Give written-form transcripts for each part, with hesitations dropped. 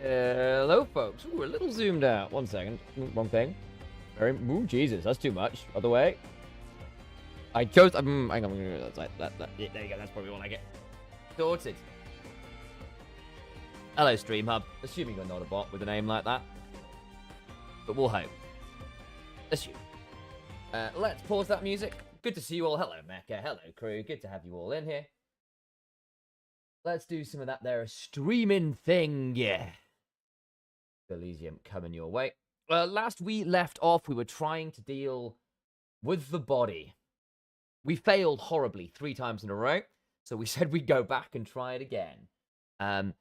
Hello, folks. Ooh, we're a little zoomed out. One second. Ooh, wrong thing. Ooh, Jesus, that's too much. Other way. I chose. Hang on. Yeah, there you go. That's probably all I get. Sorted. Hello, Stream Hub. Assuming you're not a bot with a name like that, but we'll hope. Assume. Let's pause that music. Good to see you all. Hello, Mecca. Hello, crew. Good to have you all in here. Let's do some of that there streaming thing. Yeah. Elysium coming your way. Last we left off, we were trying to deal with the body. We failed horribly 3 times in a row, so we said we'd go back and try it again.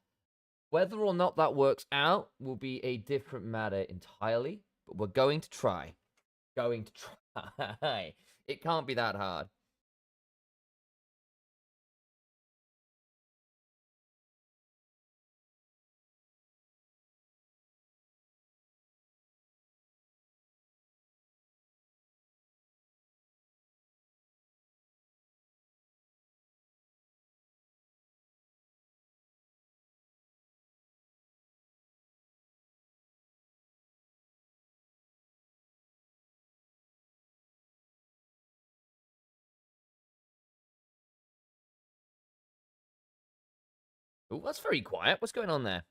Whether or not that works out will be a different matter entirely, but we're going to try. Going to try. It can't be that hard. Oh, that's very quiet. What's going on there?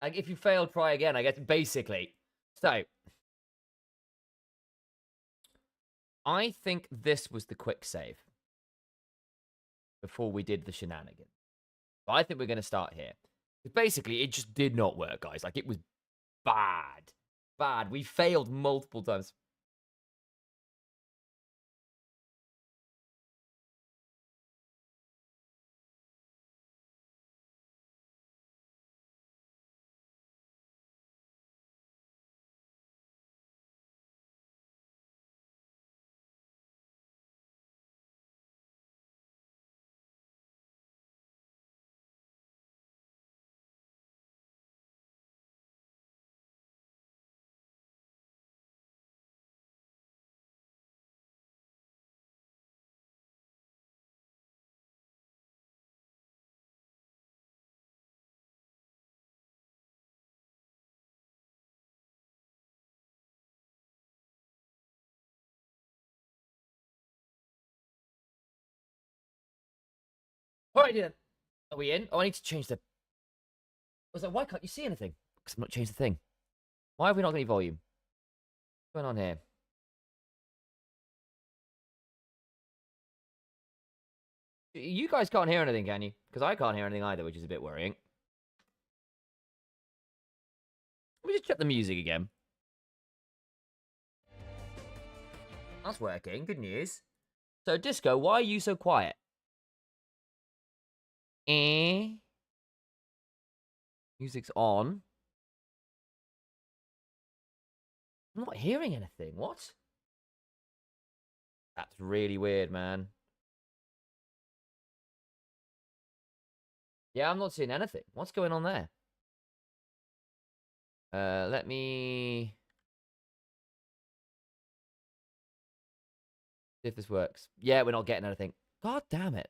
Like, if you fail, try again, I guess, basically. So, I think this was the quick save before we did the shenanigans. So I think we're going to start here. Basically, it just did not work, guys. Like, it was bad. Bad. We failed multiple times. All right, then. Are we in? Oh, I need to change the... I was like, why can't you see anything? Because I've not changed the thing. Why have we not got any volume? What's going on here? You guys can't hear anything, can you? Because I can't hear anything either, which is a bit worrying. Let me just check the music again. That's working. Good news. So, Disco, why are you so quiet? Music's on. I'm not hearing anything. What? That's really weird, man. Yeah, I'm not seeing anything. What's going on there? Let me see if this works. Yeah, we're not getting anything. God damn it.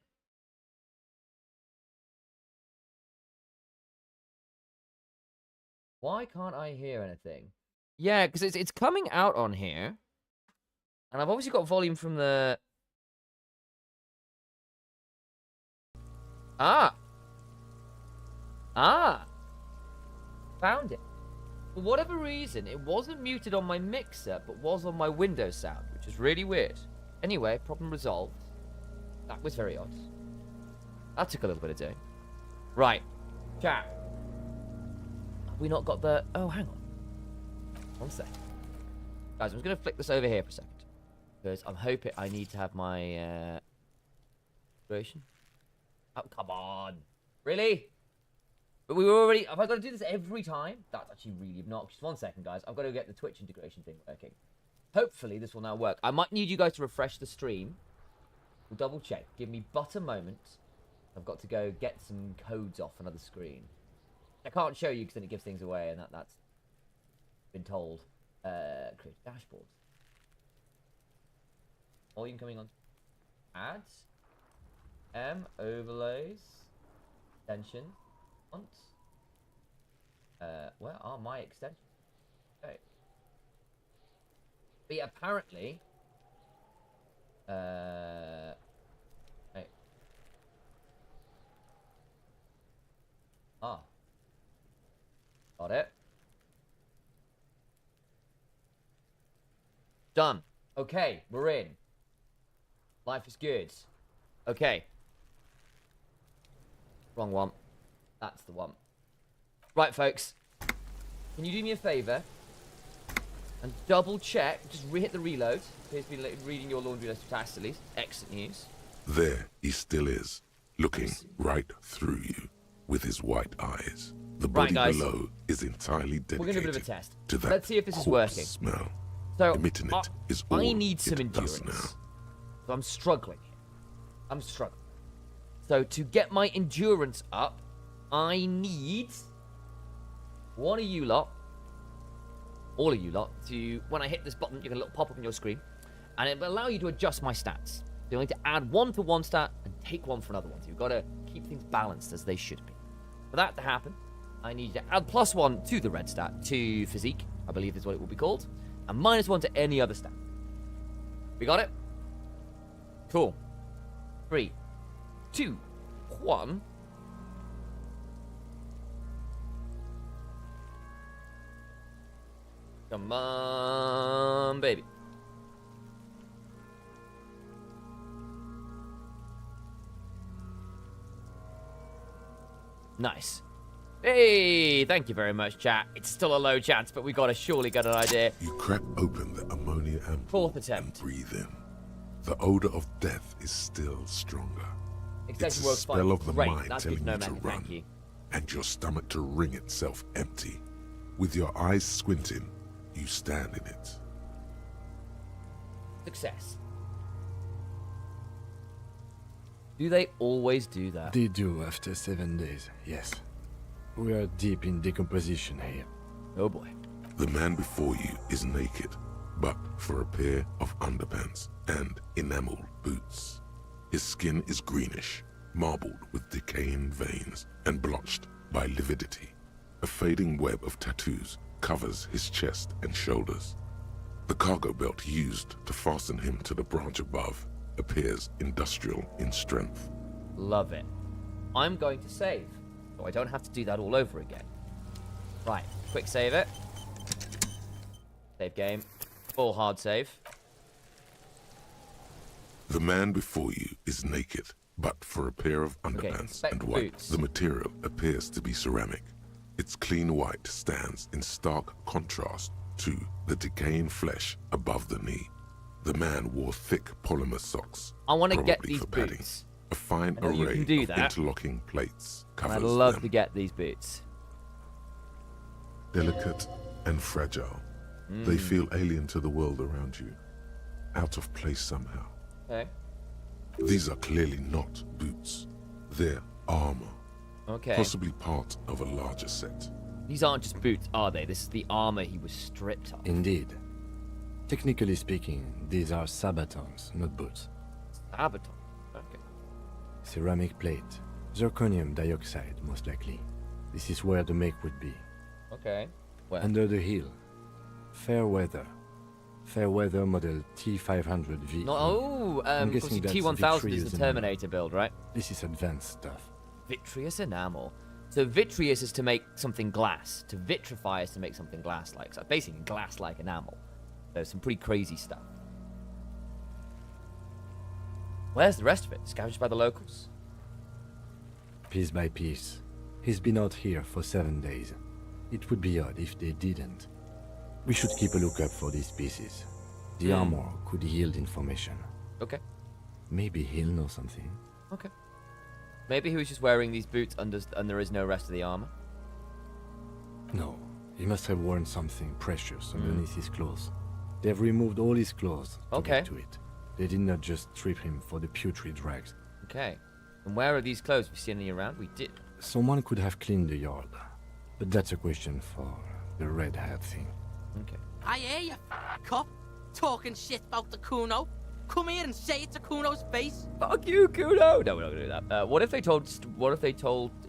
Why can't I hear anything? Yeah, because it's coming out on here. And I've obviously got volume from the... Ah! Found it. For whatever reason, it wasn't muted on my mixer, but was on my Windows sound, which is really weird. Anyway, problem resolved. That was very odd. That took a little bit of doing. Right. Chat. Have we not got the... Oh, hang on. One sec. Guys, I'm just going to flick this over here for a second. Because I'm hoping I need to have my... duration. Oh, come on. Really? But we were already... Have I got to do this every time? That's actually really obnoxious. One second, guys. I've got to get the Twitch integration thing working. Hopefully, this will now work. I might need you guys to refresh the stream. We'll double check. Give me but a moment. I've got to go get some codes off another screen. I can't show you because then it gives things away, and that's been told. Create dashboard. Volume coming on. Ads. Overlays. Tension. Fonts. Where are my extensions? Okay. But yeah, apparently... Hey. Ah. Got it. Done. Okay, we're in. Life is good. Okay. Wrong one. That's the one. Right, folks. Can you do me a favour? And double check. Just hit the reload. Appears to be reading your laundry list tacitly. Excellent news. There he still is, looking right through you with his white eyes. The body below is entirely dedicated We're going to do a bit of a test. to that Let's see if this is working. Smell. So, Emitting it is all I need some it endurance. does now. So I'm struggling. So to get my endurance up, I need one of you lot, all of you lot, to, when I hit this button, you get a little pop-up on your screen, and it will allow you to adjust my stats. So you need to add one to one stat and take one for another one. So you've got to keep things balanced as they should be. For that to happen, I need to add +1 to the red stat, to physique, I believe is what it will be called, and -1 to any other stat. We got it? Cool. 3, 2, 1. Come on, baby. Nice. Hey, thank you very much, chat. It's still a low chance, but we gotta surely get an idea. You crack open the ammonia ampoule Fourth attempt. and breathe in. The odor of death is still stronger. It's Extension a works spell fine. of the Great. mind That's telling good to know, you to Matthew. run, Thank you. and your stomach to wring itself empty. With your eyes squinting, you stand in it. Success. Do they always do that? They do after 7 days, yes. We are deep in decomposition here. Oh boy. The man before you is naked, but for a pair of underpants and enameled boots. His skin is greenish, marbled with decaying veins and blotched by lividity. A fading web of tattoos covers his chest and shoulders. The cargo belt used to fasten him to the branch above appears industrial in strength. Love it. I'm going to save, so I don't have to do that all over again. Right, quick save it. Save game. Full hard save. The man before you is naked, but for a pair of underpants inspect and the white, boots. the material appears to be ceramic. Its clean white stands in stark contrast to the decaying flesh above the knee. The man wore thick polymer socks. I want to get probably these for padding. boots. A fine I know you array can do of that. interlocking plates And covers I'd love them. to get these boots. Delicate and fragile, they feel alien to the world around you, out of place somehow. Okay. These are clearly not boots. They're armor, Okay. possibly part of a larger set. These aren't just boots, are they? This is the armor he was stripped of. Indeed. Technically speaking, these are sabatons, not boots. Sabaton. Okay. Ceramic plate. Zirconium dioxide, most likely. This is where the make would be. Okay. Well, Under the heel. Fair weather. Fair weather model T500V. I'm guessing that's T1000 is vitreous the enamel. Terminator build, right? This is advanced stuff. Vitreous enamel. So vitreous is to make something glass. To vitrify is to make something glass-like. So basically glass-like enamel. There's some pretty crazy stuff. Where's the rest of it? Scavenged by the locals? Piece by piece. He's been out here for 7 days. It would be odd if they didn't. We should keep a lookout for these pieces. The armor could yield information. Okay. Maybe he'll know something. Okay. Maybe he was just wearing these boots and there is no rest of the armor. No, he must have worn something precious underneath his clothes. They've removed all his clothes to Okay. get to it. They did not just strip him for the putrid rags. Okay. And where are these clothes? Have you seen any around? We did. Someone could have cleaned the yard, but that's a question for the red hat thing. Okay. I hear you, cop. Talking shit about the Kuno. come here and say it to Kuno's face? Fuck you, Kuno. No, we're not gonna do that. What if they told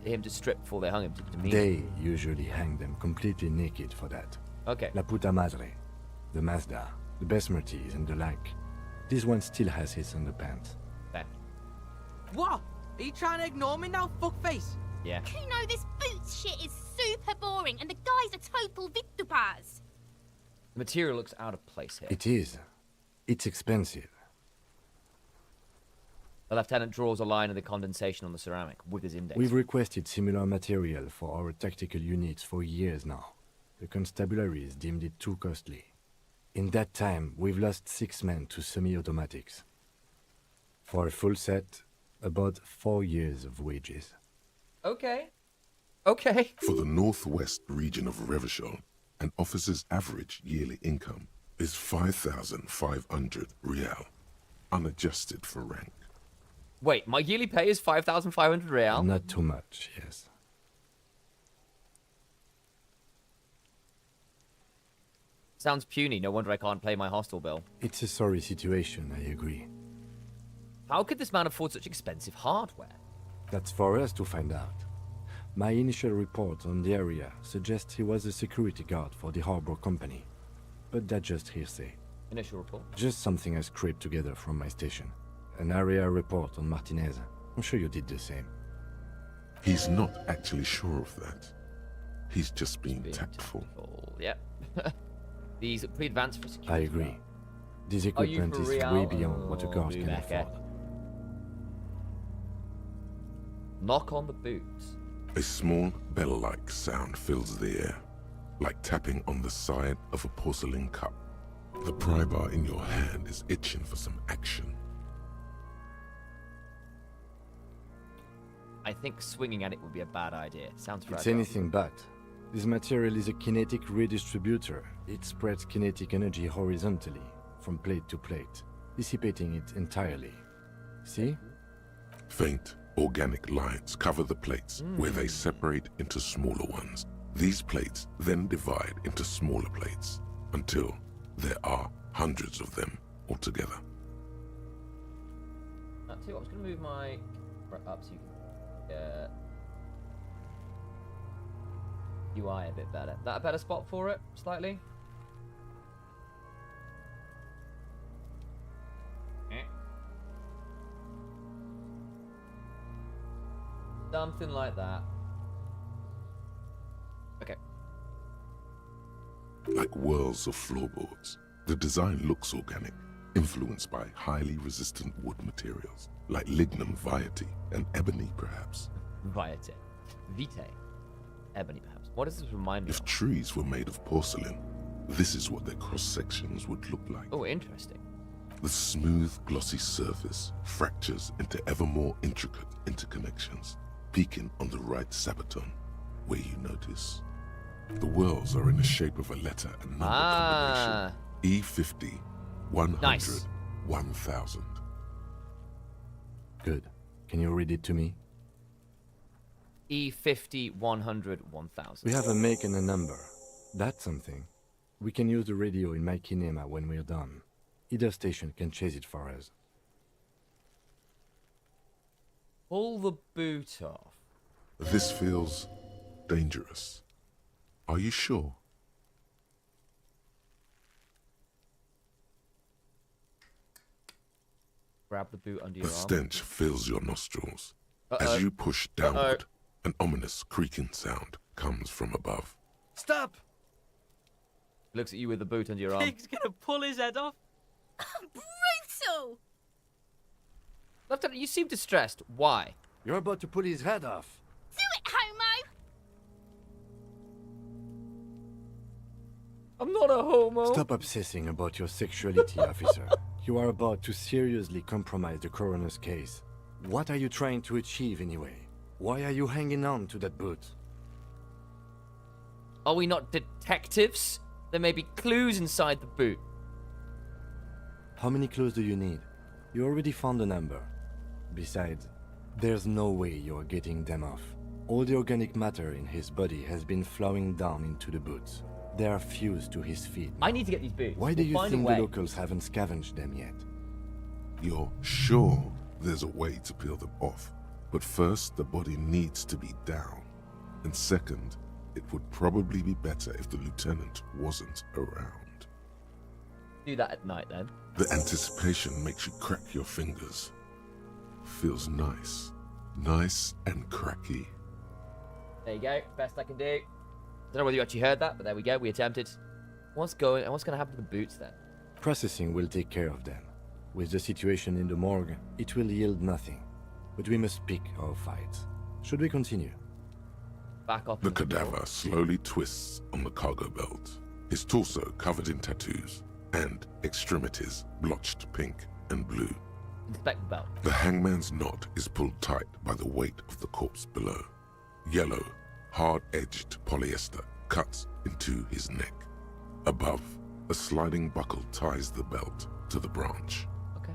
him to strip before they hung him to me? They usually hang them completely naked for that. Okay. La puta madre, the Mazda, the Besmerties, and the like. This one still has his underpants. Fair. What? Are you trying to ignore me now, fuckface? Yeah. Kuno, this boots shit is super boring, and the guy's a total vitupaz. The material looks out of place here. It is. It's expensive. The lieutenant draws a line of the condensation on the ceramic with his index. We've requested similar material for our tactical units for years now. The constabularies deemed it too costly. In that time, we've lost 6 men to semi-automatics. For a full set, about 4 years of wages. Okay. Okay. For the northwest region of Revachol, an officer's average yearly income is 5,500 real, unadjusted for rank. Wait, my yearly pay is 5,500 real? Not too much, yes. Sounds puny. No wonder I can't pay my hostel bill. It's a sorry situation, I agree. How could this man afford such expensive hardware? That's for us to find out. My initial report on the area suggests he was a security guard for the harbor company. But that's just hearsay. Initial report. Just something I scraped together from my station. An area report on Martinez. I'm sure you did the same. He's not actually sure of that. He's just being tactful. Yep. These are pretty advanced for I security. agree. This Are you equipment for is real? way beyond what a guard can Rebecca. afford. Knock on the boots. A small bell-like sound fills the air, like tapping on the side of a porcelain cup. The pry bar in your hand is itching for some action. I think swinging at it would be a bad idea. Sounds It's fragile. anything but. This material is a kinetic redistributor. It spreads kinetic energy horizontally, from plate to plate, dissipating it entirely. See? Faint, organic lines cover the plates where they separate into smaller ones. These plates then divide into smaller plates until there are hundreds of them altogether. Tell you what, I'm just going to move my up so you can get UI a bit better. That a better spot for it, slightly? Something like that. Okay. Like whirls of floorboards, the design looks organic, influenced by highly resistant wood materials, like lignum vitae and ebony perhaps. Vitae. Vitae. Ebony, perhaps. What does this remind me If of? trees were made of porcelain, this is what their cross-sections would look like. Oh, interesting. The smooth, glossy surface fractures into ever more intricate interconnections, peaking on the right sabaton, where you notice the whirls are in the shape of a letter and number Ah. combination. E50, 100, Nice. 1000. Good. Can you read it to me? E50, 100, 1000. We have a make and a number. That's something. We can use the radio in my kinema when we're done. Either station can chase it for us. Pull the boot off. This feels dangerous. Are you sure? Grab the boot under The your arm. stench fills your nostrils. Uh-oh. As you push downward, an ominous creaking sound comes from above. Stop! Looks at you with the boot under your arm. Pig's gonna pull his head off. Brutal! Lieutenant, you seem distressed. Why? You're about to pull his head off. Do it, homo! I'm not a homo. Stop obsessing about your sexuality, officer. You are about to seriously compromise the coroner's case. What are you trying to achieve anyway? Why are you hanging on to that boot? Are we not detectives? There may be clues inside the boot. How many clues do you need? You already found a number. Besides, there's no way you're getting them off. All the organic matter in his body has been flowing down into the boots. They are fused to his feet. I need to get these boots. Why do We'll you find think a the way. locals haven't scavenged them yet? You're sure there's a way to peel them off, but first the body needs to be down. And second, it would probably be better if the lieutenant wasn't around. Do that at night then. The anticipation makes you crack your fingers. Feels nice. Nice and cracky. There you go. Best I can do. Don't know whether you actually heard that, but there we go. We attempted. What's going to happen to the boots then? Processing will take care of them. With the situation in the morgue, it will yield nothing. But we must pick our fights. Should we continue? Back off. The into the cadaver door. slowly twists on the cargo belt, his torso covered in tattoos, and extremities blotched pink and blue. Inspect the belt. The hangman's knot is pulled tight by the weight of the corpse below. Yellow, hard-edged polyester cuts into his neck. Above, a sliding buckle ties the belt to the branch. Okay.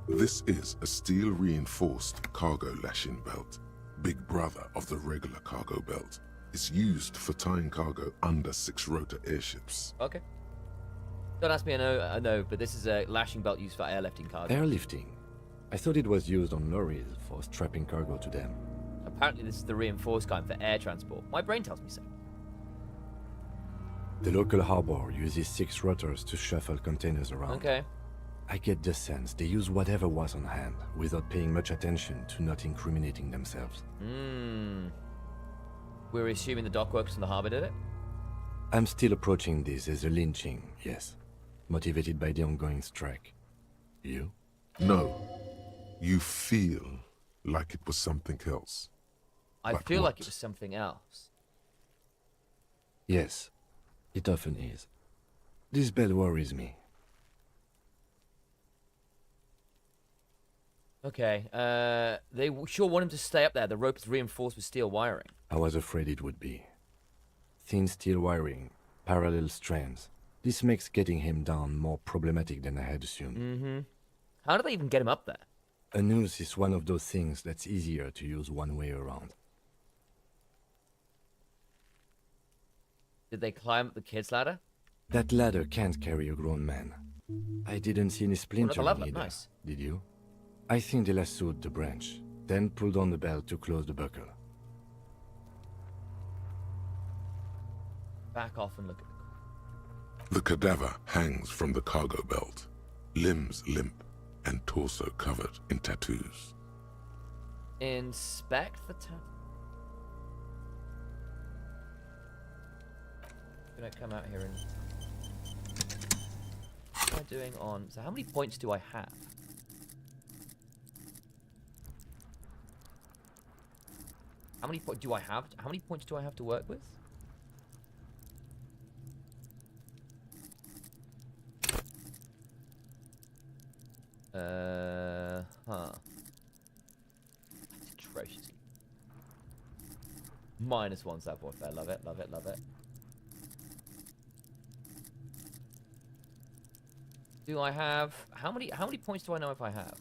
This is a steel-reinforced cargo lashing belt. Big brother of the regular cargo belt. It's used for tying cargo under 6-rotor airships. Okay. Don't ask me, I know, but this is a lashing belt used for airlifting cargo. Airlifting. I thought it was used on lorries for strapping cargo to them. Apparently this is the reinforced kind for air transport. My brain tells me so. The local harbor uses 6 rotors to shuffle containers around. Okay. I get the sense they use whatever was on hand without paying much attention to not incriminating themselves. We're assuming the dockworkers in the harbor did it? I'm still approaching this as a lynching, yes. Motivated by the ongoing strike. You? No, you feel like it was something else. I But feel like what? it was something else. Yes, it often is. This bed worries me. Okay, they sure want him to stay up there. The rope is reinforced with steel wiring. I was afraid it would be. Thin steel wiring, parallel strands. This makes getting him down more problematic than I had assumed. How did they even get him up there? A noose is one of those things that's easier to use one way around. Did they climb up the kid's ladder? That ladder can't carry a grown man. I didn't see any splintering level up, either. nice. Did you? I think they lassoed the branch, then pulled on the belt to close the buckle. Back off and look at The cadaver hangs from the cargo belt, limbs limp and torso covered in tattoos. Inspect the town. Gonna come out here and... What am I doing on... So how many points do I have? How many points do I have? How many points do I have to work with? That's atrocious. -1 stat warfare. Love it, love it, love it. Do I have how many points do I know if I have?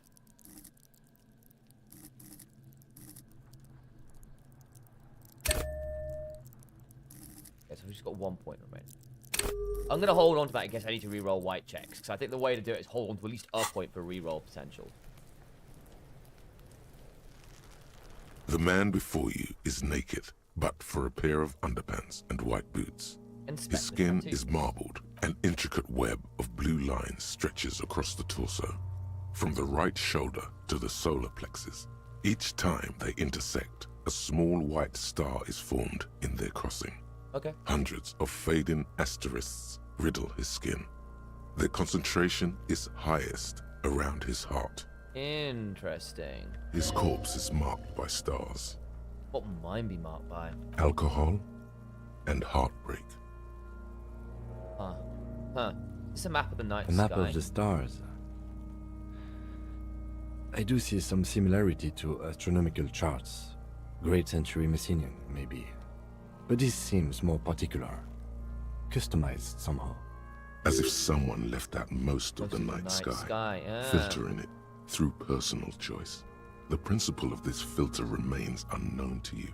Okay, so we've just got 1 point remaining. I'm gonna hold on to that in case I need to re-roll white checks, because I think the way to do it is hold on to at least a point for re-roll potential. The man before you is naked, but for a pair of underpants and white boots. Inspect His the skin tattoos. is marbled. An intricate web of blue lines stretches across the torso, from the right shoulder to the solar plexus. Each time they intersect, a small white star is formed in their crossing. Okay. Hundreds of fading asterisks riddle his skin. Their concentration is highest around his heart. Interesting. His corpse is marked by stars, What will mine be marked by? alcohol, and heartbreak. Huh. Huh. It's a map of the night A map sky. of the stars. I do see some similarity to astronomical charts. Great Century Messinian, maybe. But this seems more particular. Customized somehow. As if someone left out most of Most the night sky, yeah. filtering it through personal choice. The principle of this filter remains unknown to you.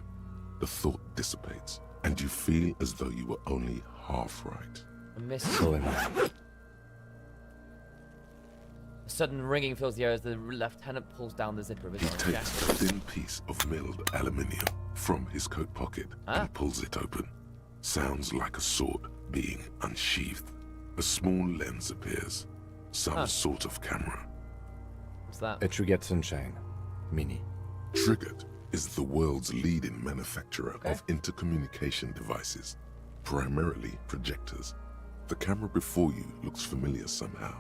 The thought dissipates, and you feel as though you were only half right. I miss So am I. A sudden ringing fills the air as the lieutenant pulls down the zipper of his He orange takes jacket. a thin piece of milled aluminium from his coat pocket and pulls it open. Sounds like a sword being unsheathed. A small lens appears. Some sort of camera. What's that? A Trigger Sunshine. Mini. Triggered is the world's leading manufacturer of intercommunication devices, primarily projectors. The camera before you looks familiar somehow.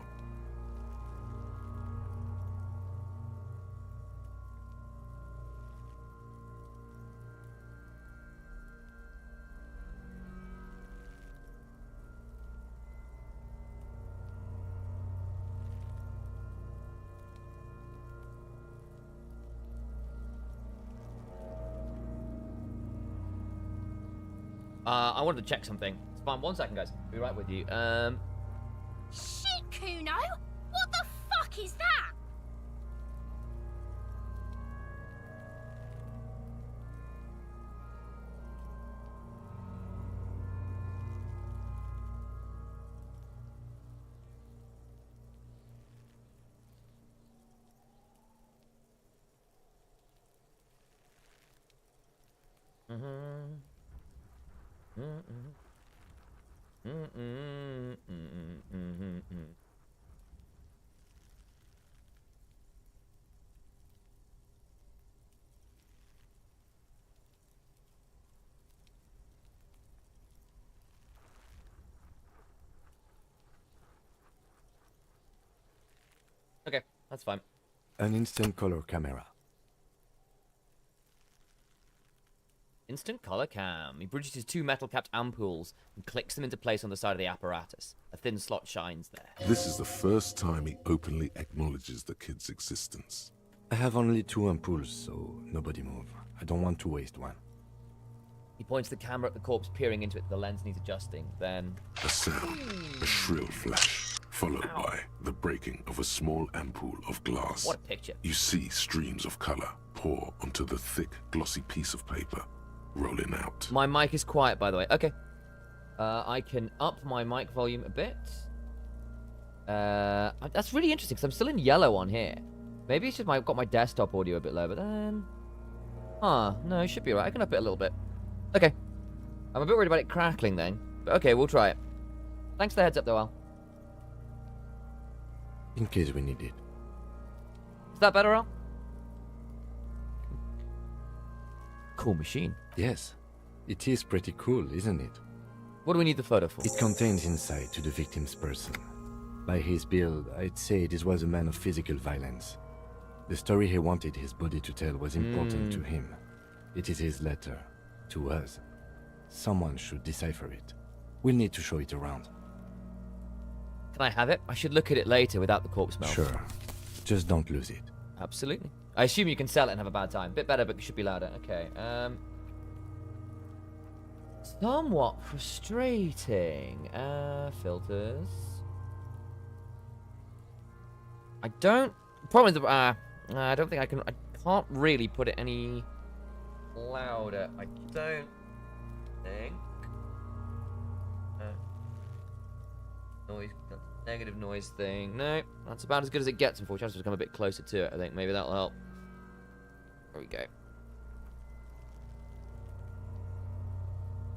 I wanted to check something. It's fine. 1 second, guys. I'll be right with you. Shit, Kuno! What the fuck is that? Okay, that's fine. An instant color camera. Instant color cam. He produces 2 metal-capped ampoules and clicks them into place on the side of the apparatus. A thin slot shines there. This is the first time he openly acknowledges the kid's existence. I have only 2 ampoules, so nobody move. I don't want to waste one. He points the camera at the corpse, peering into it. The lens needs adjusting. Then, A sound, a shrill flash, followed by the breaking of a small ampoule of glass. what a picture. You see streams of color pour onto the thick, glossy piece of paper, rolling out. My mic is quiet, by the way. Okay. I can up my mic volume a bit. That's really interesting, because I'm still in yellow on here. Maybe it's just I've got my desktop audio a bit low, but then... no, it should be right. I can up it a little bit. Okay. I'm a bit worried about it crackling then. But okay, we'll try it. Thanks for the heads up, though, Al. In case we need it. Is that better, Al? Cool machine. Yes. It is pretty cool, isn't it? What do we need the photo for? It contains insight to the victim's person. By his build, I'd say this was a man of physical violence. The story he wanted his body to tell was important to him. It is his letter. To us. Someone should decipher it. We'll need to show it around. Can I have it? I should look at it later without the corpse smell. Sure. Just don't lose it. Absolutely. I assume you can sell it and have a bad time. Bit better, but it should be louder. Okay. Somewhat frustrating. Filters. I don't... Problem is, I don't think I can... I can't really put it any louder. I don't think. Noise... Negative noise thing. No, that's about as good as it gets, unfortunately. I have to come a bit closer to it, I think. Maybe that'll help. There we go.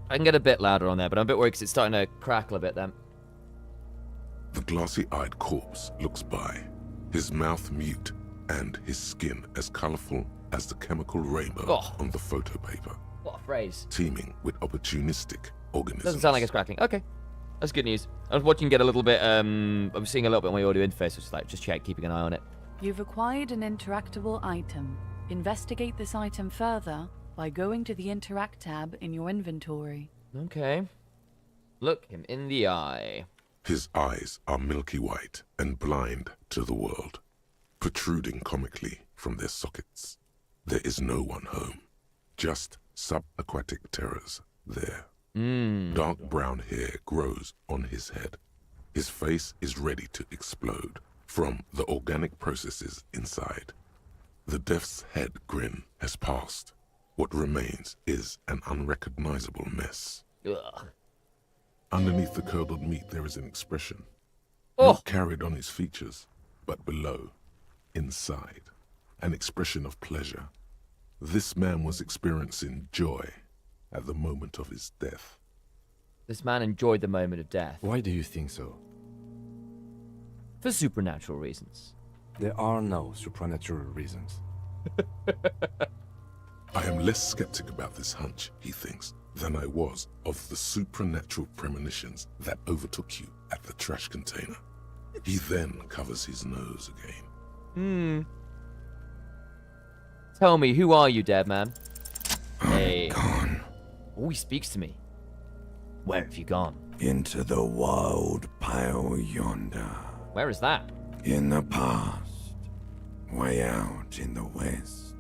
I can get a bit louder on there, but I'm a bit worried because it's starting to crackle a bit then. The glossy-eyed corpse looks by, his mouth mute and his skin as colorful as the chemical rainbow on the photo paper, What a phrase. teeming with opportunistic organisms. Doesn't sound like it's crackling. Okay. That's good news. I was watching get a little bit, I'm seeing a little bit on my audio interface, which is like, just check, keeping an eye on it. You've acquired an interactable item. Investigate this item further by going to the Interact tab in your inventory. Okay. Look him in the eye. His eyes are milky white and blind to the world, protruding comically from their sockets. There is no one home, just subaquatic terrors there. Dark brown hair grows on his head. His face is ready to explode from the organic processes inside. The death's head grin has passed. What remains is an unrecognizable mess. Ugh. Underneath the curdled meat there is an expression, Oh! not carried on his features, But below, inside, an expression of pleasure. This man was experiencing joy at the moment of his death. This man enjoyed the moment of death. Why do you think so? For supernatural reasons. There are no supernatural reasons. I am less skeptic about this hunch, he thinks, than I was of the supernatural premonitions that overtook you at the trash container. He then covers his nose again. Tell me, who are you, dead man? Hey. Gone Oh, he speaks to me. Where have you gone? into the wild pale yonder. Where is that? In the past, way out in the west.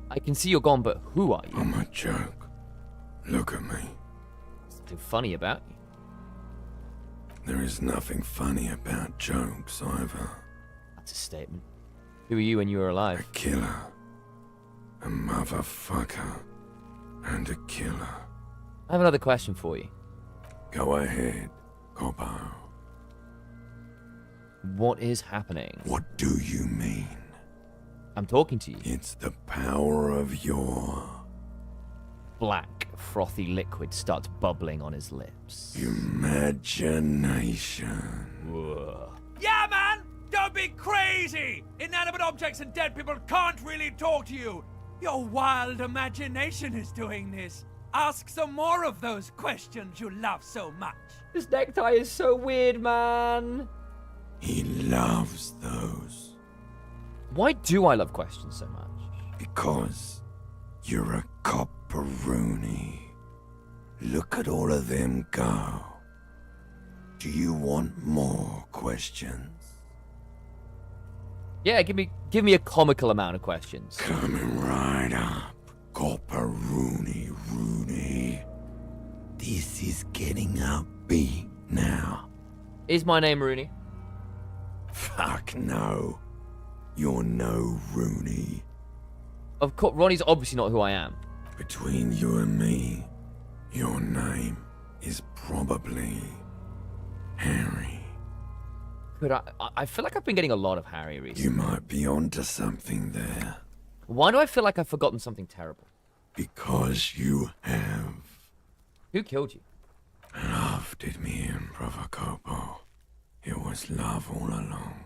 I can see you're gone, but who are you? I'm a joke. Look at me. Something funny about you. There is nothing funny about jokes either. That's a statement. Who were you when you were A alive? killer. A motherfucker. And a killer. I have another question for you. Go ahead, Coppo. What is happening? What do you mean? I'm talking to you. It's the power of your Black, frothy liquid starts bubbling on his lips. imagination. Yeah, man! Don't be crazy! Inanimate objects and dead people can't really talk to you. Your wild imagination is doing this. Ask some more of those questions you love so much. This necktie is so weird, man. He loves those Why do I love questions so much? because you're a copperoonie. Look at all of them go. Do you want more questions? Yeah, give me a comical amount of questions. Coming right up, copperoonie Rooney. This is getting upbeat now. Is my name Rooney? Fuck no. You're no Rooney. Of course, Ronnie's obviously not who I am. Between you and me, your name is probably Harry. Could I feel like I've been getting a lot of Harry recently. You might be onto something there. Why do I feel like I've forgotten something terrible? Because you have. Who killed you? Love did me in, Brother Copo. It was love all along.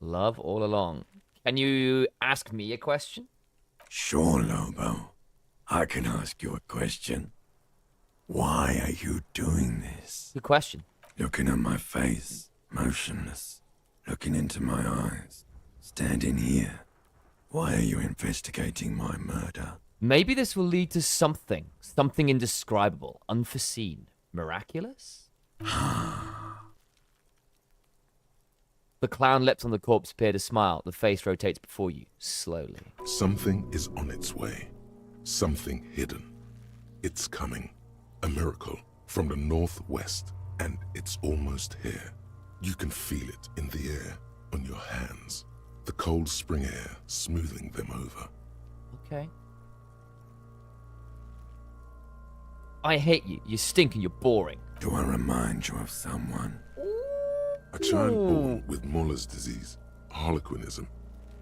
Love all along. Can you ask me a question? Sure, Lobo. I can ask you a question. Why are you doing this? Good question. Looking at my face, motionless. Looking into my eyes. Standing here. Why are you investigating my murder? Maybe this will lead to something. Something indescribable, unforeseen, miraculous? The clown lips on the corpse appear to smile. The face rotates before you, slowly. Something is on its way. Something hidden. It's coming. A miracle from the northwest, and it's almost here. You can feel it in the air, on your hands. The cold spring air smoothing them over. Okay. I hate you. You stink and you're boring. Do I remind you of someone? A child born with Muller's disease, harlequinism,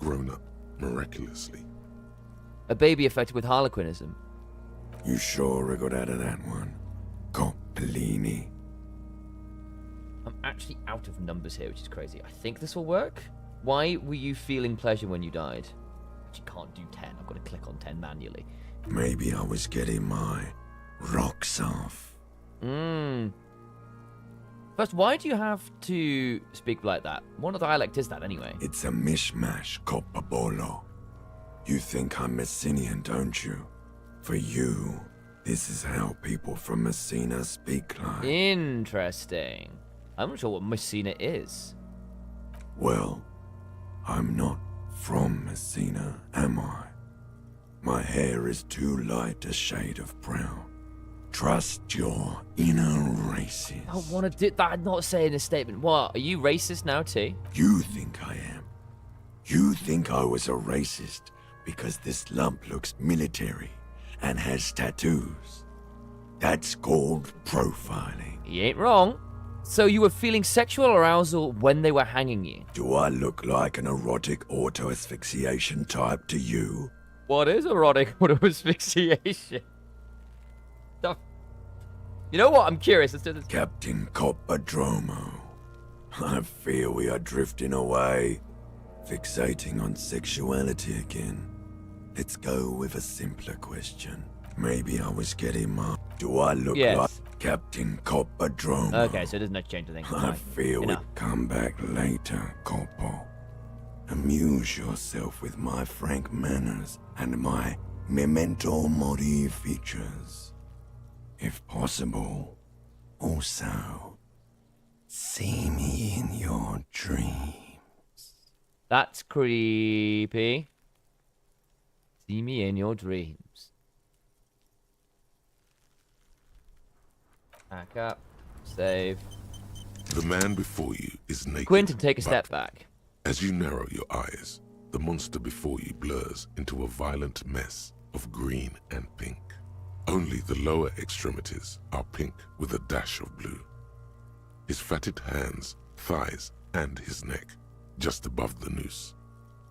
grown up miraculously. A baby affected with harlequinism. You sure wriggled out of that one? Coppellini. I'm actually out of numbers here, which is crazy. I think this will work. Why were you feeling pleasure when you died? Actually, can't do 10. I've got to click on 10 manually. Maybe I was getting my rocks off. First, why do you have to speak like that? What dialect is that, anyway? It's a mishmash, Coppabolo. You think I'm Messinian, don't you? For you, this is how people from Messina speak like. Interesting. I'm not sure what Messina is. Well, I'm not from Messina, am I? My hair is too light a shade of brown. Trust your inner racist. I don't want to do that. I'm not saying a statement. What? Are you racist now, too? You think I am. You think I was a racist because this lump looks military and has tattoos. That's called profiling. You ain't wrong. So you were feeling sexual arousal when they were hanging you? Do I look like an erotic auto-asphyxiation type to you? What is erotic auto asphyxiation? You know what? I'm curious. Let's do this. Captain Coppadromo, I fear we are drifting away, fixating on sexuality again. Let's go with a simpler question. Maybe I was getting my... Do I look Yes. like Captain Coppadromo? Okay, so it doesn't change the thing. I Fine. fear we Enough. come back later, Coppo. Amuse yourself with my frank manners and my memento mori features. If possible, also, see me in your dreams. That's creepy. See me in your dreams. Back up. Save. The man before you is naked. Quentin, take a but step back. As you narrow your eyes, the monster before you blurs into a violent mess of green and pink. Only the lower extremities are pink with a dash of blue. His fatted hands, thighs, and his neck, just above the noose.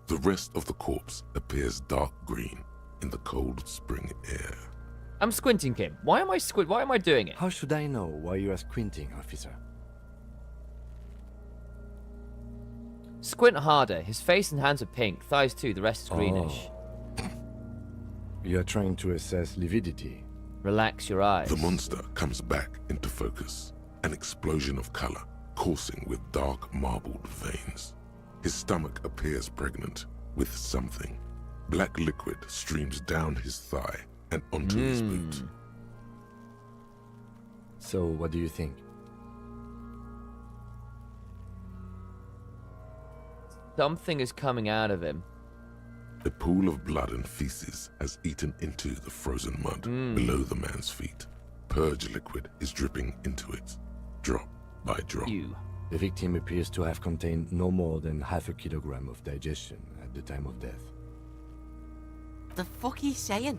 The rest of the corpse appears dark green in the cold spring air. I'm squinting, Kim. Why am I doing it? How should I know why you are squinting, officer? Squint harder. His face and hands are pink. Thighs too. The rest is greenish. You are trying to assess lividity. Relax your eyes. The monster comes back into focus, an explosion of color, coursing with dark marbled veins. His stomach appears pregnant with something. Black liquid streams down his thigh and onto his boot. So, what do you think? Something is coming out of him. A pool of blood and feces has eaten into the frozen mud below the man's feet. Purge liquid is dripping into it, drop by drop. You. The victim appears to have contained no more than half a kilogram of digestion at the time of death. The fuck he's saying?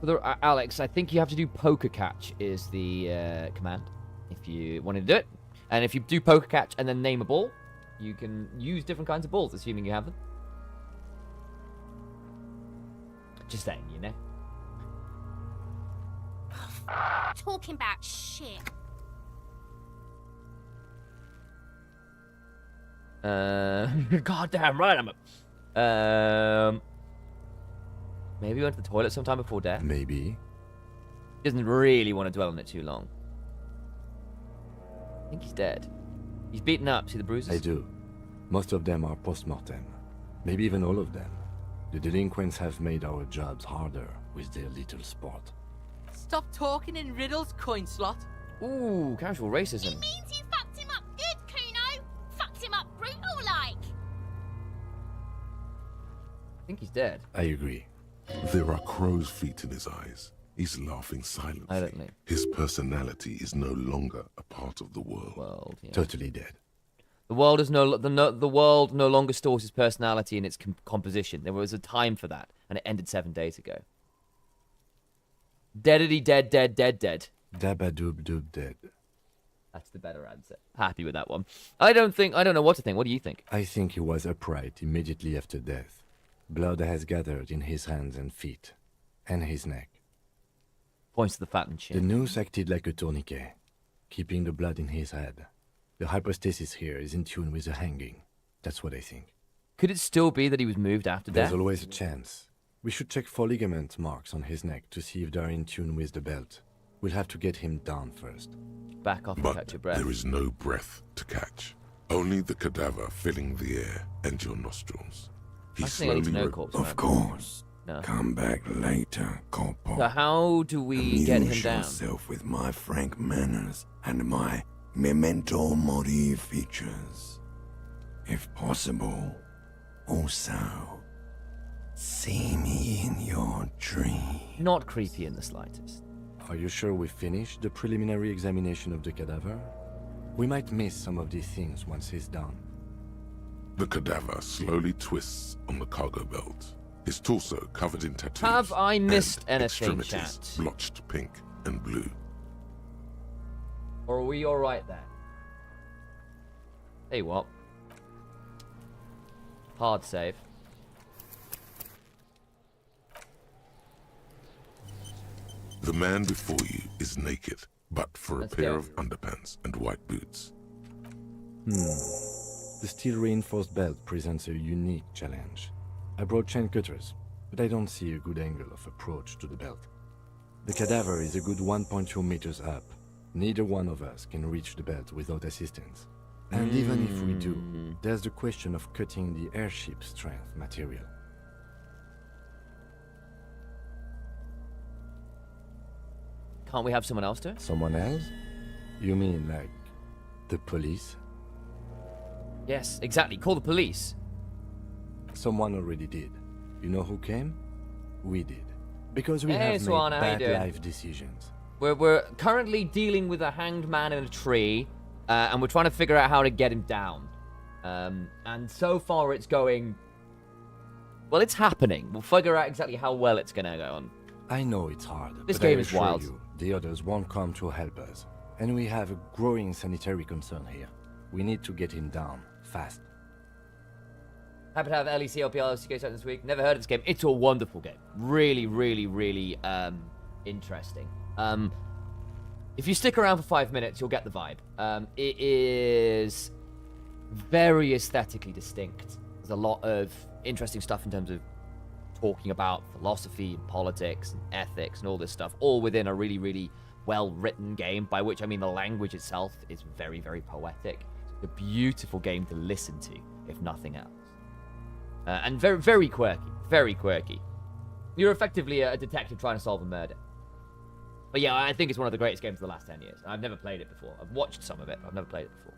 For the, Alex, I think you have to do poker catch is the command if you want to do it. And if you do poker catch and then name a ball, you can use different kinds of balls, assuming you have them. Just saying, you know. Talking about shit. Goddamn right, I'm maybe he went to the toilet sometime before death. Maybe. Doesn't really want to dwell on it too long. I think he's dead. He's beaten up. See the bruises? I do. Most of them are post-mortem. Maybe even all of them. The delinquents have made our jobs harder with their little sport. Stop talking in riddles, coin slot. Ooh, casual racism. It means you fucked him up good, Kuno. Fucked him up brutal like. I think he's dead. I agree. There are crow's feet in his eyes. He's laughing silently. I don't know. His personality is no longer a part of the world. Yeah. Totally dead. The world is the world no longer stores his personality in its composition. There was a time for that, and it ended 7 days ago. Deadity dead. Dabadoob doob dead. That's the better answer. Happy with that one. I don't know what to think. What do you think? I think he was upright immediately after death. Blood has gathered in his hands and feet, and his neck. Points to the fattened The chin. noose acted like a tourniquet, keeping the blood in his head. The hypostasis here is in tune with the hanging. That's what I think. Could it still be that he was moved after There's death? always a chance. We should check for ligament marks on his neck to see if they're in tune with the belt. We'll have to get him down first. Back off and But catch your breath. there is no breath to catch. Only the cadaver filling the air and your nostrils. He I think I need to slowly know, corpse. Of man. course. No. Come back later, Corpo. So how do we get him Amuse down? yourself with my frank manners and my memento mori features. If possible, also, see me in your dreams. Not creepy in the slightest. Are you sure we finished the preliminary examination of the cadaver? We might miss some of these things once he's done. The cadaver slowly twists on the cargo belt. His torso covered in tattoos. Have I missed and anything, extremities chat? blotched pink and blue. Or are we alright there? Hey, what? Hard save. The man before you is naked, but for Let's a pair go. of underpants and white boots. The steel reinforced belt presents a unique challenge. I brought chain cutters, but I don't see a good angle of approach to the belt. The cadaver is a good 1.2 meters up. Neither one of us can reach the belt without assistance. And even if we do, there's the question of cutting the airship strength material. Can't we have someone else do it? Someone else? You mean like the police? Yes, exactly. Call the police. Someone already did. You know who came? We did. Because we Hey, have Swan, made how you bad doing? life decisions. We're currently dealing with a hanged man in a tree, and we're trying to figure out how to get him down. And so far it's going... Well, it's happening. We'll figure out exactly how well it's going to go on. I know it's hard, This but game I is assure wild. you, the others won't come to help us. And we have a growing sanitary concern here. We need to get him down, fast. Happy to have Elysium LCK this week. Never heard of this game. It's a wonderful game. Really, really, really interesting. If you stick around for 5 minutes, you'll get the vibe. It is very aesthetically distinct. There's a lot of interesting stuff in terms of talking about philosophy and politics and ethics and all this stuff, all within a really, really well-written game, by which I mean the language itself is very, very poetic. It's a beautiful game to listen to, if nothing else. And very, very quirky. Very quirky. You're effectively a detective trying to solve a murder. But yeah, I think it's one of the greatest games of the last 10 years. I've never played it before. I've watched some of it, but I've never played it before.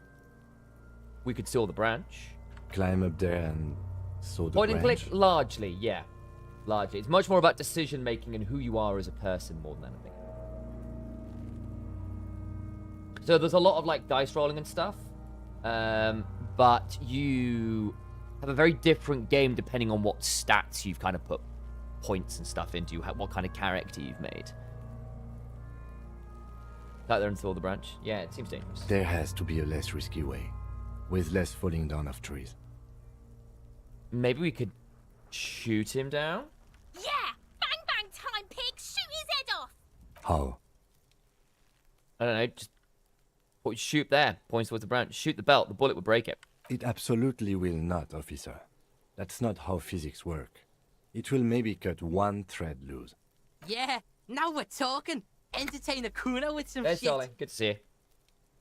We could steal the branch. Climb up there and saw the Point and click, branch. largely, yeah. Largely. It's much more about decision making and who you are as a person more than anything. So there's a lot of like dice rolling and stuff. But you have a very different game depending on what stats you've kind of put points and stuff into, what kind of character you've made. Out there and steal the branch. Yeah, it seems dangerous. There has to be a less risky way, with less falling down of trees. Maybe we could shoot him down? Yeah! Bang bang time, pig! Shoot his head off! How? I don't know, just shoot there, points towards the branch. Shoot the belt, the bullet would break it. It absolutely will not, officer. That's not how physics work. It will maybe cut one thread loose. Yeah, now we're talking. Entertain a Kuno with some There's shit. Charlie, good to see you.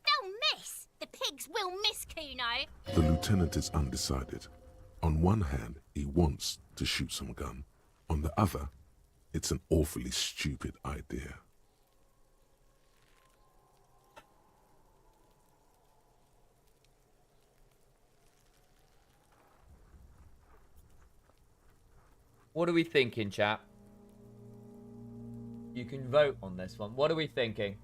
They'll miss! The pigs will miss Kuno! The lieutenant is undecided. On one hand, he wants to shoot some gun. On the other, it's an awfully stupid idea. What are we thinking, chap? You can vote on this one. What are we thinking?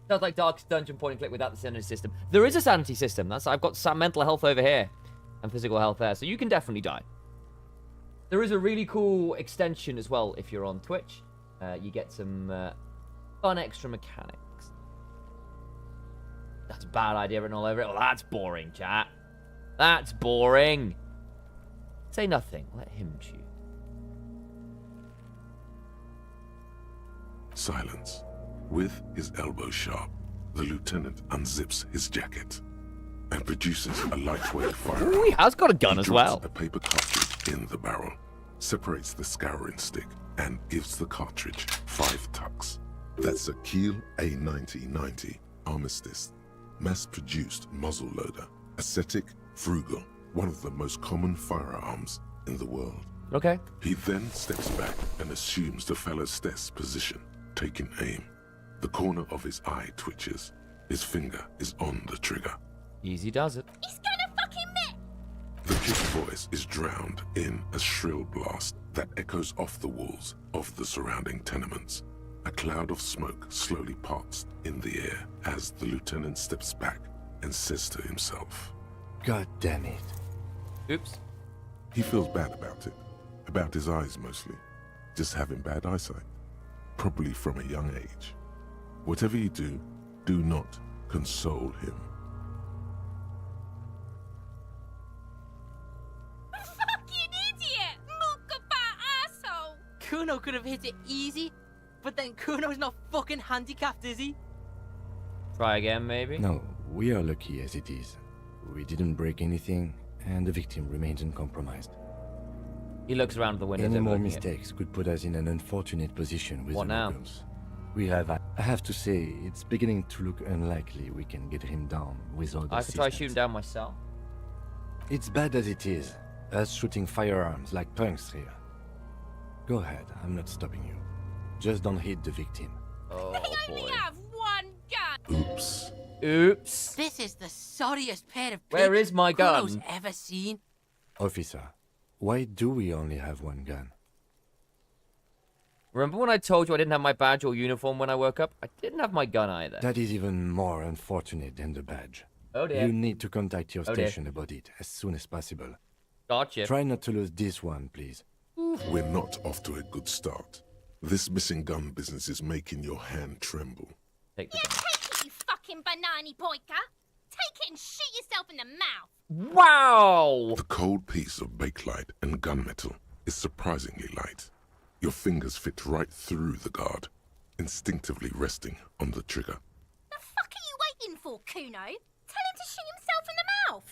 Sounds like Darkest Dungeon point and click without the sanity system. There is a sanity system. I've got some mental health over here and physical health there, so you can definitely die. There is a really cool extension as well if you're on Twitch. You get some fun extra mechanics. That's a bad idea written all over it. Well, that's boring, chat. That's boring. Say nothing. Let him shoot. Silence. With his elbow sharp, the lieutenant unzips his jacket and produces a lightweight firearm. Ooh, he has got a gun He as drops well. a paper cartridge in the barrel, separates the scouring stick, and gives the cartridge 5 tucks. That's a Kiel A9090 Armistice, mass-produced muzzleloader, ascetic, frugal, one of the most common firearms in the world. Okay. He then steps back and assumes the fellow's desk position, taking aim. The corner of his eye twitches. His finger is on the trigger. Easy does it. He's gonna fucking miss! The kid's voice is drowned in a shrill blast that echoes off the walls of the surrounding tenements. A cloud of smoke slowly parts in the air as the lieutenant steps back and says to himself, God damn it. Oops. he feels bad about it. About his eyes mostly. Just having bad eyesight. Probably from a young age. Whatever you do, do not console him. Fucking idiot! Mookaba asshole! Kuno could have hit it easy, but then Kuno's not fucking handicapped, is he? Try again, maybe? No, we are lucky as it is. We didn't break anything, and the victim remains uncompromised. He looks around the window. Any more mistakes could put us in an unfortunate position with What the now? locals. We have... I have to say, it's beginning to look unlikely we can get him down without I could try assistance. shooting down myself. It's bad as it is, us shooting firearms like punks here. Go ahead, I'm not stopping you. Just don't hit the victim. Oh They only boy. have one gun! Oops. Oops. This is the sorriest pair of Where pigs is my Kuno's gun? ever seen. Officer, why do we only have one gun? Remember when I told you I didn't have my badge or uniform when I woke up? I didn't have my gun either. That is even more unfortunate than the badge. Oh dear. You need to contact your Oh dear. station about it as soon as possible. Gotcha. Try not to lose this one, please. We're not off to a good start. This missing gun business is making your hand tremble. Take the Yeah, gun. take it, you fucking banana poika! Take it and shoot yourself in the mouth! Wow! The cold piece of bakelite and gunmetal is surprisingly light. Your fingers fit right through the guard, instinctively resting on the trigger. The fuck are you waiting for, Kuno? Tell him to shoot himself in the mouth!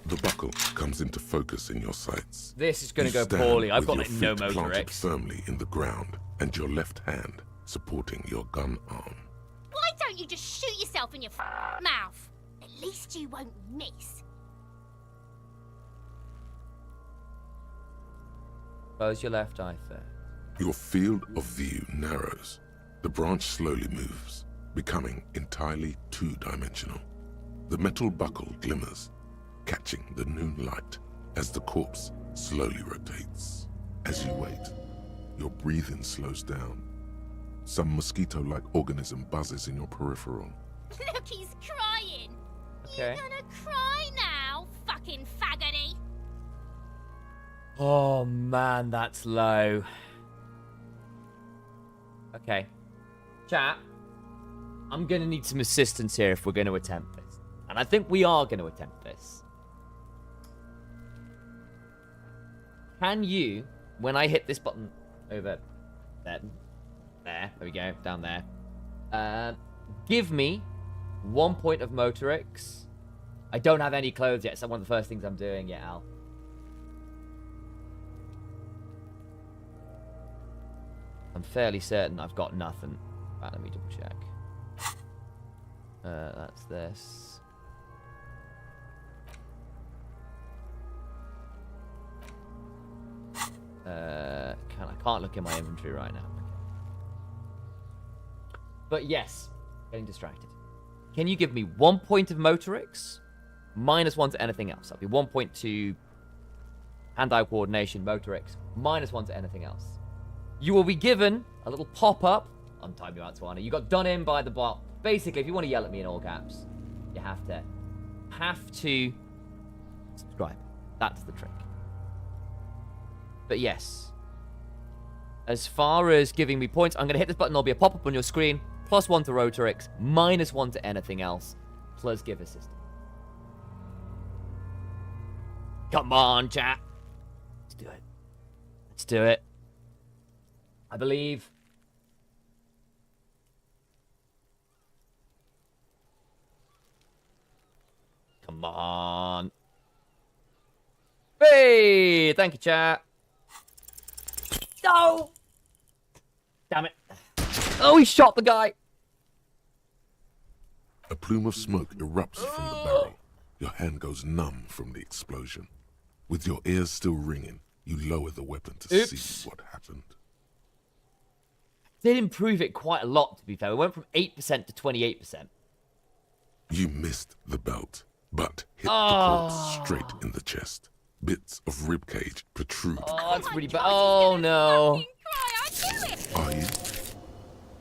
The buckle comes into focus in your sights. This is going You to go stand poorly. I've with got your like no feet motor planted X. firmly in the ground and your left hand supporting your gun arm. Why don't you just shoot yourself in your mouth? At least you won't miss. Close your left eye first. Your field of view narrows. The branch slowly moves, becoming entirely two-dimensional. The metal buckle glimmers, catching the noon light as the corpse slowly rotates. As you wait, your breathing slows down. Some mosquito-like organism buzzes in your peripheral. Look, he's crying. Okay. You gonna cry now, fucking faggoty? Oh man, that's low. Okay. Chat, I'm going to need some assistance here if we're going to attempt this. And I think we are going to attempt this. Can you, when I hit this button over there we go, down there, give me 1 point of motorix? I don't have any clothes yet, so one of the first things I'm doing, yeah, Al. I'm fairly certain I've got nothing. Right, let me double check. That's this. I can't look in my inventory right now. Okay. But yes, getting distracted. Can you give me 1 point of motorix? -1 to anything else. That'll be 1 point to hand-eye coordination, motorix. -1 to anything else. You will be given a little pop-up. I'm timing you out, Swana. You got done in by the bot. Basically, if you want to yell at me in all caps, you have to subscribe. That's the trick. But yes, as far as giving me points, I'm going to hit this button. There'll be a pop-up on your screen. +1 to Rotorix, -1 to anything else, plus give assistance. Come on, chat. Let's do it. Let's do it. I believe. Come on. Hey! Thank you, chat. No! Damn it. Oh, he shot the guy. A plume of smoke erupts from the barrel. Your hand goes numb from the explosion. With your ears still ringing, you lower the weapon to Oops. see what happened. Did improve it quite a lot, to be fair. We went from 8% to 28%. You missed the belt, but hit the corpse straight in the chest. Bits of ribcage protrude. Oh, that's really bad. God, Oh, he's gonna no. fucking cry. I knew it. Are you?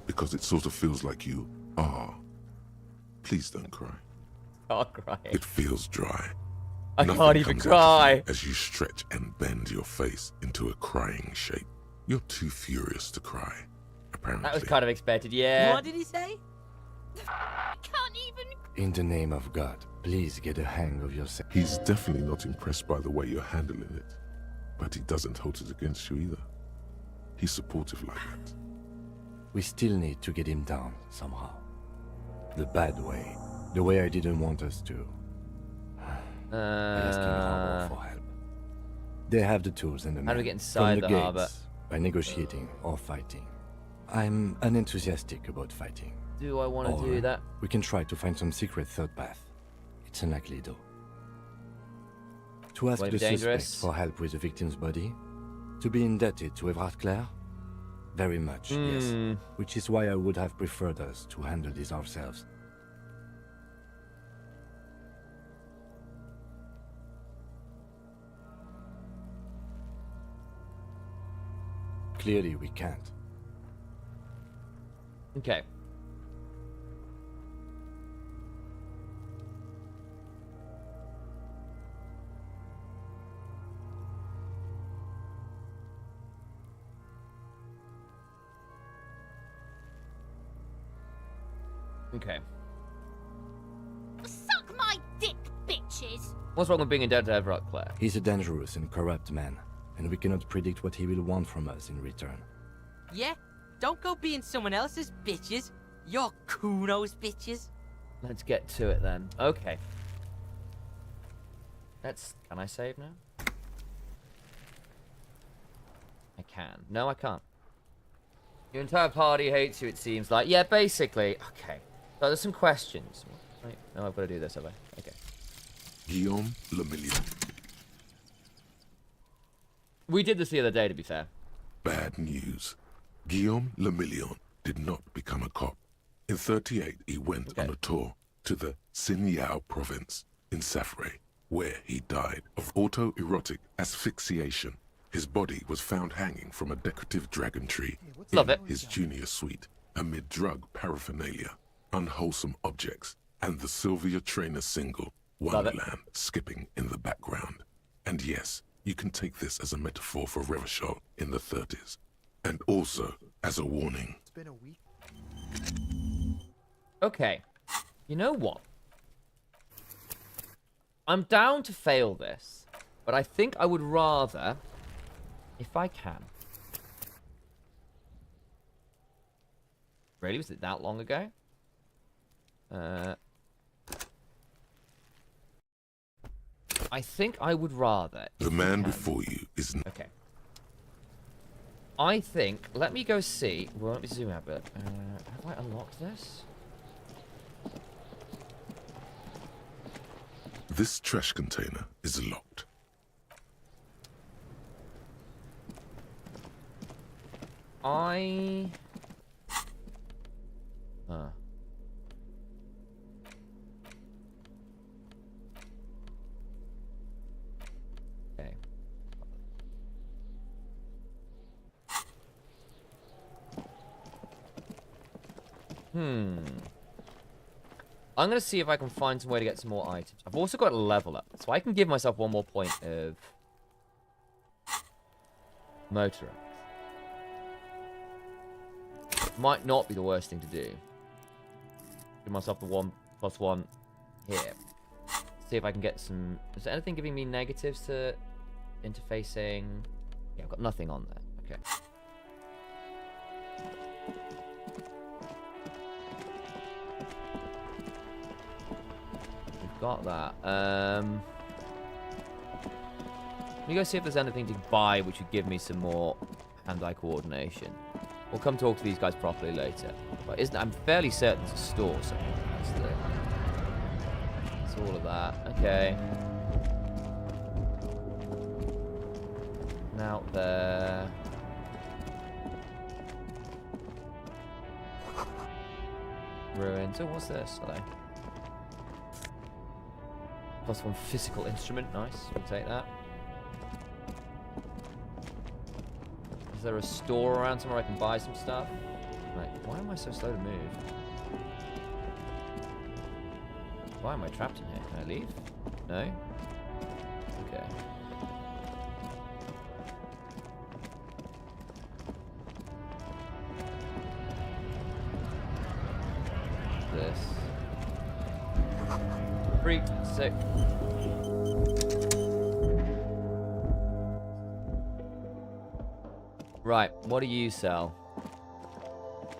Because it sort of feels like you are. Please don't cry. Oh, crying. It feels dry. I Nothing can't even comes out of cry. you as you stretch and bend your face into a crying shape. You're too furious to cry, apparently. That was kind of expected, yeah. What did he say? I can't even. In the name of God, please get a hang of yourself. He's definitely not impressed by the way you're handling it, but he doesn't hold it against you either. He's supportive like that. We still need to get him down somehow. The bad way. The way I didn't want us to. I asked him Harbor for help. They have the tools and the men. How do we get inside from the gates, harbor? By negotiating or fighting. I'm unenthusiastic about fighting. Do I want to Or do that? we can try to find some secret third path. It's unlikely though. To ask Will it the be dangerous? suspect for help with the victim's body? To be indebted to Everard Clare? Very much, yes. Which is why I would have preferred us to handle this ourselves. Clearly we can't. Okay. Okay. Suck my dick, bitches! What's wrong with being indebted to Everett Clare? He's a dangerous and corrupt man, and we cannot predict what he will want from us in return. Yeah? Don't go being someone else's bitches. You're Kuno's bitches. Let's get to it then. Okay. Can I save now? I can. No, I can't. Your entire party hates you, it seems like. Yeah, basically. Okay. So there's some questions. Wait, no, I've got to do this, have I? Okay. Guillaume Lemillion. We did this the other day, to be fair. Bad news. Guillaume Lemillion did not become a cop. In 38, he went on a tour to the Sinyao province in Safre, where he died of autoerotic asphyxiation. His body was found hanging from a decorative dragon tree Love in it. his junior suite, amid drug paraphernalia, unwholesome objects, and the Sylvia Trainer single, Love it. Wonderland, skipping in the background. And yes, you can take this as a metaphor for Revachol in the 30s, and also as a warning. It's been a week. Okay. You know what? I'm down to fail this, but I think I would rather, if I can. Really? Was it that long ago? I think I would rather. The if we man can. before you is Okay. I think. Let me go see. Well, let me zoom out a bit. Have I unlocked this? This trash container is locked. I. Okay. I'm gonna see if I can find some way to get some more items. I've also got a level up, so I can give myself one more point of motor. Might not be the worst thing to do. Give myself the 1+1 here. See if I can get some. Is there anything giving me negatives to interfacing? Yeah, I've got nothing on there. Okay. We've got that. Let me go see if there's anything to buy which would give me some more hand-eye coordination. We'll come talk to these guys properly later. But I'm fairly certain it's a store, so that's all of that. Okay. Now there. Ruins. Oh, what's this? Hello. +1 physical instrument. Nice. We'll take that. Is there a store around somewhere I can buy some stuff? Right, why am I so slow to move? Why am I trapped in here? Can I leave? No? Okay. So, right, what do you sell?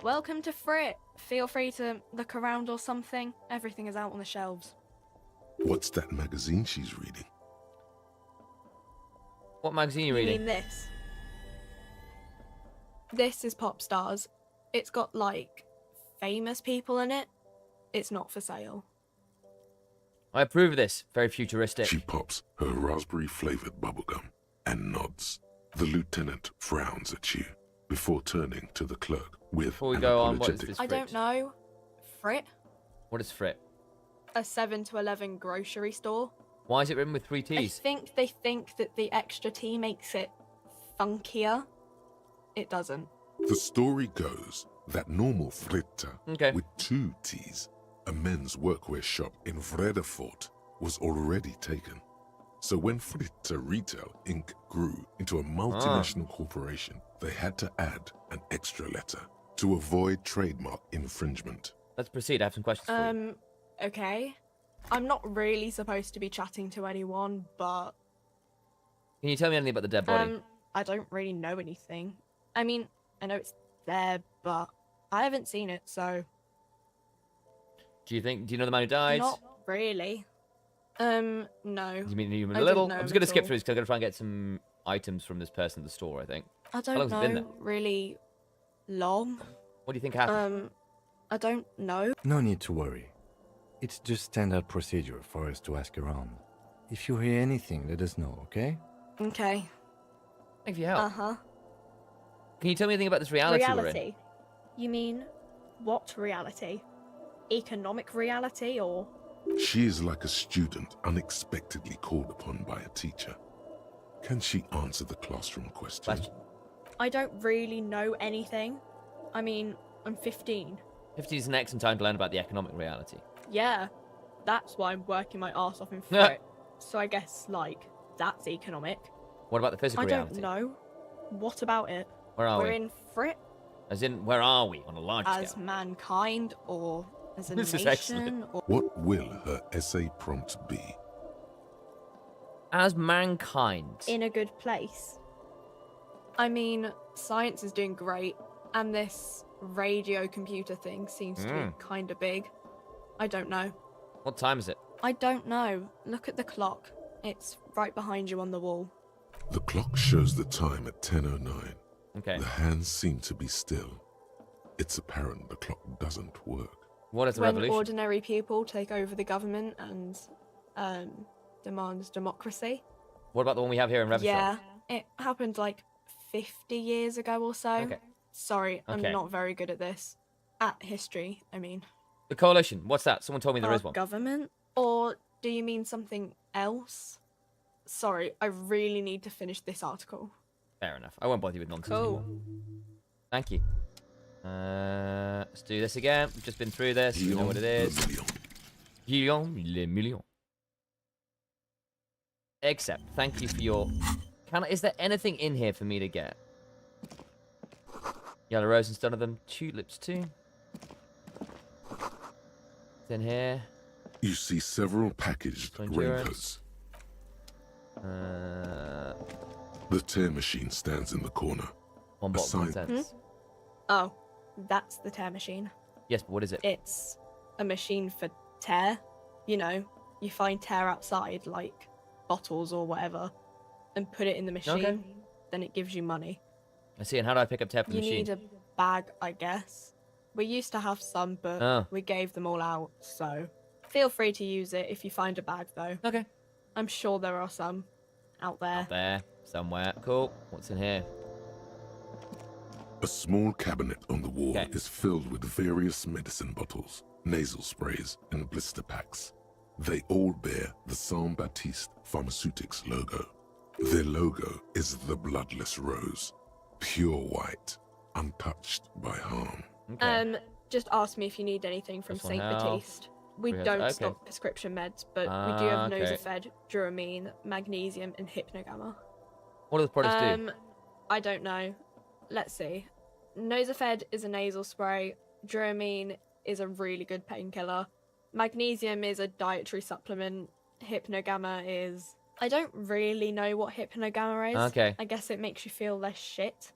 Welcome to Frit. Feel free to look around or something. Everything is out on the shelves. What's that magazine she's reading? What magazine are you You reading? mean this? This is Pop Stars. It's got, like, famous people in it. It's not for sale. I approve of this. Very futuristic. She pops her raspberry-flavored bubblegum and nods. The lieutenant frowns at you before turning to the clerk with Before we an go on, what is apologetic this? I don't Frit? know. Frit? What is Frit? A 7 to 11 grocery store. Why is it written with 3 I T's? think they think that the extra T makes it funkier. It doesn't. The story goes that normal Fritta Okay. with 2 T's, a men's workwear shop in Vredefort, was already taken. So when Fritta Retail Inc. grew into a multinational corporation, they had to add an extra letter to avoid trademark infringement. Let's proceed. I have some questions for you. Okay. I'm not really supposed to be chatting to anyone, but Can you tell me anything about the dead body? I don't really know anything. I mean, I know it's there, but I haven't seen it, so Do you know the man who died? not really. No. Do you mean you I a little? don't know I'm just going to at skip all. through this because I'm going to try and get some items from this person at the store, I think. I long's don't it been know really long. What do you think happened? I don't know. No need to worry. It's just standard procedure for us to ask around. If you hear anything, let us know, okay? Okay. Thank you for your help. Uh-huh. Can you tell me anything about this reality, we're in? Reality? You mean what reality? Economic reality or She is like a student unexpectedly called upon by a teacher. Can she answer the classroom question? I don't really know anything. I mean, I'm 15. 50 is an excellent time to learn about the economic reality. Yeah, that's why I'm working my arse off in Frit. So I guess, like, that's economic. What about the physical I reality? don't know. What about it? Where are We're we? in Frit As in, where are we on a large as scale? mankind or as a This is nation excellent. or What will her essay prompt be? As mankind. in a good place. I mean, science is doing great, and this radio computer thing seems to be kind of big. I don't know. What time is it? I don't know. Look at the clock. It's right behind you on the wall. The clock shows the time at 10:09. Okay. The hands seem to be still. It's apparent the clock doesn't work. What is the When revolution? ordinary people take over the government and demands democracy. What about the one we have here in Revachol? Yeah, it happened like 50 years ago or so. Okay. Sorry, Okay. I'm not very good at this. At history, I mean. The coalition. What's that? Someone told me there Our is one. government? Or do you mean something else? Sorry, I really need to finish this article. Fair enough. I won't bother you with nonsense anymore. Thank you. Let's do this again. We've just been through this. We know what it is. Million. Guillaume le million. Except, thank you for your... Is there anything in here for me to get? Yellow roses, none of them. Tulips too. It's in here. You see several packaged Endurance. raincoats. The tear machine stands in the corner. One bottle, 1 Aside- cents. Oh, that's the tear machine. Yes, but what is it? It's a machine for tear. You know, you find tear outside, like bottles or whatever, and put it in the machine. Okay. Then it gives you money. I see, and how do I pick up tear from the You machine? need a bag, I guess. We used to have some, but Oh. we gave them all out, so feel free to use it if you find a bag, though. Okay. I'm sure there are some out there. Out there, somewhere. Cool. What's in here? A small cabinet on the wall Okay. is filled with various medicine bottles, nasal sprays, and blister packs. They all bear the Saint Baptiste Pharmaceutics logo. Their logo is the bloodless rose, pure white, untouched by harm. Okay. Just ask me if you need anything from Plus one Saint health. Baptiste. We Three health. don't Okay. stock prescription meds, but we do have Okay. Nosafed, Duramine, Magnesium, and Hypnogamma. What do the products do? I don't know. Let's see. Nosafed is a nasal spray. Duramine is a really good painkiller. Magnesium is a dietary supplement. hypnogamma is... I don't really know what hypnogamma is. Okay. I guess it makes you feel less shit.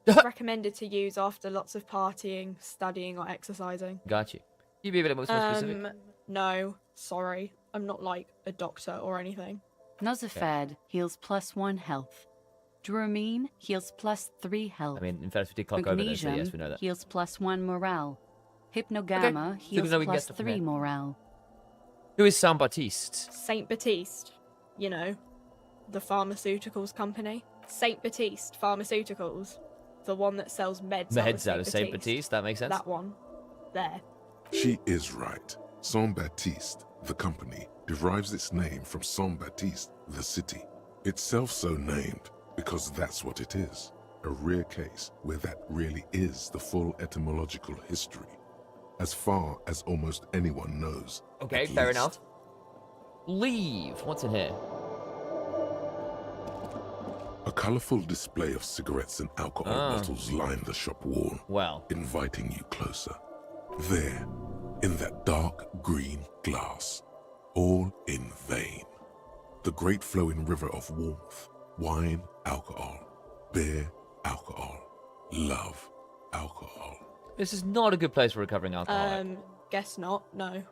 It's recommended to use after lots of partying, studying, or exercising. Got you. You be a bit more specific. No, sorry. I'm not like a doctor or anything. Nosafed heals +1 health. Dramine heals +3 health. I mean, in fact, we did clock over there, so yes, we know that. heals +1 morale. Hypnogamma Okay. Good to know we can get heals stuff from +3 here. morale. Who is Saint Baptiste? Saint Baptiste, you know, the pharmaceuticals company. Saint Baptiste Pharmaceuticals, the one that sells meds. Meds out of Saint Baptiste, that makes sense. That one, there. She is right. Saint Baptiste, the company, derives its name from Saint Baptiste, the city. Itself so named because that's what it is. A rare case where that really is the full etymological history. As far as almost anyone knows. Okay, at fair least. enough. Leave. What's in here? A colorful display of cigarettes and alcohol bottles line the shop wall, Well, inviting you closer. There, in that dark green glass, all in vain. The great flowing river of warmth, wine, alcohol, beer, alcohol, love, alcohol. this is not a good place for recovering alcohol. Guess not, no.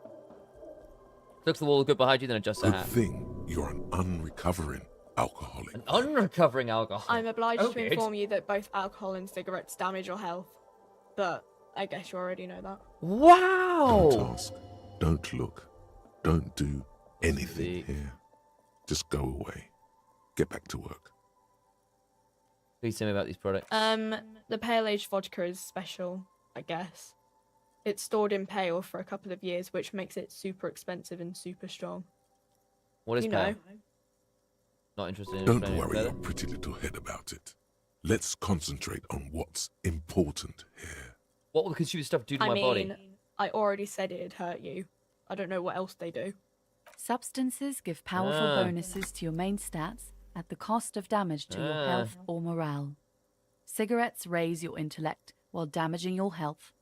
Looks the wall good behind you, then adjust the Good hat. thing you're an unrecovering alcoholic. An unrecovering alcohol. I'm obliged Okay. to inform you that both alcohol and cigarettes damage your health. But I guess you already know that. Wow! Don't ask, don't look, don't do anything Sick. here. Just go away. Get back to work. Please tell me about these products. The pale age vodka is special, I guess. It's stored in pale for a couple of years, which makes it super expensive and super strong. What is you pale? know. Not interested in Don't explaining it worry further? your pretty little head about it. Let's concentrate on what's important here. What will the consumer stuff do to I my mean, body? I already said it'd hurt you. I don't know what else they do. Substances give powerful bonuses to your main stats at the cost of damage to your health or morale. Cigarettes raise your intellect while damaging your health.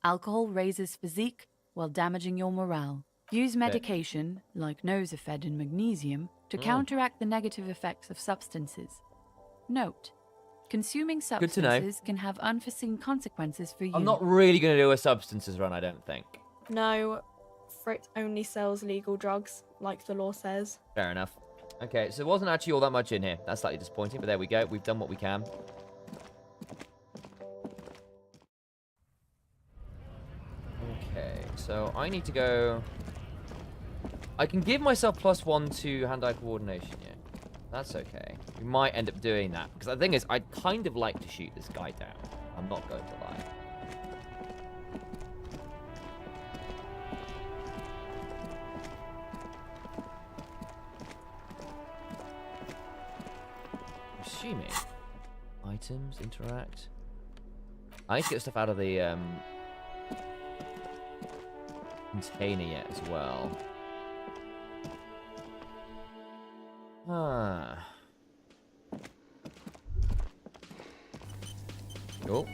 Alcohol raises physique while damaging your morale. Use medication, like Nosafed and magnesium, to counteract the negative effects of substances. Note, consuming Good to know. substances can have unforeseen consequences for you. I'm not really going to do a substances run, I don't think. No, Frit only sells legal drugs, like the law says. Fair enough. Okay, so there wasn't actually all that much in here. That's slightly disappointing, but there we go. We've done what we can. Okay, so I need to go... I can give myself +1 to hand-eye coordination, yeah. That's okay. We might end up doing that. Because the thing is, I'd kind of like to shoot this guy down. I'm not going to lie. Assuming items interact. I need to get stuff out of the container yet as well. Ah. Oh.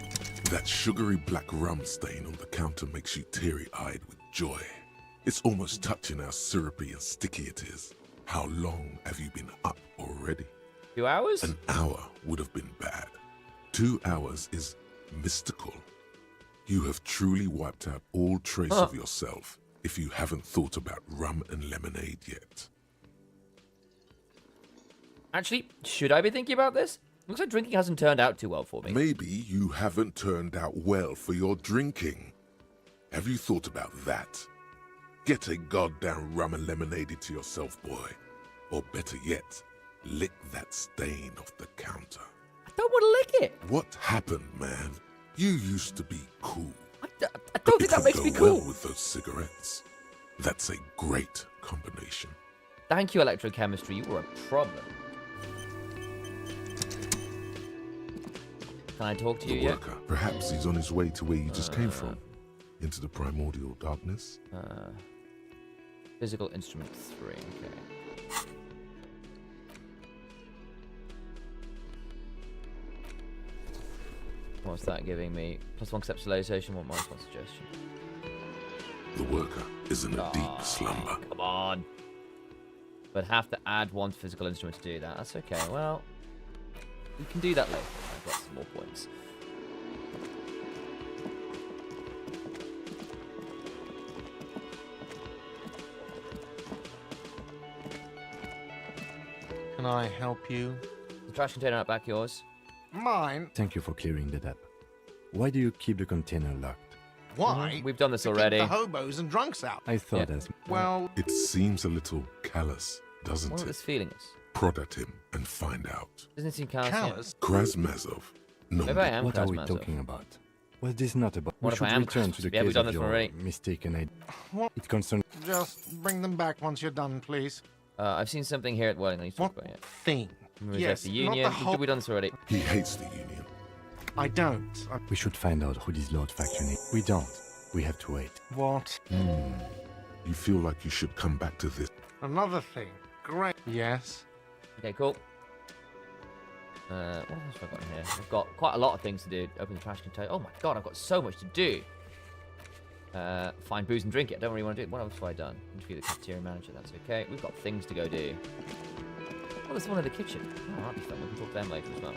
That sugary black rum stain on the counter makes you teary-eyed with joy. It's almost touching how syrupy and sticky it is. How long have you been up already? 2 hours? An hour would have been bad. 2 hours is mystical. You have truly wiped out all trace of yourself if you haven't thought about rum and lemonade yet. Actually, should I be thinking about this? Looks like drinking hasn't turned out too well for me. Maybe you haven't turned out well for your drinking. Have you thought about that? Get a goddamn rum and lemonade to yourself, boy. Or better yet, lick that stain off the counter. I don't want to lick it. What happened, man? You used to be cool. I don't think It that could makes go me cool. well with those cigarettes. That's a great combination. Thank you, electrochemistry. You were a problem. Can I talk to The you yet? worker. Perhaps he's on his way to where you just came from. Into the primordial darkness. Physical instrument 3. Okay. What's that giving me? +1 conceptualization, one minus 1 suggestion. The worker is in a deep slumber. Come on. But have to add one physical instrument to do that. That's okay. Well, we can do that later. I've got some more points. Can I help you? The trash container out back yours. Mine? Thank you for clearing that up. Why do you keep the container locked? Why? We've done this To keep already. the hobos and drunks out. I thought Yeah. as... Well, It seems a little callous, doesn't What it? this feeling is. Prod at him and find out. Doesn't it seem callous? callous. Krasmazov. No, Maybe I am What are we Krasmazov. talking about? Was this not about... What we if should I am return to the Krasmazov? Yeah, we've case done of this your already. mistaken idea. What? It concerns... Just bring them back once you're done, please. I've seen something here at Welling. I need to talk What about it. thing? Reject Yes, the not union. the whole... We've done this already. He hates the Union. I don't. We should find out who this Lord Faction is. We don't. We have to wait. What? You feel like you should come back to this. Another thing. Great. Yes. Okay, cool. What else have I got in here? I've got quite a lot of things to do. Open the trash container. Oh my god, I've got so much to do. Find booze and drink it. I don't really want to do it. What else have I done? Interview the cafeteria manager. That's okay. We've got things to go do. Oh, there's one in the kitchen. Oh, that'll be fun. We can talk to them later as well.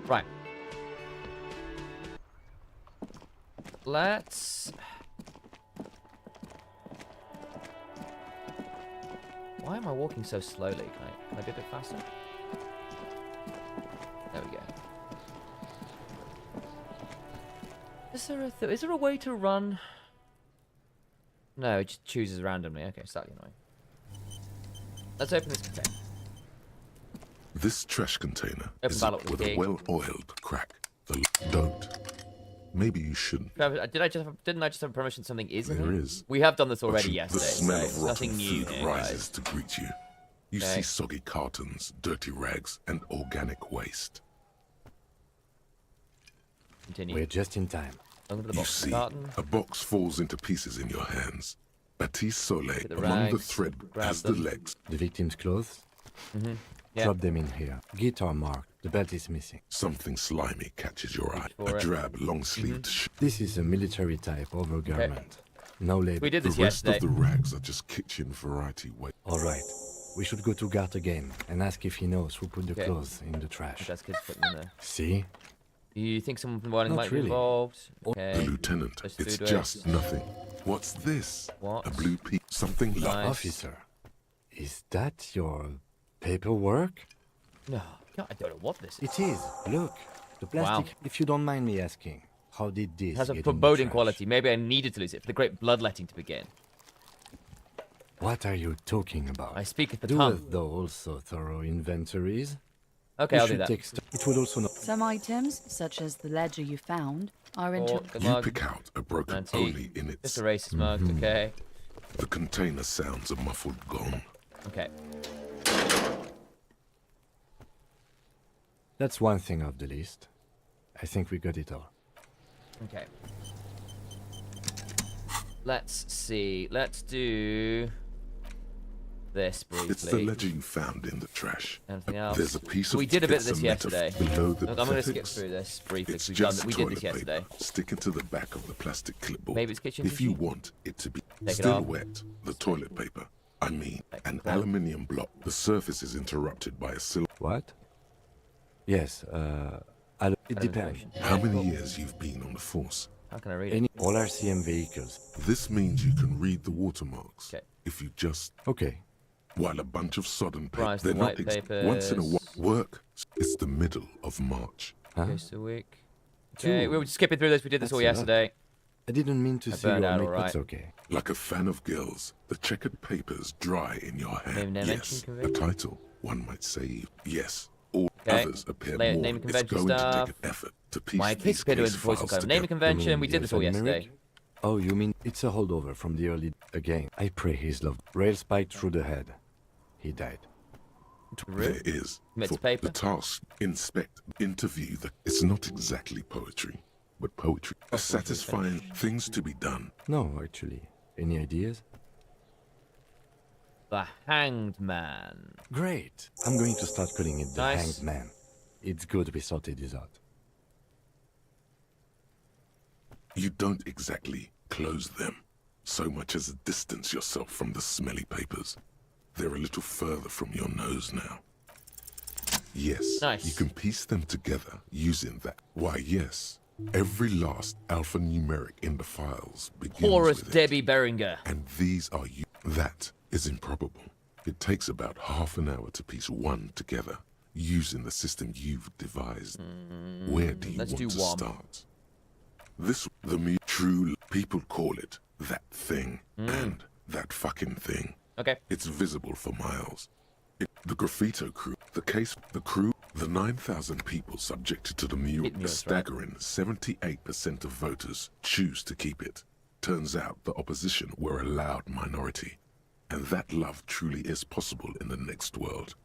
Right. Let's... Why am I walking so slowly? Can I be a bit faster? There we go. Is there a way to run? No, it just chooses randomly. Okay, slightly annoying. Let's open this container. This trash container Open is ballot with with the a key. well-oiled crack. Don't. Maybe you shouldn't. Didn't I just have permission something is in There here? is. We have done this But already the yesterday, smell so of it's rotten nothing new food here, rises guys. to greet you. You Okay. see soggy cartons, dirty rags, and organic waste. Continue. We're just in time. Over to the You box see, carton. a box falls into pieces in your hands. Batiste Soleil Get the among the rags, thread grab has the them. legs. The victim's clothes? Yeah. Drop them in here. Guitar mark. The belt is missing. Something slimy catches your eye. for A it. drab, long-sleeved This is a military type overgarment. No label. We did The this rest yesterday. of the rags are just kitchen variety waste. All right. We should go to Gart again and ask if he knows who put the Okay. clothes in the trash. That's kids putting in there. See? You think someone from Welling Not might be really. involved? The Okay. lieutenant, Just it's food just waste. nothing. What's this? What? A blue piece? Something like Nice. Officer, is that your paperwork? No, God, I don't know what this is. It is. Look. The plastic. If you don't mind me asking, how did this It has a get in the foreboding trash? quality. Maybe I needed to lose it for the great bloodletting to begin. What are you talking about? I speak at the Do tongue. thou also thorough inventories? Okay, We I'll do should that. take it would also not. Some items, such as the ledger you found, are Or into the you mug. pick out a broken Antique. only in its. Just a racist mug, okay. The container sounds a muffled gong. Okay. That's one thing off the list. I think we got it all. Okay. Let's see. Let's do this briefly. It's the ledger you found in the trash. Anything else? There's a piece of We did a bit of this pizza yesterday. below the Look, I'm going to skip pathetics. through this briefly It's because just we did toilet this yesterday. paper. Stick it to the back of the plastic clipboard. Maybe it's kitchen If you tissue? want it to be Take it still off. wet, the toilet paper. I mean, Take an it off. aluminium block. The surface is interrupted by a silver. What? Yes, it Kind depends. of information. How many years you've been on the force? How can I read it? Any all RCM vehicles. This means you can read the watermarks. Okay. If you just, Okay. while a bunch of sodden Rise papers, the they're white not once in a while. papers. Work. It's the middle of March. Huh? Okay, so week. Okay, Two. we were just skipping through this. We did this That's all a lot. yesterday. I didn't mean to I see you burned out make all right. that's okay. Like a fan of girls, the checkered papers dry in your hand. Name Yes, convention a convention? title, one might say. Yes, all Okay. others appear Name more. convention It's going to stuff. take an effort to piece My these kids appear to case voice files of Naming together. convention. We You did mean this all the yesterday. alphanumeric? Oh, you mean it's a holdover from the early again? I pray he's loved. Rail spiked through the head. He died. There is. Commits For paper. the task, inspect, interview. It's not exactly poetry, but poetry. Satisfying things to be done. No, actually. Any ideas? The Hanged Man. Great. I'm going to start calling it the Nice. Hanged Man. It's good we sorted this out. You don't exactly close them. so much as distance yourself from the smelly papers. They're a little further from your nose now. Yes, Nice. you can piece them together using that. Why, yes. Every last alphanumeric in the files begins Horace with Debbie it. Beringer. And these are you. That is improbable. It takes about half an hour to piece one together using the system you've devised. Where do you let's want do to one. start? True people call it that thing and that fucking thing. Okay. It's visible for miles. The graffito crew, the 9,000 people subjected to the mural, Hit me a up, right? staggering 78% of voters choose to keep it. Turns out the opposition were a loud minority. And that love truly is possible in the next world.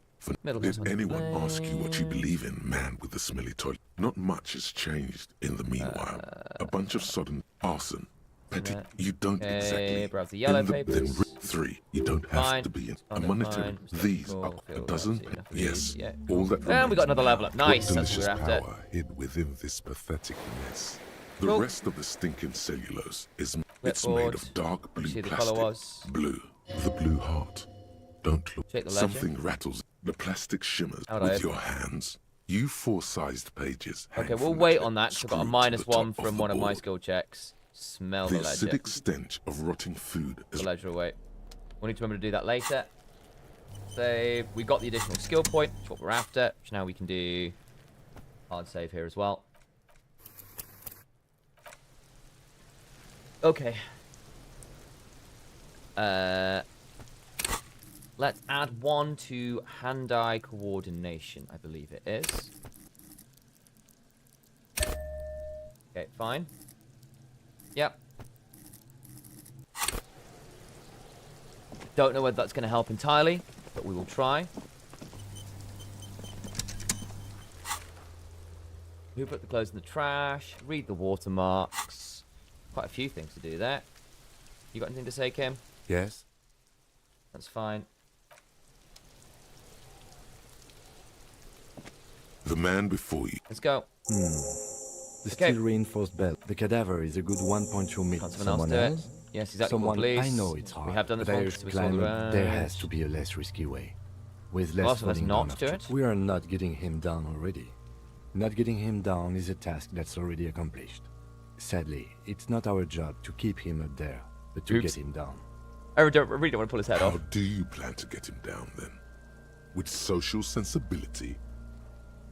Did anyone ask you what you believe in, man with the smelly toilet? Not much has changed in the meanwhile. A bunch of sodden arson. Petty. You don't Okay, exactly. browse the yellow papers. 3. You don't have Fine. to be in a Fine, monetary. fine. These Cool. are a Feel dozen. that's enough of Yes. these, yeah. All that. And we remains got another level up. now. Nice, What that's what delicious we're after. power hid within this pathetic mess. The Cool. rest of the stinking cellulose is it's Clipboard. made of dark blue See the plastic. colour was. Blue. The blue heart. Don't look. Check the ledger. Something rattles. The plastic shimmers How'd I with open your hands. You four-sized pages. hang Okay, we'll from the wait top, on that because I've got a screwed to the -1 top of from the one of my board. skill checks. Smell The the ledger. acidic stench of rotting food is The ledger away. We'll need to remember to do that later. Save. We got the additional skill point, which is what we're after. Which now we can do hard save here as well. Okay. Let's add 1 to hand-eye coordination, I believe it is. Okay, fine. Yep. Don't know whether that's going to help entirely, but we will try. Who put the clothes in the trash? Read the watermarks. Quite a few things to do there. You got anything to say, Kim? Yes? That's fine. the man before you. Let's go. The Okay. steel reinforced belt. The cadaver is a good 1.2 mil. Can't someone else do it? Yes, exactly. Someone, Please. I know it's hard. We have done this but I once. urge so we saw the climber, there rest. has to be a less risky way. With Well, less so let's falling not down do of it. We are not getting him down already. Not getting him down is a task that's already accomplished. Sadly, it's not our job to keep him up there, but to Oops. get him down. I really don't want to pull his head How off. do you plan to get him down then? With social sensibility?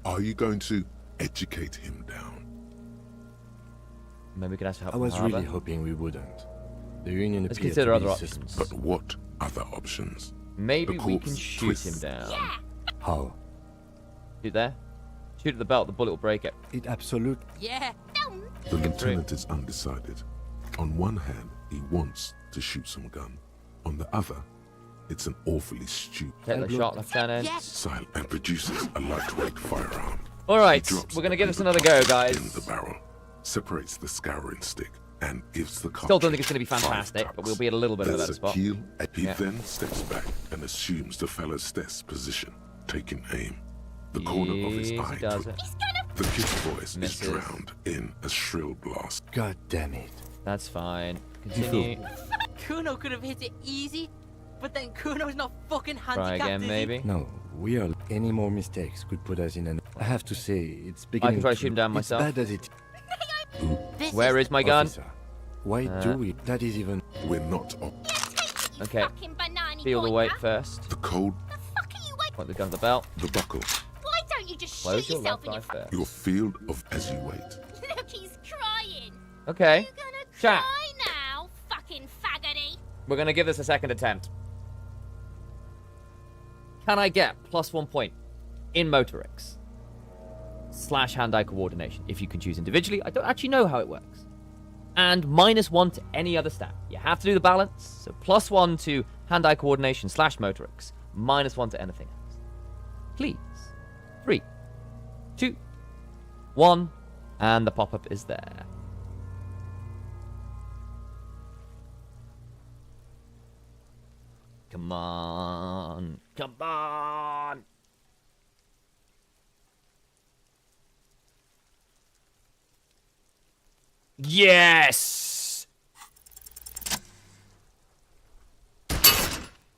Are you going to educate him down? Maybe we could ask to help I was him really harbour. hoping we wouldn't. The Union Let's appeared consider to other be options. But what other options? Maybe The we corpse can shoot him twists. down. How? Shoot there. Shoot at the belt. The bullet will break it. It absolutely... Yeah. The lieutenant is undecided. On one hand, he wants to shoot some gun. On the other, it's an awfully stupid Take the shot, Lieutenant. Yes. silent and produces a lightweight firearm. All He right, drops we're gonna the give this bullet another go, guys. in the barrel, separates the scouring stick, and gives the Still don't think it's cartridge gonna be 5 fantastic, but tucks. we'll be at a little bit of a That's better spot. Keel. He Yeah. then steps back and assumes the fellow's desk position, taking aim. The corner of his Easy eye. does it. The kid's voice Misses. is drowned in a shrill blast. God damn it. That's fine. Continue. Kuno could have hit it easy, but then Kuno's not fucking Try handicapped. again, is he? maybe. No, we are... Any more mistakes could put us in an... I have to say, it's beginning try to to... shoot him down myself. It's bad as it... This Where is my gun? Officer, why do we... That is even... We're not op- Okay. Fucking banana Feel the boy, weight huh? first. the cold, The fuck are you waiting? Point the gun to the belt. the buckle, Why don't you just Close shoot your yourself left in eye your first. your field of as you wait. Look, he's crying. Okay. You gonna Chat. cry now, fucking faggoty? We're gonna give this a second attempt. Can I get +1 point in motorics / hand-eye coordination if you can choose individually? I don't actually know how it works. And -1 to any other stat. You have to do the balance. So +1 to hand-eye coordination / motorics. -1 to anything else. Please. 3, 2, 1, and the pop-up is there. Come on. Come on. Yes.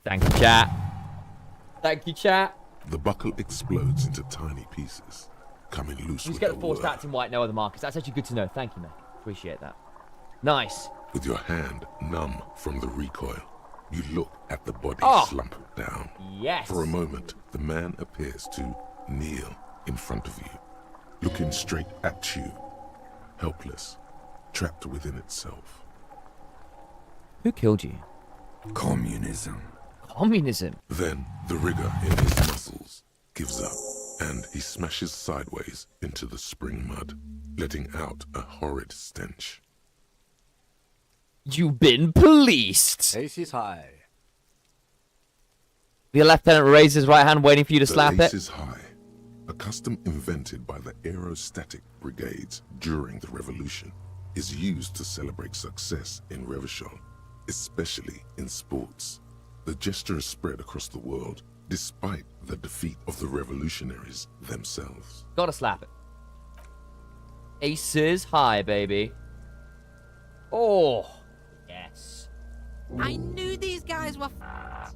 Thank you, chat. Thank you, chat. The buckle explodes into tiny pieces, coming loose Just with get a the force whir. tapped in white, no other markers. That's actually good to know. Thank you, man. Appreciate that. Nice. With your hand numb from the recoil, you look at the body Oh. slump down. Yes. For a moment, the man appears to kneel in front of you, looking straight at you, helpless, trapped within itself. Who killed you? Communism. Communism. Then the rigor in his muscles gives up, and he smashes sideways into the spring mud, letting out a horrid stench. You've been policed. Ace is high. The lieutenant raises his right hand, waiting for you to The slap lace it. is high, a custom invented by the aerostatic brigades during the revolution, is used to celebrate success in Revachol, especially in sports. The gesture is spread across the world, despite the defeat of the revolutionaries themselves. Gotta slap it. Aces high, baby. Oh, yes. I knew these guys were f***ed.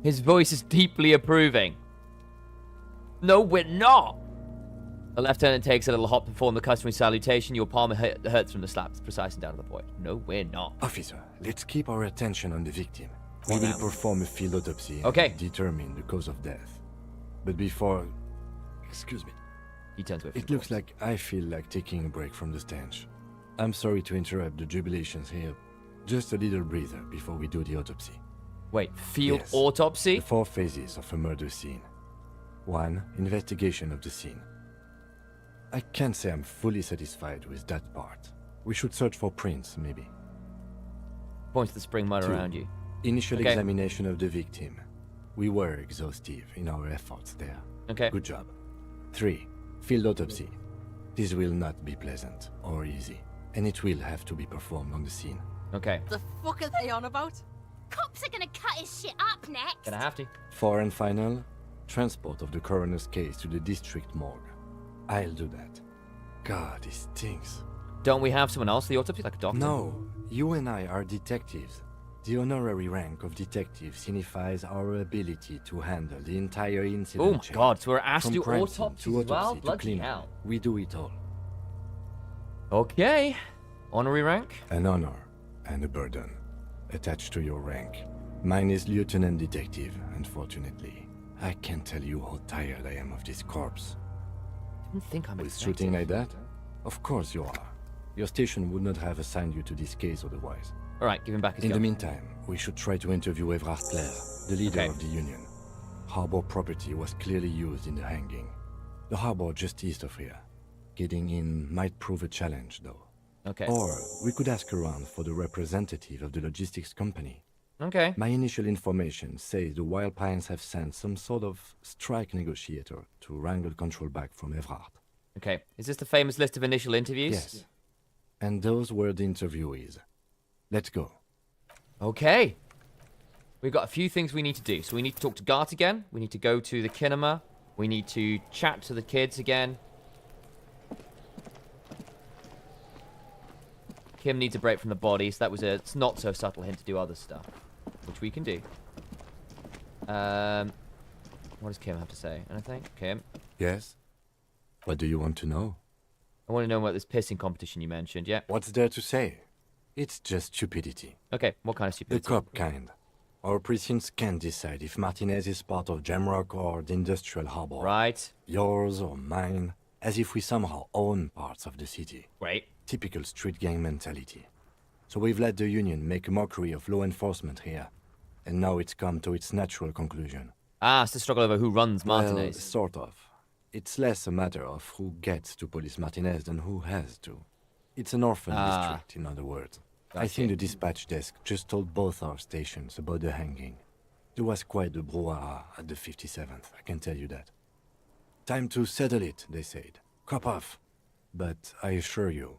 His voice is deeply approving. No, we're not. The lieutenant takes a little hop to perform the customary salutation. Your palm hurts from the slap. It's precise and down to the point. No, we're not. Officer, let's keep our attention on the victim. Well, We will now. perform a field autopsy and Okay. determine the cause of death. But before... Excuse me. He turns away from It the looks corpse. like I feel like taking a break from the stench. I'm sorry to interrupt the jubilations here. Just a little breather before we do the autopsy. Wait, field Yes. autopsy? The 4 phases of a murder scene. 1. Investigation of the scene. I can't say I'm fully satisfied with that part. We should search for prints, maybe. Point to the spring mud 2. around you. Initial Okay. examination of the victim. We were exhaustive in our efforts there. Okay. Good job. 3. Field autopsy. This will not be pleasant or easy, and it will have to be performed on the scene. Okay. The fuck are they on about? Cops are gonna cut his shit up next. Gonna have to. 4 and final, transport of the coroner's case to the district morgue. I'll do that. God, it stinks. Don't we have someone else for the autopsy, like a doctor? No, you and I are detectives. The honorary rank of detective signifies our ability to handle the entire incident. Oh my chain. god, so we're asked From to do crime scene autopsies to as well? autopsy to Bloody cleanup. hell. We do it all. Okay. Honorary rank? An honor and a burden attached to your rank. Mine is Lieutenant Detective, unfortunately. I can't tell you how tired I am of this corpse. Didn't think I'm With shooting like that? Of course you are. Your station would not have assigned you to this case otherwise. Alright, give him back his In the gun. meantime, we should try to interview Evrard Clare, the leader Okay. of the Union. Harbor property was clearly used in the hanging. The harbor just east of here. Getting in might prove a challenge, though. Okay. Or we could ask around for the representative of the logistics company. Okay. My initial information says the Wild Pines have sent some sort of strike negotiator to wrangle control back from Evrard. Okay. Is this the famous list of initial interviews? Yes. And those were the interviewees. Let's go. Okay. We've got a few things we need to do. So we need to talk to Gart again. We need to go to the kinema. We need to chat to the kids again. Kim needs a break from the body, so that was a not so subtle hint to do other stuff, which we can do. What does Kim have to say? Anything? Kim? Yes? What do you want to know? I want to know about this pissing competition you mentioned, yeah? What's there to say? It's just stupidity. Okay, what kind of The stupidity? cop kind. Our precincts can't decide if Martinez is part of Jamrock or the industrial harbor. Right. Yours or mine, as if we somehow own parts of the city. Great. Typical street gang mentality. So we've let the Union make a mockery of law enforcement here. And now it's come to its natural conclusion. Ah, it's the struggle over who runs Martinez. Well, sort of. It's less a matter of who gets to police Martinez than who has to. It's an orphan district, in other words. I think the dispatch desk just told both our stations about the hanging. There was quite the brouhaha at the 57th, I can tell you that. Time to settle it, they said. Cop off. But I assure you,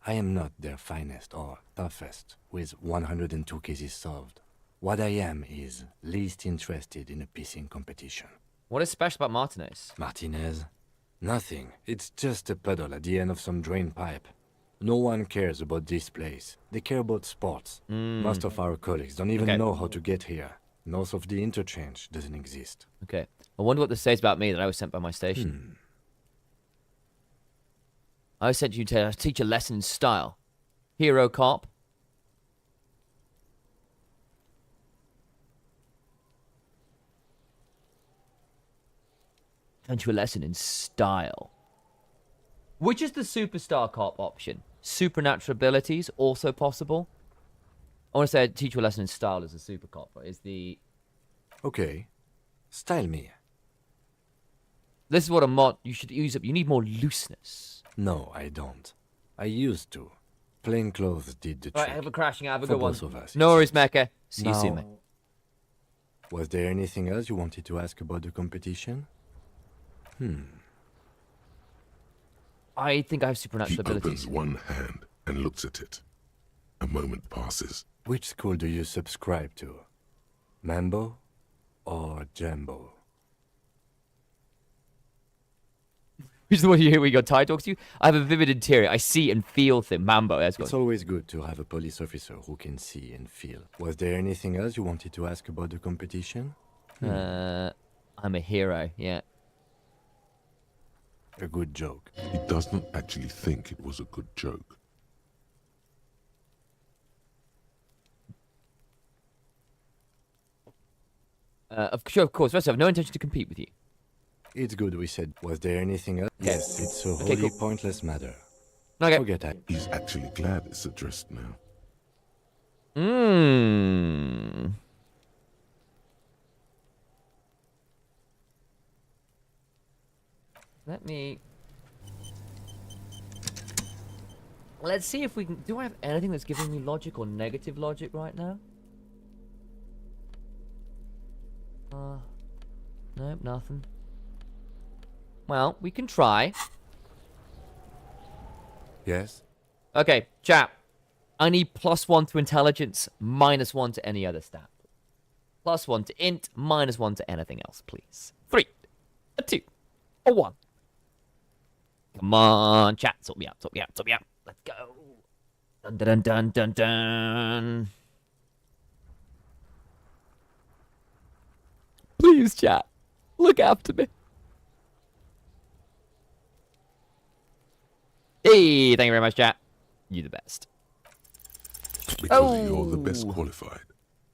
I am not their finest or toughest, with 102 cases solved. What I am is least interested in a pissing competition. What is special about Martinez? Martinez? Nothing. It's just a puddle at the end of some drain pipe. No one cares about this place. They care about sports. Most of our colleagues don't even Okay. know how to get here. North of the interchange doesn't exist. Okay. I wonder what this says about me that I was sent by my station. I was sent you to teach a lesson in style. Hero cop. Sent you a lesson in style. Which is the superstar cop option? Supernatural abilities also possible? I want to say teach you a lesson in style as a super cop. Is the... Okay. Style me. This is what a mod you should use up. You need more looseness. No, I don't. I used to. Plain clothes did the Right, trick. have a crashing. Have a For good one. both of us, No it worries, seems. Mecca. See you soon, Now, mate. was there anything else you wanted to ask about the competition? I think I have He supernatural abilities. opens one hand and looks at it. A moment passes. Which school do you subscribe to? Mambo or Jumbo? Which is the one you hear where your tie talks to you? I have a vivid interior. I see and feel things. Mambo. That's It's good. always good to have a police officer who can see and feel. Was there anything else you wanted to ask about the competition? I'm a hero. Yeah. A good joke. He does not actually think it was a good joke. Of course. First, I have no intention to compete with you. It's good we said. Was there anything else? Yes, it's a Okay, wholly cool. pointless matter. Okay. Forget that. He's actually glad it's addressed now. Mmm. Let me... Let's see if we can... Do I have anything that's giving me logic or negative logic right now? Nope, nothing. Well, we can try. Yes? Okay, chap. I need +1 to intelligence, -1 to any other stat. +1 to int, -1 to anything else, please. 3, a 2, a 1. Come on, chat. Sort me out, sort me out, sort me out. Let's go. Dun dun dun dun dun. Please, chat. Look after me. Hey, thank you very much, chat. You're the best. Because you're the best qualified.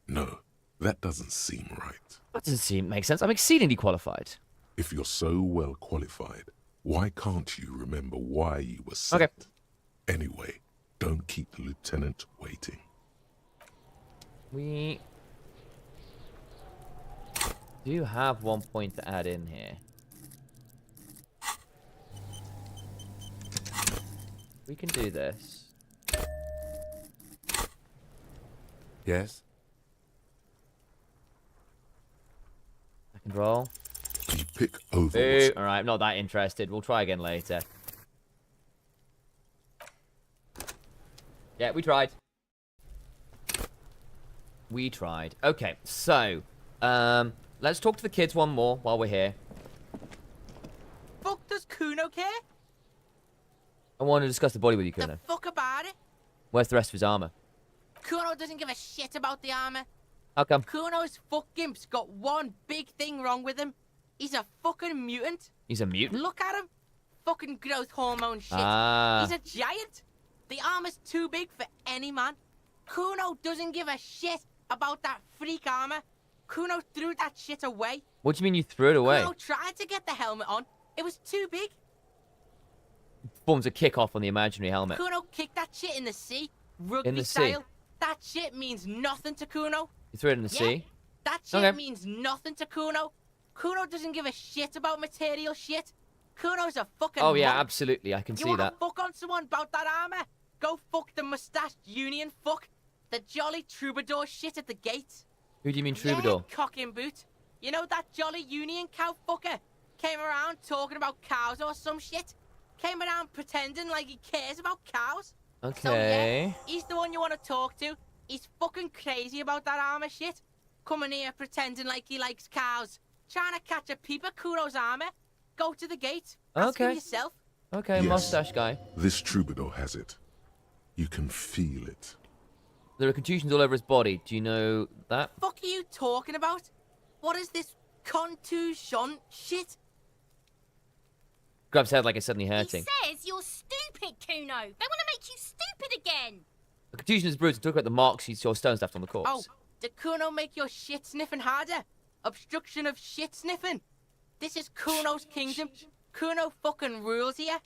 No, that doesn't seem right. That doesn't make sense. I'm exceedingly qualified. If you're so well qualified, why can't you remember why you were sent? Okay. Anyway, don't keep the lieutenant waiting. We do have 1 point to add in here. We can do this. Yes? Second roll. You pick over Boo. what's Alright, I'm not that interested. We'll try again later. Yeah, we tried. We tried. Okay, so, let's talk to the kids one more while we're here. Fuck does Kuno care? I want to discuss the body with you, The Kuno. fuck about it? Where's the rest of his armor? Kuno doesn't give a shit about the armor. How come? Kuno's fuckgimp's got one big thing wrong with him. He's a fucking mutant. He's a mutant? Look at him. Fucking growth hormone shit. Ah. He's a giant. The armor's too big for any man. Kuno doesn't give a shit about that freak armor. Kuno threw that shit away. What do you mean you threw it away? Kuno tried to get the helmet on. It was too big. Forms a kick off on the imaginary helmet. Kuno kicked that shit in the sea. Rugby In the sea? style. That shit means nothing to Kuno. You threw it in the Yeah, sea? that shit Okay. means nothing to Kuno. Kuno doesn't give a shit about material shit. Kuno's a fucking Oh, yeah, monk. absolutely. I can You see wanna that. fuck on someone about that armor? Go fuck the mustached union fuck. The jolly troubadour shit at the gate. Who do you mean, troubadour? Yeah, cock and boot. You know that jolly union cow fucker? Came around talking about cows or some shit. Came around pretending like he cares about cows. Okay. So yeah, he's the one you want to talk to. He's fucking crazy about that armor shit. Coming here pretending like he likes cows. Trying to catch a peep at Kuno's armor. Go to the gate. Ask him Okay. yourself. Okay, Yes. mustache guy. This troubadour has it. You can feel it. There are contusions all over his body. Do you know that? Fuck are you talking about? What is this contusion shit? Grabs head like it's suddenly He hurting. says you're stupid, Kuno. They want to make you stupid again. The contusion is bruised. Talk about the marks you saw stones left on the corpse. Oh, did Kuno make your shit sniffing harder? Obstruction of shit sniffing. This is Kuno's kingdom. Kuno fucking rules here.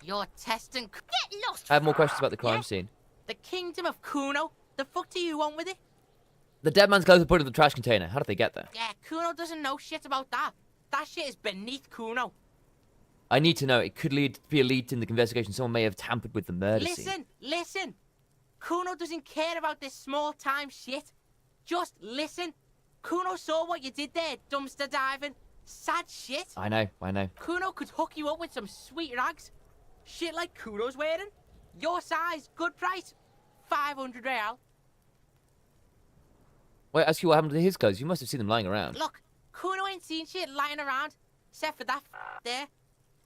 You're testing. Get lost. I have more questions about the crime Yeah? scene. The kingdom of Kuno. The fuck do you want with it? The dead man's clothes were put in the trash container. How did they get there? Yeah, Kuno doesn't know shit about that. That shit is beneath Kuno. I need to know. It could be a lead in the investigation. Someone may have tampered with the murder scene. Listen. Kuno doesn't care about this small-time shit. Just listen. Kuno saw what you did there, dumpster diving. Sad shit. I know. Kuno could hook you up with some sweet rags. Shit like Kuno's wearing. Your size, good price. 500 real. Wait, ask you what happened to his clothes. You must have seen them lying around. Look, Kuno ain't seen shit lying around. Except for that there.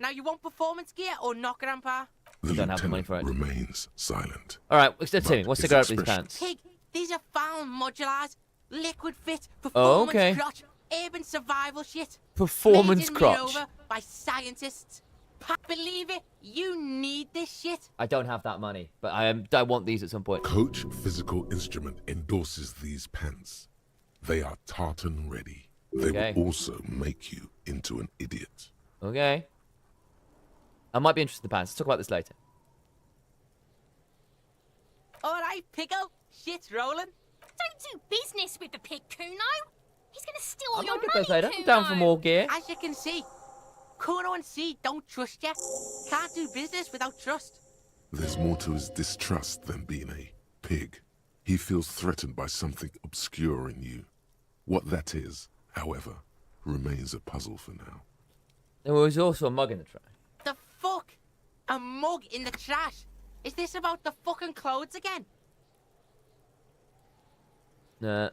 Now you want performance gear or not, Grandpa? The Don't have the money lieutenant for it. remains silent. All right, let's tell me. But What's the his go out of these expression- pants? Pig, these are found modulars. Liquid fit, performance okay. crotch, urban survival shit. Performance Made in crotch. Mirover by scientists. Believe it, you need this shit. I don't have that money, but I want these at some point. Coach Physical Instrument endorses these pants. They are tartan ready. They Okay. will also make you into an idiot. Okay. I might be interested in the pants. Let's talk about this later. Alright, Pigo, shit's rolling. Don't do business with the pig, Kuno. He's going to steal I all your might get money, those later. Kuno. I'm down for more gear. As you can see, Kuno and C don't trust you. Can't do business without trust. There's more to his distrust than being a pig. He feels threatened by something obscure in you. What that is, however, remains a puzzle for now. There was also a mug in the trash. The fuck? A mug in the trash? Is this about the fucking clothes again? Nah.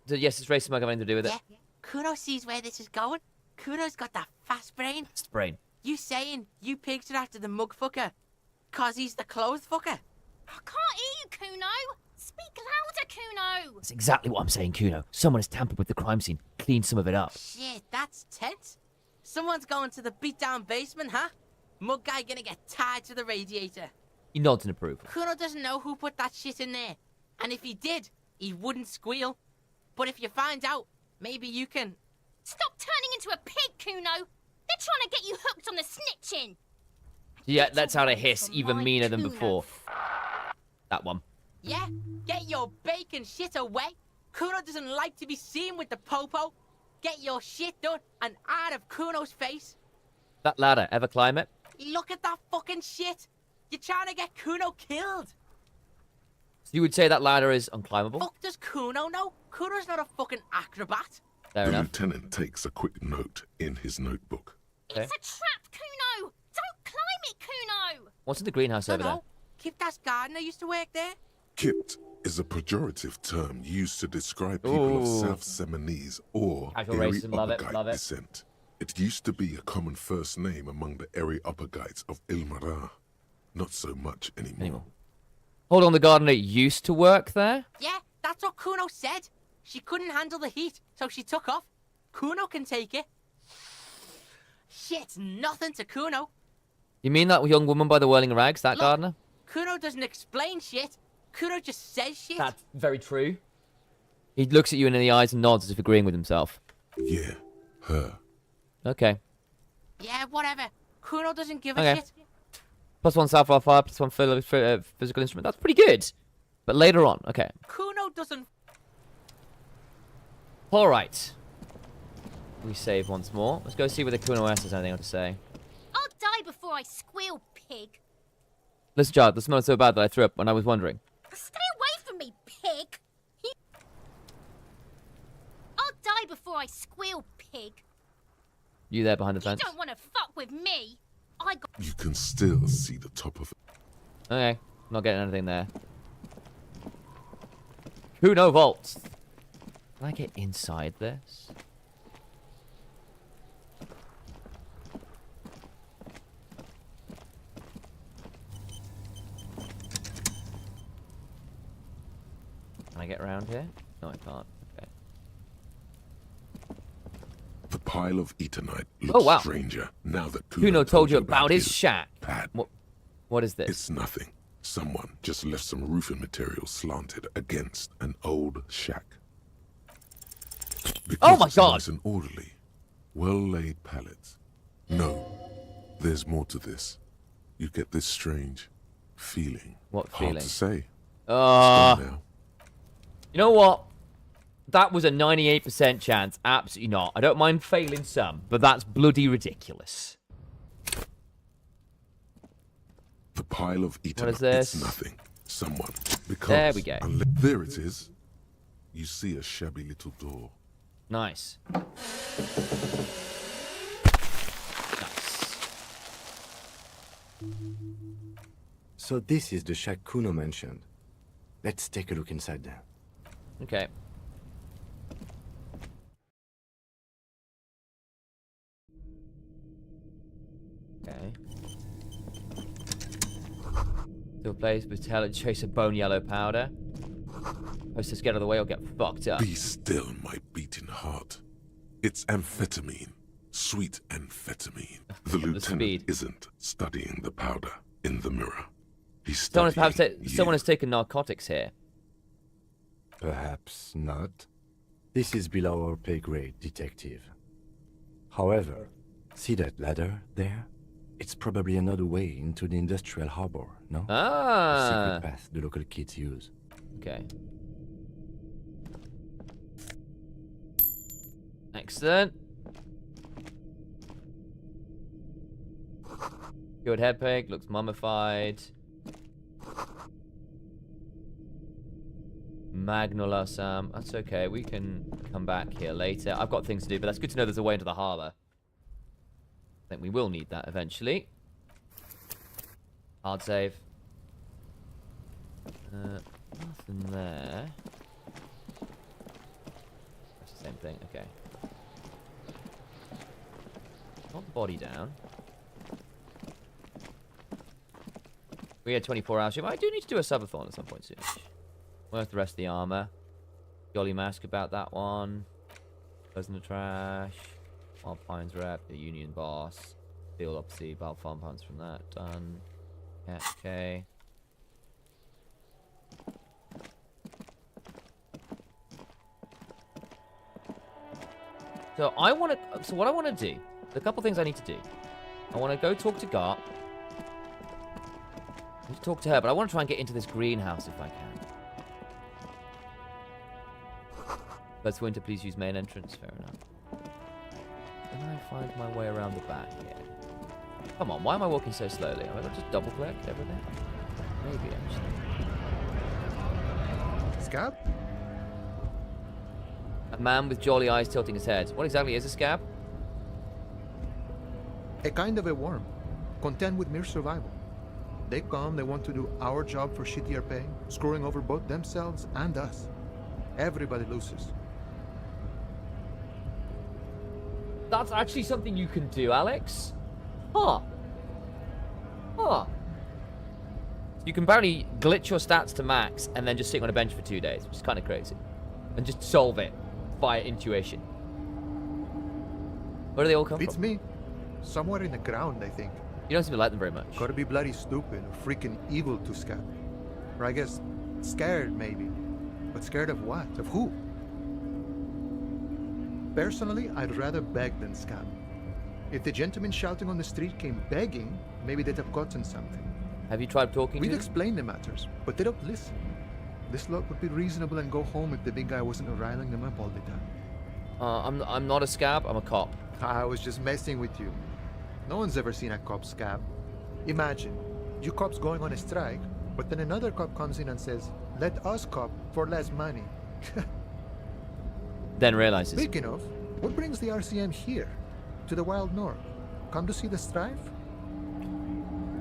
So yes, it's racing mug. Have anything to do with it? Yeah. Kuno sees where this is going. Kuno's got that fast brain. It's the brain. You saying you pigs are after the mug fucker? Cause he's the clothes fucker? I can't hear you, Kuno. Speak louder, Kuno. That's exactly what I'm saying, Kuno. Someone has tampered with the crime scene, cleaned some of it up. Shit, that's tense. Someone's going to the beat-down basement, huh? Mug guy gonna get tied to the radiator. He nods in approval. Kuno doesn't know who put that shit in there. And if he did, he wouldn't squeal. But if you find out, maybe you can... Stop turning into a pig, Kuno. They're trying to get you hooked on the snitching. Yeah, that's how to hiss, From even my meaner than Kuno. before. That one. Yeah? Get your bacon shit away. Kuno doesn't like to be seen with the popo. Get your shit done and out of Kuno's face. That ladder, ever climb it? Look at that fucking shit. You're trying to get Kuno killed. So you would say that ladder is unclimbable? Fuck does Kuno know? Kuno's not a fucking acrobat. Fair The enough. lieutenant takes a quick note in his notebook. Okay. It's a trap, Kuno. Don't climb it, Kuno. What's in the greenhouse over there? No, Kiptas gardener used to work there. Kipt is a pejorative term used to describe people of Ooh. South Seminese or Casual Erie racism, love it, Uppergite love it. descent. It used to be a common first name among the Erie Uppergites of Ilmara. Not so much anymore. Hold on, the gardener used to work there? Yeah, that's what Kuno said. She couldn't handle the heat, so she took off. Kuno can take it. Shit's nothing to Kuno. You mean that young woman by the whirling rags, that Look. gardener? Kuno doesn't explain shit. Kuno just says shit. That's very true. He looks at you in the eyes and nods as if agreeing with himself. Yeah, her. Okay. Yeah, whatever. Kuno doesn't give a Okay. shit. +1 Southwell fire, +1 physical instrument. That's pretty good. But later on, okay. Kuno doesn't... Alright. We save once more. Let's go see whether Kuno S has anything else to say. I'll die before I squeal, pig. Listen, child, the smell is so bad that I threw up when I was wondering. Stay away from me, pig. I'll die before I squeal, pig. You there behind the You fence? don't want to fuck with me. I got... You can still see the top of it. Okay, not getting anything there. Kuno vaults. Can I get inside this? get around here? No, I can't. Okay. The pile of Eternite looks Oh, wow. stranger now that Kuno told you about his shack. pad. What is this? It's nothing. Someone just left some roofing material slanted against an old shack. Because Oh my it's God. nice and orderly, well-laid pallets. No, there's more to this. You get this strange feeling. What Hard feeling? to say. It's gone now. You know what? That was a 98% chance. Absolutely not. I don't mind failing some, but that's bloody ridiculous. The pile of Eternite. is this? It's nothing. Someone. Because There we go. There it is. You see a shabby little door. Nice. Nice. So this is the shack Kuno mentioned. Let's take a look inside there. Okay. Okay. To a place with tail and chase of bone yellow powder. Supposed to get out of the way or get fucked up. Be still, my beating heart. It's amphetamine. Sweet amphetamine. The lieutenant speed. isn't studying the powder in the mirror. He's Someone studying has, someone has taken narcotics here. Perhaps not. This is below our pay grade, detective. However, see that ladder there? It's probably another way into the industrial harbor, no? A Ah. secret path the local kids use. Okay. Excellent. Good head peg, looks mummified. Magnola Sam. That's okay, we can come back here later. I've got things to do, but that's good to know there's a way into the harbour. I think we will need that eventually. Hard save. Nothing there. That's the same thing, okay. Not the body down. We had 24 hours. I do need to do a subathon at some point soon. Worth the rest of the armor. Jolly mask about that one. Goes in the trash. Wild Pines rep. The Union boss. Field obviously. Wild Farm Pines from that. Done. Yeah, okay. So I want to. So what I want to do. A couple things I need to do. I want to go talk to Garp. I need to talk to her, but I want to try and get into this greenhouse if I can. Let's winter, please use main entrance. Fair enough. Can I find my way around the back here? Come on, why am I walking so slowly? Am I not just double click everything? Maybe actually. Scab? A man with jolly eyes tilting his head. What exactly is a scab? A kind of a worm, content with mere survival. They come, they want to do our job for shittier pay, screwing over both themselves and us. Everybody loses. That's actually something you can do, Alex. Huh. Huh. You can apparently glitch your stats to max and then just sit on a bench for 2 days, which is kind of crazy. And just solve it via intuition. Where do they all come Beats from? me. Somewhere in the ground, I think. You don't seem to like them very much. Gotta be bloody stupid or freaking evil to Scab. Or I guess, scared maybe. But scared of what? Of who? Personally, I'd rather beg than scab. If the gentleman shouting on the street came begging, maybe they'd have gotten something. Have you tried talking We'd to them? explain the matters, but they don't listen. This lot would be reasonable and go home if the big guy wasn't riling them up all the time. I'm not a scab, I'm a cop. I was just messing with you. No one's ever seen a cop scab. Imagine, you cops going on a strike, but then another cop comes in and says, let us cop for less money. Then realizes. Speaking of, what brings the RCM here? To the Wild North? Come to see the strife?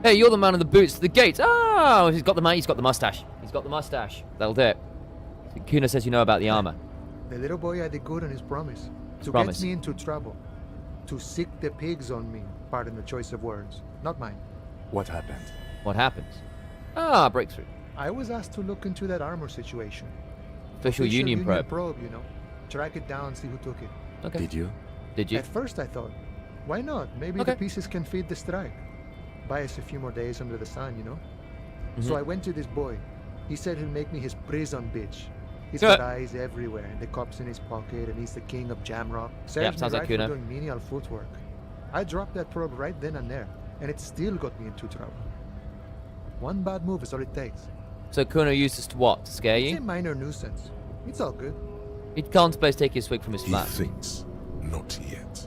Hey, you're the man in the boots to the gate. Oh, he's got the mustache. He's got the mustache. That'll do it. Kuna says you know about the armor. The little boy had it good on his promise. To Promise. get me into trouble. To sick the pigs on me. Pardon the choice of words. Not mine. What happened? What happened? Ah, breakthrough. I was asked to look into that armor situation. Official Union probe. You know. Track it down, see who took it. Okay. Did you? Did you? At first I thought, why not? Maybe Okay. the pieces can feed the strike. Buy us a few more days under the sun, you know? So I went to this boy. He said he'll make me his prison bitch. He's Good. got eyes everywhere, and the cops in his pocket, and he's the king of Jamrock. Yep, Serves sounds me like right Kuno. for doing menial footwork. I dropped that probe right then and there, and it still got me into trouble. One bad move is all it takes. So Kuno used this to what? To scare It's a you? minor nuisance. It's all good. He contemplates taking a swig from his He flat. thinks, not yet.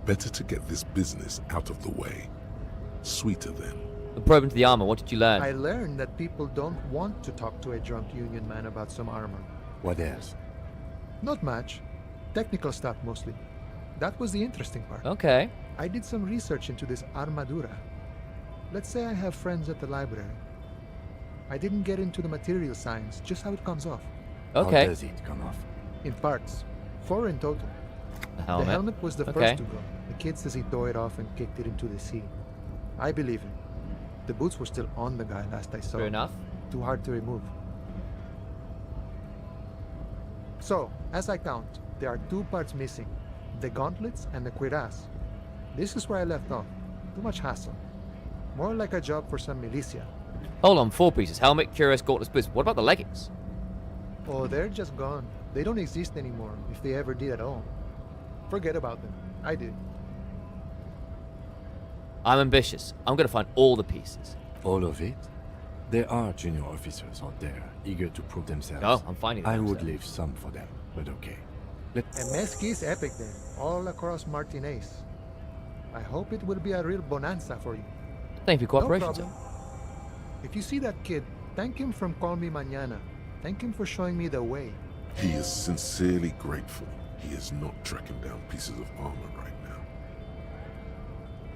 Better to get this business out of the way. Sweeter then. The probe into the armor, what did you learn? I learned that people don't want to talk to a drunk union man about some armor. What else? Not much. Technical stuff mostly. That was the interesting part. Okay. I did some research into this armadura. Let's say I have friends at the library. I didn't get into the material science, just how it comes off. Okay. How does it come off? In parts. 4 in total. The helmet. The helmet was the Okay. first to go. The kid says he tore it off and kicked it into the sea. I believe him. The boots were still on the guy last I saw. Fair enough. Too hard to remove. So, as I count, there are 2 parts missing. The gauntlets and the cuirass. This is where I left off. Too much hassle. More like a job for some militia. Hold on, 4 pieces. Helmet, cuirass, gauntlets, boots. What about the leggings? Oh, they're just gone. They don't exist anymore, if they ever did at all. Forget about them. I did. I'm ambitious. I'm gonna find all the pieces. All of it? There are junior officers out there, eager to prove themselves. Oh, I'm finding I them, would so. leave some for them, but okay. And Mesqui's epic then, all across Martinez. I hope it will be a real bonanza for you. Thank you for your No cooperation, sir. problem. If you see that kid, thank him from Call Me Mañana. Thank him for showing me the way. He is sincerely grateful he is not tracking down pieces of armor right now.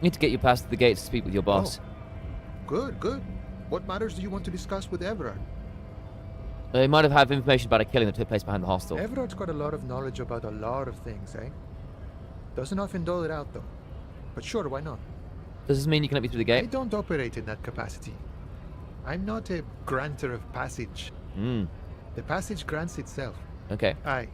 Need to get you past the gates to speak with your boss. Good, good. What matters do you want to discuss with Everard? They might have information about a killing that took place behind the hostel. Everard's got a lot of knowledge about a lot of things, eh? Doesn't often dole it out, though. But sure, why not? Does this mean you can let me through the I gate? don't operate in that capacity. I'm not a granter of passage. Hmm. The passage grants itself. Okay. I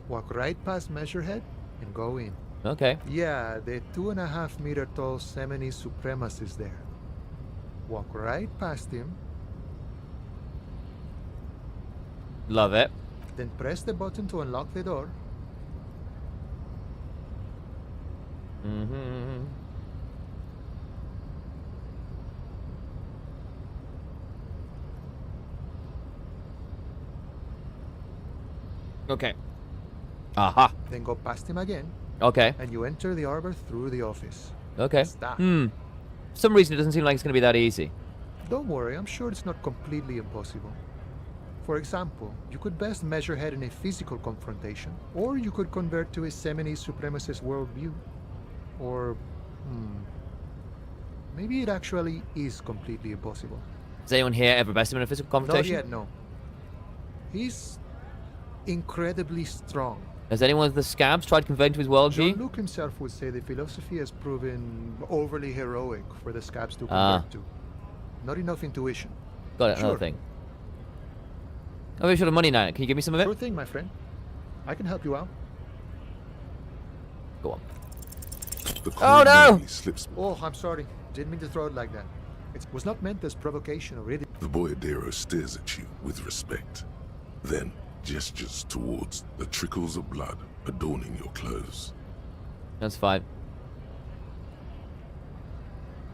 walk right past Measurehead and go in. Okay. Yeah, the 2.5 meter tall Semini Supremus is there. Walk right past him, Love it. then press the button to unlock the door. Mm-hmm. Okay. Aha. Then go past him again, Okay. and you enter the arbor through the office. Okay. That's that. Hmm. For some reason, it doesn't seem like it's going to be that easy. Don't worry, I'm sure it's not completely impossible. For example, you could best measure head in a physical confrontation, or you could convert to a Semini Supremacist worldview. Or, maybe it actually is completely impossible. Has anyone here ever bested him in a physical Not confrontation? yet, no. He's incredibly strong. Has anyone of the scabs tried converting to his worldview? Jean-Luc himself would say the philosophy has proven overly heroic for the scabs to Ah. convert to. Not enough intuition. Got it, another Sure. thing. I'm very short of money now. Can you give me some of it? Sure thing, my friend. I can help you out. Go on. The Oh, coin no! normally slips. Oh, I'm sorry. Didn't mean to throw it like that. It was not meant as provocation or ridicule. The boyadero stares at you with respect, then gestures towards the trickles of blood adorning your clothes. That's fine.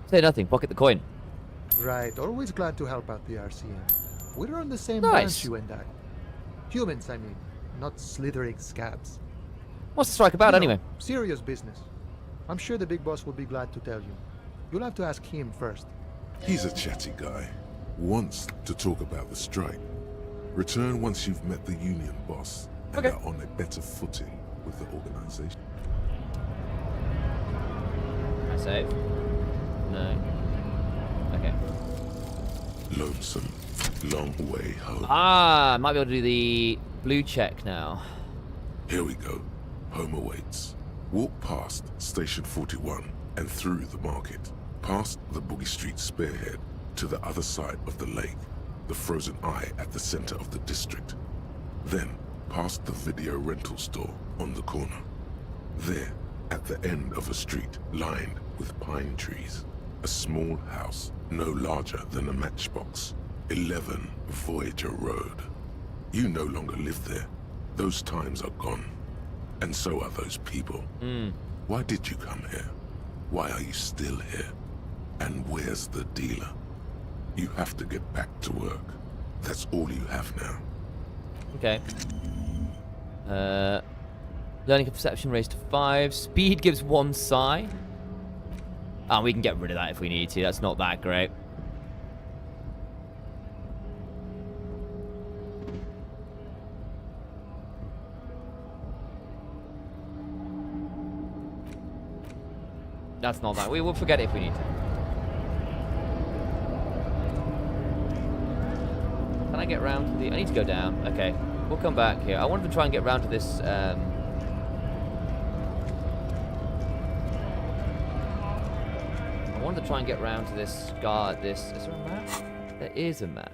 Say nothing. Pocket the coin. Right, always glad to help out the RCM. We're on the same Nice. branch, you and I. Humans, I mean, not slithering scabs. What's the strike about, You know, anyway? Serious business. I'm sure the big boss will be glad to tell you. You'll have to ask him first. He's a chatty guy. Wants to talk about the strike. Return once you've met the union boss and Okay. are on a better footing with the organization. I save. No. Okay. Lonesome, long way home. Ah, might be able to do the blue check now. Here we go. Home awaits. Walk past Station 41 and through the market, past the Boogie Street spearhead to the other side of the lake, the frozen eye at the center of the district. Then, past the video rental store on the corner. There, at the end of a street lined with pine trees, a small house no larger than a matchbox. 11 Voyager Road. You no longer live there. Those times are gone. And so are those people. Why did you come here? Why are you still here? And where's the dealer? You have to get back to work. That's all you have now. Okay. Learning and perception raised to 5. Speed gives 1 psi. Oh, we can get rid of that if we need to. That's not that great. That's not that. We will forget it if we need to. Can I get round to the... I need to go down. Okay. We'll come back here. I wanted to try and get round to this... I wanted to try and get round to this guard. Is there a map? There is a map.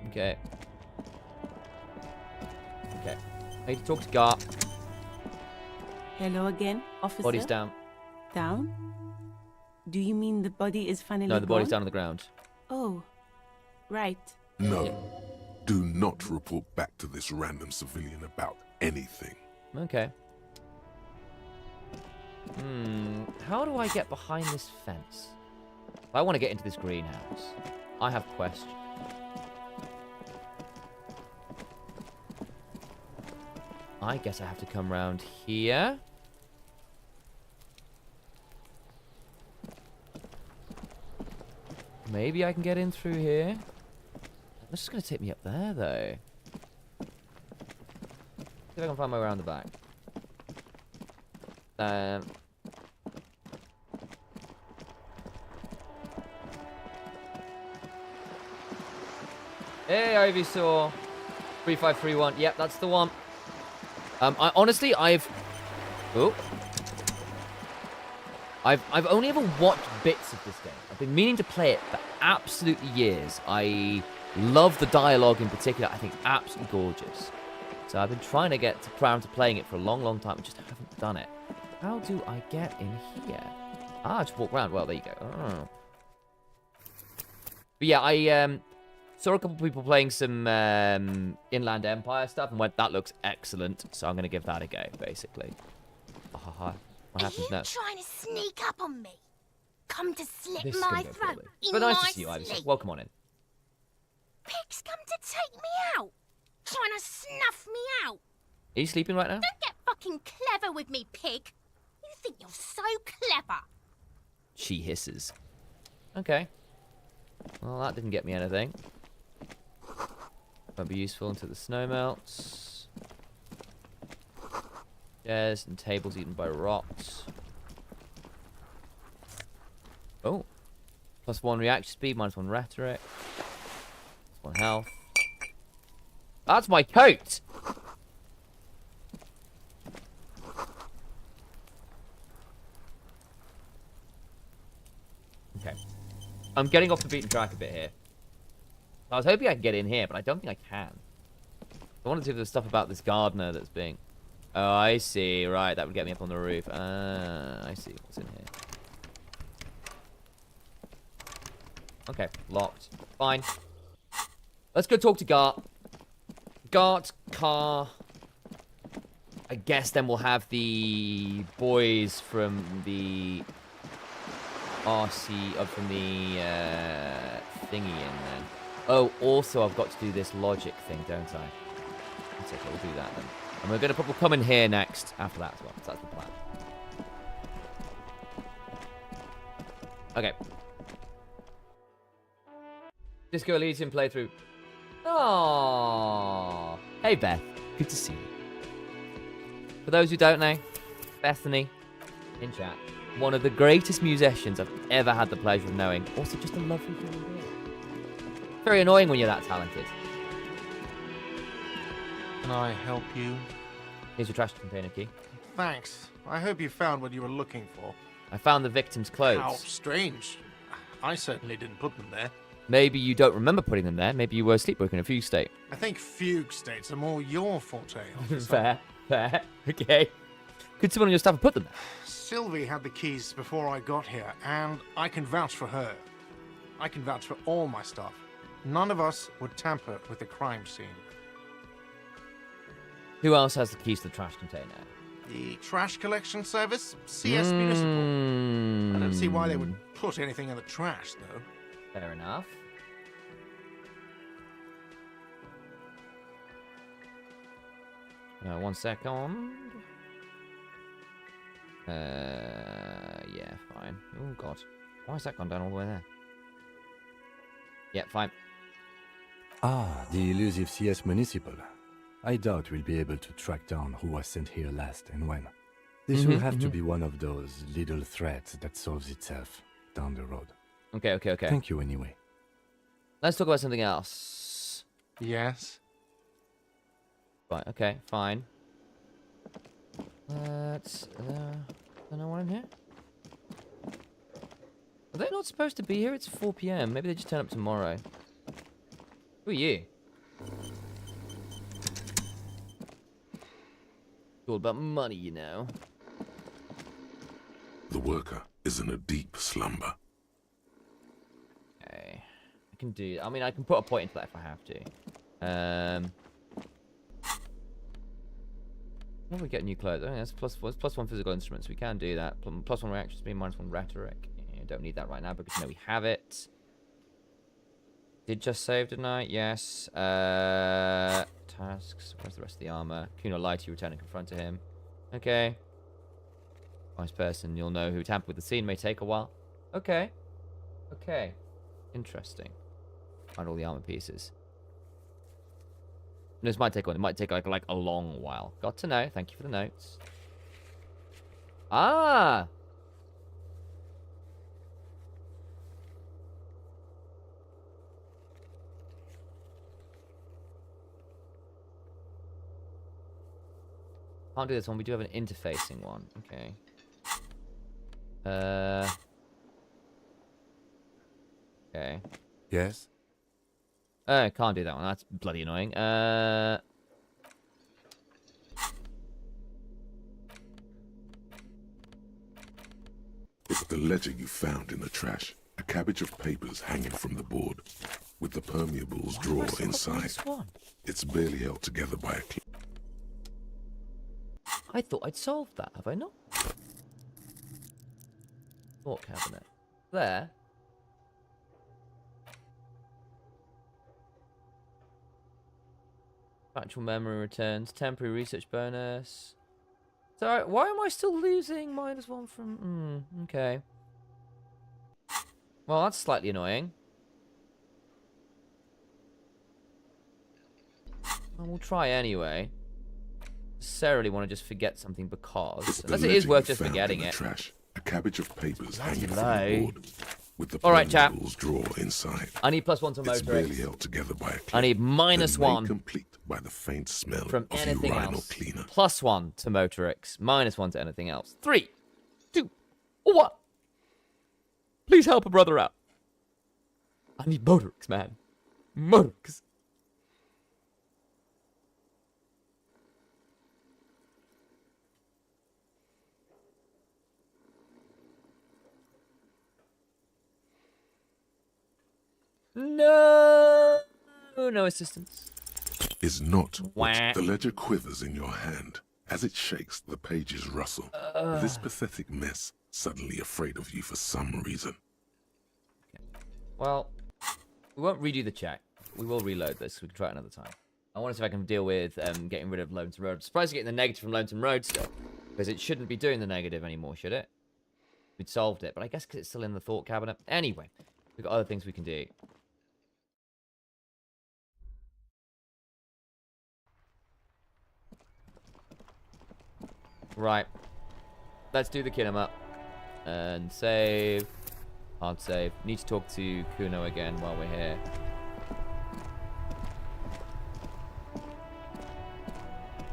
Okay. Okay. I need to talk to Gar. Hello again, officer. Body's down. Down? Do you mean the body is finally No, the body's gone? down on the ground. Oh, right. No. Do not report back to this random civilian about anything. Okay. How do I get behind this fence? I want to get into this greenhouse. I have questions. I guess I have to come round here. Maybe I can get in through here. That's just going to take me up there, though. See if I can find my way around the back. Hey, Ivysaur. 3531. Yep, that's the one. I've only ever watched bits of this game. I've been meaning to play it for absolutely years. I love the dialogue in particular. I think it's absolutely gorgeous. So I've been trying to get around to playing it for a long, long time. I just haven't done it. How do I get in here? Ah, just walk around. Well, there you go. Oh. But yeah, I saw a couple people playing some Inland Empire stuff and went, that looks excellent. So I'm going to give that a go, basically. What happens next? Trying to sneak up on me? Come to slit This is my gonna go throat poorly. in But nice my to see you, Ivysaur. sleep. Welcome on in. Pig's come to take me out. Trying to snuff me out. Are you sleeping right now? Don't get fucking clever with me, pig. You think you're so clever. She hisses. Okay. Well, that didn't get me anything. Won't be useful until the snow melts. Chairs and tables eaten by rot. Oh. +1 reaction speed, -1 rhetoric. +1 health. That's my coat! Okay. I'm getting off the beaten track a bit here. I was hoping I could get in here, but I don't think I can. I wanted to see if there's stuff about this gardener that's being... Oh, I see. Right, that would get me up on the roof. I see what's in here. Okay, locked. Fine. Let's go talk to Gart. Gart, car. I guess then we'll have the boys from the RC, from the thingy in then. Oh, also I've got to do this logic thing, don't I? That's okay, we'll do that then. And we're going to probably come in here next after that as well. So that's the plan. Okay. Disco Elysium playthrough. Oh, hey Beth, good to see you. For those who don't know, Bethany, in chat, one of the greatest musicians I've ever had the pleasure of knowing. Also, just a lovely human being. Very annoying when you're that talented. Can I help you? Here's your trash container key. Thanks. I hope you found what you were looking for. I found the victim's clothes. How strange. I certainly didn't put them there. Maybe you don't remember putting them there. Maybe you were sleepwalking in a fugue state. I think fugue states are more your forte, officer. Fair, fair. Okay. Could someone on your staff have put them there? Sylvie had the keys before I got here, and I can vouch for her. I can vouch for all my staff. None of us would tamper with the crime scene. Who else has the keys to the trash container? The trash collection service? CS Municipal. I don't see why they would put anything in the trash, though. Fair enough. One second. Yeah, fine. Oh, God. Why has that gone down all the way there? Yeah, fine. Ah, the elusive CS Municipal. I doubt we'll be able to track down who was sent here last and when. This will have to be one of those little threats that solves itself down the road. Okay. Thank you anyway. Let's talk about something else. Yes? Right, okay, fine. Let's... no one in here? Are they not supposed to be here? It's 4 PM. Maybe they just turn up tomorrow. Who are you? It's all about money, you know. The worker is in a deep slumber. Okay. I can do... I mean, I can put a point into that if I have to. When we get new clothes, that's plus one physical instruments. We can do that. Plus one reaction speed, minus one rhetoric. Yeah, don't need that right now because we have it. Did just save, didn't I? Yes. Tasks. Where's the rest of the armor? Kuno lied to you, return and confront him. Okay. Vice person, you'll know who tampered with the scene. May take a while. Okay. Okay. Interesting. Find all the armor pieces. This might take one. It might take like a long while. Got to know. Thank you for the notes. Ah. Can't do this one. We do have an interfacing one. Okay. Okay. Yes? Can't do that one. That's bloody annoying. It's the ledger you found in the trash. A cabbage of papers hanging from the board, with the permeables drawer inside. It's barely held together by a I thought I'd solved that. Have I not? Thought cabinet. There. Actual memory returns. Temporary research bonus. So why am I still losing -1 from... okay. Well, that's slightly annoying. Well, we'll try anyway. Necessarily want to just forget something because... Unless it is worth just forgetting it. Trash. A cabbage of papers hanging from the board, with the Alright, chap. drawer inside. I need +1 to It's motor. barely held together by a clip, I need then -1 made complete by the faint smell from of anything urinal else. cleaner. +1 to motorix. -1 to anything else. 3, 2, 1. Please help a brother out. I need motorix, man. Motorix. No, no assistance. Is not Wah. what the ledger quivers in your hand. As it shakes, the pages rustle. This pathetic mess, suddenly afraid of you for some reason. Well, we won't redo the check. We will reload this. We can try it another time. I want to see if I can deal with getting rid of Lonesome Road. I'm surprised to get the negative from Lonesome Road still. Because it shouldn't be doing the negative anymore, should it? We'd solved it, but I guess because it's still in the thought cabinet. Anyway, we've got other things we can do. Right. Let's do the kill 'em up. And save. Hard save. Need to talk to Kuno again while we're here.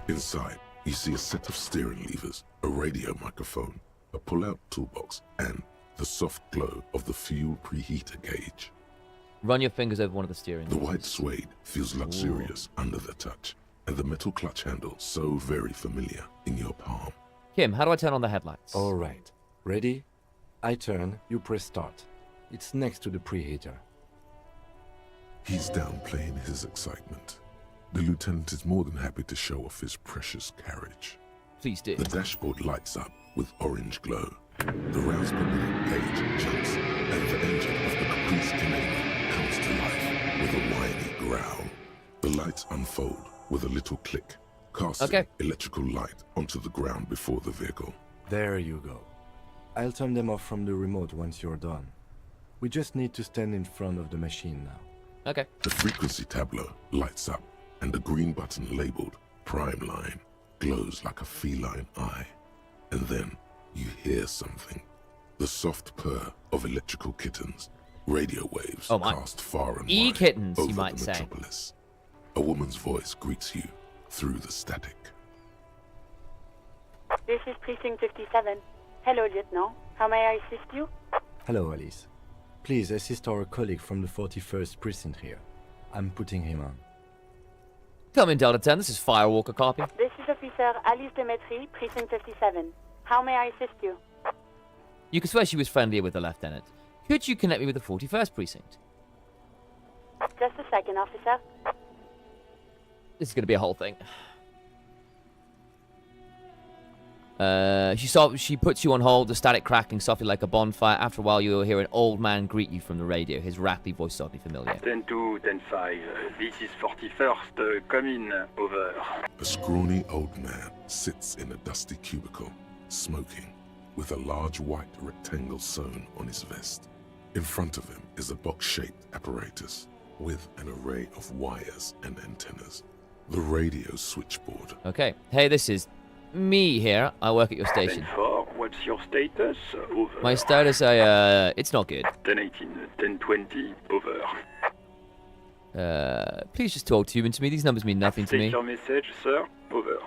Inside, You see a set of steering levers, a radio microphone, a pull-out toolbox, and the soft glow of the fuel preheater gauge. Run your fingers over one of the steering The wheels. white suede feels luxurious under the touch, and the metal clutch handle so very familiar in your palm. Kim, how do I turn on the headlights? All right. Ready? I turn, you press start. It's next to the preheater. He's downplaying his excitement. The lieutenant is more than happy to show off his precious carriage. Please do. The dashboard lights up with orange glow. The rounds per minute gauge jumps, and the engine of the Caprice enabler comes to life with a whiny growl. The lights unfold with a little click, casting electrical light onto the ground before the vehicle. There you go. I'll turn them off from the remote once you're done. We just need to stand in front of the machine now. Okay. The frequency tableau lights up, and the green button labeled Prime Line glows like a feline eye. And then you hear something. The soft purr of electrical kittens, radio waves cast far and wide kittens, over you might the say. metropolis. A woman's voice greets you through the static. This is Precinct 57. Hello, Lieutenant. How may I assist you? Hello, Alice. Please assist our colleague from the 41st Precinct here. I'm putting him on. Come in, Delta 10. This is Firewalker copy. This is Officer Alice Demetri, Precinct 57. How may I assist you? You could swear she was friendlier with the lieutenant. Could you connect me with the 41st Precinct? Just a second, officer. This is going to be a whole thing. She puts you on hold, the static cracking softly like a bonfire. After a while, you'll hear an old man greet you from the radio, his raspy voice suddenly familiar. 10-2, 10-5. This is 41st. Come in. Over. A scrawny old man sits in a dusty cubicle, smoking, with a large white rectangle sewn on his vest. In front of him is a box-shaped apparatus with an array of wires and antennas. The radio switchboard. Okay. Hey, this is me here. I work at your station. 10-4. What's your status? Over. My status, it's not good. 10-18, 10-20. Over. Please just talk to me. These numbers mean nothing to Take me. your message, sir. Over.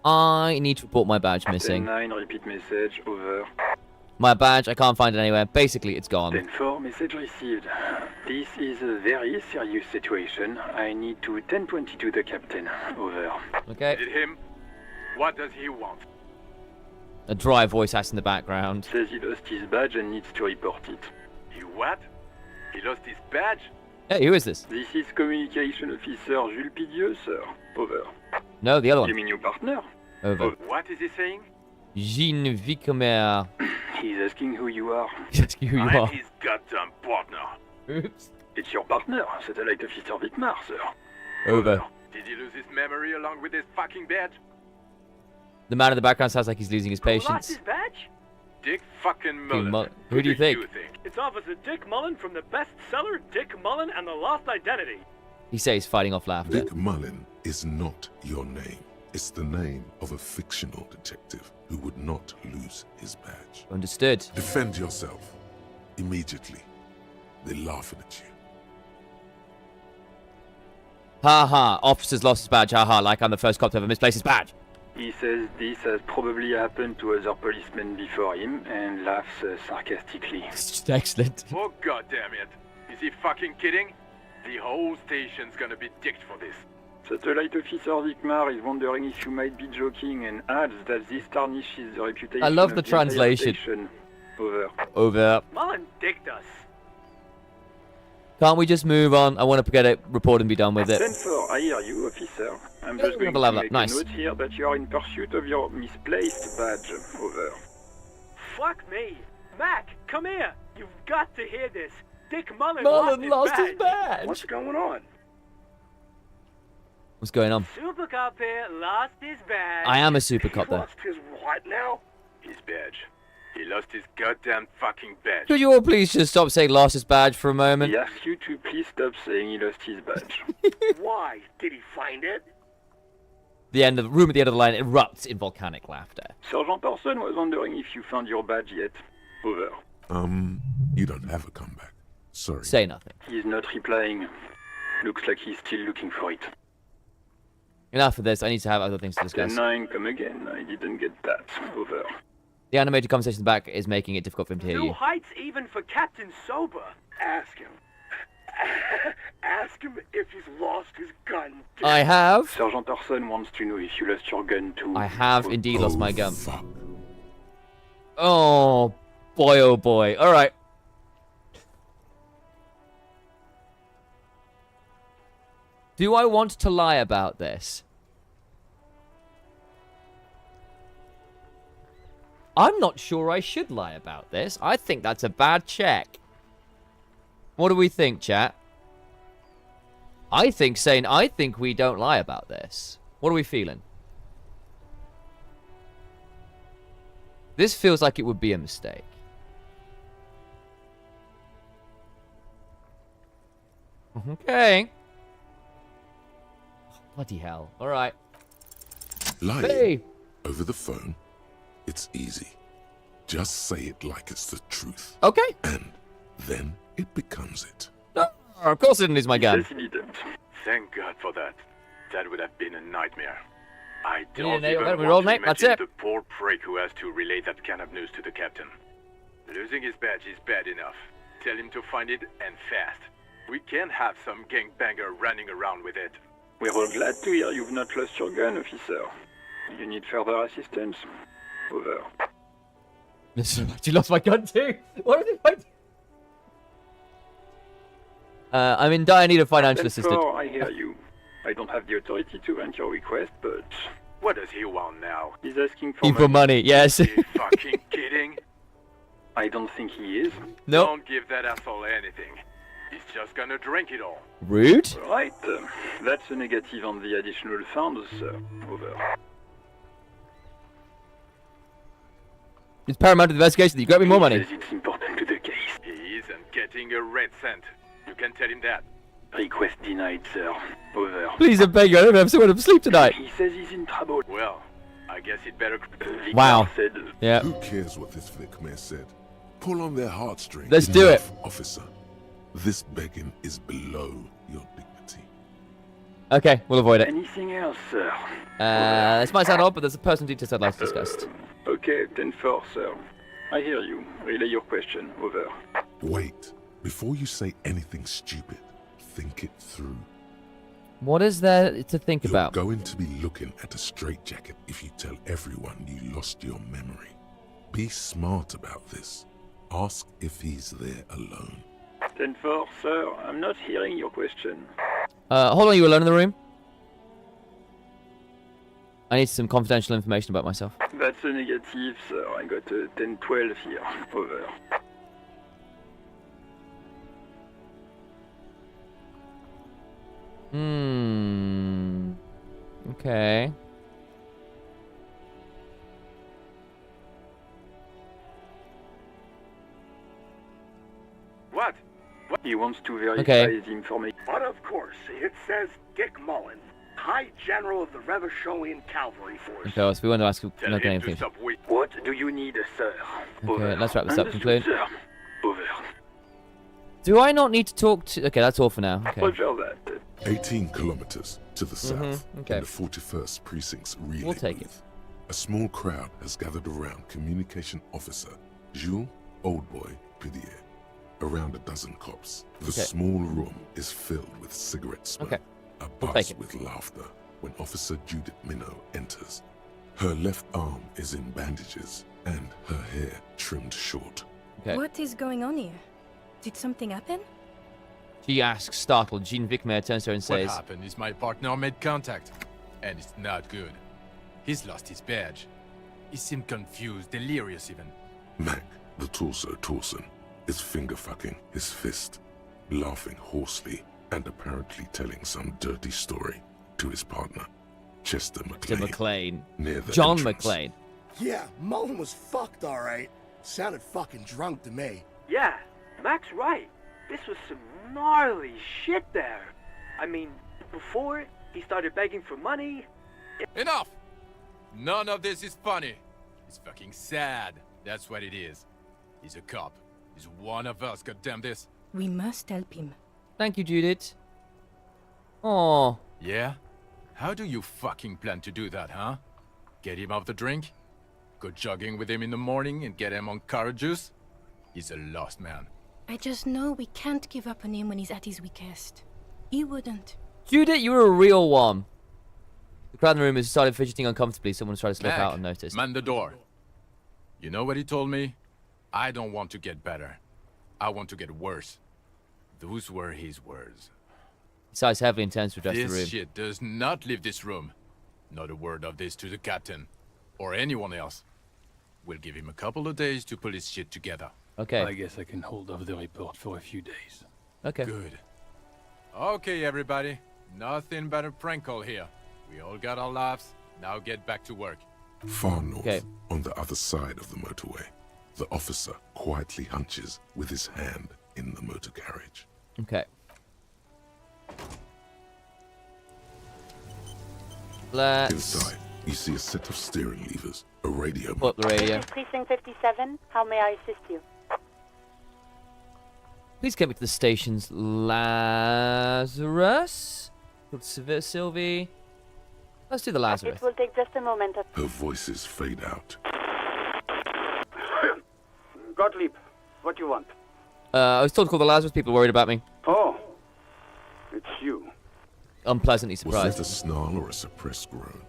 I need to report my badge missing. 10-9, repeat message. Over. My badge, I can't find it anywhere. Basically, it's gone. 10-4, message received. This is a very serious situation. I need to 10-22 the captain. Over. Okay. Is it him? What does he want? A dry voice asked in the background. Says he lost his badge and needs to report it. He what? He lost his badge? Hey, who is this? This is Communication Officer Jules Pidieux, sir. Over. No, the other one. You mean your partner? Over. What is he saying? Jean Vicomer. He's asking who you are. He's asking who you I'm are. his goddamn partner. Oops. It's your partner, Satellite Officer Vitmar, sir. Over. Did he lose his memory along with his fucking badge? The man in the background sounds like he's losing his Who lost patience. his badge? Dick fucking Mullen. Who do you think? It's Officer Dick Mullen from the bestseller Dick Mullen and the Lost Identity. He says, fighting off laughter. Dick Mullen is not your name. It's the name of a fictional detective who would not lose his badge. Understood. Defend yourself. Immediately. They're laughing at you. Ha ha. Officer's lost his badge. Ha ha. Like I'm the first cop to ever misplace his badge. He says this has probably happened to other policemen before him and laughs sarcastically. It's just excellent. Oh goddamn it! Is he fucking kidding? The whole station's gonna be dicked for this. Satellite Officer Vicmar is wondering if you might be joking and adds that this tarnishes the reputation I love of the entire translation. station. Over. Over. Mullen dicked us. Can't we just move on? I want to get it reported and be done with it. 10-4, I hear you, officer. I'm Yeah, just we going have to a level make up. Nice. a note here that you are in pursuit of your misplaced badge. Over. Fuck me. Mac, come here. You've got to hear this. Dick Mullen, lost his badge. What's going on? What's going on? Super cop here lost his badge. I am a super cop there. Lost his what now? His badge. He lost his goddamn fucking badge. Could you all please just stop saying lost his badge for a moment? He asks you to please stop saying he lost his badge. Why? Did he find it? The end of the room at the end of the line erupts in volcanic laughter. Sergeant Person was wondering if you found your badge yet. Over. You don't have a comeback. Sorry. Say nothing. He's not replying. Looks like he's still looking for it. Enough of this. I need to have other things to discuss. 9, come again. I didn't get that. Over. The animated conversation in the back is making it difficult for him to hear New you. heights even for Captain Sober. Ask him. Ask him if he's lost his gun. I have. Sergeant Orson wants to know if you lost your gun too. I have indeed lost my gun. Fuck. Oh boy, oh boy. All right. Do I want to lie about this? I'm not sure I should lie about this. I think that's a bad check. What do we think, chat? I think we don't lie about this. What are we feeling? This feels like it would be a mistake. Okay. Oh, bloody hell. All right. Lying Hey. over the phone, it's easy. Just say it like it's the truth. Okay. And then it becomes it. No, of course it didn't use my gun. Yes, he didn't. Thank God for that. That would have been a nightmare. I You don't need a name, even we roll want to name, that's imagine it. the poor prick who has to relay that kind of news to the captain. Losing his badge is bad enough. Tell him to find it, and fast. We can't have some gangbanger running around with it. We're all glad to hear you've not lost your gun, officer. You need further assistance? Over. You lost my gun too? What is it? I'm in dire need of financial assistance. I hear you. I don't have the authority to grant your request, but... What does he want now? He's asking for For money, yes. Are you fucking kidding? I don't think he is. Nope. Don't give that asshole anything. He's just gonna drink it all. Rude. Right. That's a negative on the additional funds, sir. Over. It's paramount to the investigation that you got me more money. He says it's important to the case. He isn't getting a red cent. You can tell him that. Request denied, sir. Over. Please, I beg you, I don't have somewhere to sleep tonight. He says he's in trouble. Well, I guess he'd better... Wow. Said, Yeah. Who cares what this Vic mayor said? Pull on their heartstrings. Let's do it. Enough, officer. This begging is below your dignity. Okay, we'll avoid it. Anything else, sir? This might sound odd, but there's a personal details I'd like to discuss. Okay, 10-4, sir. I hear you. Relay your question. Over. Wait. Before you say anything stupid, think it through. What is there to think You're about? going to be looking at a straitjacket if you tell everyone you lost your memory. Be smart about this. Ask if he's there alone. 10-4, sir. I'm not hearing your question. Hold on, you alone in the room? I need some confidential information about myself. That's a negative, sir. I got a 10-12 here. Over. Okay. What? He wants to verify Okay. the information. But of course, it says Dick Mullen, High General of the Revacholian Cavalry Force. Okay, so we want to ask Tell not him anything. to stop waiting. What do you need, sir? Okay, let's wrap this up. Understood, Conclude. sir. Over. Do I not need to talk to... Okay, that's all for now. Okay. Roger that. 18 kilometers to the south, okay. in the 41st Precinct's relay We'll take booth, a small crowd has gathered around Communication Officer Jules Oldboy Pidier. Around a dozen cops. The Okay. small room is filled with cigarette smoke. Okay. A We'll buzz take it. with laughter when Officer Judith Minnow enters. Her left arm is in bandages and her hair trimmed short. Okay. What is going on here? Did something happen? She asks, startled. Jean Vicmer turns to her and What says... happened is my partner made contact, and it's not good. He's lost his badge. He seemed confused, delirious even. Mac, the torso Torson, is finger-fucking his fist, laughing hoarsely and apparently telling some dirty story to his partner, Chester McLean. McLean. Near the John entrance. McLean. Yeah, Mullen was fucked, alright. Sounded fucking drunk to me. Yeah, Mac's right. This was some gnarly shit there. I mean, before he started begging for money. Enough! None of this is funny. It's fucking sad. That's what it is. He's a cop. He's one of us, goddamn this. We must help him. Thank you, Judith. Oh. Yeah? How do you fucking plan to do that, huh? Get him off the drink? Go jogging with him in the morning and get him on carrot juice? He's a lost man. I just know we can't give up on him when he's at his weakest. He wouldn't. Judith, you were a real one. The crowd in the room has started fidgeting uncomfortably. Someone's tried to slip Mac, out unnoticed. Man the door. You know what he told me? I don't want to get better. I want to get worse. Those were his words. He sighs heavily and turns to address the room. This shit does not leave this room. Not a word of this to the captain. Or anyone else. We'll give him a couple of days to pull his shit together. Okay. I guess I can hold off the report for a few days. Okay. Good. Okay, everybody. Nothing but a prank call here. We all got our laughs. Now get back to work. Far north, on the other side of the motorway, the officer quietly hunches with his hand in the motor carriage. Okay. Let's... Inside, you see a set of steering levers, a radio... Pull up the radio. This is Precinct 57. How may I assist you? Please get me to the station's Lazarus. Sylvie. Let's do the Lazarus. It will take just a moment. Her voices fade out. Gottlieb, what do you want? I was told to call the Lazarus. People worried about me. Oh, it's you. Unpleasantly Was surprised. that a snarl or a suppressed groan?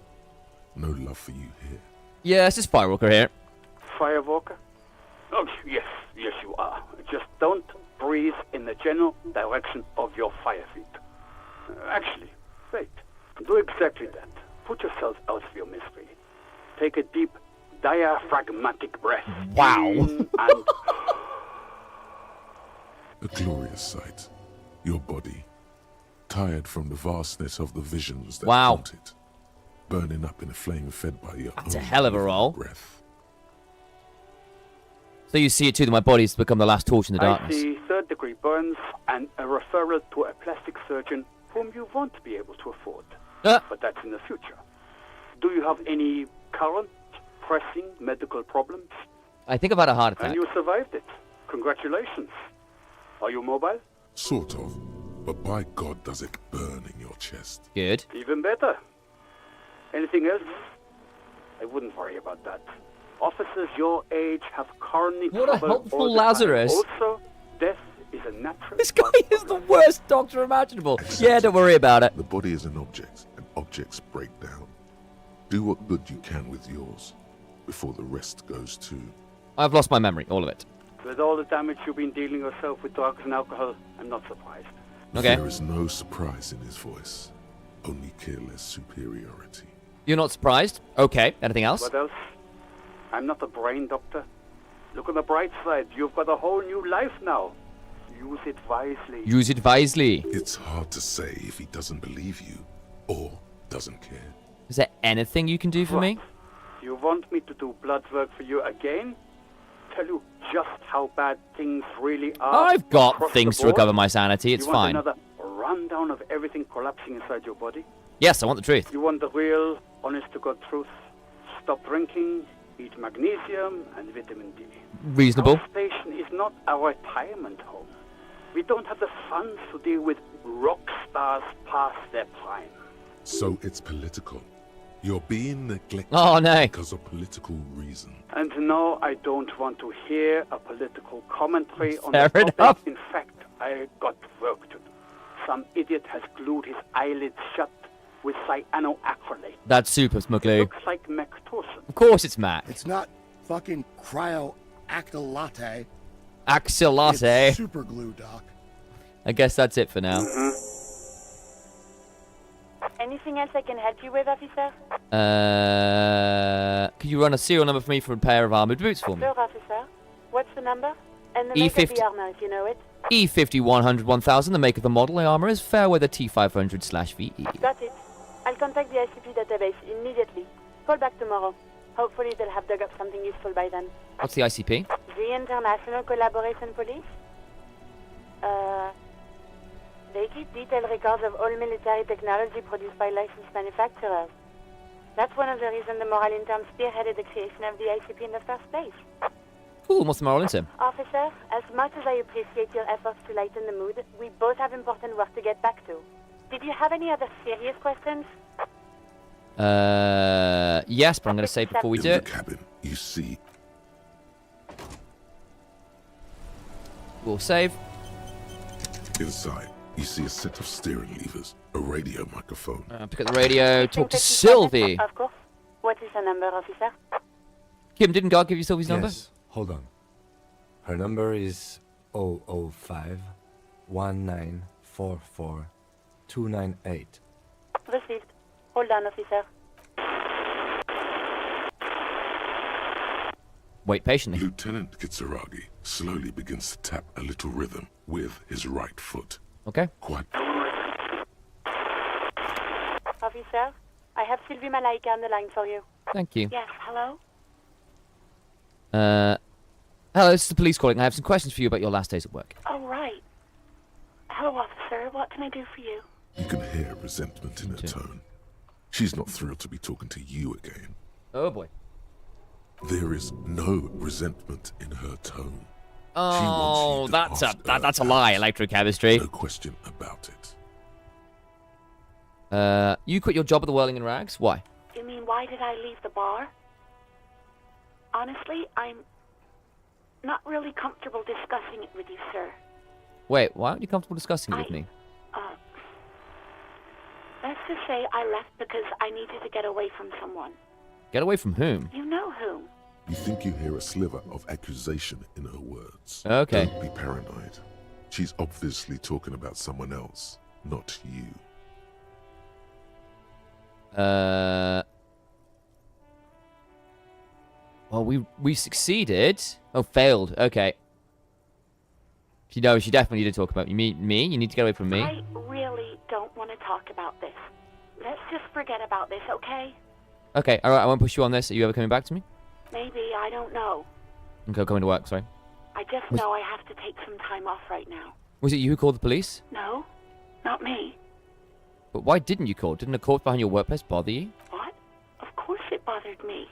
No love for you here. Yeah, it's just Firewalker here. Firewalker? Oh, yes, you are. Just don't breathe in the general direction of your fire feet. Actually, wait. Do exactly that. Put yourself out of your misery. Take a deep, diaphragmatic breath. Wow. In and... A glorious sight. Your body, tired from the vastness of the visions that haunt it, burning up in a flame fed by your That's a own hell of a living roll. breath. So you see it too, that my body's become the last torch in the darkness. I see third-degree burns and a referral to a plastic surgeon whom you won't be able to afford. But that's in the future. Do you have any current, pressing medical problems? I think I've had a heart attack. And you survived it. Congratulations. Are you mobile? Sort of. But by God, does it burn in your chest. Good. Even better. Anything else? I wouldn't worry about that. Officers your age have coronary What a trouble helpful all the time. Lazarus. Also, death is a natural... This guy is the worst doctor imaginable. Yeah, don't worry about it. The body is an object, and objects break down. Do what good you can with yours, before the rest goes too. I've lost my memory, all of it. With all the damage you've been dealing yourself with drugs and alcohol, I'm not surprised. Okay. There is no surprise in his voice, only careless superiority. You're not surprised? Okay. Anything else? What else? I'm not a brain doctor. Look on the bright side. You've got a whole new life now. Use it wisely. Use it wisely. It's hard to say if he doesn't believe you, or doesn't care. Is there anything you can do for me? You want me to do blood work for you again? Tell you just how bad things really are? I've got across things the to recover board? my sanity. It's you want fine. Another rundown of everything collapsing inside your body? Yes, I want the truth. You want the real, honest-to-God truth? Stop drinking, eat magnesium and vitamin D. Reasonable. Our station is not a retirement home. We don't have the funds to deal with rock stars past their prime. So it's political. You're being neglected because of political reason. And no, I don't want to hear a political commentary on Fair the topic. enough. In fact, I got work to do. Some idiot has glued his eyelids shut with cyanoacrylate. That's super smuggly. Looks like Mactorson. Of course it's Mac. It's not fucking cryoactylate. Axolotl. It's super glue, Doc. I guess that's it for now. Anything else I can help you with, officer? Could you run a serial number for me for a pair of armored boots for me? Sure, officer. What's the number? And the make of the armor, if you know it. E50 100 1000, the make of the model. The armor is Fairweather T500/VE. Got it. I'll contact the ICP database immediately. Call back tomorrow. Hopefully they'll have dug up something useful by then. What's the ICP? The International Collaboration Police? They keep detailed records of all military technology produced by licensed manufacturers. That's one of the reasons the Moral Intern spearheaded the creation of the ICP in the first place. Cool, what's the moral in him? Officer, as much as I appreciate your efforts to lighten the mood, we both have important work to get back to. Did you have any other serious questions? Yes, but I'm going to save before we do In it. the cabin, you see We'll save. inside, you see a set of steering levers, a radio microphone. Pick up the radio, talk to Sylvie. Of course. What is the number, officer? Kim, didn't God give you Sylvie's number? Yes, hold on. Her number is 005 1944 298. Received. Hold on, officer. Wait patiently. Lieutenant Kitsuragi slowly begins to tap a little rhythm with his right foot. Okay. Quite Officer, I have Sylvie Malaika on the line for you. Thank you. Yes, hello? Hello, this is the police calling. I have some questions for you about your last days at work. Oh, right. Hello, officer. What can I do for you? You can hear resentment in her tone. She's not thrilled to be talking to you again. Oh boy. There is no resentment in her tone. Oh, that's a lie, electrochemistry. No question about it. You quit your job at the Whirling and Rags? Why? You mean, why did I leave the bar? Honestly, I'm not really comfortable discussing it with you, sir. Wait, why aren't you comfortable discussing it with me? Let's just say I left because I needed to get away from someone. Get away from whom? You know whom. You think you hear a sliver of accusation in her words. Okay. Don't be paranoid. She's obviously talking about someone else, not you. Well, we succeeded. Oh, failed. Okay. She definitely need to talk about you. Me? You need to get away from me? I really don't want to talk about this. Let's just forget about this, okay? Okay, alright, I won't push you on this. Are you ever coming back to me? Maybe, I don't know. Okay, coming to work, sorry. I just know I have to take some time off right now. Was it you who called the police? No, not me. But why didn't you call? Didn't a court behind your workplace bother you? What? Of course it bothered me.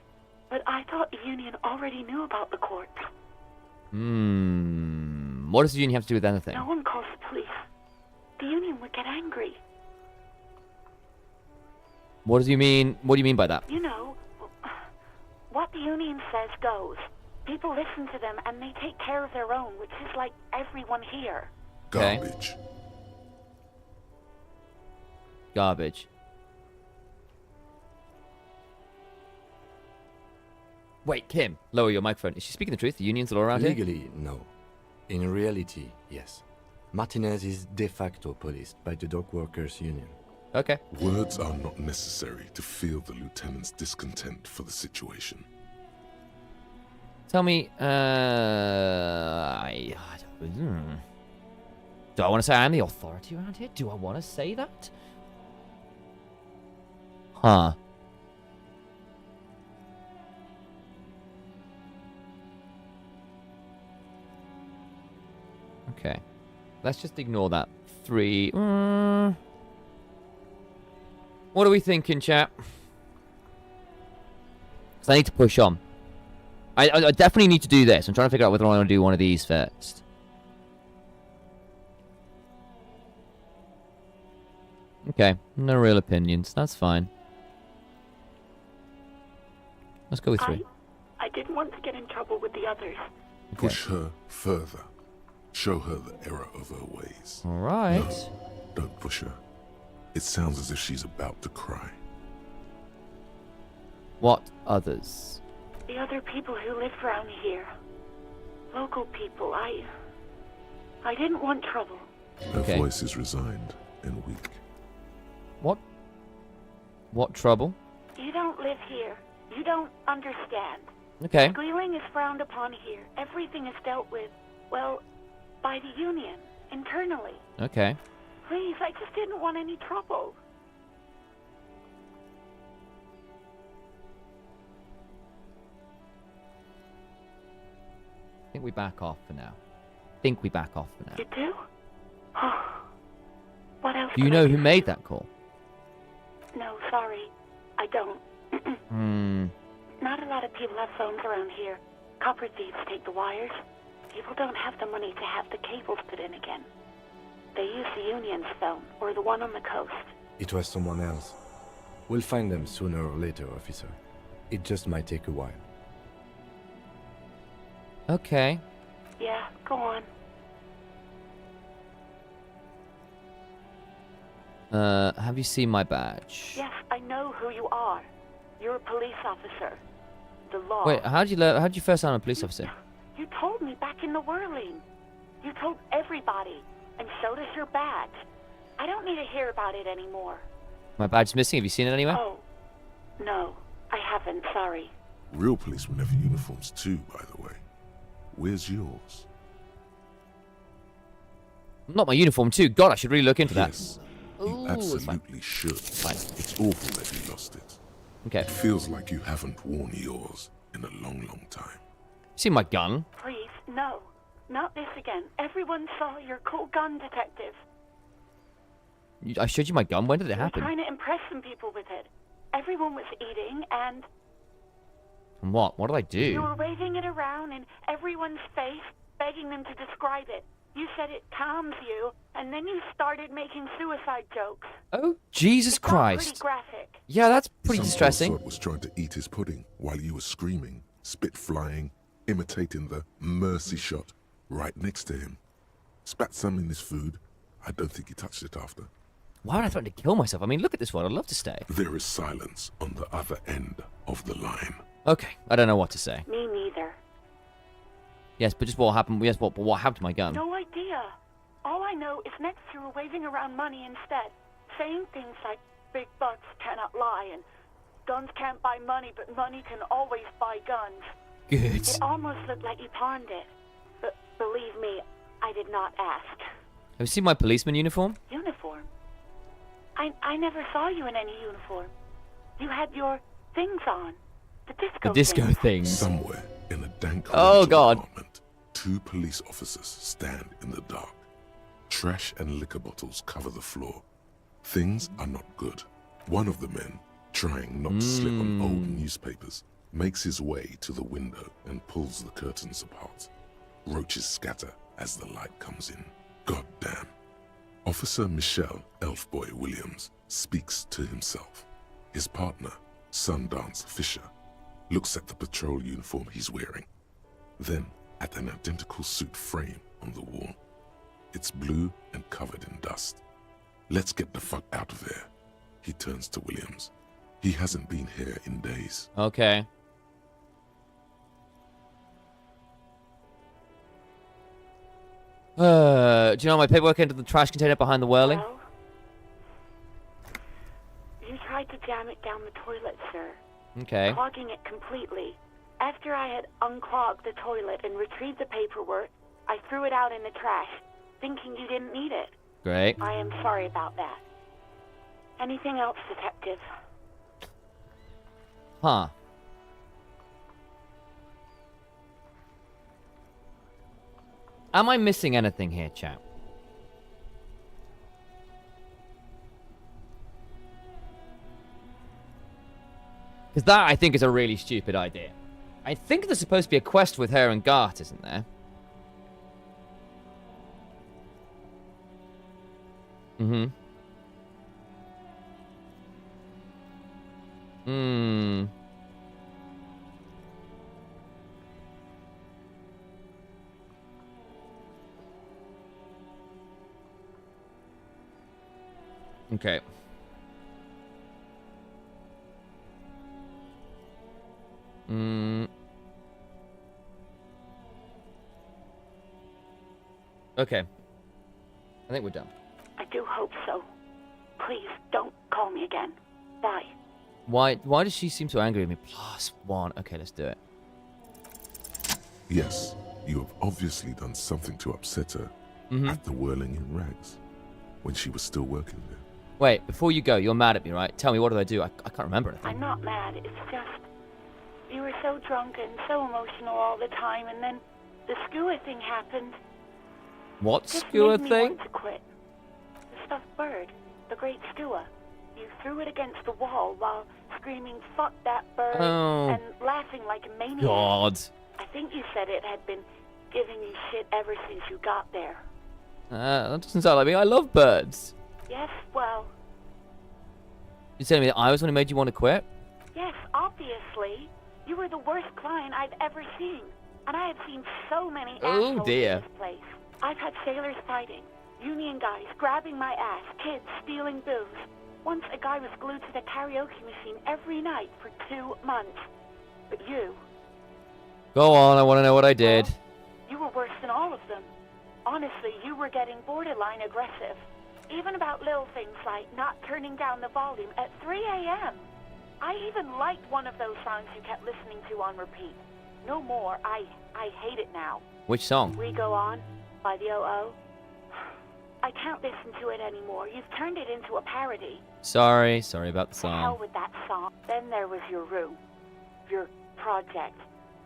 But I thought the union already knew about the court. What does the union have to do with anything? No one calls the police. The union would get angry. What do you mean by that? You know, what the union says goes. People listen to them and they take care of their own, which is like everyone here. Garbage. Garbage. Wait, Kim, lower your microphone. Is she speaking the truth? The union's all around here? Legally, no. In reality, yes. Martinez is de facto policed by the dock workers union. Okay. Words are not necessary to feel the lieutenant's discontent for the situation. Tell me, do I want to say I'm the authority around here? Do I want to say that? Huh. Okay. Let's just ignore that. 3. What are we thinking, chat? Because I need to push on. I definitely need to do this. I'm trying to figure out whether I want to do one of these first. Okay. No real opinions. That's fine. Let's go with 3. I didn't want to get in trouble with the others. Okay. Push her further. Show her the error of her ways. All right. No, don't push her. It sounds as if she's about to cry. What others? The other people who live around here. Local people. I didn't want trouble. Her Okay. voice is resigned and weak. What trouble? You don't live here. You don't understand. Okay. Squealing is frowned upon here. Everything is dealt with, well, by the union, internally. Okay. Please, I just didn't want any trouble. I think we back off for now. You do? What else? Do you could know I who do? made that call? No, sorry. I don't. Not a lot of people have phones around here. Copper thieves take the wires. People don't have the money to have the cables put in again. They use the union's phone, or the one on the coast. It was someone else. We'll find them sooner or later, officer. It just might take a while. Okay. Yeah, go on. Have you seen my badge? Yes, I know who you are. You're a police officer. The law. Wait, how'd you first sound a police officer? You told me back in the whirling. You told everybody, and showed us your badge. I don't need to hear about it anymore. My badge's missing. Have you seen it anywhere? Oh, no, I haven't, sorry. Real policemen have uniforms too, by the way. Where's yours? Not my uniform too. God, I should really look into that. Yes, Ooh, you absolutely should. Fine. It's awful that you lost it. Okay. It feels like you haven't worn yours in a long, long time. See my gun? Please, no. Not this again. Everyone saw your cool gun, detective. I showed you my gun. When did it You were happen? trying to impress some people with it. Everyone was eating, and And what? What did I do? you were waving it around in everyone's face, begging them to describe it. You said it calms you, and then you started making suicide jokes. Oh, Jesus It got pretty Christ. graphic. Yeah, that's pretty Some distressing. poor sod was trying to eat his pudding while you were screaming, spit flying, imitating the mercy shot right next to him. Spat some in his food. I don't think he touched it after. Why would I threaten to kill myself? I mean, look at this one. I'd love to stay. There is silence on the other end of the line. Okay, I don't know what to say. Me neither. Yes, but just what happened? Yes, but what happened to my gun? No idea. All I know is next you were waving around money instead, saying things like big bucks cannot lie and guns can't buy money, but money can always buy guns. Good. It almost looked like you pawned it. But believe me, I did not ask. Have you seen my policeman uniform? Uniform? I never saw you in any uniform. You had your things on. The disco The disco thing. thing. Somewhere in a dank Oh, rental God. apartment, two police officers stand in the dark. Trash and liquor bottles cover the floor. Things are not good. One of the men, trying not to slip on old newspapers, makes his way to the window and pulls the curtains apart. Roaches scatter as the light comes in. God damn. Officer Michelle Elfboy Williams speaks to himself. His partner, Sundance Fisher, looks at the patrol uniform he's wearing, then at an identical suit frame on the wall. It's blue and covered in dust. Let's get the fuck out of there. He turns to Williams. He hasn't been here in days. Okay. Do you know my paperwork into the trash container behind the whirling? Well, you tried to jam it down the toilet, sir. Okay. Clogging it completely. After I had unclogged the toilet and retrieved the paperwork, I threw it out in the trash, thinking you didn't need it. Great. I am sorry about that. Anything else, detective? Huh. Am I missing anything here, chap? Because that, I think, is a really stupid idea. I think there's supposed to be a quest with her and Gart, isn't there? Mm-hmm. Hmm. Okay. Okay. I think we're done. I do hope so. Please, don't call me again. Bye. Why does she seem so angry with me? +1. Okay, let's do it. Yes, you have obviously done something to upset her at the whirling in rags when she was still working there. Wait, before you go, you're mad at me, right? Tell me, what did I do? I can't remember anything. I'm not mad. It's just you were so drunk and so emotional all the time, and then the skewer thing happened. What Just skewer made me thing? want to quit. The stuffed bird, the great skewer. You threw it against the wall while screaming "fuck that bird" Oh. and laughing like a maniac. God. I think you said it had been giving you shit ever since you got there. That doesn't sound like me. I love birds. Yes, well, You're telling me that I was the one who made you want to quit? Yes, obviously. You were the worst client I've ever seen. And I have seen so many assholes dear. in this place. I've had sailors fighting, union guys grabbing my ass, kids stealing booze. Once a guy was glued to the karaoke machine every night for 2 months. But you... Go on, I want to know what I did. Well, you were worse than all of them. Honestly, you were getting borderline aggressive. Even about little things like not turning down the volume at 3 a.m. I even liked one of those songs you kept listening to on repeat. No more. I hate it now. Which song? We Go On by the O.O. I can't listen to it anymore. You've turned it into a parody. Sorry about the To hell song. with that song. Then there was your room. Your project.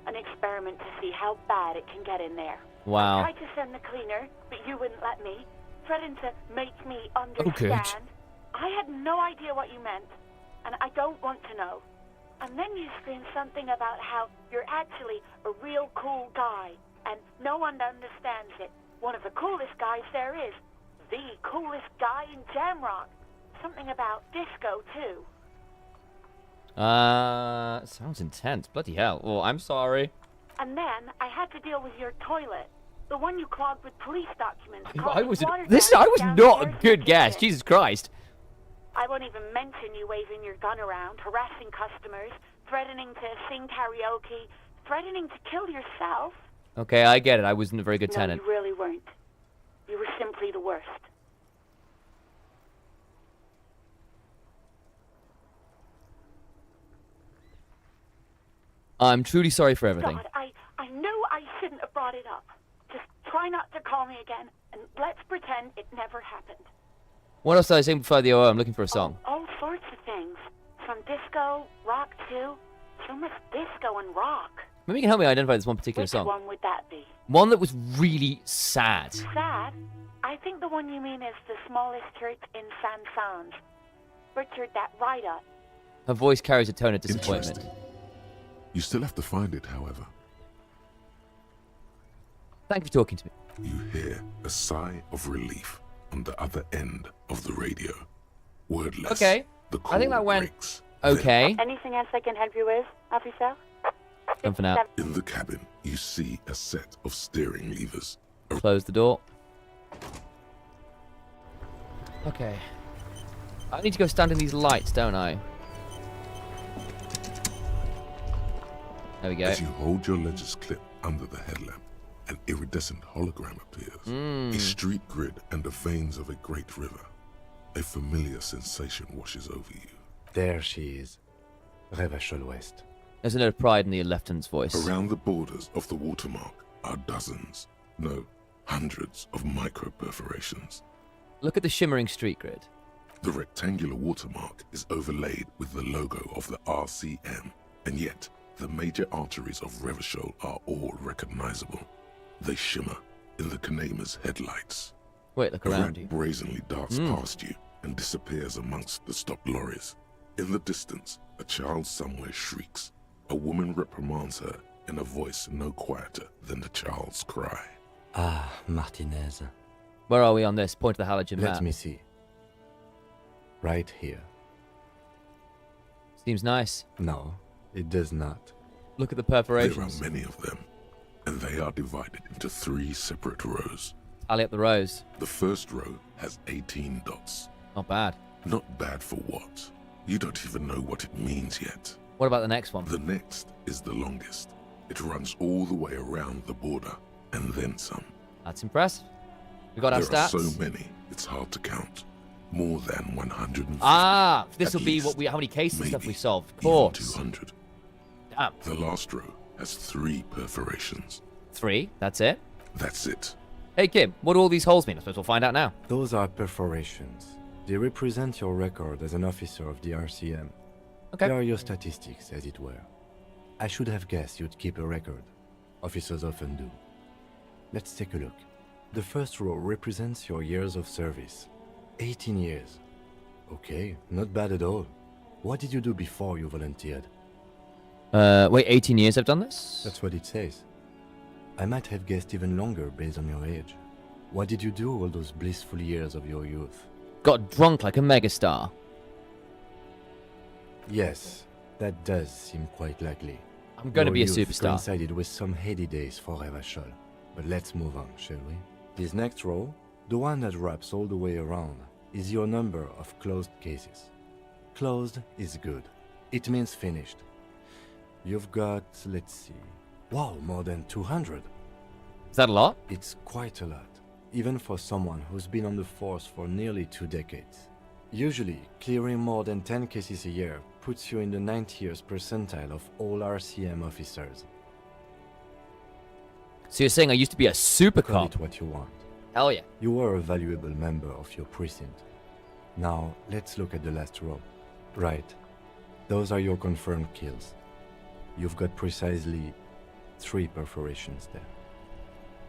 An experiment to see how bad it can get in there. Wow. I tried to send the cleaner, but you wouldn't let me. Threatened to make me understand. I had no idea what you meant, and I don't want to know. And then you screamed something about how you're actually a real cool guy, and no one understands it. One of the coolest guys there is. The coolest guy in Jamrock. Something about disco, too. Sounds intense. Bloody hell. Oh, I'm sorry. And then I had to deal with your toilet. The one you clogged with police documents. I was water I was down not a downstairs good in the guess. kitchen. Jesus Christ. I won't even mention you waving your gun around, harassing customers, threatening to sing karaoke, threatening to kill yourself. Okay, I get it. I wasn't a very good tenant. No, you really weren't. You were simply the worst. I'm truly sorry for everything. God, I knew I shouldn't have brought it up. Just try not to call me again, and let's pretend it never happened. What else did I sing before the OO? I'm looking for a song. All sorts of things. From disco, rock too. So much disco and rock. Maybe you can help me identify this one particular Which song. one would that be? One that was really sad. Sad? I think the one you mean is the smallest church in Saint-Saëns. Richard, that writer. Her voice carries a tone of disappointment. Interesting. You still have to find it, however. Thank you for talking to me. You hear a sigh of relief on the other end of the radio. Wordless. Okay. The I think that call went breaks. okay. Anything else I can help you with, officer? Done for now. In the cabin, you see a set of steering levers. Close the door. Okay. I need to go stand in these lights, don't I? There we go. As you hold your ledger's clip under the headlamp, an iridescent hologram appears. A street grid and the veins of a great river. A familiar sensation washes over you. There she is. Revachol West. There's a note of pride in the lieutenant's voice. Around the borders of the watermark are dozens, no, hundreds of micro-perforations. Look at the shimmering street grid. The rectangular watermark is overlaid with the logo of the RCM, and yet the major arteries of Revachol are all recognizable. They shimmer in the Kanema's headlights. Wait, look A around rat you. brazenly darts past you and disappears amongst the stopped lorries. In the distance, a child somewhere shrieks. A woman reprimands her in a voice no quieter than the child's cry. Ah, Martinez. Where are we on this? Point to the halogen map. Let me see. Right here. Seems nice. No, it does not. Look at the There are perforations. many of them, and they are divided into 3 separate rows. Tally up the rows. The first row has 18 dots. Not bad. Not bad for what? You don't even know what it means yet. What about the next one? The next is the longest. It runs all the way around the border, and then some. That's impressive. We got our There stats. are so many, it's hard to count. More than 150. Ah, this will At be least, what we how many cases stuff maybe we solved. Of even course. 200. Damn. The last row has 3 perforations. 3. That's it. That's it. Hey Kim, what do all these holes mean? I suppose we'll find out now. Those are perforations. They represent your record as an officer of the RCM. Okay. They are your statistics, as it were. I should have guessed you'd keep a record. Officers often do. Let's take a look. The first row represents your years of service. 18 years. Okay, not bad at all. What did you do before you volunteered? Wait, 18 years I've done this? That's what it says. I might have guessed even longer based on your age. What did you do all those blissful years of your youth? Got drunk like a megastar. Yes, that does seem quite likely. I'm gonna be a Your youth superstar. coincided with some heady days for Revachol. But let's move on, shall we? This next row, the one that wraps all the way around, is your number of closed cases. Closed is good. It means finished. You've got, let's see, wow, more than 200. Is that a lot? It's quite a lot, even for someone who's been on the force for nearly 2 decades. Usually, clearing more than 10 cases a year puts you in the 90th percentile of all RCM officers. So you're saying I used to be a super Call cop? it what you want. Hell yeah. You were a valuable member of your precinct. Now, let's look at the last row. Right. Those are your confirmed kills. You've got precisely 3 perforations there.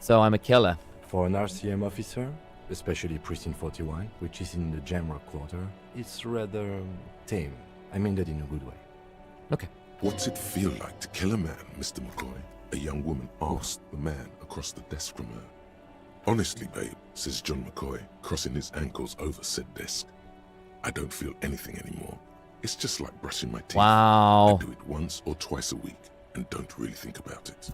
So I'm a killer. For an RCM officer, especially Precinct 41, which is in the Jamrock Quarter, it's rather tame. I mean that in a good way. Okay. What's it feel like to kill a man, Mr. McCoy? A young woman asked the man across the desk from her. Honestly, babe, says John McCoy, crossing his ankles over said desk. I don't feel anything anymore. It's just like brushing my teeth. Wow. I do it once or twice a week and don't really think about it.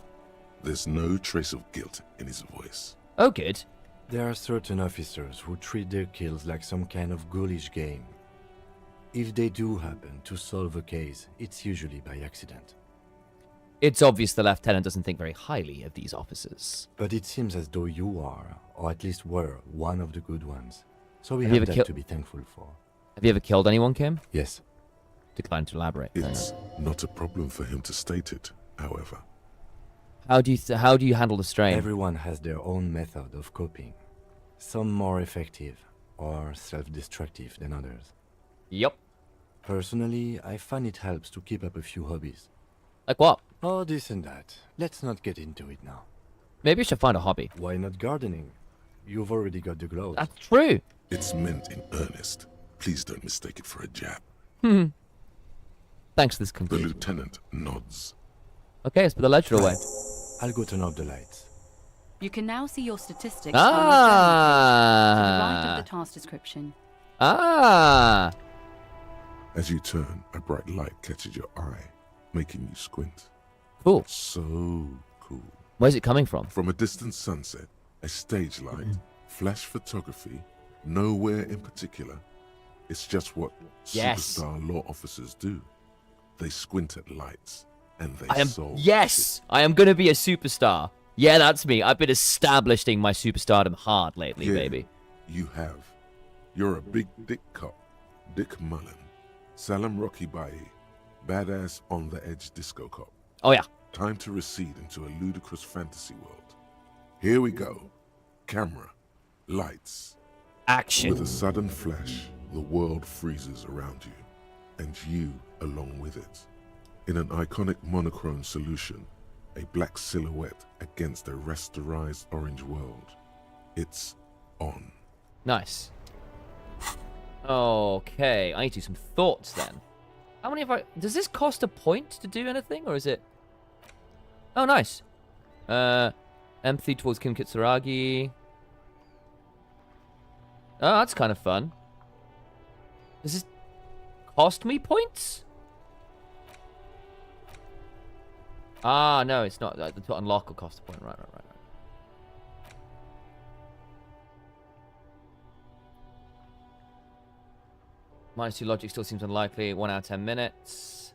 There's no trace of guilt in his voice. Oh, good. There are certain officers who treat their kills like some kind of ghoulish game. If they do happen to solve a case, it's usually by accident. It's obvious the lieutenant doesn't think very highly of these officers. But it seems as though you are, or at least were, one of the good ones. So we Have you have ever that to be thankful for. Have you ever killed anyone, Kim? Yes. Decline to elaborate. It's not a problem for him to state it, however. How do you handle the strain? Everyone has their own method of coping. Some more effective or self-destructive than others. Yep. Personally, I find it helps to keep up a few hobbies. Like what? Oh, this and that. Let's not get into it now. Maybe I should find a hobby. Why not gardening? You've already got the gloves. That's true. It's meant in earnest. Please don't mistake it for a jab. Thanks for this The conclusion. lieutenant nods. Okay, let's put the ledger away. I'll go turn off the lights. You can now see your statistics on your journal page, to the right Ah. of the task description. Ah. As you turn, a bright light catches your eye, making you squint. Cool. So cool. Where's it coming from? From a distant sunset, a stage light, flash photography, nowhere in particular. It's just what Yes. superstar law officers do. They squint at lights, and they I am. solve Yes, I am gonna be a superstar. Yeah, that's me. I've been establishing my superstardom hard lately, Yeah, baby. You have. You're a big dick cop, Dick Mullen, Salam Rocky Bayi, badass on the edge disco cop. Oh yeah. Time to recede into a ludicrous fantasy world. Here we go. Camera, lights. Action. With a sudden flash, the world freezes around you, and you along with it. In an iconic monochrome solution, a black silhouette against a rasterized orange world. It's on. Nice. Okay, I need to do some thoughts then. How many have I... Does this cost a point to do anything, or is it... Oh, nice. Empathy towards Kim Kitsuragi. Oh, that's kind of fun. Does this cost me points? Ah, no, it's not. To unlock will cost a point. Right. -2 logic still seems unlikely. 1 out of 10 minutes.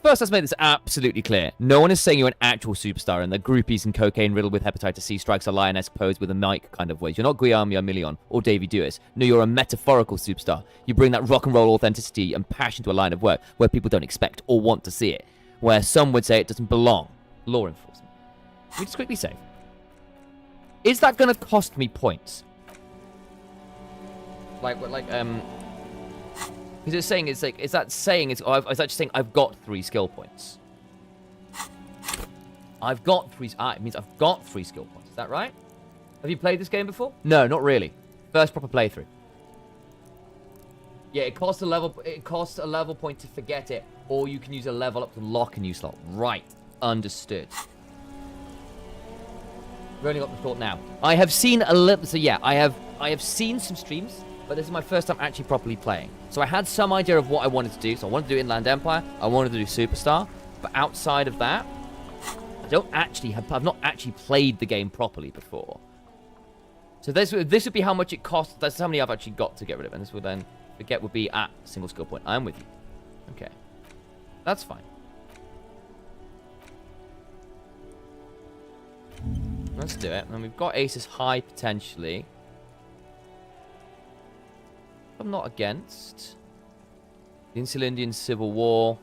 First, let's make this absolutely clear. No one is saying you're an actual superstar and the groupies and cocaine riddled with hepatitis C strikes a lioness pose with a mic kind of ways. You're not Guillaume Million or Davy Dewis. No, you're a metaphorical superstar. You bring that rock and roll authenticity and passion to a line of work where people don't expect or want to see it. Where some would say it doesn't belong. Law enforcement. Let me just quickly say. Is that going to cost me points? Because it's saying, is that just saying I've got 3 skill points? I've got 3, it means I've got 3 skill points, is that right? Have you played this game before? No, not really. First proper playthrough. Yeah, it costs a level point to forget it, or you can use a level up to lock a new slot. Right, understood. Rolling up the thought now. I have seen a little, so yeah, I have seen some streams but this is my first time actually properly playing. So I had some idea of what I wanted to do. So I wanted to do Inland Empire. I wanted to do Superstar. But outside of that, I've not actually played the game properly before. So this would be how much it costs. That's how many I've actually got to get rid of. And this would then, would be at single skill point. I'm with you. Okay. That's fine. Let's do it. And we've got Aces High potentially. I'm not against. The Insulindian Civil War.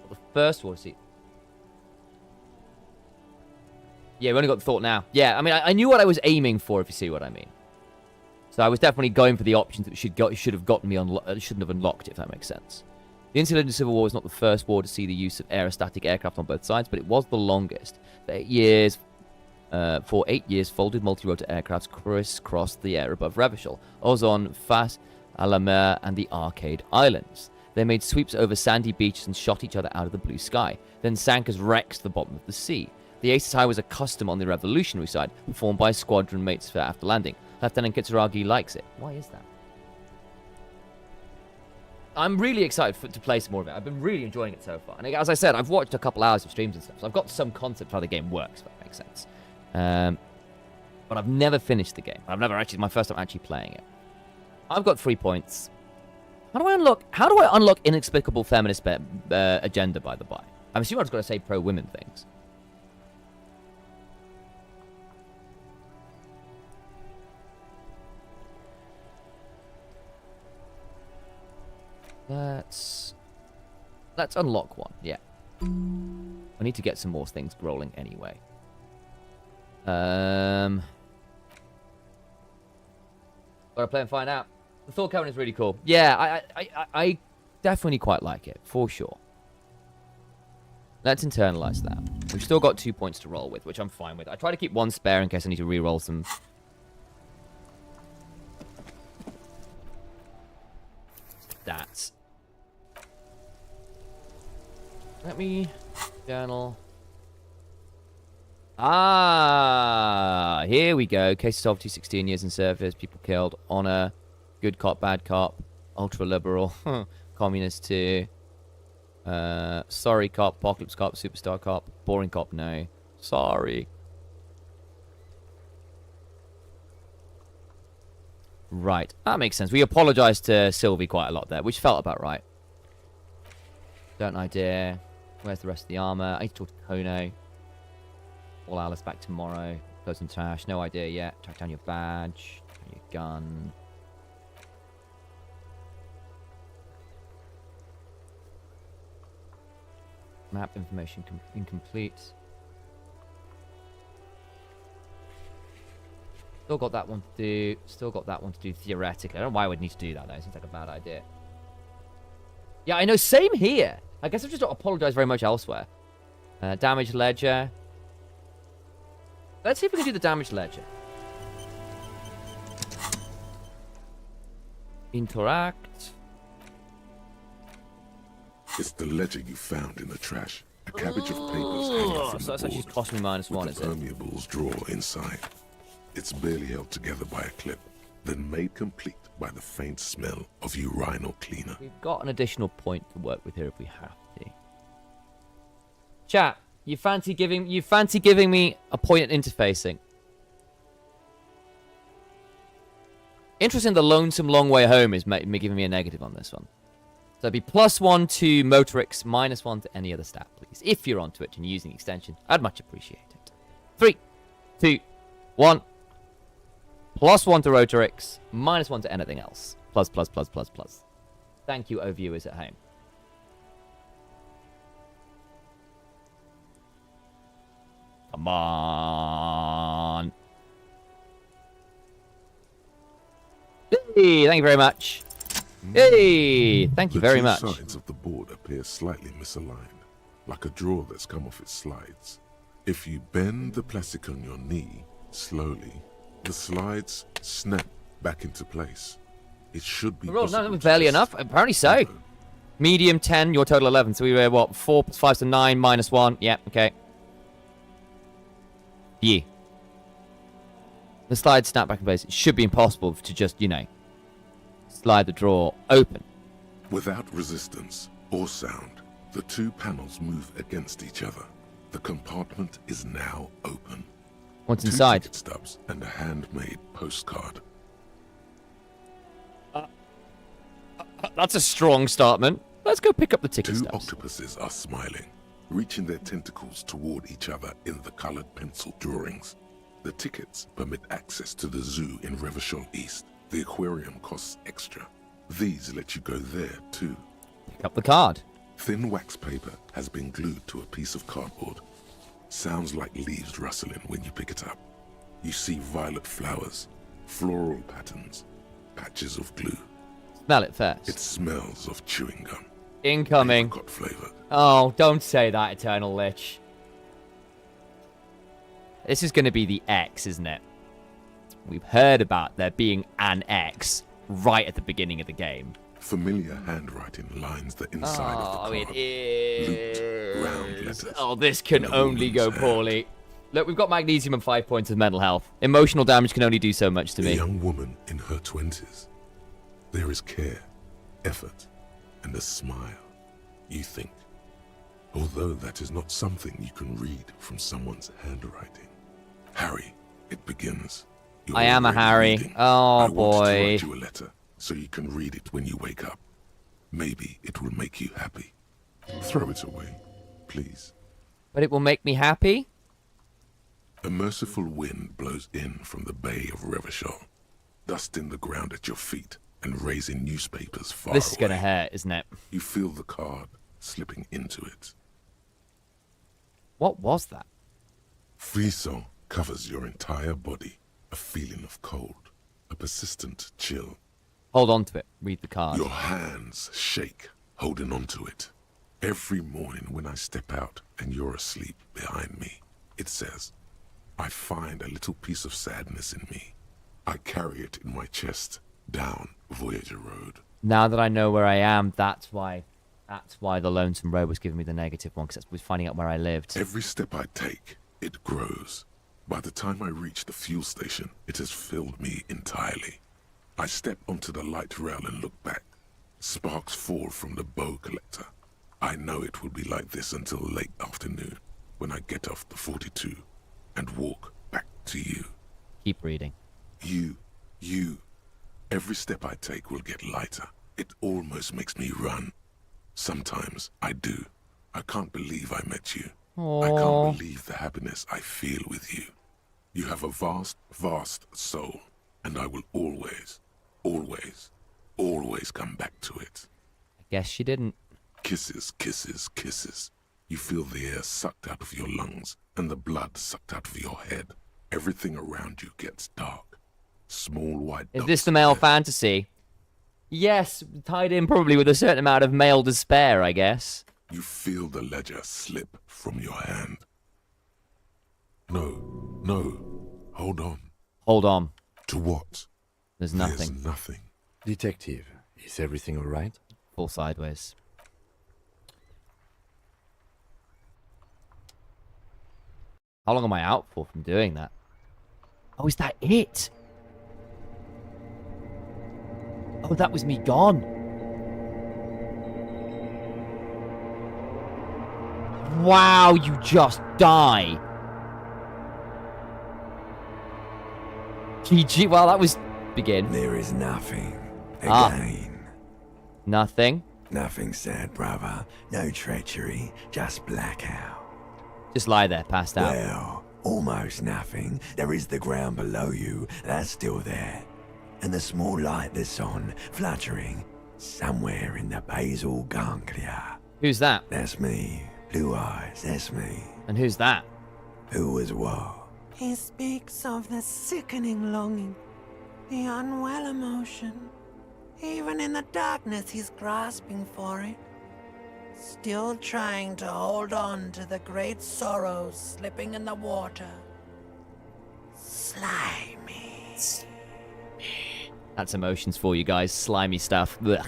Well, the first war, see. Yeah, we only got the thought now. Yeah, I mean, I knew what I was aiming for, if you see what I mean. So I was definitely going for the options that should have gotten me shouldn't have unlocked it, if that makes sense. The Insulindian Civil War was not the first war to see the use of aerostatic aircraft on both sides, but it was the longest. For 8 years, folded multi-rotor aircrafts crisscrossed the air above Revachol, Ozon, Fas, Alamer, and the Arcade Islands. They made sweeps over sandy beaches and shot each other out of the blue sky, then sank as wrecks to the bottom of the sea. The Aces High was a custom on the revolutionary side, performed by squadron mates for after landing. Lieutenant Kitsuragi likes it. Why is that? I'm really excited to play some more of it. I've been really enjoying it so far. And as I said, I've watched a couple hours of streams and stuff, so I've got some concept of how the game works, if that makes sense. But I've never finished the game. My first time actually playing it. I've got 3 points. How do I unlock inexplicable feminist agenda, by the by? I'm assuming I was going to say pro-women things. Let's unlock one. Yeah. I need to get some more things rolling anyway. Gotta play and find out. The Thought Cavern is really cool. Yeah, I definitely quite like it, for sure. Let's internalize that. We've still got 2 points to roll with, which I'm fine with. I try to keep one spare in case I need to re-roll some. Stats. Let me journal. Ah, here we go. Case of sovereignty, 16 years in service, people killed, honor, good cop, bad cop, ultra liberal, communist too, sorry cop, apocalypse cop, superstar cop, boring cop, no, sorry. Right, that makes sense. We apologized to Sylvie quite a lot there, which felt about right. Don't idea. Where's the rest of the armor? I need to talk to Kono. All Alice back tomorrow. Close and trash. No idea yet. Track down your badge. Your gun. Map information incomplete. Still got that one to do. Still got that one to do theoretically. I don't know why I would need to do that though. It seems like a bad idea. Yeah, I know. Same here. I guess I've just not apologized very much elsewhere. Damage ledger. Let's see if we can do the damage ledger. Interact. It's the ledger you found in the trash. A cabbage of papers hanging from So that's the actually board cost me -1, with is the it? permeables drawer inside. It's barely held together by a clip, then made complete by the faint smell of urinal cleaner. We've got an additional point to work with here if we have to. Chat, you fancy giving me a point at interfacing? Interesting, the lonesome long way home is giving me a negative on this one. So it'd be +1 to Motorix, -1 to any other stat, please. If you're on Twitch and you're using the extension, I'd much appreciate it. 3, 2, 1. +1 to Rotorix, -1 to anything else. Plus. Thank you, O viewers at home. Come on. Hey, thank you very much. Hey, thank you very much. The two sides of the board appear slightly misaligned, like a drawer that's come off its slides. If you bend the plastic on your knee slowly, the slides snap back into place. It should be possible No, barely enough. Apparently so. Medium 10, your total 11. So we were, what, 4 + 5 to 9, -1. Yeah, okay. Yeah. The slides snap back in place. It should be impossible to just, you know, Slide the drawer open. Without resistance or sound, the two panels move against each other. The compartment is now open. What's Two inside? ticket stubs and a handmade postcard. That's a strong statement. Let's go pick up the ticket Two stubs. octopuses are smiling, reaching their tentacles toward each other in the colored pencil drawings. The tickets permit access to the zoo in Revachol East. The aquarium costs extra. These let you go there too. Pick up the card. Thin wax paper has been glued to a piece of cardboard. Sounds like leaves rustling when you pick it up. You see violet flowers, floral patterns, patches of glue. Smell it first. It smells of chewing gum. Incoming. Apricot flavored. Oh, don't say that, Eternal Lich. This is going to be the X, isn't it? We've heard about there being an X right at the beginning of the game. Familiar handwriting lines the inside of the card. It is. Looped, round letters. Oh, this can in a only go woman's poorly. Look, we've got magnesium and 5 points of mental health. Emotional damage can only do so much to A me. young woman in her 20s. There is care, effort, and a smile, you think. Although that is not something you can read from someone's handwriting. Harry, it begins. You're I am a already Harry. reading. Oh, I wanted to boy. write you a letter so you can read it when you wake up. Maybe it will make you happy. Throw it away, please. But it will make me happy? A merciful wind blows in from the bay of Revachol, dusting the ground at your feet and raising newspapers far This is going to away. hurt, isn't it? You feel the card slipping into it. What was that? Frisson covers your entire body. A feeling of cold, a persistent chill. Hold on to it. Read the card. Your hands shake, holding on to it. Every morning when I step out and you're asleep behind me, it says, I find a little piece of sadness in me. I carry it in my chest, down Voyager Road. Now that I know where I am, that's why the Lonesome Road was giving me the negative one, because that was finding out where I lived. Every step I take, it grows. By the time I reach the fuel station, it has filled me entirely. I step onto the light rail and look back. Sparks fall from the bow collector. I know it will be like this until late afternoon, when I get off the 42 and walk back to you. Keep reading. You. Every step I take will get lighter. It almost makes me run. Sometimes I do. I can't believe I met you. I can't believe the happiness I feel with you. You have a vast, vast soul, and I will always, always, always come back to it. I guess she didn't. Kisses, kisses, kisses. You feel the air sucked out of your lungs and the blood sucked out of your head. Everything around you gets dark. Small white Is dots this the male appear. fantasy? Yes, tied in probably with a certain amount of male despair, I guess. You feel the ledger slip from your hand. No, hold on. Hold on. To what? There's nothing. There's nothing. Detective, is everything all right? Fall sideways. How long am I out for from doing that? Oh, is that it? Oh, that was me gone. Wow, you just die. GG, well, that was... Begin. There is nothing. Ah. Again. Nothing. Nothing sad, brother. No treachery. Just blackout. Just lie there, passed out. Well, almost nothing. There is the ground below you. That's still there. And the small light that's on, fluttering, somewhere in the basal ganglia. Who's that? That's me. Blue eyes, that's me. And who's that? Who was what? He speaks of the sickening longing, the unwell emotion. Even in the darkness, he's grasping for it. Still trying to hold on to the great sorrow slipping in the water. Slimy. That's emotions for you guys. Slimy stuff. Blech.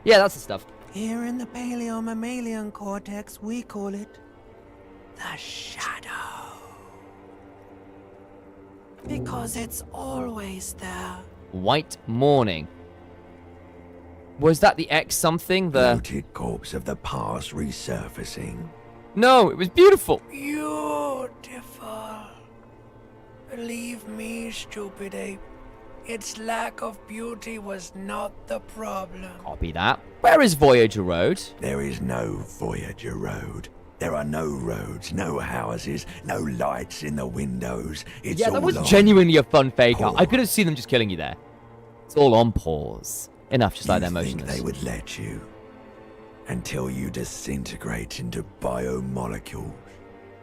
Yeah, that's the stuff. Here in the paleo-mammalian cortex, we call it the shadow. Because it's always there. White morning. Was that the X something? The Bloated corpse of the past resurfacing. No, it was beautiful. Beautiful. Believe me, stupid ape. Its lack of beauty was not the problem. Copy that. Where is Voyager Road? There is no Voyager Road. There are no roads, no houses, no lights in the windows. It's Yeah, all that was on genuinely a fun fake out. I pause. could have seen them just killing you there. It's all on pause. Enough, just like they're You think motionless. they would let you until you disintegrate into biomolecules?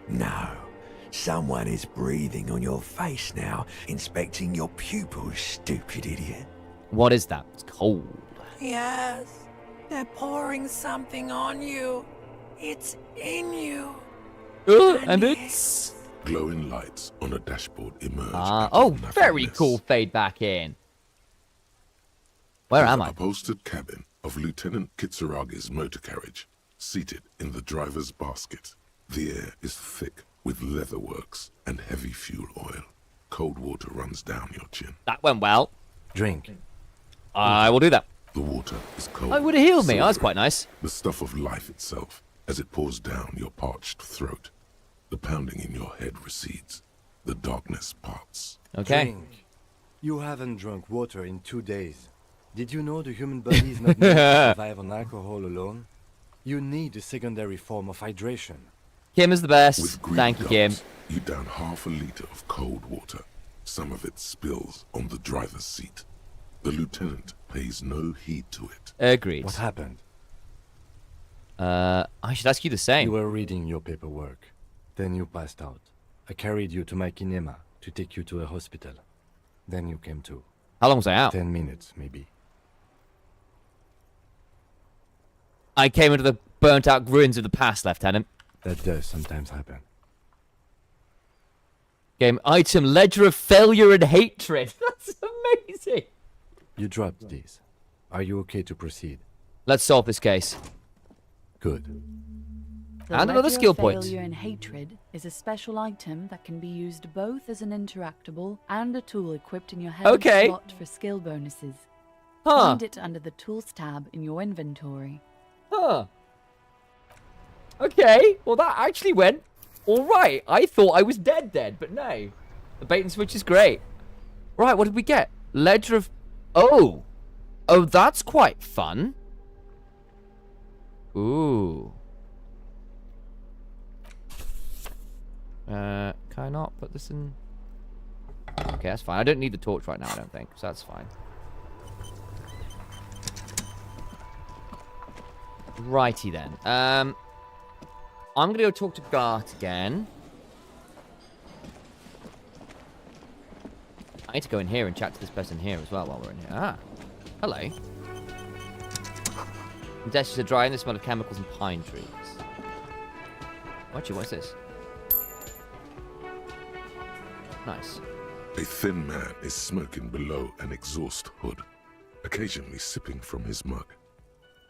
No. Someone is breathing on your face now, inspecting your pupils, stupid idiot. What is that? It's cold. Yes, they're pouring something on you. It's in you. And it's... Glowing lights on a dashboard emerge. Oh, very cool fade back in. Where am I? The upholstered cabin of Lieutenant Kitsuragi's motor carriage, seated in the driver's basket. The air is thick with leatherworks and heavy fuel oil. Cold water runs down your chin. That went well. Drink. I will do that. The water is cold. Oh, it would have healed me. silvery, Oh, that's quite nice. The stuff of life itself as it pours down your parched throat. The pounding in your head recedes. The darkness parts. Okay. Drink. You haven't drunk water in 2 days. Did you know the human body is not made to survive on alcohol alone? You need a secondary form of hydration. Kim is the best. With greedy Thank you, Kim. gulps, you down half a liter of cold water. Some of it spills on the driver's seat. The lieutenant pays no heed to it. Agreed. What happened? I should ask you the same. You were reading your paperwork. Then you passed out. I carried you to my kinema to take you to a hospital. Then you came to. How long was I out? 10 minutes, maybe. I came into the burnt out ruins of the past, Lieutenant. That does sometimes happen. Game item Ledger of Failure and Hatred. That's amazing. You dropped these. Are you okay to proceed? Let's solve this case. Good. The And another Ledger skill of point. Failure and Hatred is a special item that can be used both as an interactable and a tool equipped in your head Okay. slot for skill bonuses. Huh. Find it under the Tools tab in your inventory. Huh. Okay. Well, that actually went all right. I thought I was dead, but no. The bait and switch is great. Right, what did we get? Ledger of... Oh. Oh, that's quite fun. Ooh. Can I not put this in? Okay, that's fine. I don't need the torch right now, I don't think, so that's fine. Righty then. I'm gonna go talk to Gart again. I need to go in here and chat to this person here as well while we're in here. Ah, hello. Dashes are dry in the smell of chemicals and pine trees. What's this? Nice. A thin man is smoking below an exhaust hood, occasionally sipping from his mug.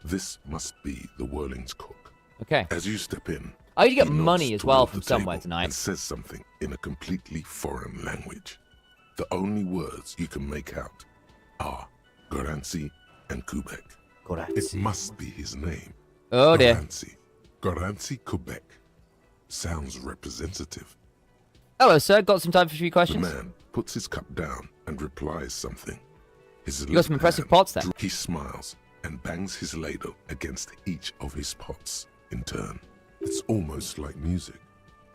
This must be the Whirling's cook. Okay. As you step in, I need to get he nods money as well toward from the somewhere table tonight. and says something in a completely foreign language. The only words you can make out are Goranci and Kubek. It must be his name. Oh dear. Goranci Kubek. Sounds representative. Hello, sir. Got some time for a few questions? The man puts his cup down and replies something. His You got some impressive pots there. He smiles and bangs his ladle against each of his pots in turn. It's almost like music,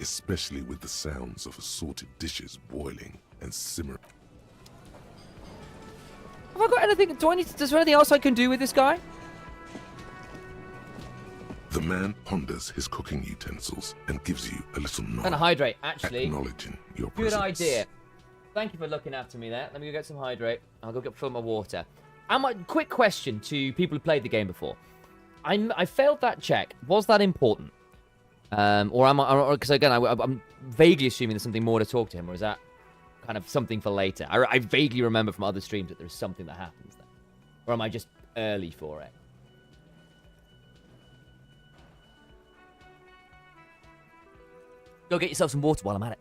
especially with the sounds of assorted dishes boiling and simmering. Have I got anything? Is there anything else I can do with this guy? The man ponders his cooking utensils and gives you a little I'm nod, gonna hydrate, actually. acknowledging your Good presence. idea. Thank you for looking after me there. Let me go get some hydrate. I'll go fill my water. Quick question to people who played the game before. I failed that check. Was that important? Or am I? Because again, I'm vaguely assuming there's something more to talk to him, or is that kind of something for later? I vaguely remember from other streams that there's something that happens there, or am I just early for it? Go get yourself some water while I'm at it.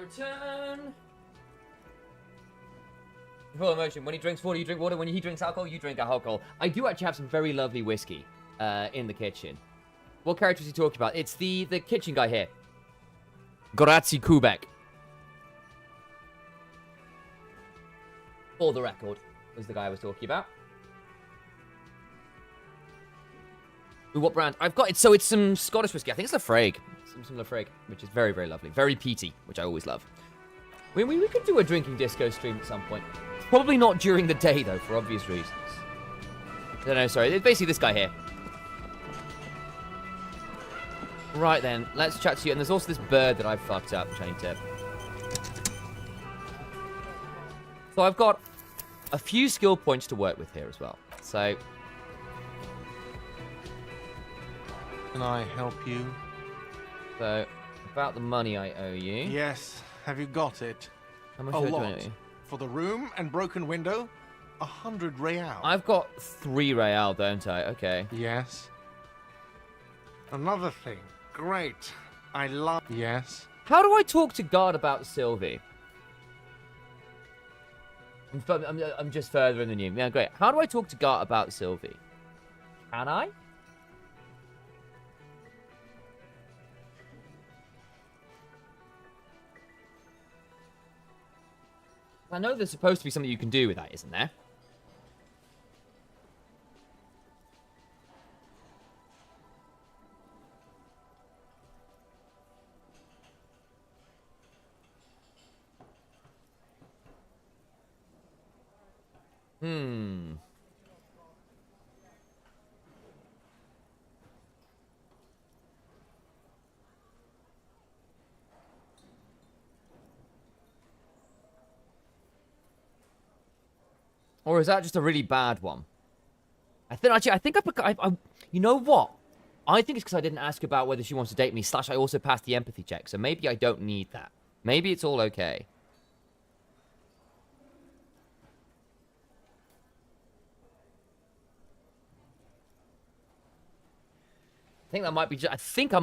return. Full emotion. When he drinks water, you drink water. When he drinks alcohol, you drink alcohol. I do actually have some very lovely whiskey in the kitchen. What character is he talking about? It's the kitchen guy here. Goratzi Kubek. For the record, was the guy I was talking about. Ooh, what brand? I've got it. So it's some Scottish whiskey. I think it's Lafrague. Some Lafrague, which is very, very lovely. Very peaty, which I always love. We could do a drinking disco stream at some point. Probably not during the day, though, for obvious reasons. No, no, sorry. It's basically this guy here. Right, then. Let's chat to you. And there's also this bird that I fucked up, which I need to... So I've got a few skill points to work with here as well. So... Can I help you? So, about the money I owe you. Yes. Have you got it? How much A do I lot. owe you? For the room and broken window, 100 real. I've got 3 real, don't I? Okay. Yes. Another thing. Great. I love... Yes. How do I talk to God about Sylvie? I'm just further than you. Yeah, great. How do I talk to God about Sylvie? Can I? I know there's supposed to be something you can do with that, isn't there? Or is that just a really bad one? I think you know what? I think it's because I didn't ask about whether she wants to date me, / I also passed the empathy check, so maybe I don't need that. Maybe it's all okay. I think that might be I think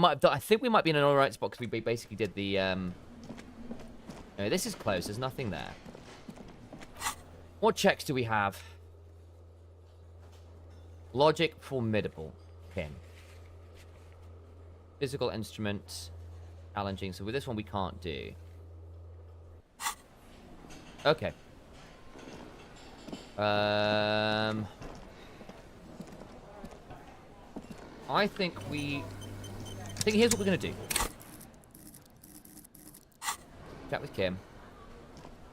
we might be in an alright spot because we basically did the, No, this is close. There's nothing there. What checks do we have? Logic, formidable. Pin. Physical instrument. Challenging. So with this one we can't do. Okay. I think here's what we're gonna do. Chat with Kim.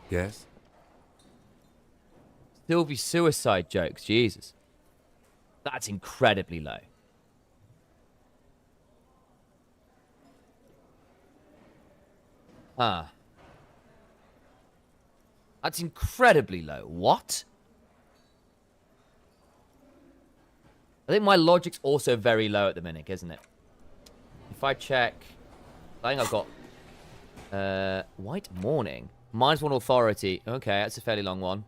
Yes? Sylvie's suicide jokes, Jesus. That's incredibly low. Huh. That's incredibly low. What? I think my logic's also very low at the minute, isn't it? If I check... I think I've got... White Morning. -1 authority. Okay, that's a fairly long one.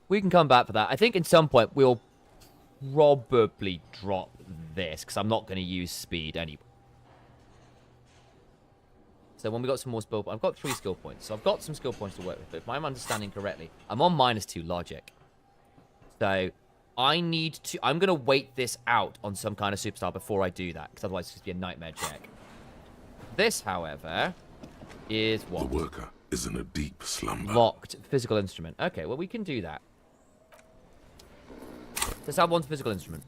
We can come back for that. I think at some point we'll probably drop this because I'm not going to use speed anyway. So when we got some more skill points, I've got 3 skill points. So I've got some skill points to work with. But if I'm understanding correctly, I'm on -2 logic. So I'm going to wait this out on some kind of superstar before I do that. Because otherwise it's going to be a nightmare check. This, however, is what? The worker is in a deep slumber. Locked physical instrument. Okay, well we can do that. Let's add 1 physical instrument.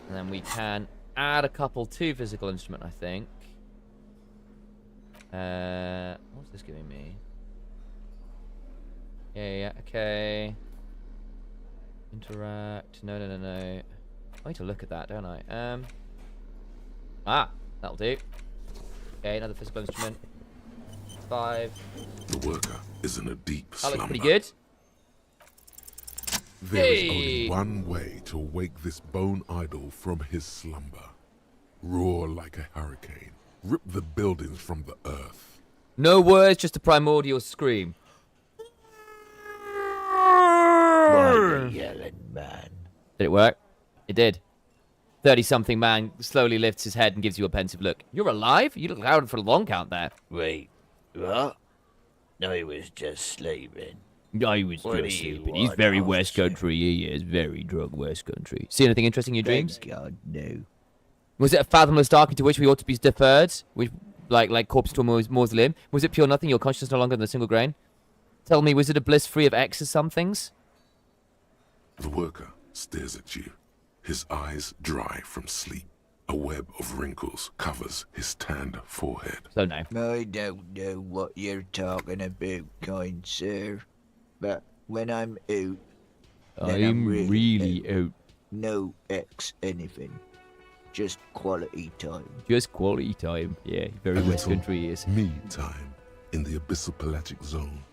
And then we can add a couple to physical instrument, I think. What's this giving me? Yeah, okay. Interact. No. I need to look at that, don't I? That'll do. Okay, another physical instrument. 5. The worker is in a deep That slumber. looks pretty good. There is only one way to wake this bone idol from his slumber. Roar like a hurricane. Rip the buildings from the earth. No words, just a primordial scream. Why you yelling, man? Did it work? It did. 30-something man slowly lifts his head and gives you a pensive look. You're alive? You look loud for a long count there. Wait, what? I was just sleeping. I was What just do you sleeping. He's want, very West officer? Country. He is very drunk West Country. See anything interesting in your dreams? Thank God, no. Was it a fathomless dark into which we ought to be deferred? Like corpse to a mausoleum? Was it pure nothing, your conscience no longer than a single grain? Tell me, was it a bliss free of X or some things? The worker stares at you, his eyes dry from sleep. A web of wrinkles covers his tanned forehead. So no. I don't know what you're talking about, kind sir. But when I'm out, then I'm really out. No X anything. Just quality time. Just quality time. Yeah, very West Country he is. Me time in the abyssal pelagic zone.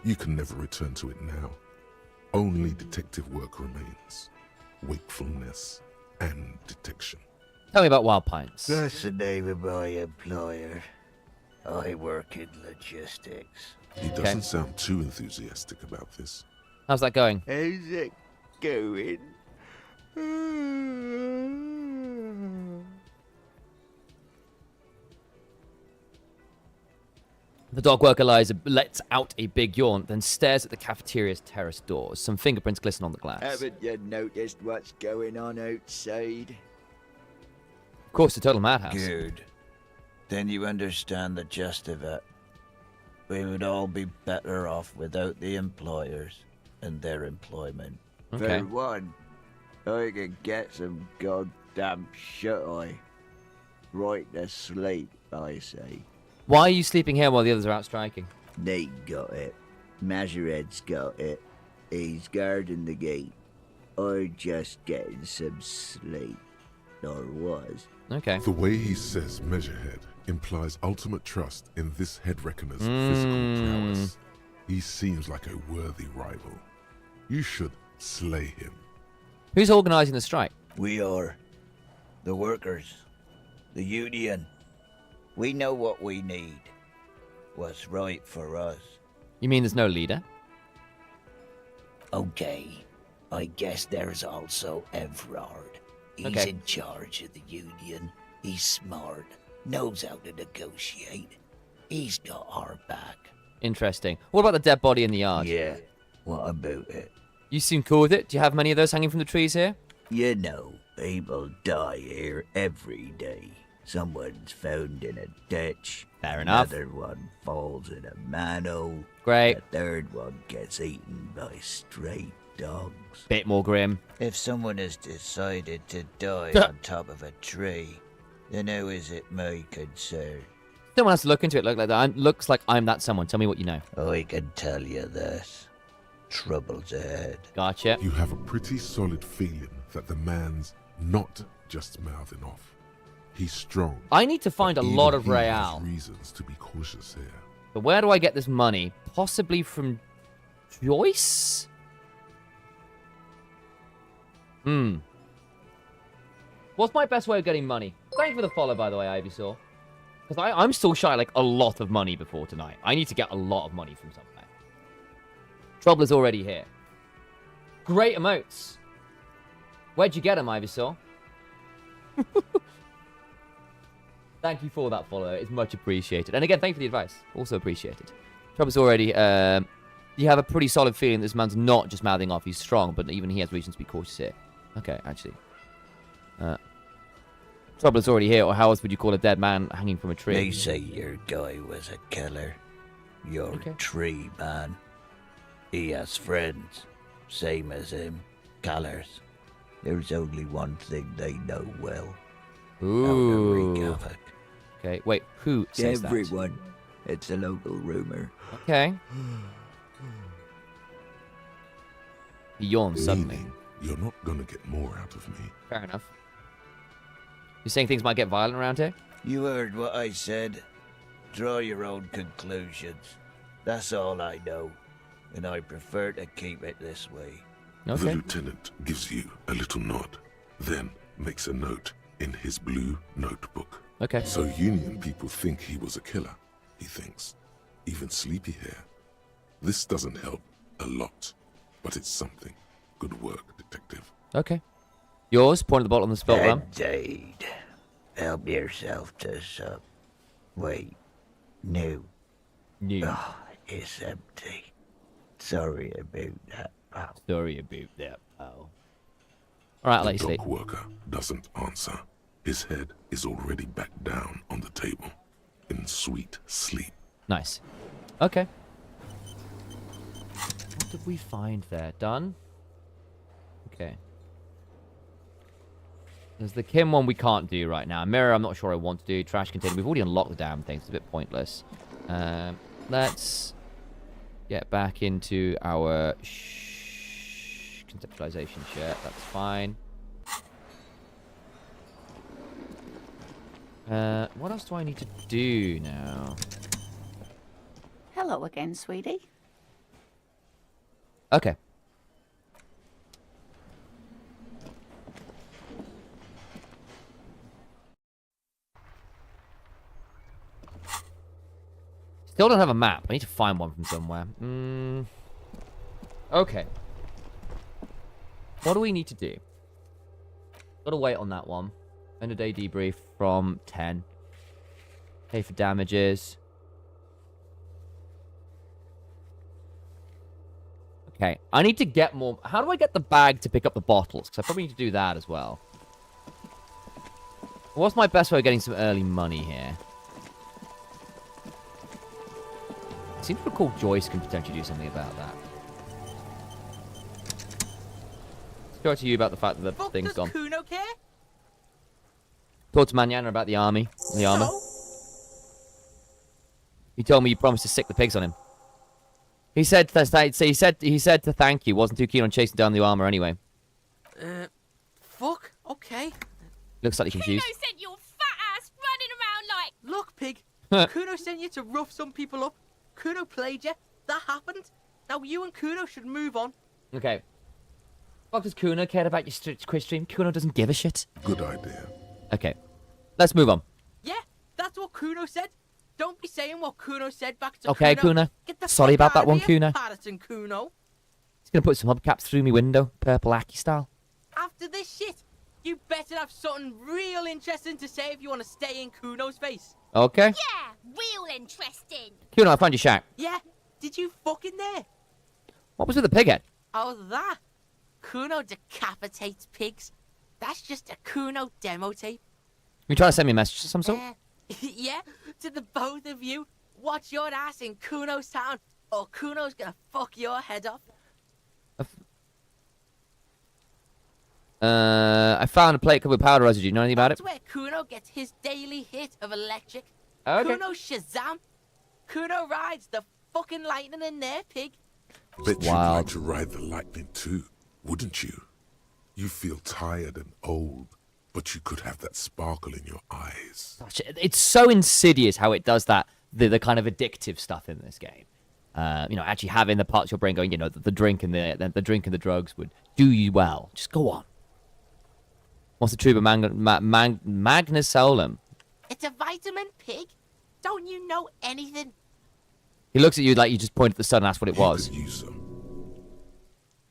You can never return to it now. Only detective work remains. Wakefulness and detection. Tell me about Wild Pines. That's the name of my employer. I work in logistics. He doesn't sound too enthusiastic about this. How's that going? How's it going? The dog worker lets out a big yawn, then stares at the cafeteria's terrace doors. Some fingerprints glisten on the glass. Haven't you noticed what's going on outside? Of course, a total madhouse. Good. Then you understand the gist of it. We would all be better off without the employers and their employment. Okay. For one, I could get some goddamn shut-eye. Right to sleep, I say. Why are you sleeping here while the others are out striking? Nate got it. Majorette's got it. He's guarding the gate. I'm just getting some sleep. Or was. Okay. The way he says Measurehead implies ultimate trust in this head reckoner's physical prowess. He seems like a worthy rival. You should slay him. Who's organising the strike? We are. The workers. The union. We know what we need. What's right for us. You mean there's no leader? Okay. I guess there's also Everard. He's in charge of the union. He's smart. Knows how to negotiate. He's got our back. Interesting. What about the dead body in the yard? Yeah. What about it? You seem cool with it. Do you have many of those hanging from the trees here? You know, people die here every day. Someone's found in a ditch. Fair enough. Another one falls in a manhole. Great. The third one gets eaten by stray dogs. Bit more grim. If someone has decided to die on top of a tree, then how is it my concern? Someone has to look into it. Looks like I'm that someone. Tell me what you know. I can tell you this. Trouble's ahead. Gotcha. You have a pretty solid feeling that the man's not just mouthing off. He's strong. I need to find a lot of He has real. reasons to be cautious here. But where do I get this money? Possibly from Joyce? What's my best way of getting money? Thank you for the follow, by the way, Ivysaur. Because I'm still shy like a lot of money before tonight. I need to get a lot of money from somewhere. Trouble is already here. Great emotes. Where'd you get them, Ivysaur? Thank you for that follow. It's much appreciated. And again, thank you for the advice. Also appreciated. Trouble's already... you have a pretty solid feeling this man's not just mouthing off. He's strong, but even he has reason to be cautious here. Okay, actually. Trouble's already here, or how else would you call a dead man hanging from a tree? They say your guy was a killer. Your tree man. He has friends. Same as him. Killers. There's only one thing they know well. Ooh. How to wreak havoc. Okay, wait, who says Everyone. It's a local rumor. that? Okay. He yawns suddenly. Meaning you're not gonna get more out of me. Fair enough. You're saying things might get violent around here? You heard what I said. Draw your own conclusions. That's all I know. And I prefer to keep it this way. The lieutenant gives you a little nod, then makes a note in his blue notebook. Okay. So Union people think he was a killer, he thinks. Even Sleepy Hair. This doesn't help a lot, but it's something. Good work, detective. Okay. Yours, point at the bottom of the spell bomb. Indeed. Help yourself to some. Wait. No. No. Oh, it's empty. Sorry about that, pal. Sorry about that, pal. Alright, I'll let you The sleep. dock worker doesn't answer. His head is already back down on the table, in sweet sleep. Nice. Okay. What did we find there? Done? Okay. There's the Kim one we can't do right now. Mirror, I'm not sure I want to do. Trash container. We've already unlocked the damn thing. It's a bit pointless. Let's get back into our conceptualization shit. That's fine. What else do I need to do now? Hello again, sweetie. Okay. Still don't have a map. I need to find one from somewhere. Okay. What do we need to do? Gotta wait on that one. End of day debrief from 10. Pay for damages. Okay, I need to get more... How do I get the bag to pick up the bottles? Because I probably need to do that as well. What's my best way of getting some early money here? It seems to recall Joyce can potentially do something about that. Let's go to you about the fact that the thing's gone. Does Kuno care? Talk to Manana about the army. The armor. He told me you promised to sick the pigs on him. He said to thank you. Wasn't too keen on chasing down the armor anyway. Fuck. Okay. Looks slightly confused. Kuno sent your fat ass running around like... Look, pig. Kuno sent you to rough some people up. Kuno played you. That happened. Now you and Kuno should move on. Okay. What does Kuno care about your quiz stream? Kuno doesn't give a shit. Good idea. Okay. Let's move on. Yeah, that's what Kuno said. Don't be saying what Kuno said back to Okay, Kuno. Sorry about that one, Kuno. Patterson, Kuno. He's gonna put some hubcaps through me window, purple Aki style. After this shit, you better have something real interesting to say if you want to stay in Kuno's face. Okay. Yeah, real interesting. Kuno, I found your shack. Yeah, did you fucking there? What was with the pig head? Oh, that? Kuno decapitates pigs. That's just a Kuno demo tape. You trying to send me a message of some sort? Yeah, to the both of you. Watch your ass in Kuno's town, or Kuno's gonna fuck your head off. I found a plate covered with powder residue. You know anything about it? That's where Kuno gets his daily hit of electric. Okay. Kuno Shazam. Kuno rides the fucking lightning in there, pig. Bet you'd like to ride the lightning too, wouldn't you? You feel tired and old, but you could have that sparkle in your eyes. It's so insidious how it does that, the kind of addictive stuff in this game. You know, actually having the parts of your brain going, you know, the drink and the drink and the drugs would do you well. Just go on. What's the truth of Magnus Solum? It's a vitamin, pig. Don't you know anything? He looks at you like you just pointed at the sun and asked what it was. Use them.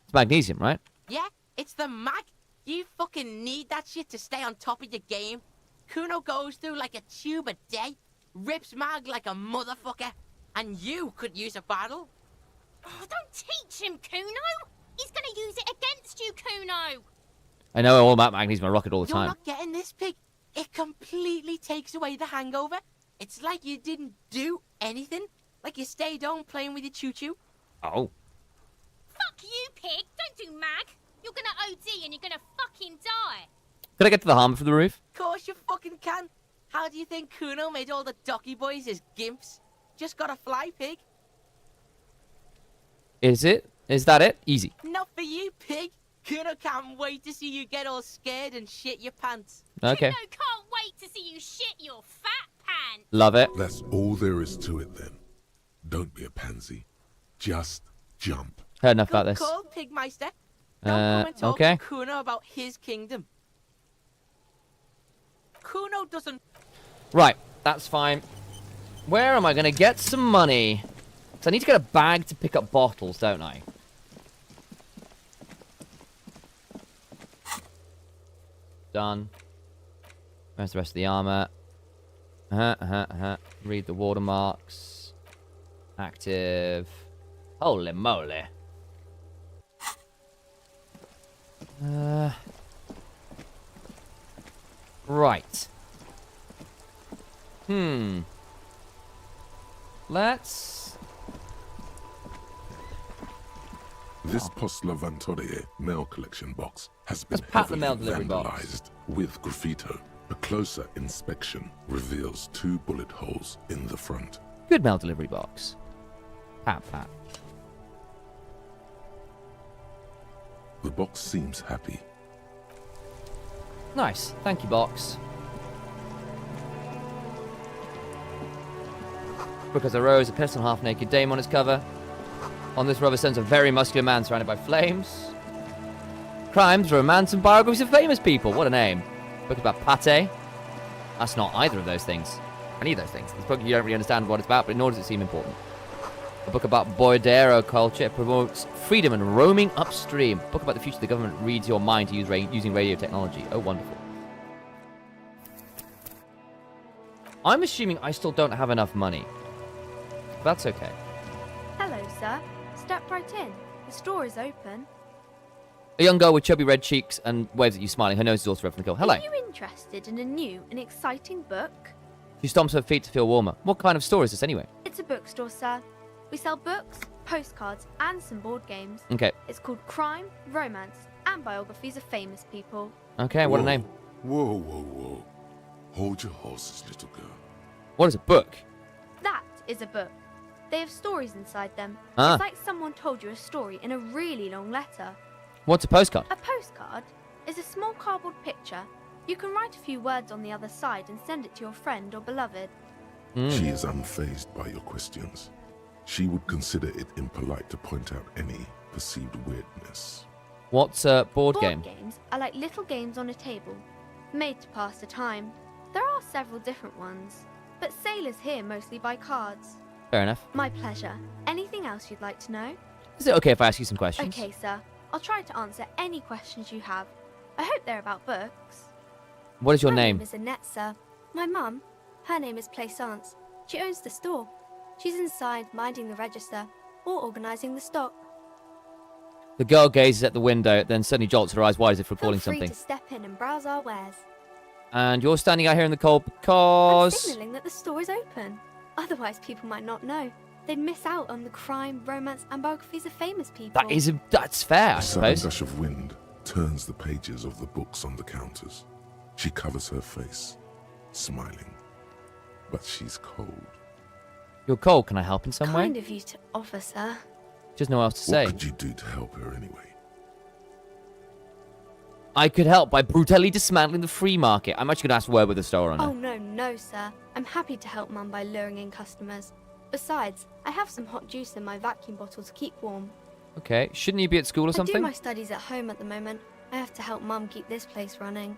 It's magnesium, right? Yeah, it's the mag. You fucking need that shit to stay on top of your game. Kuno goes through like a tube a day, rips mag like a motherfucker, and you could use a battle. Oh, don't teach him, Kuno. He's gonna use it against you, Kuno. I know all about magnesium. I rock it all the You're time. not getting this, pig. It completely takes away the hangover. It's like you didn't do anything. Like you stayed home playing with your choo-choo. Oh. Fuck you, pig. Don't do mag. You're gonna OD and you're gonna fucking die. Could I get to the harbour from the roof? Of course you fucking can. How do you think Kuno made all the docky boys his gimps? Just gotta fly, pig. Is it? Is that it? Easy. Not for you, pig. Kuno can't wait to see you get all scared and shit your pants. Okay. Kuno can't wait to see you shit your fat pants. Love it. That's all there is to it then. Don't be a pansy. Just jump. Heard enough about this. Call Pigmeister. Don't come and talk okay. to Kuno about his kingdom. Kuno doesn't... Right, that's fine. Where am I going to get some money? Because I need to get a bag to pick up bottles, don't I? Done. Where's the rest of the armor? Read the watermarks. Active. Holy moly. Right. Let's... This Post Levantorie mail collection box has been Let's pat the heavily mail delivery box. vandalized with graffito. A closer inspection reveals 2 bullet holes in the front. Good mail delivery box. Pat, pat. The box seems happy. Nice. Thank you, box. Because a rose, a pistol, half-naked dame on its cover. On this rubber stands a very muscular man surrounded by flames. Crimes, romance, and biographies of famous people. What a name. Book about pate. That's not either of those things. Any of those things. This book, you don't really understand what it's about, but nor does it seem important. A book about Boyadero culture. It promotes freedom and roaming upstream. A book about the future. The government reads your mind to use using radio technology. Oh, wonderful. I'm assuming I still don't have enough money. That's okay. Hello, sir. Step right in. The store is open. A young girl with chubby red cheeks and waves at you smiling. Her nose is also red from the kill. Hello. Are you interested in a new and exciting book? She stomps her feet to feel warmer. What kind of store is this anyway? It's a bookstore, sir. We sell books, postcards, and some board games. Okay. It's called Crime, Romance, and Biographies of Famous People. Okay, what a name. Whoa, whoa, whoa. Hold your horses, little girl. What is a book? That is a book. They have stories inside them. Ah. It's like someone told you a story in a really long letter. What's a postcard? A postcard is a small cardboard picture. You can write a few words on the other side and send it to your friend or beloved. She is unfazed by your questions. She would consider it impolite to point out any perceived weirdness. What's a board game? Board games are like little games on a table, made to pass the time. There are several different ones, but sailors here mostly buy cards. Fair enough. My pleasure. Anything else you'd like to know? Is it okay if I ask you some questions? Okay, sir. I'll try to answer any questions you have. I hope they're about books. What is your My name? name is Annette, sir. My mum, her name is Plaisance. She owns the store. She's inside minding the register or organising the stock. The girl gazes at the window, then suddenly jolts her eyes wide as if recalling Feel free something. to step in and browse our wares. And you're standing out here in the cold because... I'm signalling that the store is open. Otherwise, people might not know. They'd miss out on the crime, romance, and biographies of famous people. That's fair, I A sudden suppose. gush of wind turns the pages of the books on the counters. She covers her face, smiling. But she's cold. You're cold. Can I help in some way? Kind of you to offer, sir. Just know what else to say. What could you do to help her anyway? I could help by brutally dismantling the free market. I'm actually going to ask word with the store owner. Oh, no, sir. I'm happy to help Mum by luring in customers. Besides, I have some hot juice in my vacuum bottle to keep warm. Okay. Shouldn't you be at school or I do something? my studies at home at the moment. I have to help Mum keep this place running.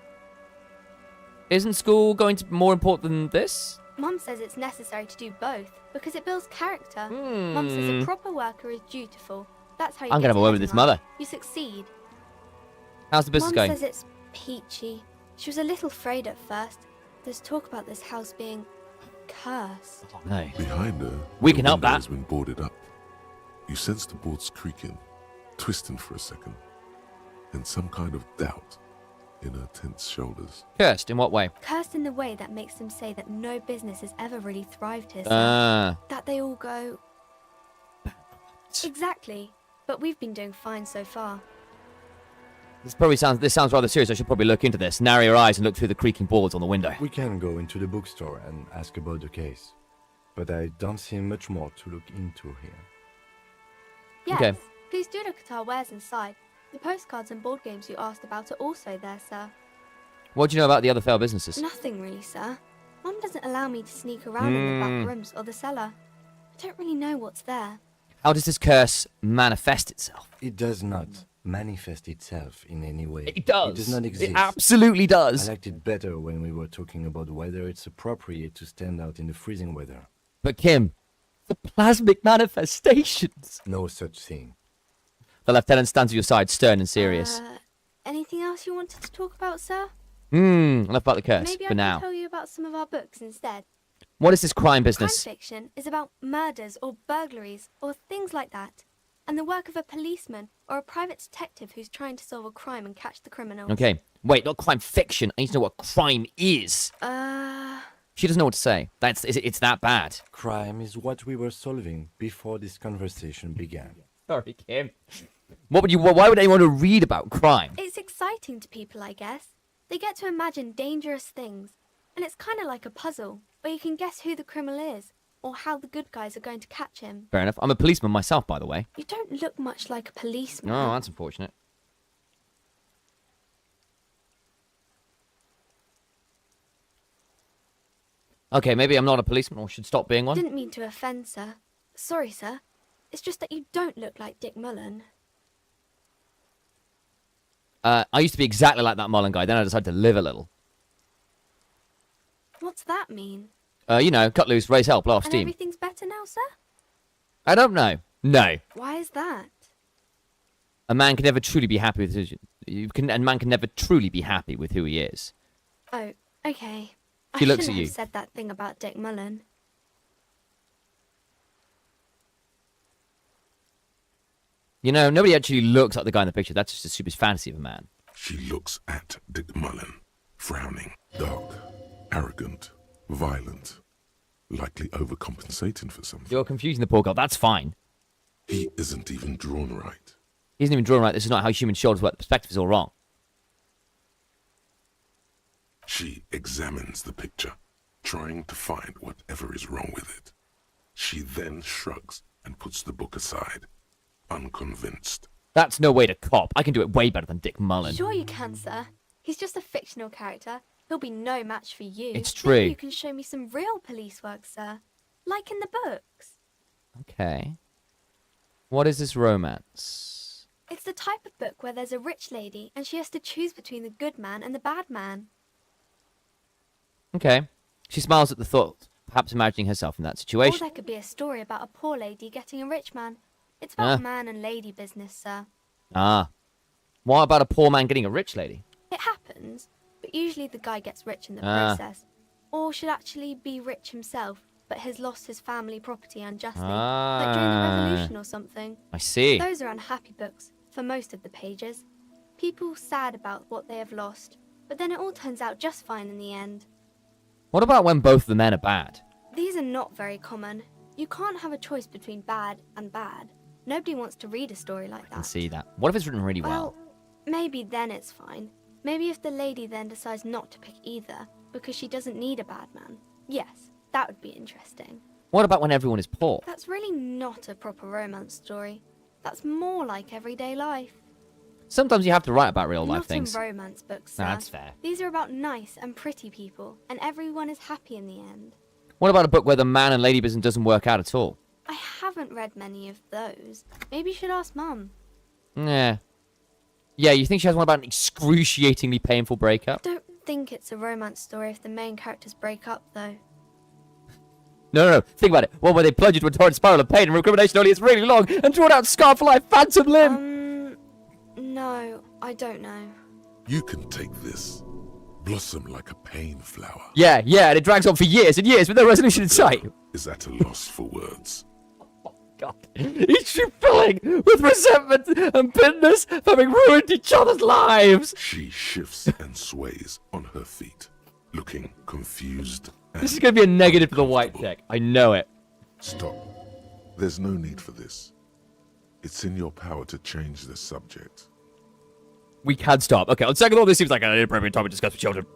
Isn't school going to be more important than this? Mum says it's necessary to do both because it builds character. Mum says a proper worker is dutiful. That's how you I'm get gonna have a word with ahead this in life. mother. You succeed. How's the business Mum going? says it's peachy. She was a little afraid at first. There's talk about this house being cursed. Oh, no. Behind her, We the can help window that. has been boarded up. You sense the boards creaking, twisting for a second, and some kind of doubt in her tense shoulders. Cursed in what way? Cursed in the way that makes them say that no business has ever really thrived here. sir. Ah. That they all go. Exactly. But we've been doing fine so far. This sounds rather serious. I should probably look into this. Narrow your eyes and look through the creaking boards on the window. We can go into the bookstore and ask about the case. But I don't see much more to look into here. Yes. Okay. Please do look at our wares inside. The postcards and board games you asked about are also there, sir. What do you know about the other failed businesses? Nothing really, sir. Mum doesn't allow me to sneak around in the back rooms or the cellar. I don't really know what's there. How does this curse manifest itself? It does not manifest itself in any way. It does. It does not exist. It absolutely does. I liked it better when we were talking about whether it's appropriate to stand out in the freezing weather. But Kim, the plasmic manifestations. No such thing. The lieutenant stands at your side, stern and serious. Anything else you wanted to talk about, sir? Enough about the curse Maybe for I now. can tell you about some of our books instead. What is this crime Crime business? fiction is about murders or burglaries or things like that, and the work of a policeman or a private detective who's trying to solve a crime and catch the criminals. Okay. Wait, not crime fiction. I need to know what crime is. She doesn't know what to say. It's that bad. Crime is what we were solving before this conversation began. Sorry, Kim. Why would anyone want to read about crime? It's exciting to people, I guess. They get to imagine dangerous things, and it's kind of like a puzzle, where you can guess who the criminal is, or how the good guys are going to catch him. Fair enough. I'm a policeman myself, by the way. You don't look much like a policeman. Oh, that's unfortunate. Okay, maybe I'm not a policeman or should stop being one. Didn't mean to offend, sir. Sorry, sir. It's just that you don't look like Dick Mullen. I used to be exactly like that Mullen guy, then I decided to live a little. What's that mean? Cut loose, raise hell, blow off And steam. everything's better now, sir? I don't know. No. Why is that? A man can never truly be happy with a man can never truly be happy with who he is. Oh, okay. She I looks shouldn't at you. have said that thing about Dick Mullen. Nobody actually looks like the guy in the picture. That's just a stupid fantasy of a man. She looks at Dick Mullen, frowning, dark, arrogant, violent, likely overcompensating for something. You're confusing the poor girl. That's fine. He isn't even drawn right. He isn't even drawn right. This is not how human shoulders work. The perspective is all wrong. She examines the picture, trying to find whatever is wrong with it. She then shrugs and puts the book aside, unconvinced. That's no way to cop. I can do it way better than Dick Mullen. Sure you can, sir. He's just a fictional character. He'll be no match for you. It's true. Maybe you can show me some real police work, sir. Like in the books. Okay. What is this romance? It's the type of book where there's a rich lady and she has to choose between the good man and the bad man. Okay. She smiles at the thought, perhaps imagining herself in that Or situation. there could be a story about a poor lady getting a rich man. It's about man and lady business, sir. What about a poor man getting a rich lady? It happens, but usually the guy gets rich in the process. Or should actually be rich himself, but has lost his family property unjustly. Like during the revolution or something. I see. Those are unhappy books, for most of the pages. People sad about what they have lost, but then it all turns out just fine in the end. What about when both the men are bad? These are not very common. You can't have a choice between bad and bad. Nobody wants to read a story like I can that. see that. What if it's written really well? Maybe then it's fine. Maybe if the lady then decides not to pick either, because she doesn't need a bad man. Yes, that would be interesting. What about when everyone is poor? That's really not a proper romance story. That's more like everyday life. Sometimes you have to write about real life Not things. in romance books, sir. That's fair. These are about nice and pretty people, and everyone is happy in the end. What about a book where the man and lady business doesn't work out at all? I haven't read many of those. Maybe you should ask Mum. Yeah. Yeah, you think she has one about an excruciatingly painful breakup? Don't think it's a romance story if the main characters break up, though. No. Think about it. One where they plunge into a torrent spiral of pain and recrimination only is really long and drawn out scar for life phantom limb. No, I don't know. You can take this. Blossom like a pain flower. Yeah, and it drags on for years and years with no resolution in sight. Is at a loss for words. God. Each you filling with resentment and bitterness for having ruined each other's lives. She shifts and sways on her feet, looking confused. This is going to be a negative for the white deck. I know it. Stop. There's no need for this. It's in your power to change the subject. We can stop. Okay, on second thought, this seems like an inappropriate topic to discuss with children.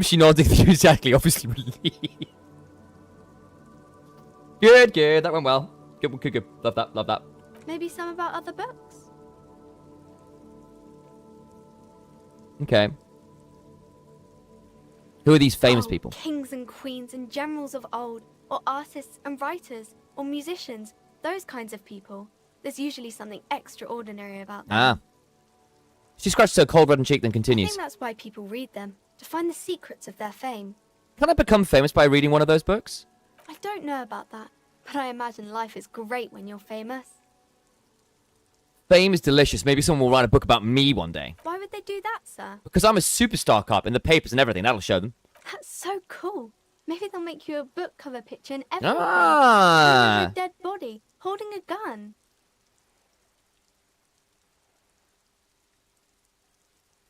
She nods enthusiastically, obviously relieved. Good. That went well. Good. Love that. Maybe some about other books? Okay. Who are these famous people? Kings and queens and generals of old, or artists and writers, or musicians, those kinds of people. There's usually something extraordinary about them. She scratches her cold reddened cheek, then I continues. think that's why people read them, to find the secrets of their fame. Can I become famous by reading one of those books? I don't know about that, but I imagine life is great when you're famous. Fame is delicious. Maybe someone will write a book about me one day. Why would they do that, sir? Because I'm a superstar cop in the papers and everything. That'll show them. That's so cool. Maybe they'll make you a book cover picture and everything. Ah. With a dead body, holding a gun.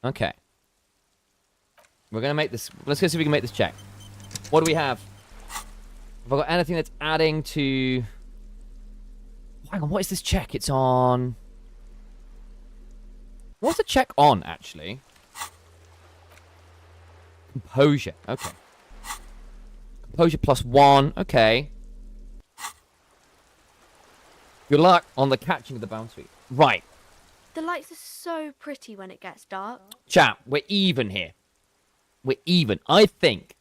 Okay. We're going to make this... Let's go see if we can make this check. What do we have? Have I got anything that's adding to... Hang on, what is this check? It's on... What's the check on, actually? Composure. Okay. Composure +1. Okay. Good luck on the catching of the bounty. Right. The lights are so pretty when it gets dark. Chat, we're even here. We're even. I think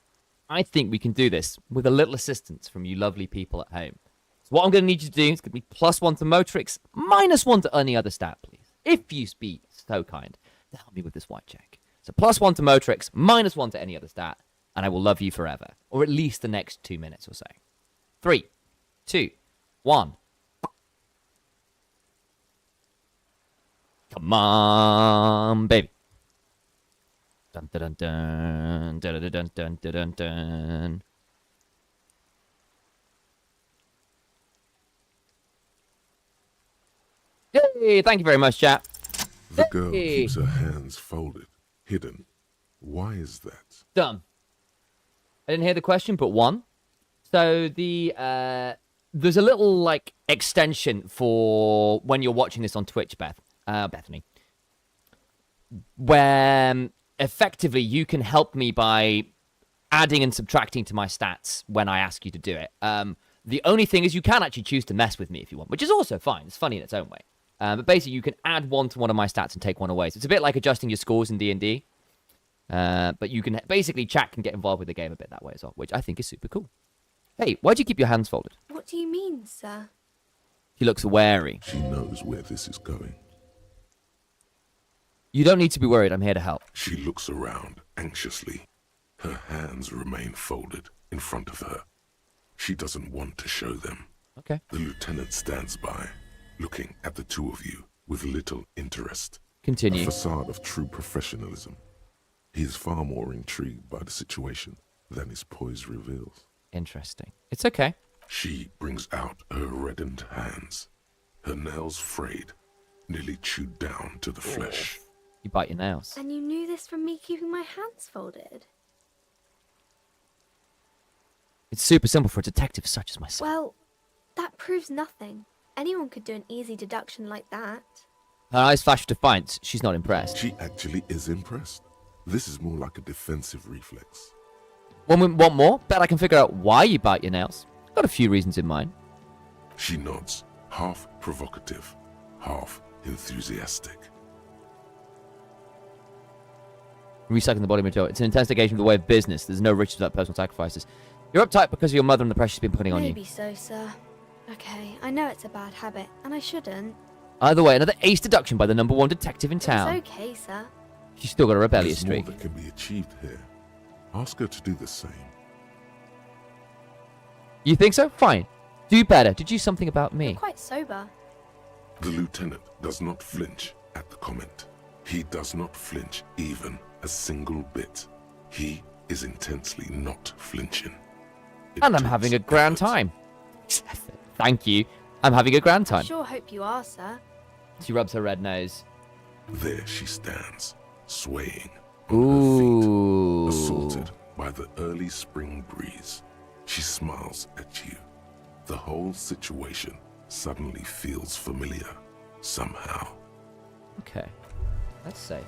we can do this with a little assistance from you lovely people at home. So what I'm going to need you to do is going to be +1 to Motrix, -1 to any other stat, please. If you be so kind to help me with this white check. So +1 to Motrix, -1 to any other stat, and I will love you forever. Or at least the next 2 minutes or so. 3, 2, 1. Come on, baby. Dun dun dun dun dun dun dun dun dun dun. Yay! Thank you very much, chat. The girl keeps her hands folded, hidden. Why is that? Done. I didn't hear the question, but 1. So the there's a little like extension for when you're watching this on Twitch, Bethany, where effectively you can help me by adding and subtracting to my stats when I ask you to do it. The only thing is you can actually choose to mess with me if you want, which is also fine. It's funny in its own way. But basically, you can add 1 to one of my stats and take 1 away. So it's a bit like adjusting your scores in D&D. But you can basically chat can get involved with the game a bit that way as well, which I think is super cool. Hey, why'd you keep your hands folded? What do you mean, sir? He looks wary. She knows where this is going. You don't need to be worried. I'm here to help. She looks around anxiously. Her hands remain folded in front of her. She doesn't want to show them. Okay. The lieutenant stands by, looking at the two of you with little interest. Continue. A facade of true professionalism. He is far more intrigued by the situation than his poise reveals. Interesting. It's okay. She brings out her reddened hands, her nails frayed, nearly chewed down to the flesh. You bite your nails. And you knew this from me keeping my hands folded? It's super simple for a detective such as myself. Well, that proves nothing. Anyone could do an easy deduction like that. Her eyes flash defiance. She's not impressed. She actually is impressed. This is more like a defensive reflex. Want more? Bet I can figure out why you bite your nails. Got a few reasons in mind. She nods, half provocative, half enthusiastic. Recycling the body material. It's an investigation of the way of business. There's no riches without personal sacrifices. You're uptight because of your mother and the pressure she's been putting on you. Maybe so, sir. Okay, I know it's a bad habit, and I shouldn't. Either way, another ace deduction by the #1 detective in town. It's okay, sir. She's still got a rebellious There's more streak. that can be achieved here. Ask her to do the same. You think so? Fine. Do better. Did you something about me? You're quite sober. The lieutenant does not flinch at the comment. He does not flinch even a single bit. He is intensely not flinching. And I'm having a grand time. Thank you. I'm having a grand I time. sure hope you are, sir. She rubs her red nose. There she stands, swaying Ooh. assaulted by the early spring breeze. She smiles at you. The whole situation suddenly feels familiar, somehow. Okay. That's safe.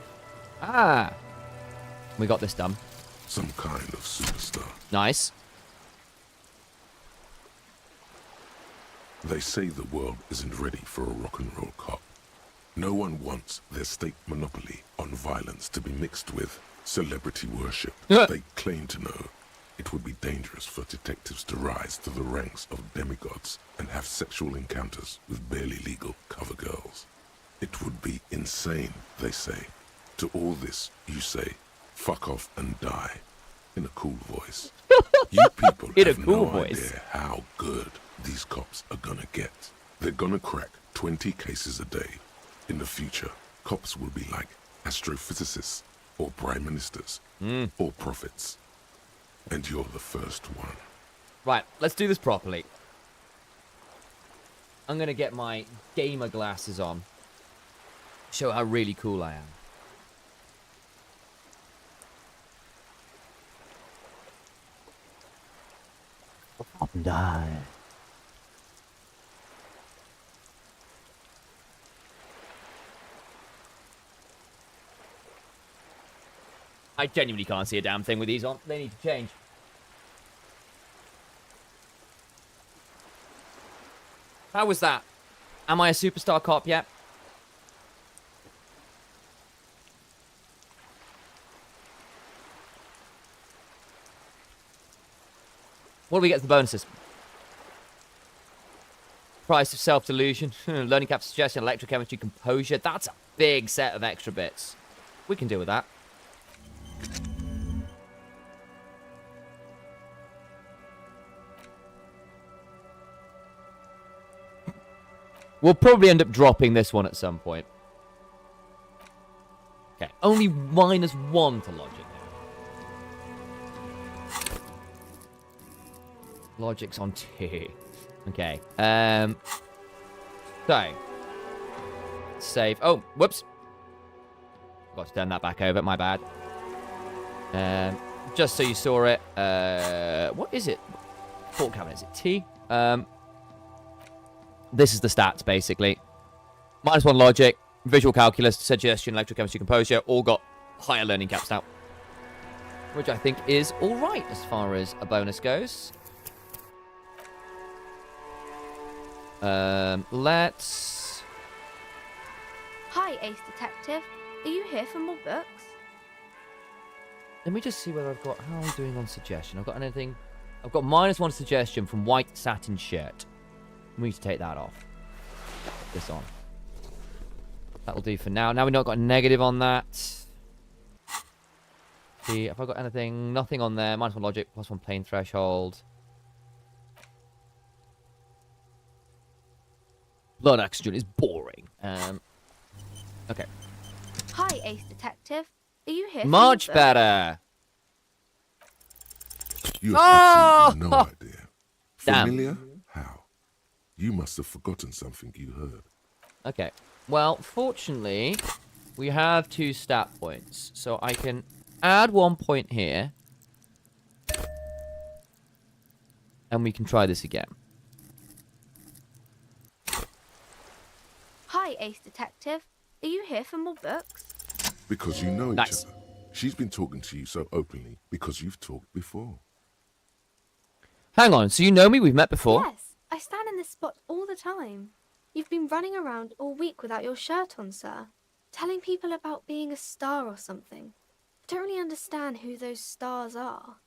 Ah! We got this done. Some kind of superstar. Nice. They say the world isn't ready for a rock and roll cop. No one wants their state monopoly on violence to be mixed with celebrity worship. They claim to know it would be dangerous for detectives to rise to the ranks of demigods and have sexual encounters with barely legal cover girls. It would be insane, they say. To all this, you say, fuck off and die, in a cool voice. You people have no idea how good these cops are gonna get. They're gonna crack 20 cases a day, In the future, cops will be like astrophysicists, or prime ministers, or prophets. And you're the first one. Right, let's do this properly. I'm going to get my gamer glasses on. Show how really cool I am. Die. I genuinely can't see a damn thing with these on. They need to change. How was that? Am I a superstar cop yet? What do we get as the bonuses? Price of self-delusion, learning cap suggestion, electrochemistry, composure. That's a big set of extra bits. We can deal with that. We'll probably end up dropping this one at some point. Okay, only -1 to logic. Logic's on 2. Okay. So. Save. Oh, whoops. Got to turn that back over. My bad. Just so you saw it. What is it? Port cabinet. Is it T? This is the stats, basically. -1 logic, visual calculus, suggestion, electrochemistry, composure, all got higher learning caps now. Which I think is alright as far as a bonus goes. Let's... Hi, Ace Detective. Are you here for more books? Let me just see whether I've got... How am I doing on suggestion? I've got anything... I've got -1 suggestion from white satin shirt. We need to take that off. This on. That'll do for now. Now we've not got a negative on that. See, have I got anything? Nothing on there. -1 logic, +1 plane threshold. Blood oxygen is boring. Okay. Hi, Ace Detective. Are you here for Much more books? better. You have absolutely no idea. Damn. Familiar? How? You must have forgotten something you heard. Okay. Well, fortunately, we have 2 stat points. So I can add 1 point here. And we can try this again. Hi, Ace Detective. Are you here for more books? Because you know each Nice. other. She's been talking to you so openly because you've talked before. Hang on. So you know me? We've met before? Yes, I stand in this spot all the time. You've been running around all week without your shirt on, sir. Telling people about being a star or something. I don't really understand who those stars are.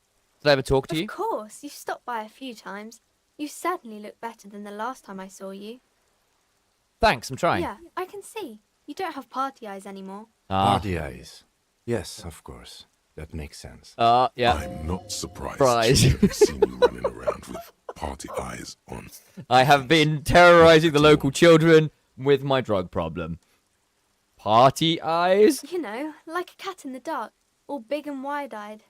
Did I ever talk to you? Of course, you've stopped by a few times. You certainly look better than the last time I saw you. Thanks, I'm trying. Yeah, I can see. You don't have party eyes anymore. Party eyes. Yes, of course. That makes sense. Yeah. I'm not surprised. Surprise. She has seen you running around with party eyes on. I have been terrorizing the local children with my drug problem. Party eyes? You know, like a cat in the dark, all big and wide-eyed.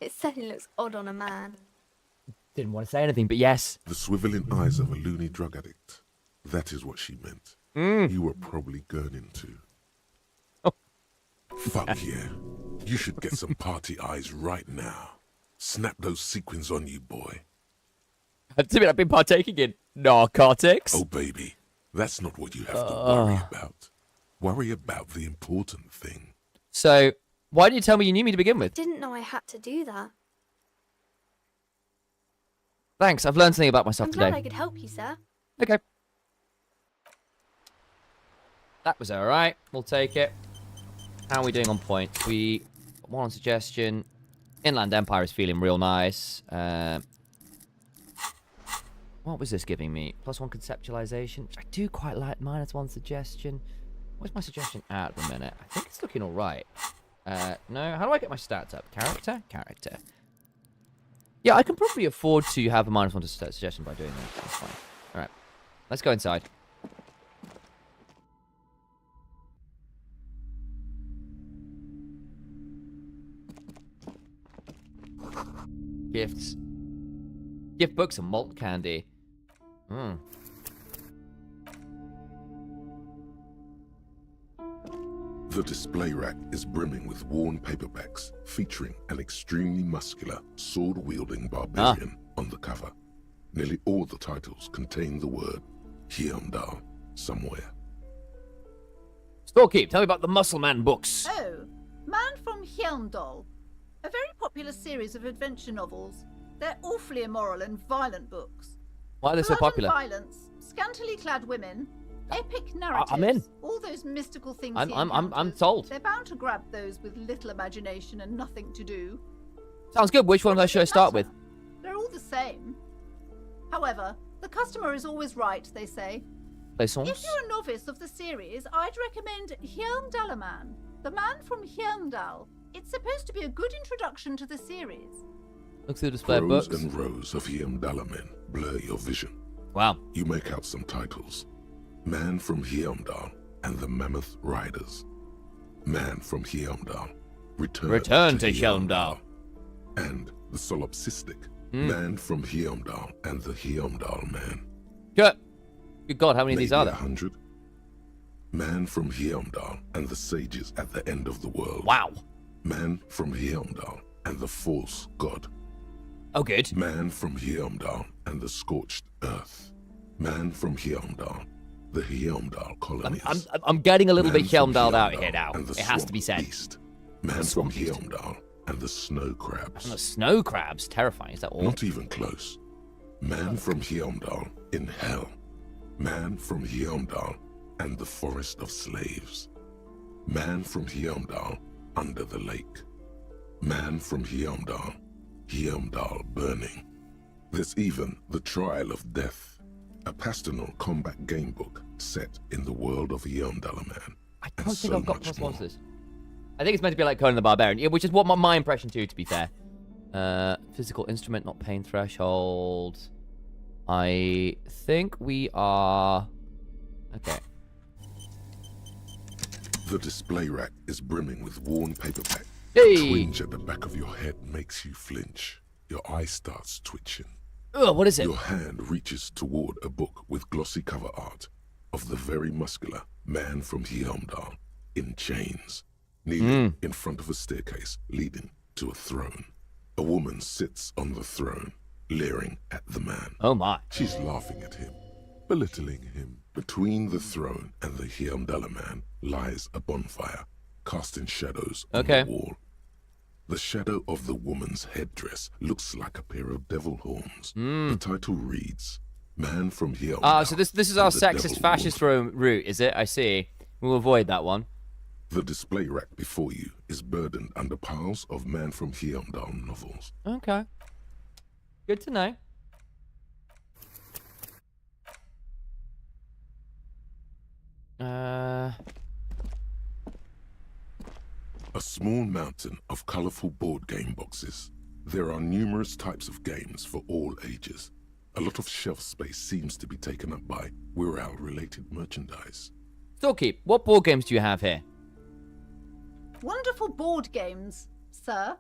It certainly looks odd on a man. Didn't want to say anything, but yes. The swiveling eyes of a loony drug addict. That is what she meant. You were probably gurning too. Fuck yeah. You should get some party eyes right now. Snap those sequins on you, boy. I've been partaking in narcotics. Oh, baby. That's not what you have to worry about. Worry about the important thing. So, why did you tell me you knew me to begin with? Didn't know I had to do that. Thanks, I've learned something about myself I'm today. glad I could help you, sir. Okay. That was alright. We'll take it. How are we doing on points? We got 1 on suggestion. Inland Empire is feeling real nice. What was this giving me? +1 conceptualization, which I do quite like. -1 suggestion. Where's my suggestion at the minute? I think it's looking alright. No, how do I get my stats up? Character? Character. Yeah, I can probably afford to have a -1 to suggestion by doing that. That's fine. Alright. Let's go inside. Gifts. Gift books and malt candy. Hmm. The display rack is brimming with worn paperbacks featuring an extremely muscular, sword-wielding barbarian on the cover. Nearly all the titles contain the word Hyundai somewhere. Storekeep, tell me about the Muscle Man books. Oh, Man from Hyundai. A very popular series of adventure novels. They're awfully immoral and violent books. Why are they so Blood popular? and violence, scantily clad women, epic narratives. I'm in. All those mystical things. I'm sold. They're bound to grab those with little imagination and nothing to do. Sounds good. Which one should I start with? They're all the same. However, the customer is always right, they say. Plaisance. If you're a novice of the series, I'd recommend Hyundalaman, the man from Hyundal. It's supposed to be a good introduction to the series. Look through the display of Rows books. and rows of Hyundalamen blur your vision. Wow. You make out some titles. Man from Hyundal and the Mammoth Riders. Man from Hyundal. Return to Hyundal. And the Solipsistic. Man from Hyundal and the Hyundal Man. Good God, how many of these are there? 100. Man from Hyundal and the Sages at the End of the World. Wow. Man from Hyundal and the False God. Oh, good. Man from Hyundal and the Scorched Earth. Man from Hyundal, the Hyundal colonies. I'm getting a little Man bit from Hyundal out Hyundal here now. and the It has to be Swamp said. Beast. Man from Hyundal and the Snow Crabs. And the snow crabs, terrifying. Is that all? Not even close. Man from Hyundal in Hell. Man from Hyundal and the Forest of Slaves. Man from Hyundal under the lake. Man from Hyundal, Hyundal burning. There's even The Trial of Death, a pastoral combat game book set in the world of Hyundalaman. I don't think I've got plus one to this. I think it's meant to be like Conan the Barbarian, yeah, which is what my impression too, to be fair. Physical instrument, not pain threshold. I think we are... Okay. The display rack is brimming with worn paperback. Hey! The twinge at the back of your head makes you flinch. Your eye starts twitching. Ugh, what is it? Your hand reaches toward a book with glossy cover art of the very muscular man from Hyundal in chains, kneeling in front of a staircase leading to a throne. A woman sits on the throne, leering at the man. Oh my. She's laughing at him, belittling him. Between the throne and the Hyundala man lies a bonfire, casting shadows on the wall. The shadow of the woman's headdress looks like a pair of devil horns. The title reads, Man from Hyundal. Ah, so this is our and the sexist, Devil fascist route, is it? I see. We'll avoid that one. The display rack before you is burdened under piles of Man from Hyundal novels. Okay. Good to know. A small mountain of colorful board game boxes. There are numerous types of games for all ages. A lot of shelf space seems to be taken up by Wirral-related merchandise. Storekeep, what board games do you have here? Wonderful board games, sir.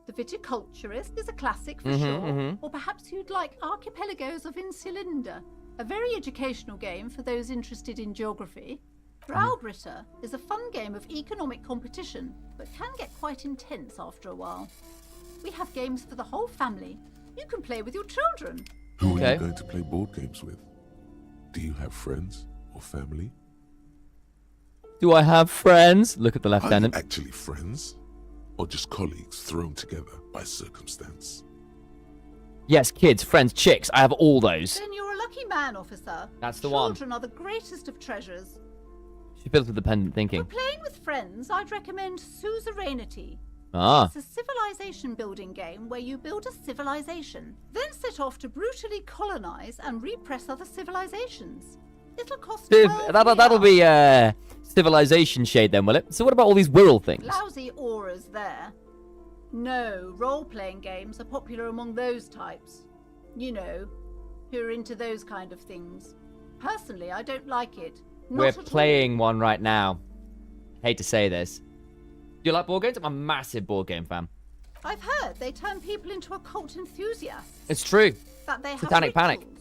The Viticulturist is a classic for sure. Or perhaps you'd like Archipelagos of Insulinda, a very educational game for those interested in geography. Browbritter is a fun game of economic competition, but can get quite intense after a while. We have games for the whole family. You can play with your children. Who are you going to play board games with? Do you have friends or family? Do I have friends? Look at the lieutenant. Are you actually friends? Or just colleagues thrown together by circumstance? Yes, kids, friends, chicks. I have all those. Then you're a lucky man, officer. That's the one. Children are the greatest of treasures. She built with dependent thinking. For playing with friends, I'd recommend Suzerainty. Ah. It's a civilization building game where you build a civilization, then set off to brutally colonize and repress other civilizations. It'll cost That'll be civilization shade then, will it? So what about all these Wirral things? Lousy auras there. No, role-playing games are popular among those types. You know, who are into those kind of things. Personally, I don't like it. We're playing one right now. Hate to say this. Do you like board games? I'm a massive board game fan. I've heard they turn people into occult enthusiasts. It's true. That they have Satanic Panic. rituals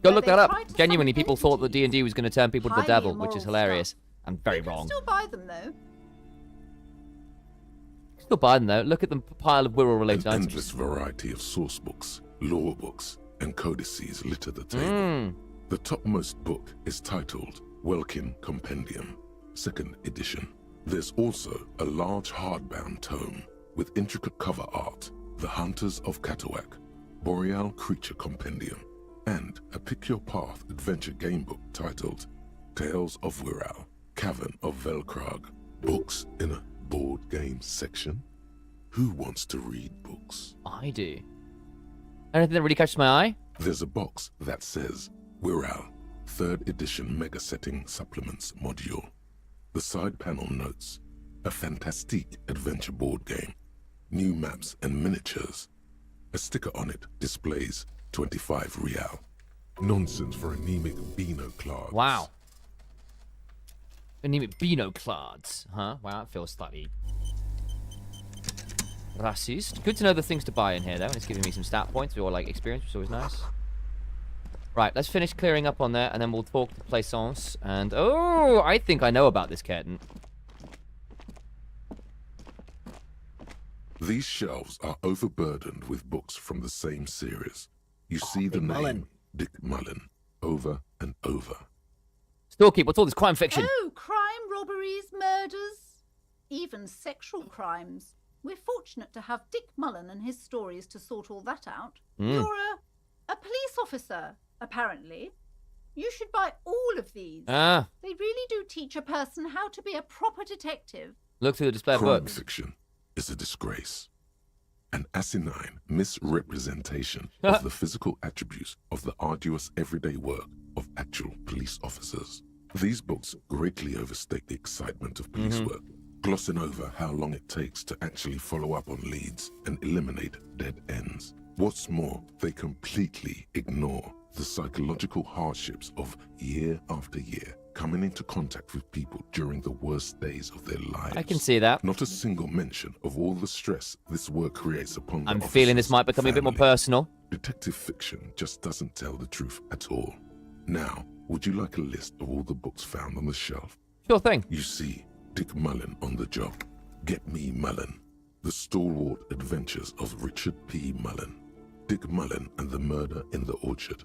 Go where look they that try up. to Genuinely, summon people thought that D&D was going to turn people to the highly devil, which is immoral hilarious. And very You can wrong. still buy them though. Still buy them though. Look at the pile of Wirral-related An items. endless variety of source books, lore books, and codices litter the table. The topmost book is titled Welkin Compendium, 2nd edition. There's also a large hardbound tome with intricate cover art, The Hunters of Catawak, Boreal Creature Compendium, and a Pick Your Path adventure game book titled Tales of Wirral, Cavern of Velkrag. Books in a board game section? Who wants to read books? I do. Anything that really catches my eye? There's a box that says Wirral, 3rd edition mega setting supplements module. The side panel notes, a fantastique adventure board game, new maps and miniatures. A sticker on it displays 25 real. Nonsense for anemic Beano-clads. Wow. Anemic Beano-clads. Huh? Wow, it feels slightly racist. Good to know the things to buy in here, though, and it's giving me some stat points or, like, experience, which is always nice. Right, let's finish clearing up on there, and then we'll talk to Plaisance. And, oh, I think I know about this curtain. These shelves are overburdened with books from the same series. You see the Dick name Mullen. Dick Mullen over and over. Storekeep, what's all this crime fiction? Oh, crime, robberies, murders, even sexual crimes. We're fortunate to have Dick Mullen and his stories to sort all that out. You're a police officer, apparently. You should buy all of these. Ah. They really do teach a person how to be a proper detective. Look through the display of Crime books. fiction is a disgrace. An asinine misrepresentation of the physical attributes of the arduous everyday work of actual police officers. These books greatly overstate the excitement of police work, glossing over how long it takes to actually follow up on leads and eliminate dead ends. What's more, they completely ignore the psychological hardships of year after year coming into contact with people during the worst days of their lives. I can see that. Not a single mention of all the stress this work creates upon the I'm feeling this officers' might become a bit more family. personal. Detective fiction just doesn't tell the truth at all. Now, would you like a list of all the books found on the shelf? Sure thing. You see Dick Mullen on the job. Get Me Mullen. The Stalwart Adventures of Richard P. Mullen. Dick Mullen and the Murder in the Orchard.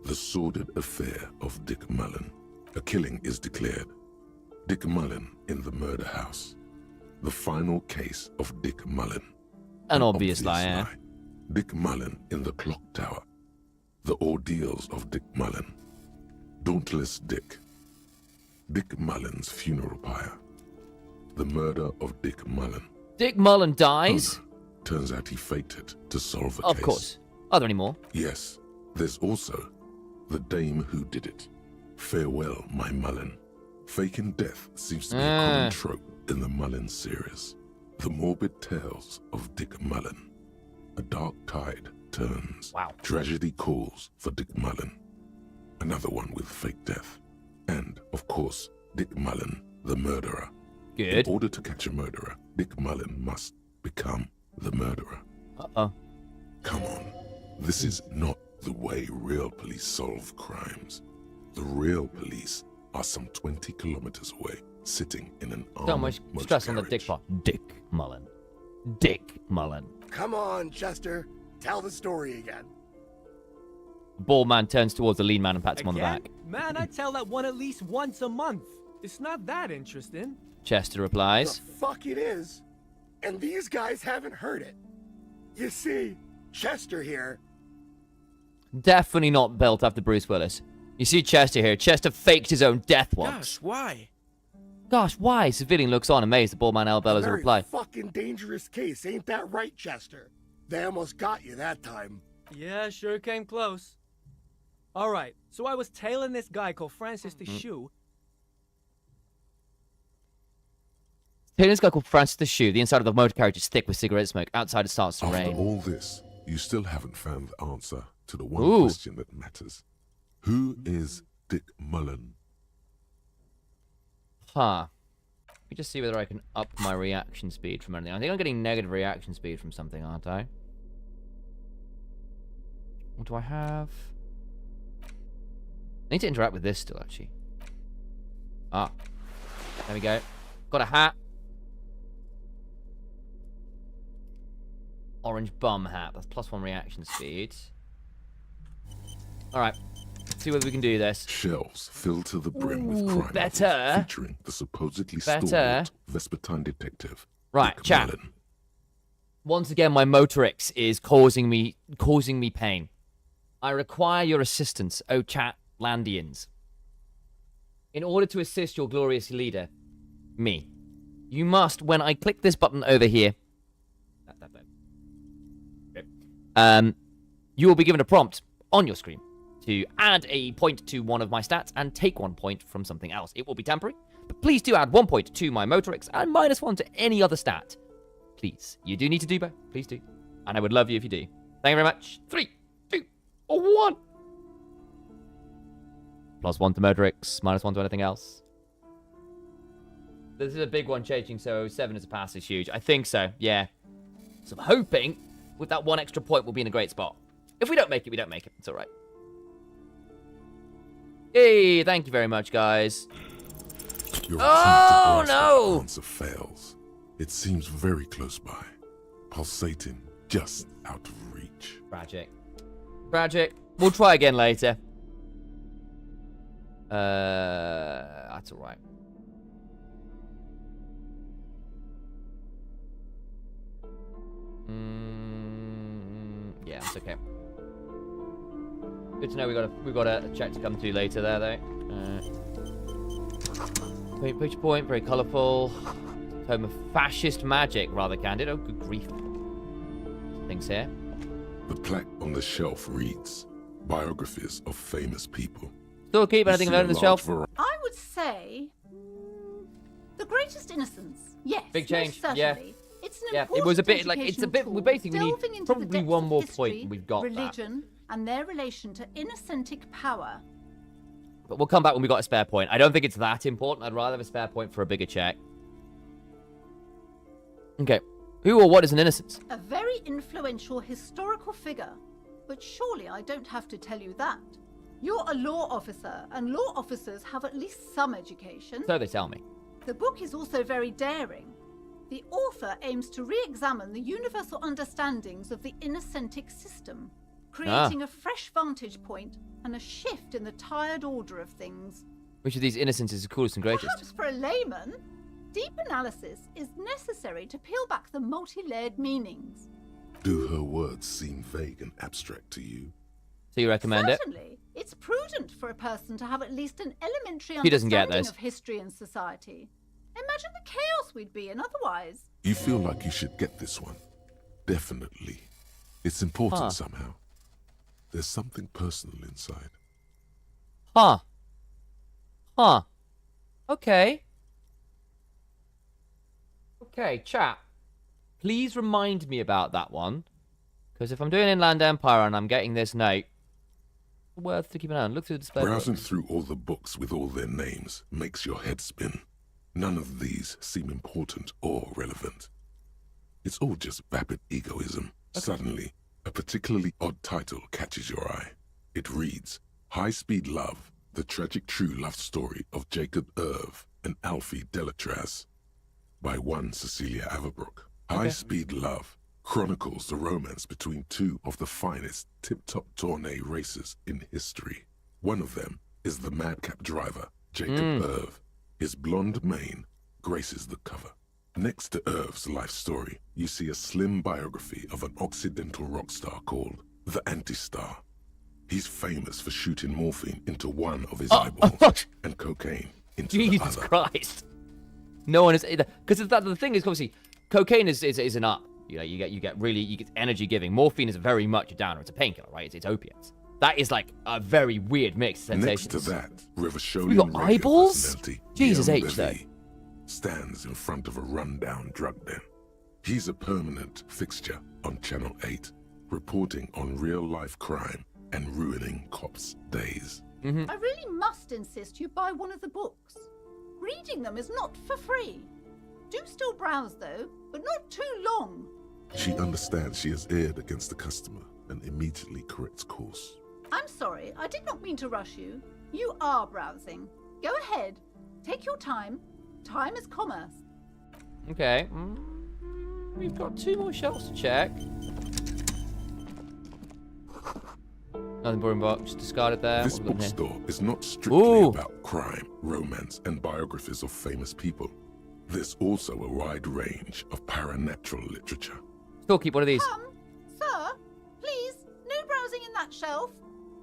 The Sordid Affair of Dick Mullen. A killing is declared. Dick Mullen in the Murder House. The Final Case of Dick Mullen. An obvious lie, eh? Dick Mullen in the Clock Tower. The Ordeals of Dick Mullen. Dauntless Dick. Dick Mullen's Funeral Pyre. The Murder of Dick Mullen. Dick Mullen dies? Turns out he faked it to solve the Of case. course. Are there any more? Yes. There's also The Dame Who Did It. Farewell, My Mullen. Faking death seems to be a common trope in the Mullen series. The morbid tales of Dick Mullen. A dark tide turns. Wow. Tragedy calls for Dick Mullen. Another one with fake death. And, of course, Dick Mullen, the murderer. Good. In order to catch a murderer, Dick Mullen must become the murderer. Uh-oh. Come on. This is not the way real police solve crimes. The real police are some 20 kilometers away, sitting in an So armored much stress on the Dick part. Dick Mullen. Dick Mullen. Come on, Chester. Tell the story again. The bald man turns towards the lean man and pats him on the Again? back. Man, I tell that one at least once a month. It's not that interesting. Chester replies. The fuck it is. And these guys haven't heard it. You see, Chester here. Definitely not built after Bruce Willis. You see Chester here. Chester faked his own death once. Gosh, why? Gosh, why? Civilian looks on, amazed. The bald man elbows a Very reply. fucking dangerous case, ain't that right, Chester? They almost got you that time. Yeah, sure came close. All right, so I was tailing this guy called Francis the Shoe. Taylor's guy called Francis the Shoe. The inside of the motor carriage is thick with cigarette smoke. Outside it starts to After rain. all this, you still haven't found the answer to the one Ooh. question that matters. Who is Dick Mullen? Huh. Let me just see whether I can up my reaction speed from anything. I think I'm getting negative reaction speed from something, aren't I? What do I have? I need to interact with this still, actually. Ah. There we go. Got a hat. Orange bum hat. That's +1 reaction speed. Alright. Let's see whether we can do this. Shelves filled to the brim with crime better. novels featuring the supposedly stalwart Vespertine detective. Right, Dick chat. Mullen. Once again, my motorix is causing me pain. I require your assistance, O Chatlandians. In order to assist your glorious leader, me, you must, when I click this button over here, you will be given a prompt on your screen to add a point to one of my stats and take 1 point from something else. It will be temporary, but please do add 1 point to my motorix and -1 to any other stat. Please. You do need to do both. Please do. And I would love you if you do. Thank you very much. 3, 2, 1. +1 to motorix, -1 to anything else. This is a big one changing, so 7 as a pass is huge. I think so, yeah. So I'm hoping with that 1 extra point we'll be in a great spot. If we don't make it, we don't make it. It's alright. Hey, thank you very much, guys. Your Oh, attempt to grasp no! the answer fails. It seems very close by, pulsating just out of reach. Tragic. Tragic. We'll try again later. That's alright. Yeah, it's okay. Good to know we've got a check to come to later there though. Picture point, very colourful. Home of fascist magic, rather candid. Oh, good grief. Things here. The plaque on the shelf reads, biographies of famous people. Still keep anything on the shelf? I would say The Greatest Innocence. Yes. Big change. Most certainly. Yeah. It's an Yeah, important it was a bit like it's a bit. We basically delving need into the probably depths one of more history, point. And we've got that. religion, and their relation to inacentic power. But we'll come back when we got a spare point. I don't think it's that important. I'd rather have a spare point for a bigger check. Okay. Who or what is an innocence? A very influential historical figure. But surely I don't have to tell you that. You're a law officer, and law officers have at least some education. So they tell me. The book is also very daring. The author aims to re-examine the universal understandings of the inacentic system, creating a fresh vantage point and a shift in the tired order of things. Which of these innocences is coolest and greatest? Perhaps for a layman, deep analysis is necessary to peel back the multi-layered meanings. Do her words seem vague and abstract to you? So you recommend it? Certainly. It's prudent for a person to have at least an elementary He doesn't get understanding this. of history and society. Imagine the chaos we'd be in otherwise. You feel like you should get this one. Definitely. It's important somehow. There's something personal inside. Huh. Huh. Okay. Okay, chat. Please remind me about that one. Because if I'm doing Inland Empire and I'm getting this note, it's worth to keep an eye on. Look through the display. Browsing through all the books with all their names makes your head spin. None of these seem important or relevant. It's all just vapid egoism. Suddenly, a particularly odd title catches your eye. It reads, High Speed Love, the tragic true love story of Jacob Irv and Alfie Delatraz, by one Cecilia Averbrook. High Speed Love chronicles the romance between two of the finest tip-top tourney racers in history. One of them is the madcap driver, Jacob Irv. His blonde mane graces the cover. Next to Irv's life story, you see a slim biography of an Occidental rock star called the Anti-Star. He's famous for shooting morphine into one of his eyeballs and cocaine into the other. Jesus Christ. No one is either. Because the thing is, obviously, cocaine is an up. You know, you get energy giving. Morphine is very much a downer. It's a painkiller, right? It's opiates. That is like a very weird mix of sensations. Next to that, Rivasholian We got radio eyeballs? personality Jesus Guillaume H, though. Bevy stands in front of a rundown drug den. He's a permanent fixture on Channel 8, reporting on real-life crime and ruining cops' days. I really must insist you buy one of the books. Reading them is not for free. Do still browse, though, but not too long. She understands she has erred against the customer and immediately corrects course. I'm sorry, I did not mean to rush you. You are browsing. Go ahead. Take your time. Time is commerce. Okay. We've got 2 more shelves to check. Nothing boring box. Discarded there. This What have we got here? bookstore is not strictly about crime, romance, and biographies of famous people. There's also a wide range of paranatural literature. Still keep one of these. Sir, please, no browsing in that shelf.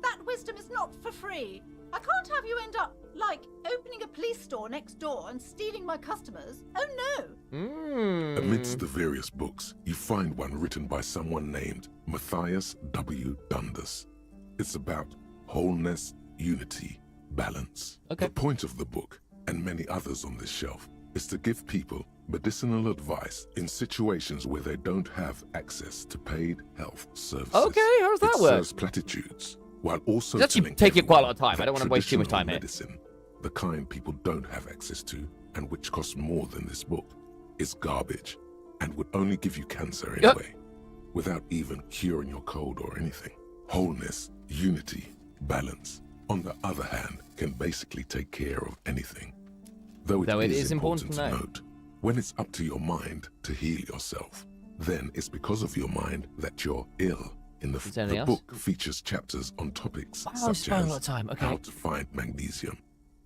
That wisdom is not for free. I can't have you end up, like, opening a police store next door and stealing my customers. Oh no! Amidst the various books, you find one written by someone named Matthias W. Dundas. It's about wholeness, unity, balance. The point of the book, and many others on this shelf, is to give people medicinal advice in situations where they don't have access to paid health services. Okay, how does that work? It serves platitudes, while also It's actually taking quite a lot of time. I don't want to waste too much time here. Medicine, the kind people don't have access to, and which costs more than this book, is garbage, and would only give you cancer anyway, without even curing your cold or anything. Wholeness, unity, balance, on the other hand, can basically take care of anything. Though it is important to note, when it's up to your mind to heal yourself, then it's because of your mind that you're ill. In the book features chapters on topics such as how to find magnesium.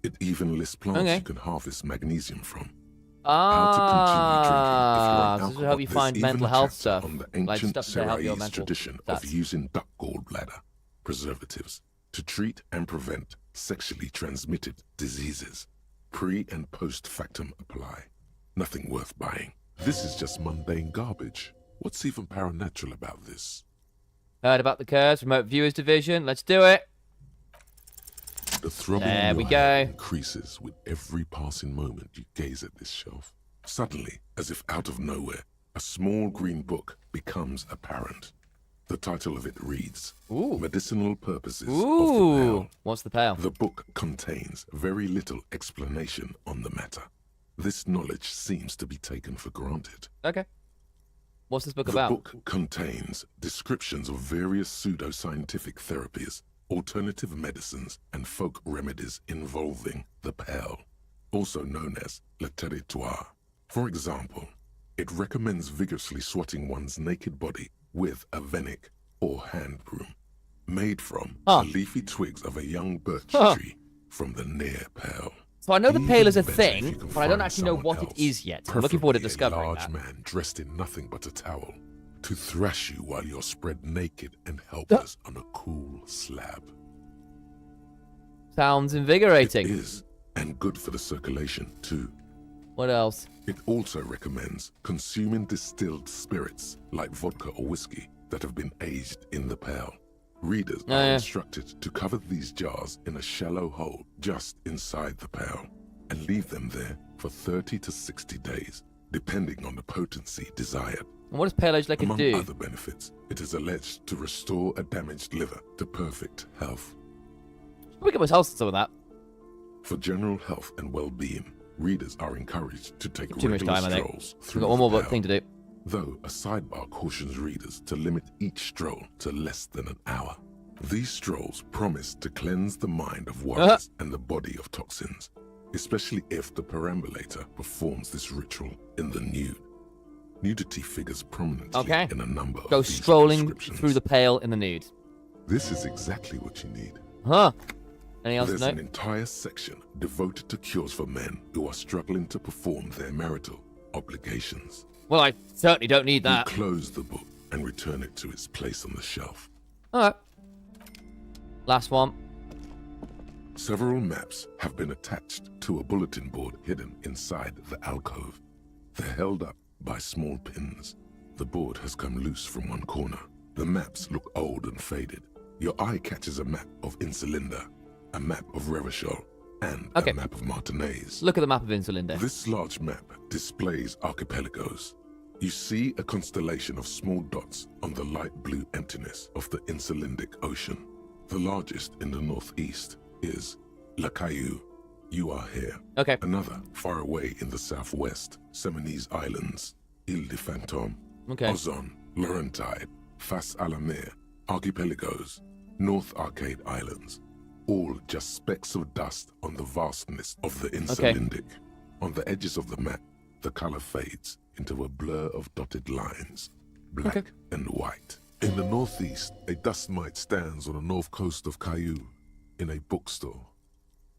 It even lists plants you can harvest magnesium from. How to continue drinking if you're an this will help you alcoholic. find There's mental even a health chapter stuff, on the like ancient stuff to help your Seraïs mental tradition stuff. of using duck gallbladder preservatives to treat and prevent sexually transmitted diseases. Pre and post factum apply. Nothing worth buying. This is just mundane garbage. What's even paranatural about this? Heard about the curse, remote viewers division. Let's do it. The throbbing There in we your go. head increases with every passing moment you gaze at this shelf. Suddenly, as if out of nowhere, a small green book becomes apparent. The title of it reads, Medicinal Purposes of the Pale. What's the pale? The book contains very little explanation on the matter. This knowledge seems to be taken for granted. Okay. What's this book The about? book contains descriptions of various pseudoscientific therapies, alternative medicines, and folk remedies involving the pale, also known as le territoire. For example, it recommends vigorously swatting one's naked body with a venic or hand broom, made from the leafy twigs of a young birch tree from the near pale. So I know the pale is a Even better if thing, you can but I don't find actually know someone what else, it is yet. I'm looking forward to preferably discovering a large that. man dressed in nothing but a towel, to thrash you while you're spread naked and helpless on a cool slab. Sounds invigorating. It is, and good for the circulation too. What else? It also recommends consuming distilled spirits like vodka or whiskey that have been aged in the pale. Readers are instructed to cover these jars in a shallow hole just inside the pale and leave them there for 30 to 60 days, depending on the potency desired. And what does pale age liquor Among do? other benefits, it is alleged to restore a damaged liver to perfect health. We get myself some of that. For general health and well-being, readers are encouraged to take Too much regular time, I think. strolls We've through got one more the thing to do. Though a sidebar cautions readers to limit each stroll to less than an hour. These strolls promise to cleanse the mind of worries and the body of toxins, especially if the perambulator performs this ritual in the nude. Nudity figures prominently in a number Go of these strolling prescriptions. through the pale in the nude. This is exactly what you need. Huh. Anything else There's to an know? entire section devoted to cures for men who are struggling to perform their marital obligations. Well, I certainly don't need that. You close the book and return it to its place on the shelf. Alright. Last one. Several maps have been attached to a bulletin board hidden inside the alcove. They're held up by small pins. The board has come loose from one corner. The maps look old and faded. Your eye catches a map of Insulinda, a map of Revachol, and a map of Martinez. Look at the map of Insulinda. This large map displays archipelagos. You see a constellation of small dots on the light blue emptiness of the Insulindic Ocean. The largest in the northeast is La Caillou, You are here. Okay. Another, far away in the southwest, Seminese Islands, Ile de Fantôme, Okay. Ozon, Laurentide, Fas Alamer, Archipelagos, North Arcade Islands, all just specks of dust on the vastness of the Insulindic. On the edges of the map, the color fades into a blur of dotted lines, black and white. In the northeast, a dust mite stands on the north coast of Caillou in a bookstore.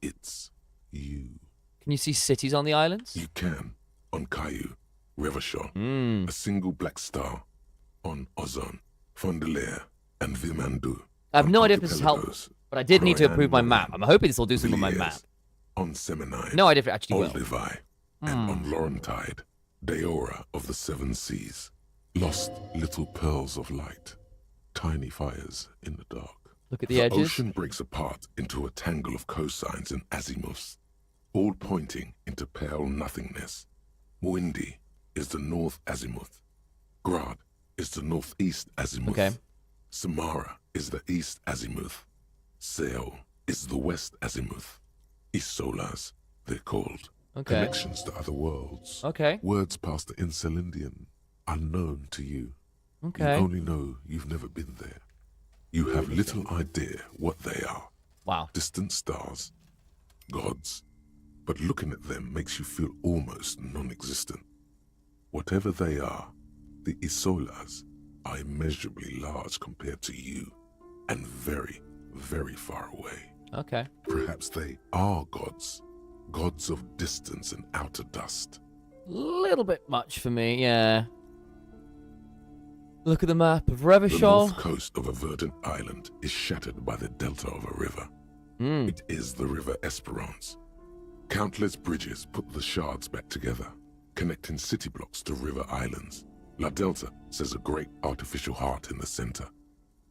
It's you. Can you see cities on the islands? You can. On Caillou, Revachol, a single black star. On Ozon, Fondelier, and Vimandou. I have no idea if this is helpful, but I did need to approve my map. I'm hoping this will do something on my map. On Seminide, No idea if it actually will. Olduvai, and on Laurentide, Deora of the Seven Seas. Lost little pearls of light, tiny fires in the dark. Look at the edges. The ocean breaks apart into a tangle of cosines and azimuths, all pointing into pale nothingness. Mwindi is the north azimuth. Grad is the northeast azimuth. Okay. Samara is the east azimuth. Seo is the west azimuth. Isolas, they're called. Okay. Connections to other worlds. Okay. Words past the Insulindian, unknown to you. Okay. You only know you've never been there. You have little idea what they are. Wow. Distant stars, gods. But looking at them makes you feel almost non-existent. Whatever they are, the Isolas are immeasurably large compared to you, and very, very far away. Okay. Perhaps they are gods. Gods of distance and outer dust. Little bit much for me, yeah. Look at the map of The Revachol. north coast of a verdant island is shattered by the delta of a river. It is the River Esperance. Countless bridges put the shards back together, connecting city blocks to river islands. La Delta says a great artificial heart in the center,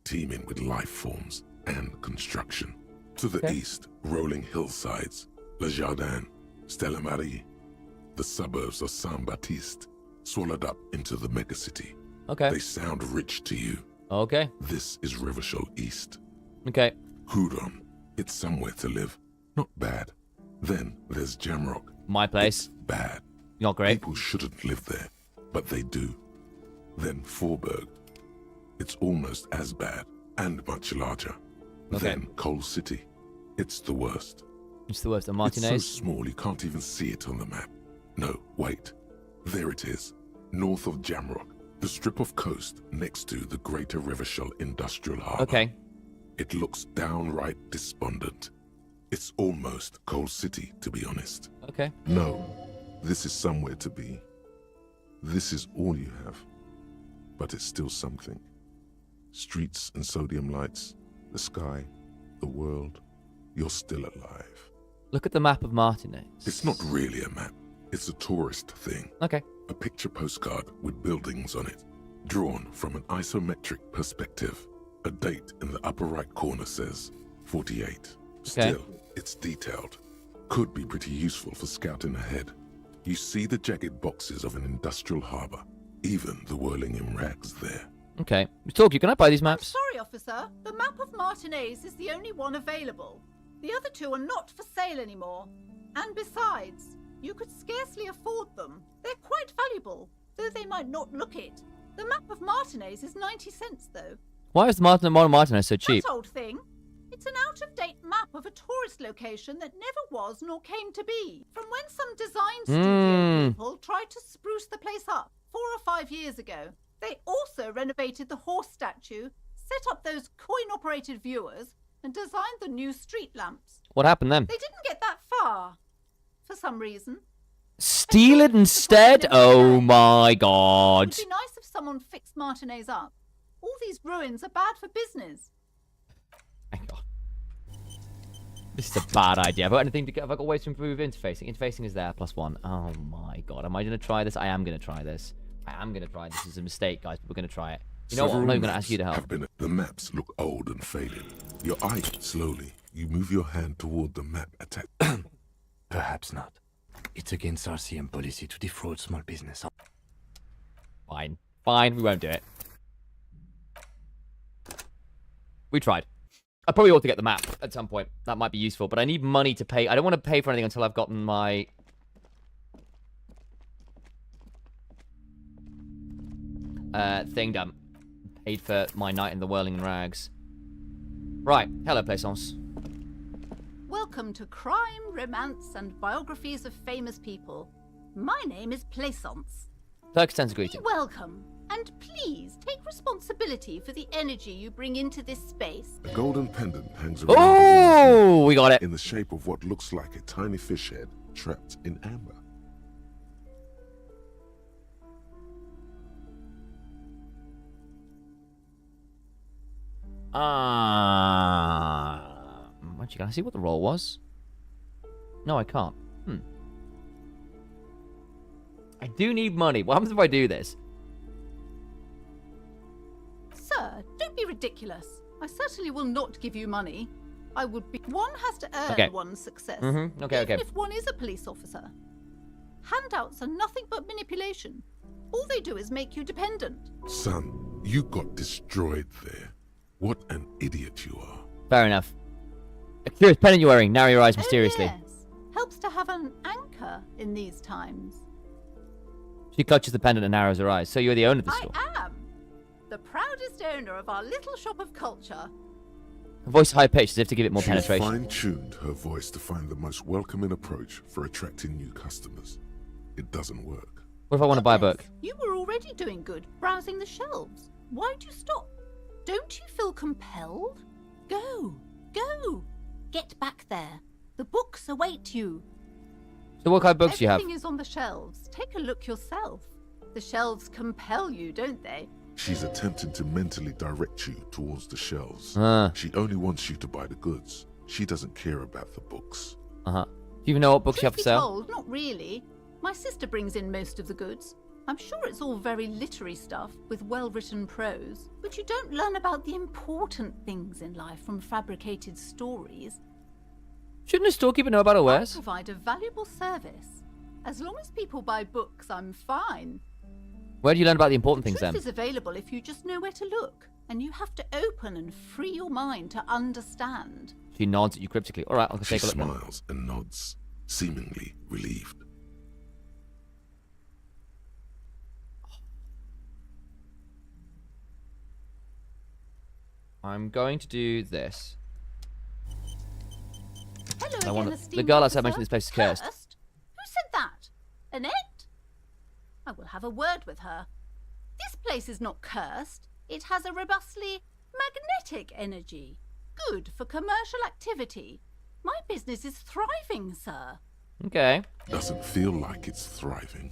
teeming with life forms and construction. To the east, rolling hillsides, Le Jardin, Stella Marie, the suburbs of Saint-Baptiste, swallowed up into the megacity. Okay. They sound rich to you. Okay. This is Revachol East. Okay. Hudon, it's somewhere to live. Not bad. Then there's Jamrock. My place. It's bad. Not great. People shouldn't live there, but they do. Then Forberg. It's almost as bad and much larger. Okay. Then Coal City. It's the worst. It's the worst. And It's so Martinez. small you can't even see it on the map. No, wait. There it is. North of Jamrock. The strip of coast next to the Greater Revachol Industrial Harbor. Okay. It looks downright despondent. It's almost Coal City, to be honest. Okay. No, this is somewhere to be. This is all you have. But it's still something. Streets and sodium lights, the sky, the world. You're still alive. Look at the map of Martinez. It's not really a map. It's a tourist thing. Okay. A picture postcard with buildings on it, drawn from an isometric perspective. A date in the upper right corner says 48. Still, it's detailed. Could be pretty useful for scouting ahead. You see the jagged boxes of an industrial harbor, even the whirling in rags there. Okay. Talk, you can I buy these maps? Sorry, officer. The map of Martinez is the only one available. The other two are not for sale anymore. And besides, you could scarcely afford them. They're quite valuable, though they might not look it. The map of Martinez is 90 cents, though. Why is the Martinez so cheap? That old thing. It's an out-of-date map of a tourist location that never was nor came to be. From when some design studio people tried to spruce the place up 4 or 5 years ago. They also renovated the horse statue, set up those coin-operated viewers, and designed the new street lamps. What happened then? They didn't get that far, for some reason. Steal it instead? Oh my god. It'd be nice if someone fixed Martinez up. All these ruins are bad for business. Thank God. This is a bad idea. Have I got anything to get? Have I got ways to improve interfacing? Interfacing is there, +1. Oh my god. Am I going to try this? I am going to try this. I am going to try this. This is a mistake, guys, but we're going to try it. You know what? I'm not even going to ask you to help. The maps look old and faded. Your eye, slowly, you move your hand toward the map attack. Perhaps not. It's against RCM policy to defraud small business. Fine. Fine, we won't do it. We tried. I probably ought to get the map at some point. That might be useful, but I need money to pay. I don't want to pay for anything until I've gotten my... thing done. Paid for my night in the whirling rags. Right. Hello, Plaisance. Welcome to Crime, Romance, and Biographies of Famous People. My name is Plaisance. Turk sends a Be greeting. welcome, and please take responsibility for the energy you bring into this space. A golden pendant hangs around Oh, we got it. in the shape of what looks like a tiny fish head trapped in amber. Actually, can I see what the roll was? No, I can't. I do need money. What happens if I do this? Sir, don't be ridiculous. I certainly will not give you money. I would be. One has to earn Okay. one's success. Okay, even okay. if one is a police officer. Handouts are nothing but manipulation. All they do is make you dependent. Son, you got destroyed there. What an idiot you are. Fair enough. A curious pendant you're wearing. Narrow your eyes mysteriously. Yes, helps to have an anchor in these times. She clutches the pendant and narrows her eyes. So you're the owner of the store. I am the proudest owner of our little shop of culture. Her voice high-pitched as if to give it more She's penetration. fine-tuned her voice to find the most welcoming approach for attracting new customers. It doesn't work. What if I want to buy a book? You were already doing good, browsing the shelves. Why'd you stop? Don't you feel compelled? Go, go. Get back there. The books await you. So what kind of books do you have? Everything is on the shelves. Take a look yourself. The shelves compel you, don't they? She's attempting to mentally direct you towards the shelves. Ah. She only wants you to buy the goods. She doesn't care about the books. Uh-huh. Do you even know what books you have for Truth be sale? told, not really. My sister brings in most of the goods. I'm sure it's all very literary stuff with well-written prose, but you don't learn about the important things in life from fabricated stories. Shouldn't a storekeeper know about her I wares? provide a valuable service. As long as people buy books, I'm fine. Where do you learn about the important things Truth then? is available if you just know where to look, and you have to open and free your mind to understand. She nods at you cryptically. All right, I'll She take a look. then. smiles and nods, seemingly relieved. I'm going to do this. Hello I again, wanna- esteemed the girl outside officer. mentioned this place is cursed. Who said that? Annette? I will have a word with her. This place is not cursed. It has a robustly magnetic energy. Good for commercial activity. My business is thriving, sir. Okay. Doesn't feel like it's thriving.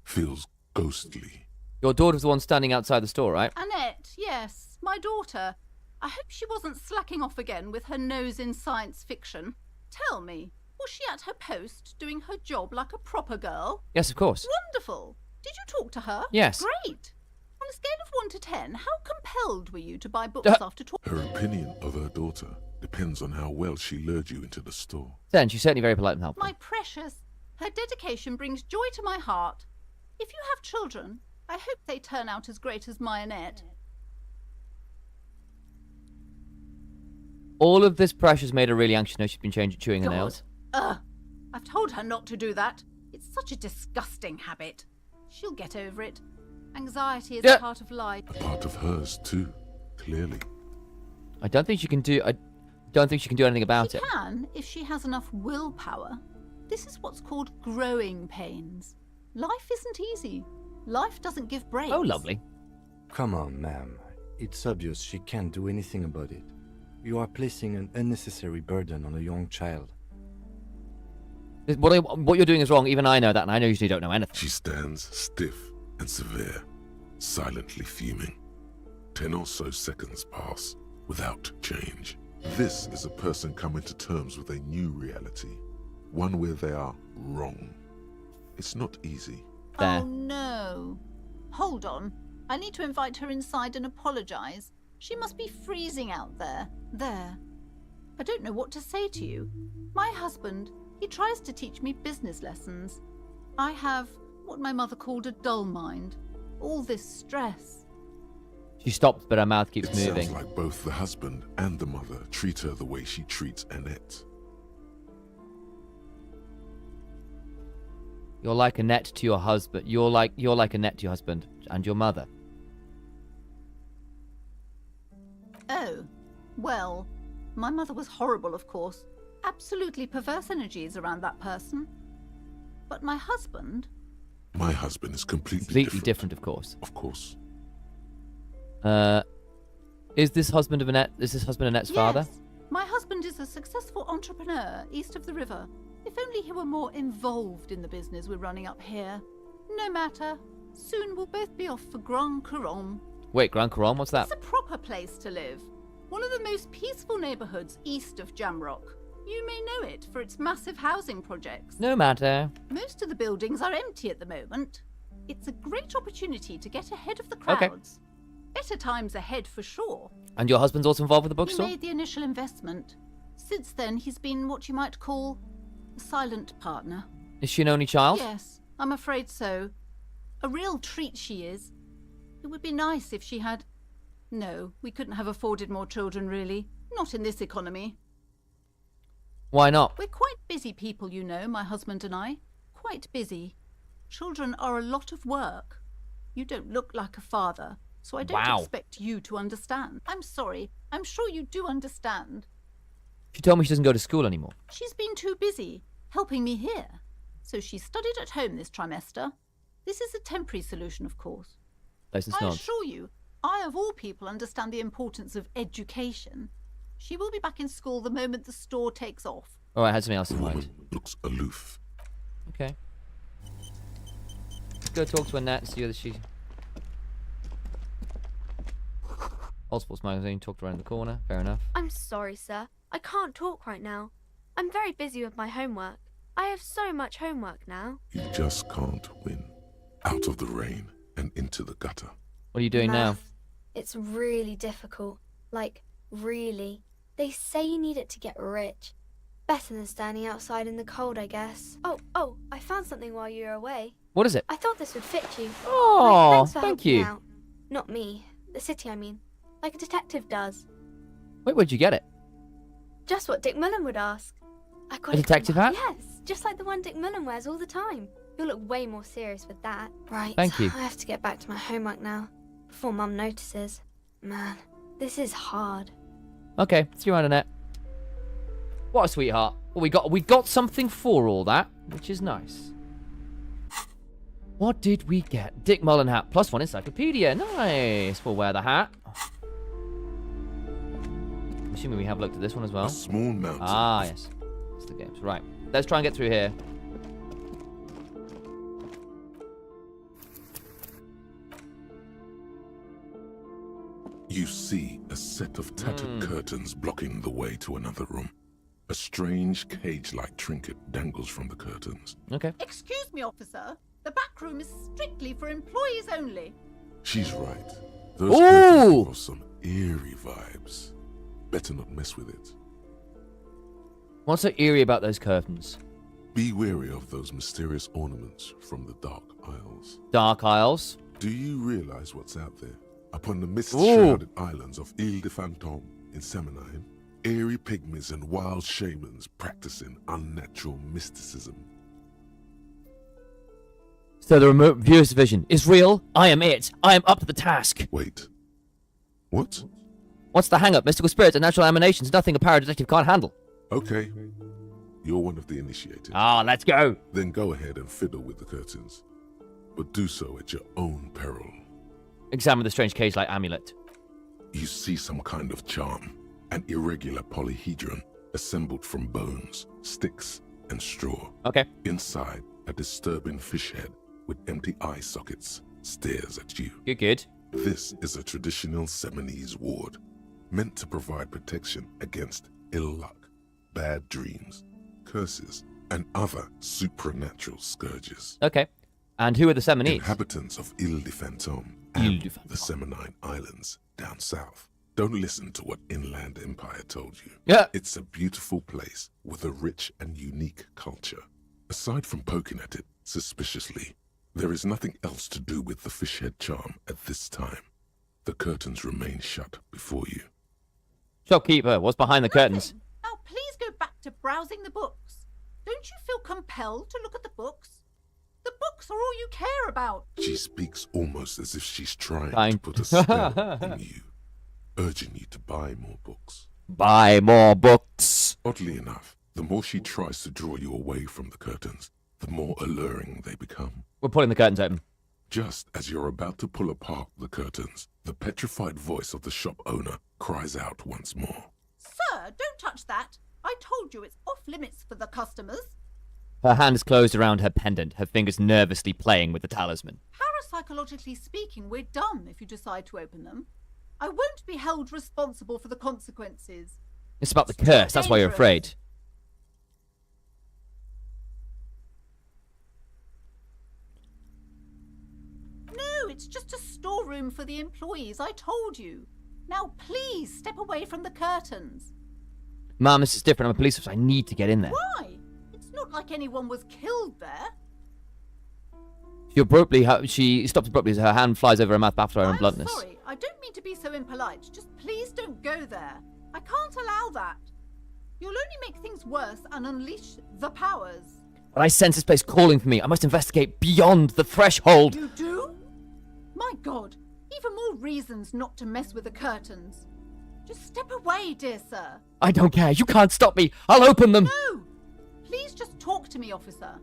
Feels ghostly. Your daughter's the one standing outside the store, right? Annette, yes, my daughter. I hope she wasn't slacking off again with her nose in science fiction. Tell me, was she at her post doing her job like a proper girl? Yes, of course. Wonderful. Did you talk to her? Yes. Great. On a scale of 1 to 10, how compelled were you to buy books after talking? Her opinion of her daughter depends on how well she lured you into the store. Then she's certainly very polite and helpful. My precious, her dedication brings joy to my heart. If you have children, I hope they turn out as great as my Annette. All of this pressure's made her really anxious. Now she's been chewing her God. nails. I've told her not to do that. It's such a disgusting habit. She'll get over it. Anxiety is a part of life. A part of hers, too, clearly. I don't think she can do. I don't think she can do anything about She it. can, if she has enough willpower. This is what's called growing pains. Life isn't easy. Life doesn't give breaks. Oh, lovely. Come on, ma'am. It's obvious she can't do anything about it. You are placing an unnecessary burden on a young child. What you're doing is wrong. Even I know that, and I usually don't know anything. She stands stiff and severe, silently fuming. 10 or so seconds pass without change. This is a person coming to terms with a new reality, one where they are wrong. It's not easy. Oh no. Hold on. I need to invite her inside and apologize. She must be freezing out there. There. I don't know what to say to you. My husband, he tries to teach me business lessons. I have what my mother called a dull mind. All this stress. She stops, but her mouth keeps It moving. sounds like both the husband and the mother treat her the way she treats Annette. You're like Annette to your husband. You're like Annette to your husband and your mother. Oh, well, my mother was horrible, of course. Absolutely perverse energies around that person. But my husband... My husband is completely different, of course. Of course. Is this husband Annette's father? Yes, my husband is a successful entrepreneur east of the river. If only he were more involved in the business we're running up here. No matter. Soon we'll both be off for Grand Couronne. Wait, Grand Couronne? What's that? It's a proper place to live. One of the most peaceful neighborhoods east of Jamrock. You may know it for its massive housing projects. No matter. Most of the buildings are empty at the moment. It's a great opportunity to get ahead of the crowds. Better times ahead for sure. And your husband's also involved with the He bookstore? made the initial investment. Since then, he's been what you might call a silent partner. Is she an only child? Yes, I'm afraid so. A real treat she is. It would be nice if she had... No, we couldn't have afforded more children, really. Not in this economy. Why not? We're quite busy people, you know, my husband and I. Quite busy. Children are a lot of work. You don't look like a father, so I don't expect you to understand. I'm sorry. I'm sure you do understand. She told me she doesn't go to school anymore. She's been too busy helping me here. So she studied at home this trimester. This is a temporary solution, of course. License I nods. assure you, I of all people understand the importance of education. She will be back in school the moment the store takes off. All right, I had something else in mind. Woman looks aloof. Okay. Let's go talk to Annette and see whether she... Old Sports Magazine, talked around the corner. Fair enough. I'm sorry, sir. I can't talk right now. I'm very busy with my homework. I have so much homework now. You just can't win. Out of the rain and into the gutter. What are you doing now? Math. It's really difficult. Like, really. They say you need it to get rich. Better than standing outside in the cold, I guess. Oh, I found something while you were away. What is it? I thought this would fit you. Oh, Thanks for thank helping you. Out. Not me. The city, I mean. Like a detective does. Wait, where'd you get it? Just what Dick Mullen would ask. I got A it detective from- hat? Yes, just like the one Dick Mullen wears all the time. You'll look way more serious with that. Right. Thank you. I have to get back to my homework now. Before Mum notices. Man, this is hard. Okay, see you around, Annette. What a sweetheart. Well, we got something for all that, which is nice. What did we get? Dick Mullen hat, +1 encyclopedia. Nice. We'll wear the hat. I'm assuming we have looked at this one as well. A small mountain. Ah, yes. It's the games. Right. Let's try and get through here. You see a set of tattered curtains blocking the way to another room. A strange cage-like trinket dangles from the curtains. Okay. Excuse me, officer. The back room is strictly for employees only. She's right. Those curtains give off some eerie vibes. Better not mess with it. What's so eerie about those curtains? Be wary of those mysterious ornaments from the Dark Isles. Dark Isles? Do you realize what's out there? Upon the mist-shrouded islands of Ile de Fantôme in Seminine, eerie pygmies and wild shamans practicing unnatural mysticism. So the remote viewer's vision is real. I am it. I am up to the task. Wait. What? What's the hang-up? Mystical spirits and natural emanations. Nothing a paradetective can't handle. Okay. You're one of the initiated. Ah, let's go. Then go ahead and fiddle with the curtains. But do so at your own peril. Examine the strange cage-like amulet. You see some kind of charm. An irregular polyhedron assembled from bones, sticks, and straw. Okay. Inside, a disturbing fish head with empty eye sockets stares at you. Good. This is a traditional Seminese ward, meant to provide protection against ill luck, bad dreams, curses, and other supernatural scourges. Okay. And who are the Seminese? Inhabitants of Ile de Fantôme and the Seminine Islands down south. Don't listen to what Inland Empire told you. Yeah. It's a beautiful place with a rich and unique culture. Aside from poking at it suspiciously, there is nothing else to do with the fish head charm at this time. the curtains remain shut before you. Shopkeeper, what's behind the curtains? Now, please go back to browsing the books. Don't you feel compelled to look at the books? The books are all you care about. She speaks almost as if she's trying to put a spell on you, urging you to buy more books. Buy more books. Oddly enough, the more she tries to draw you away from the curtains, the more alluring they become. We're pulling the curtains open. Just as you're about to pull apart the curtains, the petrified voice of the shop owner cries out once more. Sir, don't touch that. I told you it's off limits for the customers. Her hand is closed around her pendant, her fingers nervously playing with the talisman. Parapsychologically speaking, we're done if you decide to open them. I won't be held responsible for the consequences. It's about the curse, that's why you're afraid. No, it's just a storeroom for the employees, I told you. Now please step away from the curtains. Ma'am, this is different. I'm a police officer. I need to get in there. Why? It's not like anyone was killed there. She stops abruptly as her hand flies over her mouth after her own bluntness. Sorry, I don't mean to be so impolite. Just please don't go there. I can't allow that. You'll only make things worse and unleash the powers. But I sense this place calling for me. I must investigate beyond the threshold. You do? My God, even more reasons not to mess with the curtains. Just step away, dear sir. I don't care. You can't stop me. I'll open them. No! Please just talk to me, officer.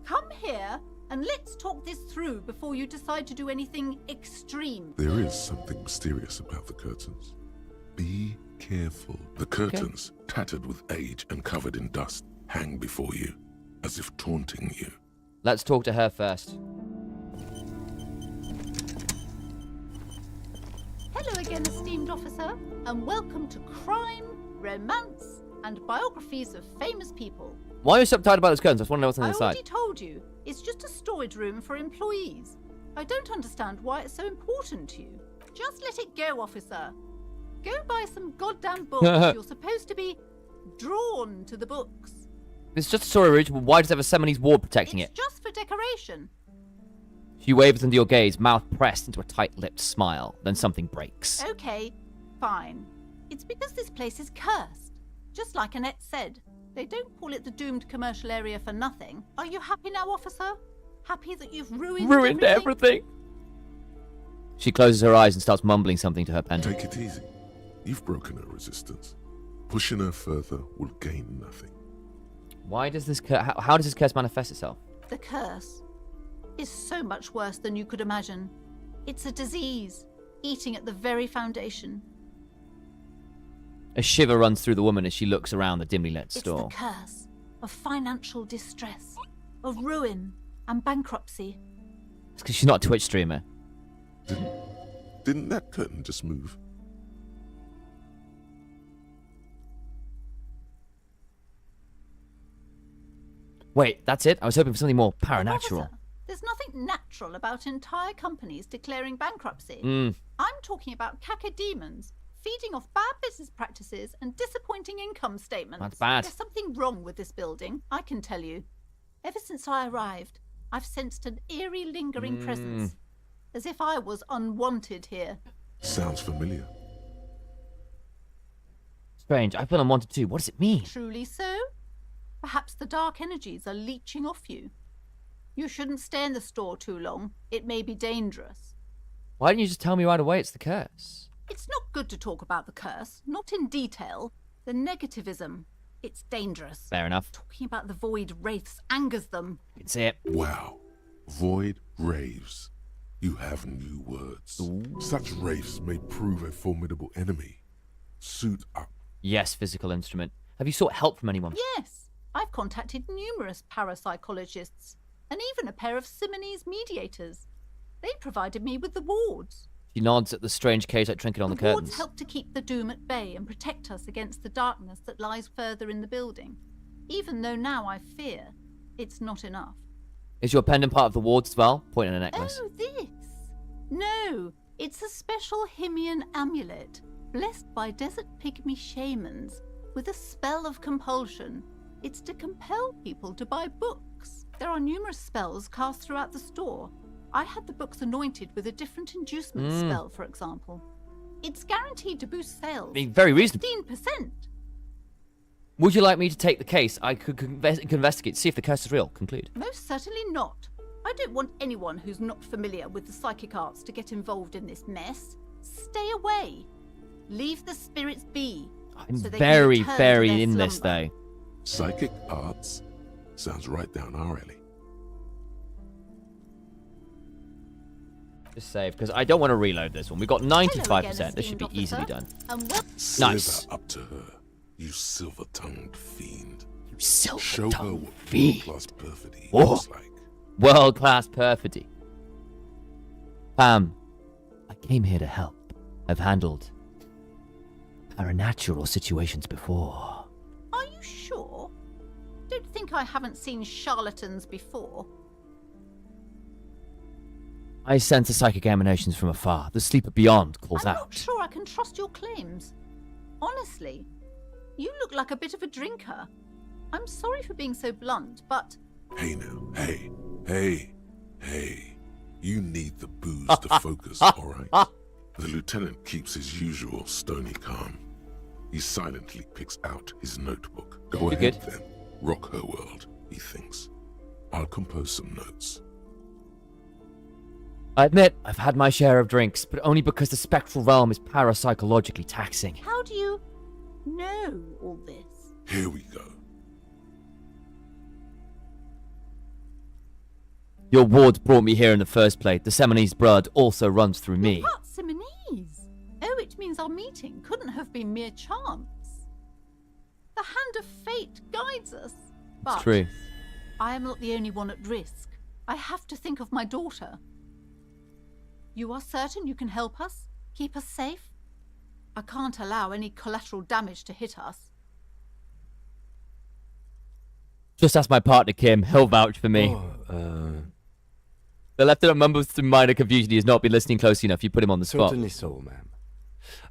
Come here and let's talk this through before you decide to do anything extreme. There is something mysterious about the curtains. Be careful. The curtains, tattered with age and covered in dust, hang before you, as if taunting you. Let's talk to her first. Hello again, esteemed officer, and welcome to Crime, Romance, and Biographies of Famous People. Why are you so uptight about those curtains? I just want to know what's on the I inside. already told you, it's just a storage room for employees. I don't understand why it's so important to you. Just let it go, officer. Go buy some goddamn books. You're supposed to be drawn to the books. It's just a storage room. Why does it have a Seminese ward protecting it? Just for decoration. She waves under your gaze, mouth pressed into a tight-lipped smile. Then something breaks. Okay, fine. It's because this place is cursed. Just like Annette said. They don't call it the doomed commercial area for nothing. Are you happy now, officer? Happy that you've ruined everything? She closes her eyes and starts mumbling something to her pendant. Take it easy. You've broken her resistance. Pushing her further will gain nothing. Why does this how does this curse manifest itself? The curse is so much worse than you could imagine. It's a disease, eating at the very foundation. A shiver runs through the woman as she looks around the dimly lit store. It's the curse of financial distress, of ruin and bankruptcy. It's because she's not a Twitch streamer. Didn't that curtain just move? Wait, that's it? I was hoping for something more paranatural. Officer, there's nothing natural about entire companies declaring bankruptcy. I'm talking about cacodemons feeding off bad business practices and disappointing income statements. That's bad. There's something wrong with this building, I can tell you. Ever since I arrived, I've sensed an eerie lingering presence, as if I was unwanted here. Sounds familiar. Strange. I feel unwanted too. What does it mean? Truly so? Perhaps the dark energies are leeching off you. You shouldn't stay in the store too long. It may be dangerous. Why didn't you just tell me right away it's the curse? It's not good to talk about the curse, not in detail. The negativism, it's dangerous. Fair enough. Talking about the void wraiths angers them. You can see it. Wow. Void raves. You have new words. Ooh. Such wraiths may prove a formidable enemy. Suit up. Yes, physical instrument. Have you sought help from anyone? Yes. I've contacted numerous parapsychologists, and even a pair of Simonese mediators. They provided me with the wards. She nods at the strange cage-like trinket on the wards curtains. help to keep the doom at bay and protect us against the darkness that lies further in the building. Even though now I fear it's not enough. Is your pendant part of the wards as well? Pointing at a necklace. Oh, this? No, it's a special Himian amulet, blessed by desert pygmy shamans, with a spell of compulsion. It's to compel people to buy books. There are numerous spells cast throughout the store. I had the books anointed with a different inducement spell, for example. It's guaranteed to boost sales. Very reasonable. 15%. Would you like me to take the case? I could investigate, see if the curse is real. Conclude. Most certainly not. I don't want anyone who's not familiar with the psychic arts to get involved in this mess. Stay away. Leave the spirits be. I'm so they very, can return very to their in this, slumber. though. Psychic arts? Sounds right down our alley. Just save, because I don't want to reload this one. We got 95%. again, This should be esteemed easily officer. done. Slither Nice. up to her, you silver-tongued fiend. You Show her silver-tongued what fiend. world-class perfidy Oh. looks like. World-class perfidy. Pam, I came here to help. I've handled paranatural situations before. Are you sure? Don't think I haven't seen charlatans before. I sense the psychic emanations from afar. The sleeper beyond calls I'm out. not sure I can trust your claims. Honestly, you look like a bit of a drinker. I'm sorry for being so blunt, but Hey now, hey. You need the booze to focus, alright? The lieutenant keeps his usual stony calm. He silently picks out his notebook. Go You ahead good? then. Rock her world, he thinks. I'll compose some notes. I admit, I've had my share of drinks, but only because the spectral realm is parapsychologically taxing. how do you know all this? Here we go. Your wards brought me here in the first place. The Seminese blood also runs through me. What, Simonese? Oh, it means our meeting couldn't have been mere chance. The hand of fate guides us. But It's true. I am not the only one at risk. I have to think of my daughter. You are certain you can help us? Keep us safe? I can't allow any collateral damage to hit us. Just ask my partner, Kim. He'll vouch for me. The lieutenant mumbles through minor confusion. He has not been listening closely enough. You put him on the spot. Certainly so, ma'am.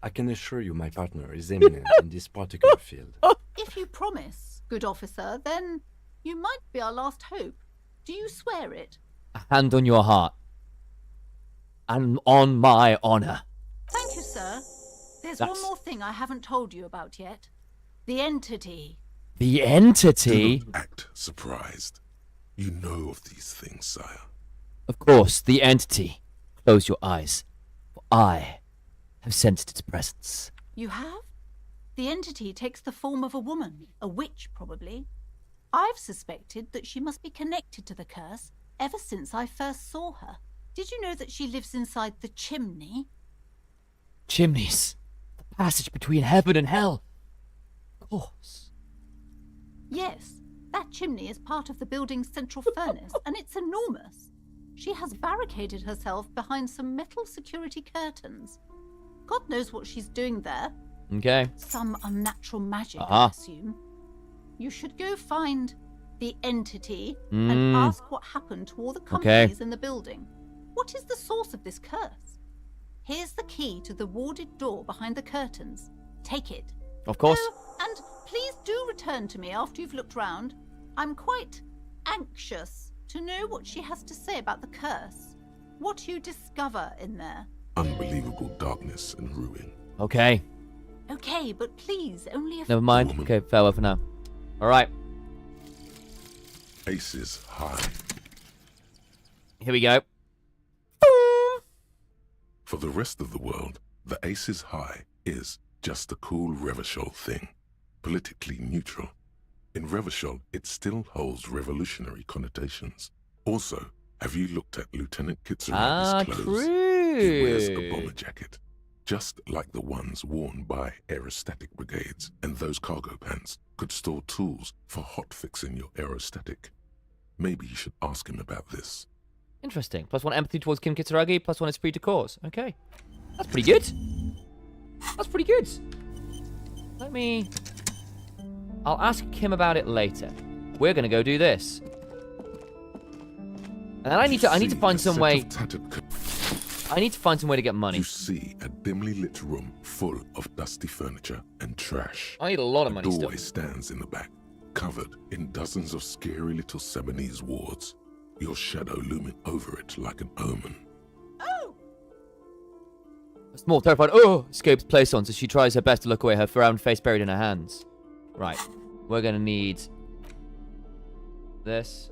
I can assure you my partner is eminent in this particular field. If you promise, good officer, then you might be our last hope. Do you swear it? A hand on your heart. And on my honor. Thank you, sir. There's That's- one more thing I haven't told you about yet. The entity. The entity? Do not act surprised. You know of these things, sire. Of course, the entity. Close your eyes. For I have sensed its presence. You have? The entity takes the form of a woman, a witch probably. I've suspected that she must be connected to the curse ever since I first saw her. Did you know that she lives inside the chimney? Chimneys. The passage between heaven and hell. Of course. Yes, that chimney is part of the building's central furnace, and it's enormous. She has barricaded herself behind some metal security curtains. God knows what she's doing there. Okay. Some unnatural magic, I Uh-huh. assume. You should go find the entity Mm. and ask what happened to all the Okay. companies in the building. What is the source of this curse? Here's the key to the warded door behind the curtains. Take it. Of course. Oh, and please do return to me after you've looked round. I'm quite anxious to know what she has to say about the curse. What you discover in there. Unbelievable darkness and ruin. Okay. Okay, but please, only if... Never mind. Okay, farewell for now. Alright. Aces high. Here we go. For the rest of the world, the aces high is just a cool Revachol thing. Politically neutral. In Revachol, it still holds revolutionary connotations. Also, have you looked at Lieutenant Kitsuragi's clothes? He wears a bomber jacket, just like the ones worn by aerostatic brigades, and those cargo pants could store tools for hotfixing your aerostatic. Maybe you should ask him about this. Interesting. +1 empathy towards Kim Kitsuragi, +1 esprit de corps. Okay. That's pretty good. That's pretty good. Let me... I'll ask Kim about it later. We're gonna go do this. And then I need to find some way... I need to find some way to get money. You see a dimly lit room full of dusty furniture and trash. I need a lot of money still. doorway stands in the back, covered in dozens of scary little Seminese wards. your shadow looming over it like an omen. A small, terrified escapes place on, so she tries her best to look away, her round face buried in her hands. Right. We're going to need this.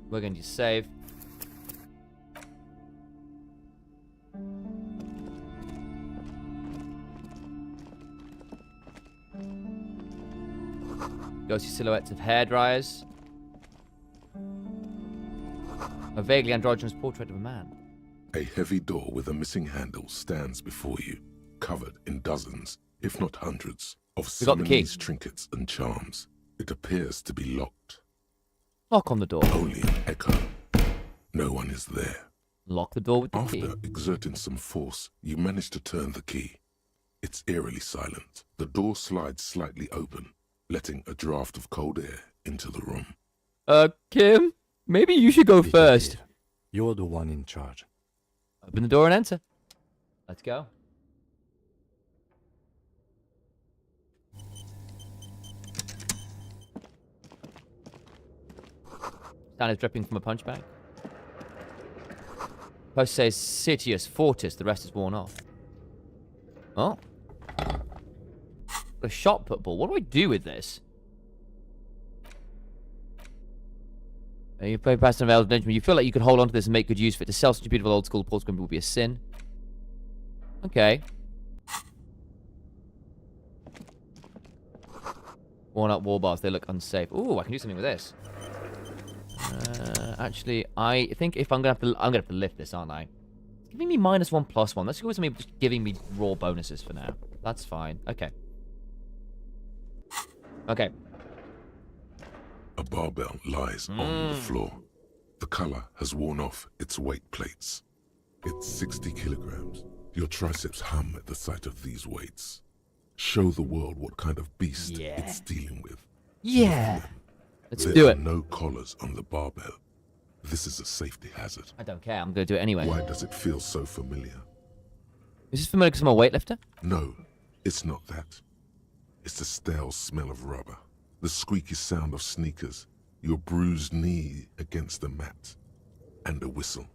We're going to save. Ghostly silhouettes of hairdryers. A vaguely androgynous portrait of a man. A heavy door with a missing handle stands before you, covered in dozens, if not hundreds, of We got the key. Simonese trinkets and charms. It appears to be locked. Lock on the door. Only an echo. No one is there. Lock the door with the After key. exerting some force, you manage to turn the key. It's eerily silent. The door slides slightly open, letting a draft of cold air into the room. Kim, maybe you should go first. You're the one in charge. Open the door and enter. Let's go. Sand is dripping from a punch bag. Post says Citius Fortis, the rest is worn off. Oh. A shot put ball. What do I do with this? You play past an available Benjamin. You feel like you could hold on to this and make good use of it. To sell such a beautiful old school port script would be a sin. Okay. Worn out wall bars. They look unsafe. Ooh, I can do something with this. Actually, I think if I'm gonna have to lift this, aren't I? It's giving me -1/+1. Let's go with something just giving me raw bonuses for now. That's fine. Okay. Okay. A barbell lies on the floor. The color has worn off its weight plates. It's 60 kilograms. Your triceps hum at the sight of these weights. Show the world what kind of beast it's dealing with. Yeah. Let's There do are it. no collars on the barbell. This is a safety hazard. I don't care. I'm going to do it anyway. Why does it feel so familiar? Is this familiar because I'm a weightlifter? No, it's not that. It's the stale smell of rubber, the squeaky sound of sneakers, your bruised knee against the mat, and a whistle.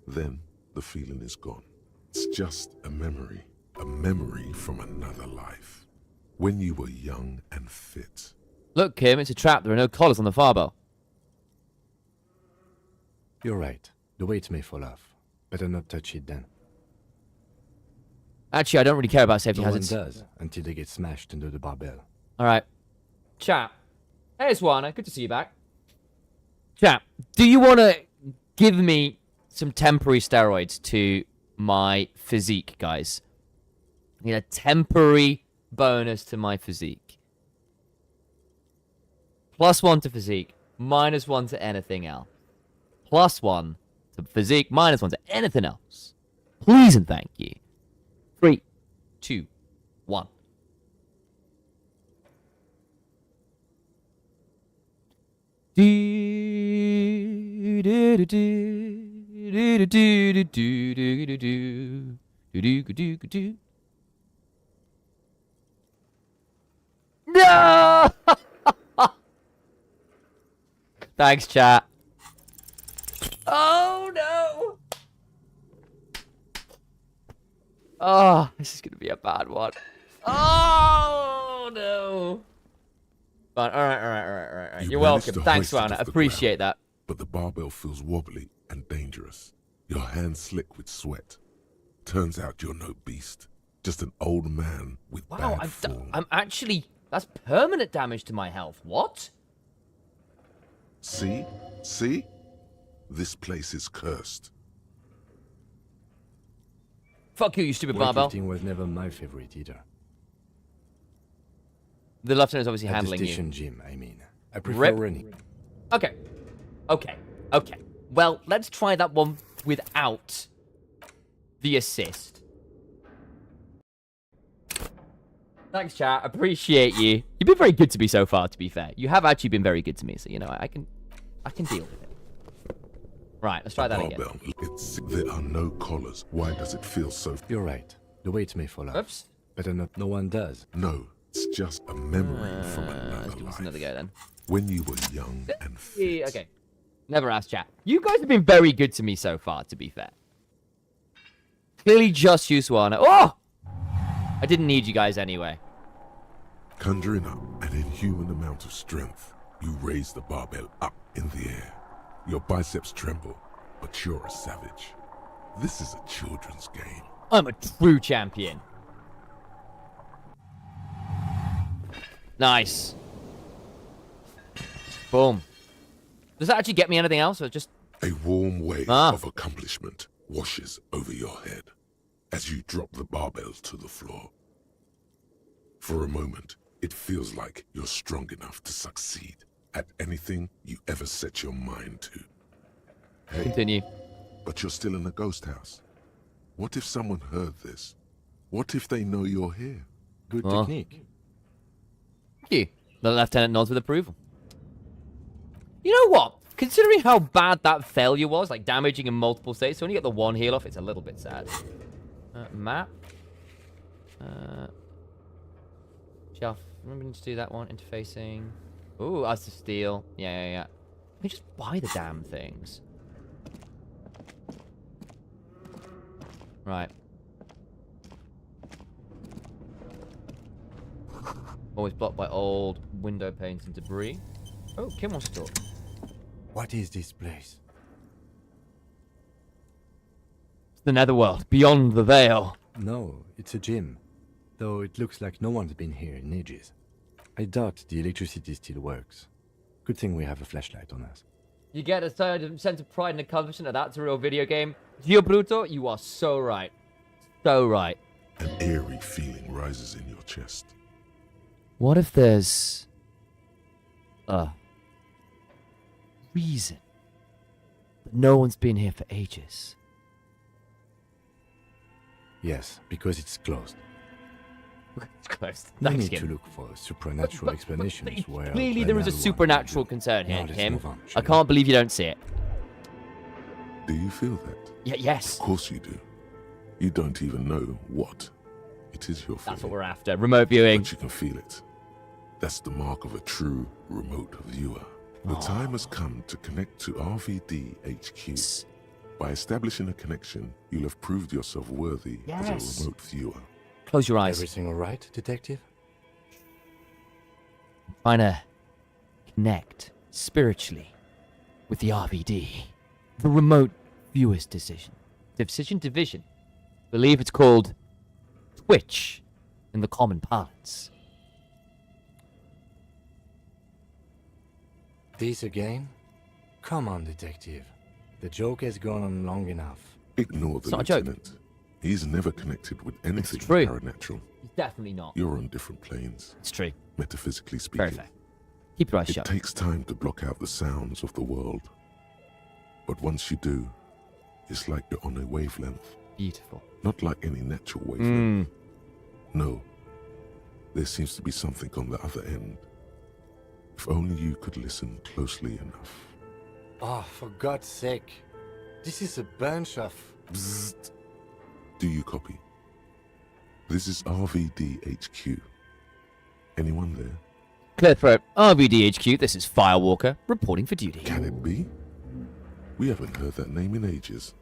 Then the feeling is gone. It's just a memory from another life. When you were young and fit. Look, Kim, it's a trap. There are no collars on the barbell. You're right. The weight may fall off. Better not touch it then. Actually, I don't really care about safety No one hazards. does until they get smashed under the barbell. All right. Chap. Hey, Swana. Good to see you back. Chap, do you want to give me some temporary steroids to my physique, guys? I need a temporary bonus to my physique. +1 to physique, -1 to anything else. +1 to physique, -1 to anything else. Please and thank you. 3, 2, 1. No! Thanks, chat. Oh no! Oh, this is gonna be a bad one. Oh no! But all right. You You're managed welcome. to Thanks, hoist it Rana. off the Appreciate that. But the barbell feels wobbly and dangerous. Your hands slick with sweat. Turns out you're no beast. Just an old man with Wow, bad form. I'm actually... That's permanent damage to my health. What? See? See? This place is cursed. Fuck you stupid barbell. Weightlifting was never my favorite either. The lieutenant's obviously At handling the you. station gym, I mean. I prefer Rip. running. Okay. Well, let's try that one without the assist. Thanks, chat. Appreciate you. You've been very good to me so far, to be fair. You have actually been very good to me, so, you know, I can deal with it. Right, let's try that again. Barbell. There are no collars. Why does it feel so... You're right. The weight may fall off. Oops. Better not. No one does. No, it's just a memory from Let's another give this life. another go, then. When you were young and fit. Okay. Never asked chat. You guys have been very good to me so far, to be fair. Clearly just you, Swana. Oh! I didn't need you guys anyway. Conjuring up an inhuman amount of strength, you raise the barbell up in the air. Your biceps tremble, but you're a savage. This is a children's game. I'm a true champion. Nice. Boom. Does that actually get me anything else, or just... A warm wave of accomplishment washes over your head as you drop the barbell to the floor. For a moment, it feels like you're strong enough to succeed at anything you ever set your mind to. Hey, continue. But you're still in a ghost house. What if someone heard this? What if they know you're here? Good technique. Thank you. The lieutenant nods with approval. You know what? Considering how bad that failure was, like damaging in multiple states, so when you get the one heal off, it's a little bit sad. Map. Shelf. Remember to do that one. Interfacing. Ooh, Ice of Steel. Yeah. Let me just buy the damn things. Right. Always blocked by old window panes and debris. Oh, Kim wants to talk. What is this place? It's the Netherworld, beyond the veil. No, it's a gym. Though it looks like no one's been here in ages. I doubt the electricity still works. Good thing we have a flashlight on us. You get a certain sense of pride and accomplishment that that's a real video game. Gio Bruto, you are so right. So right. An eerie feeling rises in your chest. What if there's a reason that no one's been here for ages? Yes, because it's closed. It's closed. We Thanks, need Kim. to look for supernatural explanations where... Clearly there is a supernatural concern here, Now let's Kim. move on, I shall we? can't believe you don't see it. Do you feel that? Yes. Of course you do. You don't even know what it is you're feeling. That's what we're after. Remote viewing. But you can feel it. That's the mark of a true remote viewer. The time has come to connect to RVD HQ. By establishing a connection, you'll have proved yourself worthy as a remote viewer. Close your eyes. Everything all right, detective? Trying to connect spiritually with the RVD. The remote viewer's division. Division. Believe it's called Twitch in the common parlance. This again? Come on, detective. The joke has gone on long enough. Ignore the lieutenant. He's never connected with anything true. paranatural. He's definitely not. You're on different planes. It's true. Metaphysically speaking. Very fair. Keep your eyes It shut. takes time to block out the sounds of the world. But once you do, it's like you're on a wavelength. Beautiful. Not like any natural wavelength. No. There seems to be something on the other end. If only you could listen closely enough. Oh, for God's sake. This is a bunch of... Bzzzt. Do you copy? This is RVD HQ. Anyone there? Clear throat. RVDHQ, this is Firewalker, reporting for duty. Can it be? We haven't heard that name in ages.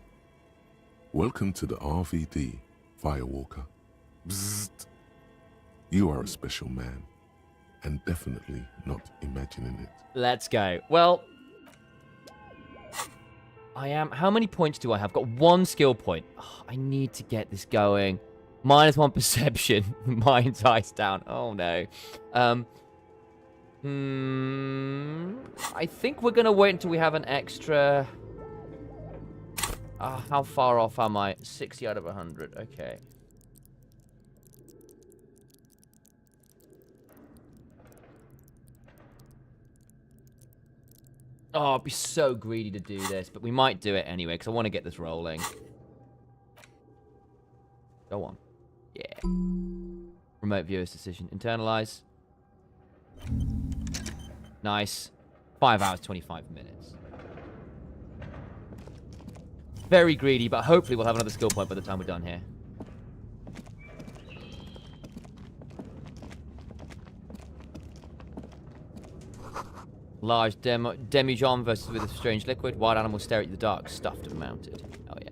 Welcome to the RVD, Firewalker. Bzzzt. You are a special man, and definitely not imagining it. Let's go. Well, I am... How many points do I have? Got one skill point. Oh, I need to get this going. -1 perception. Mind's eyes down. Oh, no. I think we're going to wait until we have an extra... how far off am I? 60 out of 100. Okay. Oh, I'd be so greedy to do this, but we might do it anyway, because I want to get this rolling. Go on. Yeah. Remote viewer's decision. Internalize. Nice. 5 hours, 25 minutes. Very greedy, but hopefully we'll have another skill point by the time we're done here. Large demijohn versus with a strange liquid. Wild animals stare at you in the dark. Stuffed and mounted. Oh, yeah.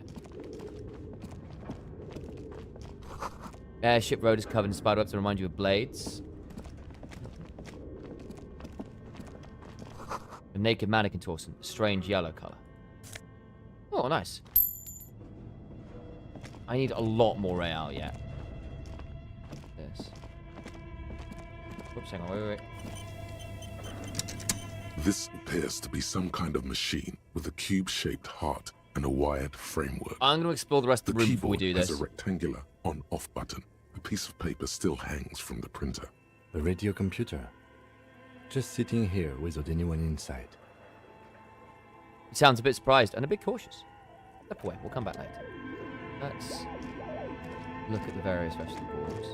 Airship road is covered in spiderwebs to remind you of blades. A naked mannequin torso. A strange yellow color. Oh, nice. I need a lot more real yet. This. Oops, hang on, wait. This appears to be some kind of machine with a cube-shaped heart and a wired framework. I'm going to explore the rest of the room before we do this. has a rectangular on-off button. A piece of paper still hangs from the printer. The radio computer. Just sitting here without anyone inside. He sounds a bit surprised and a bit cautious. Step away, we'll come back later. Let's look at the various rest of the boards.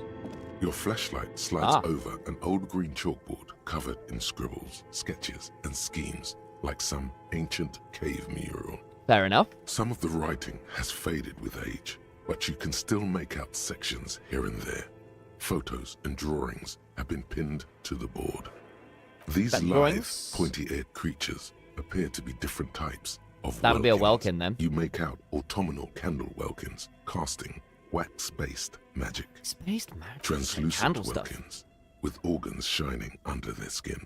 Your flashlight slides over an old green chalkboard covered in scribbles, sketches, and schemes, like some ancient cave mural. Fair enough. Some of the writing has faded with age, but you can still make out sections here and there. Photos and drawings have been pinned to the board. These lithe, pointy-eared creatures appear to be different types of That'll be a Welkins. Welkin then. You make out autumnal candle Welkins, casting wax-based magic. Spaced magic? Translucent Welkins, with organs shining under their skin.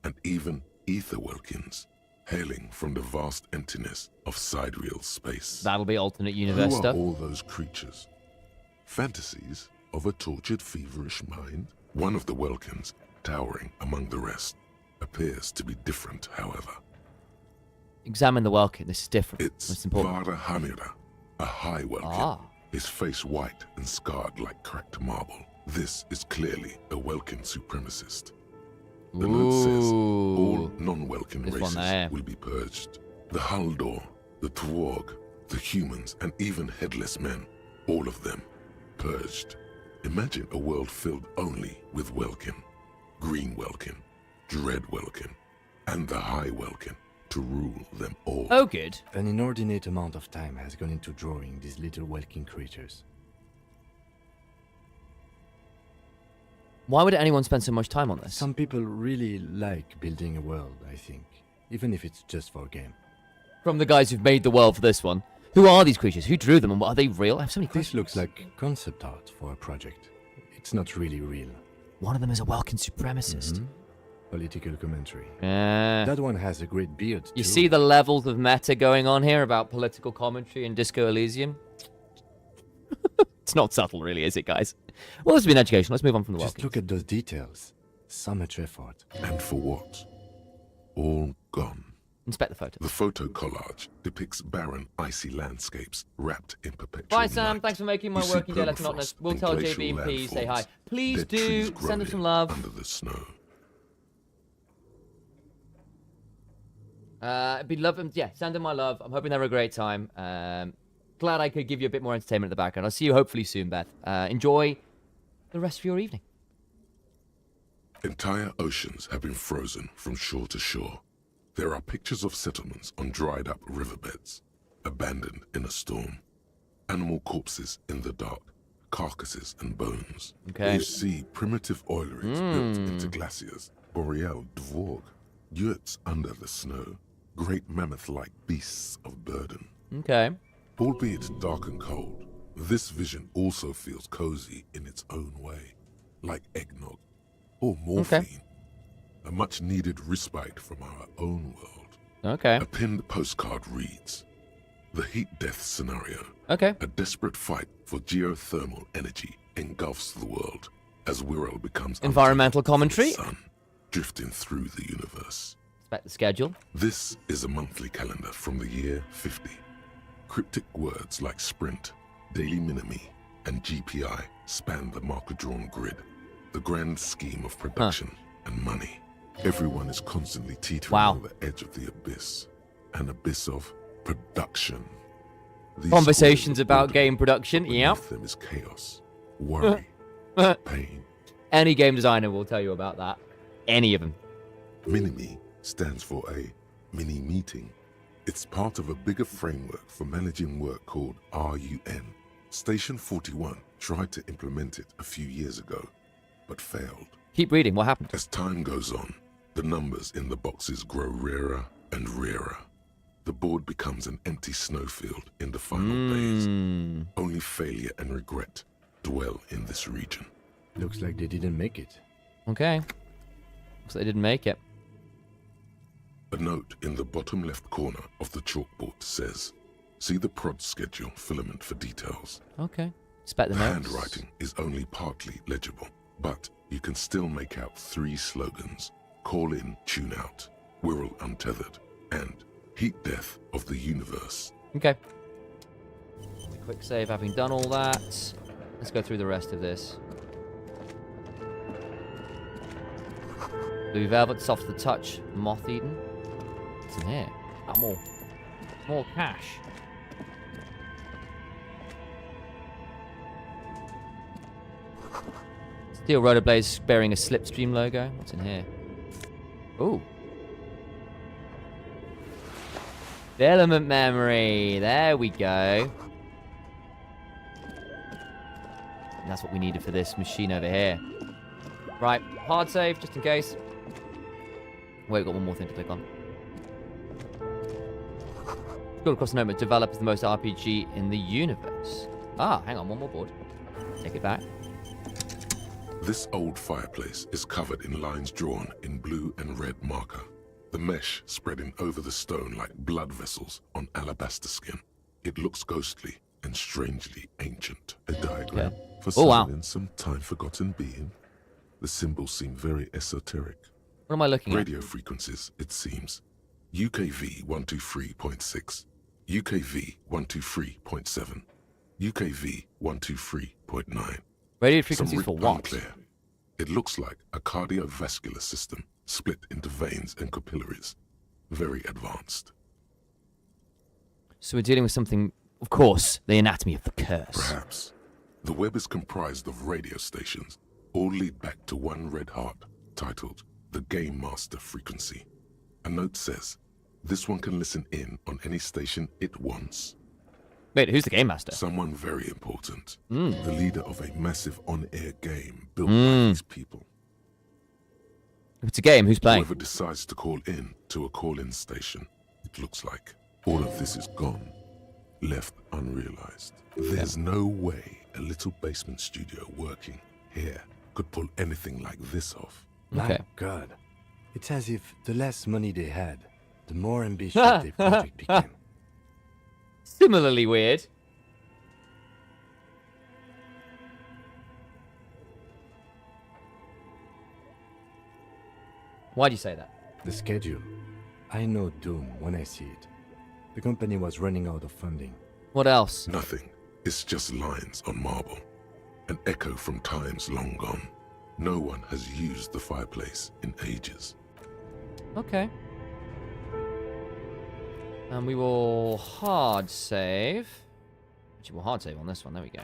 And even ether Welkins, hailing from the vast emptiness of sidereal space. That'll be alternate universe Who stuff. are all those creatures? Fantasies of a tortured, feverish mind? One of the Welkins, towering among the rest, appears to be different, however. Examine the Welkin. This is different. It's Vara Hamira, a high Welkin. His face white and scarred like cracked marble. This is clearly a Welkin supremacist. The note says all non-Welkin races will be purged. The Haldor, the Tworg, the humans, and even headless men, all of them purged. Imagine a world filled only with Welkin, Green Welkin, Dread Welkin, and the High Welkin to rule them all. Oh, good. An inordinate amount of time has gone into drawing these little Welkin creatures. Why would anyone spend so much time on this? Some people really like building a world, I think, even if it's just for a game. From the guys who've made the world for this one. Who are these creatures? Who drew them and are they real? I have so many questions. This looks like concept art for a project. It's not really real. One of them is a Welkin supremacist. Political commentary. Yeah. That one has a great beard, You too. see the levels of meta going on here about political commentary in Disco Elysium? It's not subtle, really, is it, guys? Well, this has been educational. Let's move on from the Just Welkins. look at those details. So much effort. And for what? All gone. Inspect the photo. The photo collage depicts barren, icy landscapes wrapped in perpetual Bye, Sam. night. Thanks for making my You see working day less permafrost monotonous. We'll and tell glacial JB and P say hi. landforms, Please dead trees do send us some groaning love. under the snow. It'd be lovely. Yeah, send them my love. I'm hoping they have a great time. Glad I could give you a bit more entertainment in the background. I'll see you hopefully soon, Beth. Enjoy the rest of your evening. Entire oceans have been frozen from shore to shore. There are pictures of settlements on dried-up riverbeds, abandoned in a storm. Animal corpses in the dark, carcasses and bones. Okay. You see primitive oil rigs built into glaciers, boreal dvorg, yurts under the snow, great mammoth-like beasts of burden. Okay. Albeit dark and cold, this vision also feels cozy in its own way, like eggnog or morphine. A much-needed respite from our own world. Okay. A pinned postcard reads, "The heat-death scenario. Okay. A desperate fight for geothermal energy engulfs the world as Wirral becomes Environmental commentary. sun, drifting through the universe." Expect the schedule. This is a monthly calendar from the year 50. Cryptic words like sprint, daily minimi, and GPI span the marker-drawn grid, the grand scheme of production and money. Everyone is constantly teetering on the edge of the abyss, an abyss of production. These Conversations squares about order, game production. but Yep. beneath them is chaos, worry, pain. Any game designer will tell you about that. Any of them. Minimi stands for a mini meeting. It's part of a bigger framework for managing work called RUN. Station 41 tried to implement it a few years ago, but failed. Keep reading. What happened? As time goes on, The numbers in the boxes grow rarer and rarer. The board becomes an empty snowfield in the final days. Only failure and regret dwell in this region. Looks like they didn't make it. Okay. Looks like they didn't make it. A note in the bottom left corner of the chalkboard says, "See the prod schedule filament for details." Okay. Expect the notes. Handwriting is only partly legible, but you can still make out 3 slogans: Call in, Tune Out, Wirral Untethered, and Heat Death of the Universe. Okay. Quick save having done all that. Let's go through the rest of this. Blue Velvet, Soft to the Touch, Moth Eaten. What's in here? Ah, more cash. Steel Rollerblades bearing a Slipstream logo. What's in here? Ooh. Filament memory. There we go. And that's what we needed for this machine over here. Right, hard save, just in case. Wait, we've got one more thing to click on. Scroll across the note, develop is the most RPG in the universe. Ah, hang on, one more board. Take it back. This old fireplace is covered in lines drawn in blue and red marker. The mesh spreading over the stone like blood vessels on alabaster skin. It looks ghostly and strangely ancient. A diagram for summoning some time-forgotten being. The symbols seem very esoteric. What am I looking at? Radio frequencies, it seems. UKV 123.6, UKV 123.7, UKV 123.9. Radio frequencies for what? Unclear. It looks like a cardiovascular system split into veins and capillaries. Very advanced. So we're dealing with something, of course, the anatomy of the curse. Perhaps. The web is comprised of radio stations, all lead back to one red heart, titled the Game Master Frequency. A note says, this one can listen in on any station it wants. Wait, who's the Game Master? Someone very important. The leader of a massive on-air game built by these people. If it's a game, who's playing? Whoever decides to call in to a call-in station, it looks like. All of this is gone, left unrealized. There's no way a little basement studio working here could pull anything like this off. My God. It's as if the less money they had, the more ambitious their project became. Similarly weird. Why do you say that? The schedule. I know doom when I see it. The company was running out of funding. What else? Nothing. It's just lines on marble. An echo from times long gone. No one has used the fireplace in ages. Okay. And we will hard save. Actually, we'll hard save on this one. There we go.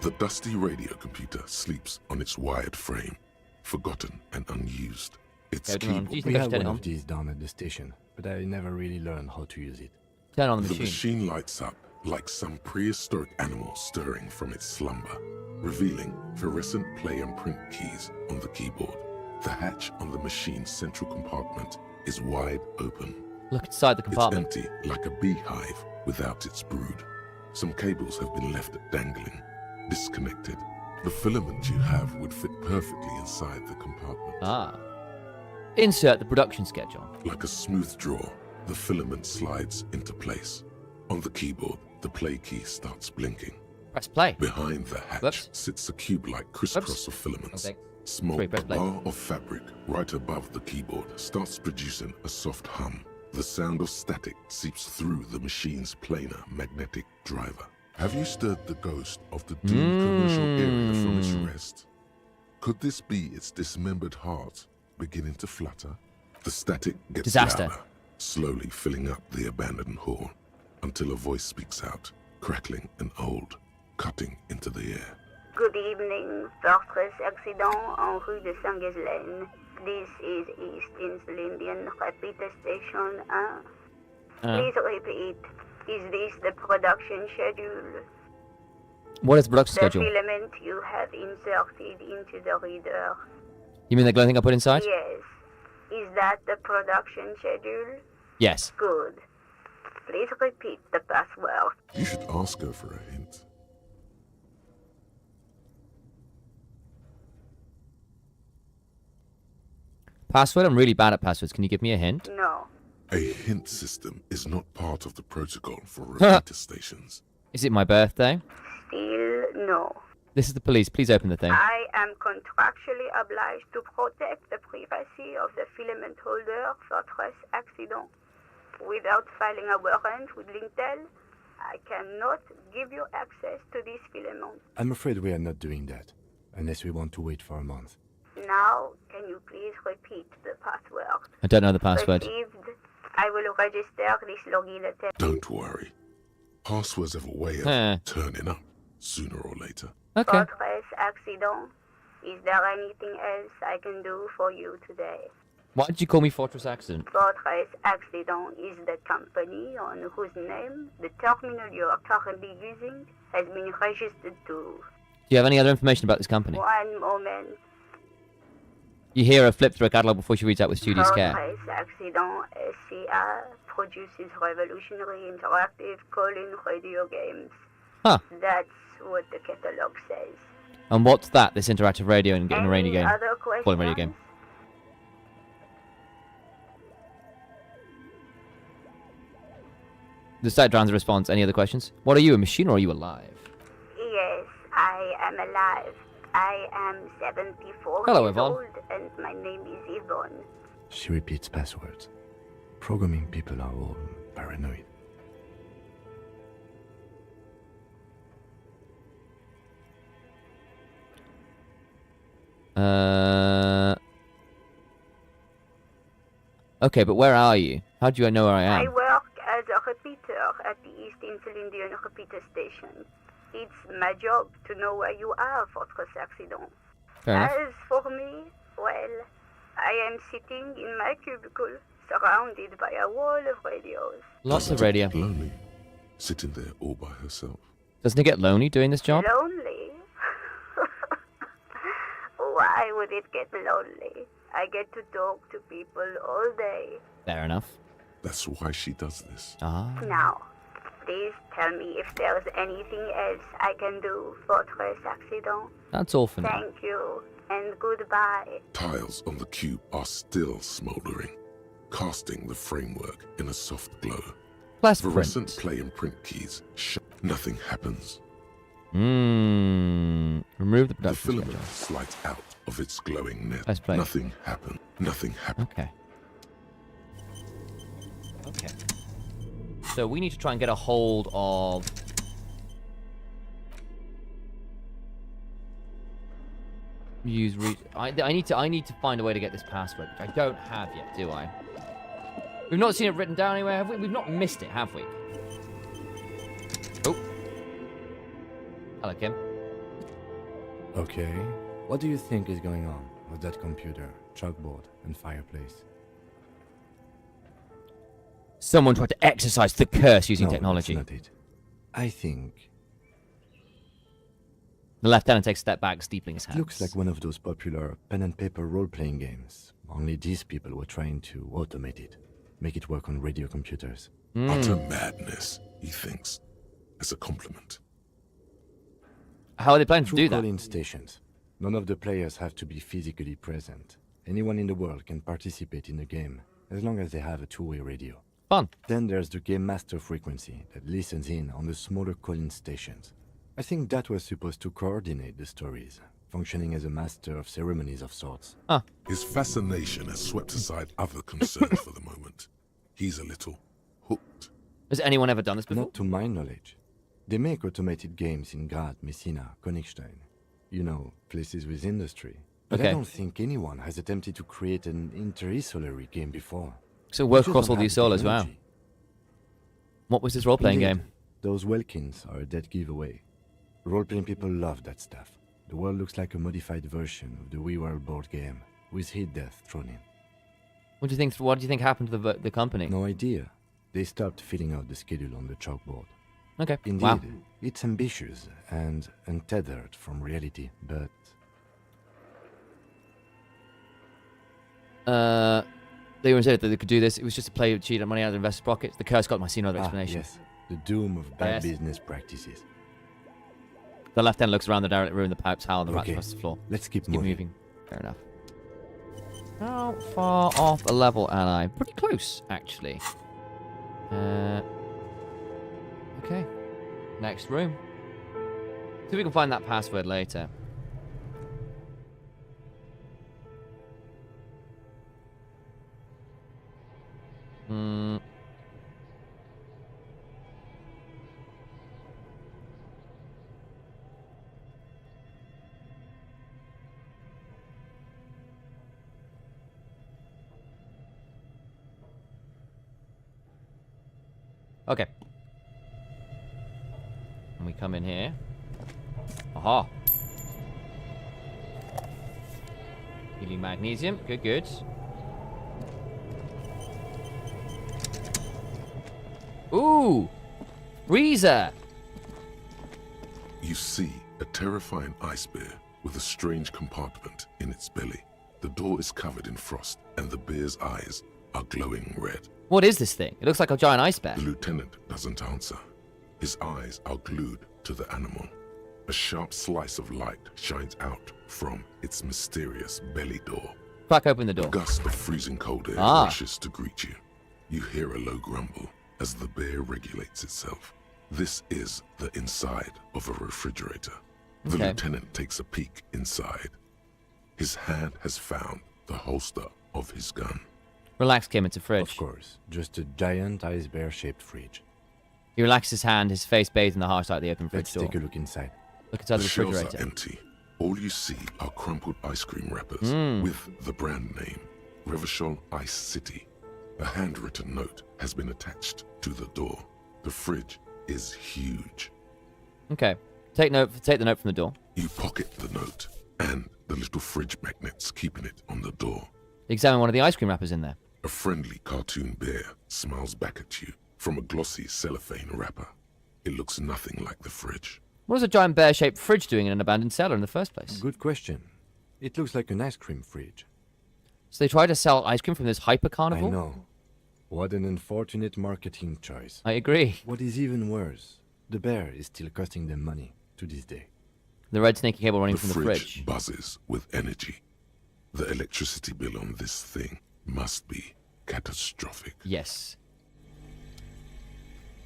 The dusty radio computer sleeps on its wired frame, forgotten and unused. Its keyboard. We had one of these down at the station, but I never really learned how to use it. Turn on the machine. The machine lights up like some prehistoric animal stirring from its slumber, revealing fluorescent play and print keys on the keyboard. The hatch on the machine's central compartment is wide open. Look inside the compartment. It's empty, like a beehive without its brood. Some cables have been left dangling, disconnected. The filament you have would fit perfectly inside the compartment. Ah. Insert the production schedule. Like a smooth draw, the filament slides into place. On the keyboard, the play key starts blinking. Press play. Behind the hatch sits a cube-like crisscross of filaments. Small bar of fabric right above the keyboard starts producing a soft hum. The sound of static seeps through the machine's planar magnetic driver. Have you stirred the ghost of the doomed commercial area from its rest? Could this be its dismembered heart beginning to flutter? The static gets louder, slowly filling up the abandoned hall, until a voice speaks out, crackling and old, cutting into the air. Good evening, Fortress Accident en rue de Saint-Ghislaine. This is East Insulindian Repeater Station 1. Please repeat. Is this the production schedule? What is the production The schedule? filament you have inserted into the reader. You mean the glowing thing I put inside? Yes. Is that the production schedule? Yes. Good. Please repeat the password. You should ask her for a hint. Password? I'm really bad at passwords. Can you give me a hint? No. A hint system is not part of the protocol for repeater stations. Is it my birthday? Still no. This is the police. Please open the thing. I am contractually obliged to protect the privacy of the filament holder for stress accident. Without filing a warrant with Lintel, I cannot give you access to this filament. I'm afraid we are not doing that, unless we want to wait for a month. Now, can you please repeat the password? I don't know the password. Received. I will register this login attempt. Don't worry. Passwords have a way of turning up sooner or later. Okay. Fortress accident. Is there anything else I can do for you today? Why did you call me Fortress Accident? Fortress Accident is the company on whose name the terminal you are currently using has been registered to. Do you have any other information about this company? One moment. You hear her flip through a catalogue before she reads out with studious care. Fortress Accident SCA produces revolutionary interactive call-in radio games. Huh. That's what the catalog says. And what's that, this interactive radio in a rainy game? Other questions? Call-in radio game. The site drowns the response. Any other questions? What are you, a machine or are you alive? Yes, I am alive. I am 74 Hello, years Yvonne. old, and my name is Yvonne. She repeats passwords. Programming people are all paranoid. Okay, but where are you? How do I know where I I am? work as a repeater at the East Insulindian repeater station. It's my job to know where you are, Fortress Accident. Fair enough. As for me, well, I am sitting in my cubicle, surrounded by a wall of radios. Lots of radio. Lonely, sitting there all by herself. Doesn't it get lonely doing this job? Lonely? Why would it get lonely? I get to talk to people all day. Fair enough. That's why she does this. Ah. Now, please tell me if there's anything else I can do, Fortress Accident. That's all for now. Thank you, and goodbye. Tiles on the cube are still smoldering, casting the framework in a soft glow. Plus Fluorescent print. play and print keys. Nothing happens. Remove the The production filament schedule. slides out of its glowing net. Let's play. Nothing happened. Nothing happened. Okay. Okay. So we need to try and get a hold of... Use I need to find a way to get this password, which I don't have yet, do I? We've not seen it written down anywhere, have we? We've not missed it, have we? Oh. Hello, Kim. Okay. What do you think is going on with that computer, chalkboard, and fireplace? Someone tried to exercise the curse using No, technology. that's not it. I think The lieutenant takes a step back, steepling his it hands. looks like one of those popular pen and paper role-playing games. Only these people were trying to automate it, make it work on radio computers. Utter madness, he thinks, as a compliment. How are they planning to Through do that? call-in stations. None of the players have to be physically present. Anyone in the world can participate in the game, as long as they have a two-way radio. Fun. Then there's the game master frequency that listens in on the smaller call-in stations. I think that was supposed to coordinate the stories, functioning as a master of ceremonies of sorts. His fascination has swept aside other concerns for the moment. He's a little hooked. Has anyone ever done this before? Not to my knowledge. They make automated games in Grad, Messina, Königstein. You know, places with industry. But Okay. I don't think anyone has attempted to create an inter-isolary game before. So work We just across don't all the have Isolas, wow. technology. What was this role-playing Indeed, game? Those Welkins are a dead giveaway. Role-playing people love that stuff. The world looks like a modified version of the WeWorld board game, with hit death thrown in. What do you think happened to the company? No idea. They stopped filling out the schedule on the chalkboard. Okay. Indeed, Wow. it's ambitious and untethered from reality, but They even said that they could do this. It was just a play to cheat money out of investors' pockets. The curse got my seen other explanation. yes, the doom of bad Yes. business practices. The lieutenant looks around the derelict room, the pipes howl, and the rats Okay, across the floor. let's keep Keep moving. moving. Fair enough. How far off a level am I? Pretty close, actually. Okay. Next room. See if we can find that password later. Hmm. Okay. And we come in here. Aha. Healing magnesium. Good, good. Ooh! Freezer! You see a terrifying ice bear with a strange compartment in its belly. The door is covered in frost, and the bear's eyes are glowing red. What is this thing? It looks like a giant ice bear. The lieutenant doesn't answer. His eyes are glued to the animal. A sharp slice of light shines out from its mysterious belly door. Crack open the door. A gust of freezing cold air Ah. rushes to greet you. You hear a low grumble as the bear regulates itself. This is the inside of a refrigerator. The Okay. lieutenant takes a peek inside. His hand has found the holster of his gun. Relax, Kim, it's a fridge. Of course, just a giant ice bear-shaped fridge. He relaxes his hand, his face bathed in the harsh light of the open fridge Let's door. take a look inside. Look inside the shelves refrigerator. are empty. All you see are crumpled ice cream wrappers Mm. with the brand name, Revachol Ice City. A handwritten note has been attached to the door. The fridge is huge. Okay. Take the note from the door. You pocket the note and the little fridge magnets keeping it on the door. Examine one of the ice cream wrappers in there. A friendly cartoon bear smiles back at you from a glossy cellophane wrapper. It looks nothing like the fridge. What is a giant bear-shaped fridge doing in an abandoned cellar in the first place? Good question. It looks like an ice cream fridge. So they tried to sell ice cream from this hyper carnival? I know. What an unfortunate marketing choice. I agree. What is even worse, the bear is still costing them money to this day. The red snaky cable running The from the fridge fridge. buzzes with energy. The electricity bill on this thing must be catastrophic. Yes.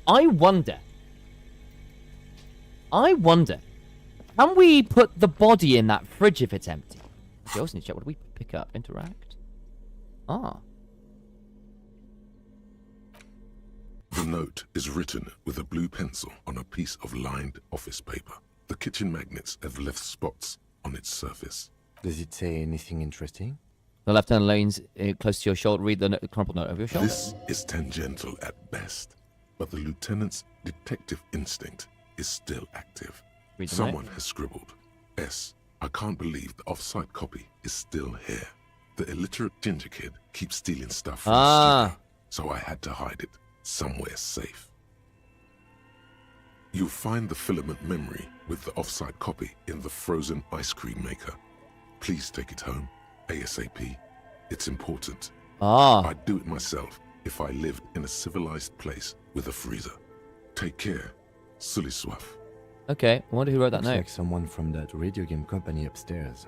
I wonder, can we put the body in that fridge if it's empty? Okay, also need to check, what do we pick up? Interact? Ah. The note is written with a blue pencil on a piece of lined office paper. The kitchen magnets have left spots on its surface. Does it say anything interesting? The left hand leans close to your shoulder. Read the crumpled note over your shoulder. This is tangential at best, but the lieutenant's detective instinct is still active. Read the Someone note. has scribbled, S. I can't believe the off-site copy is still here. The illiterate ginger kid keeps stealing stuff from the studio, so I had to hide it somewhere safe. You'll find the filament memory with the off-site copy in the frozen ice cream maker. Please take it home, ASAP. It's important. I'd do it myself if I lived in a civilized place with a freezer. Take care, Sully Swaff. Okay, I wonder who wrote that Looks note. like someone from that radio game company upstairs.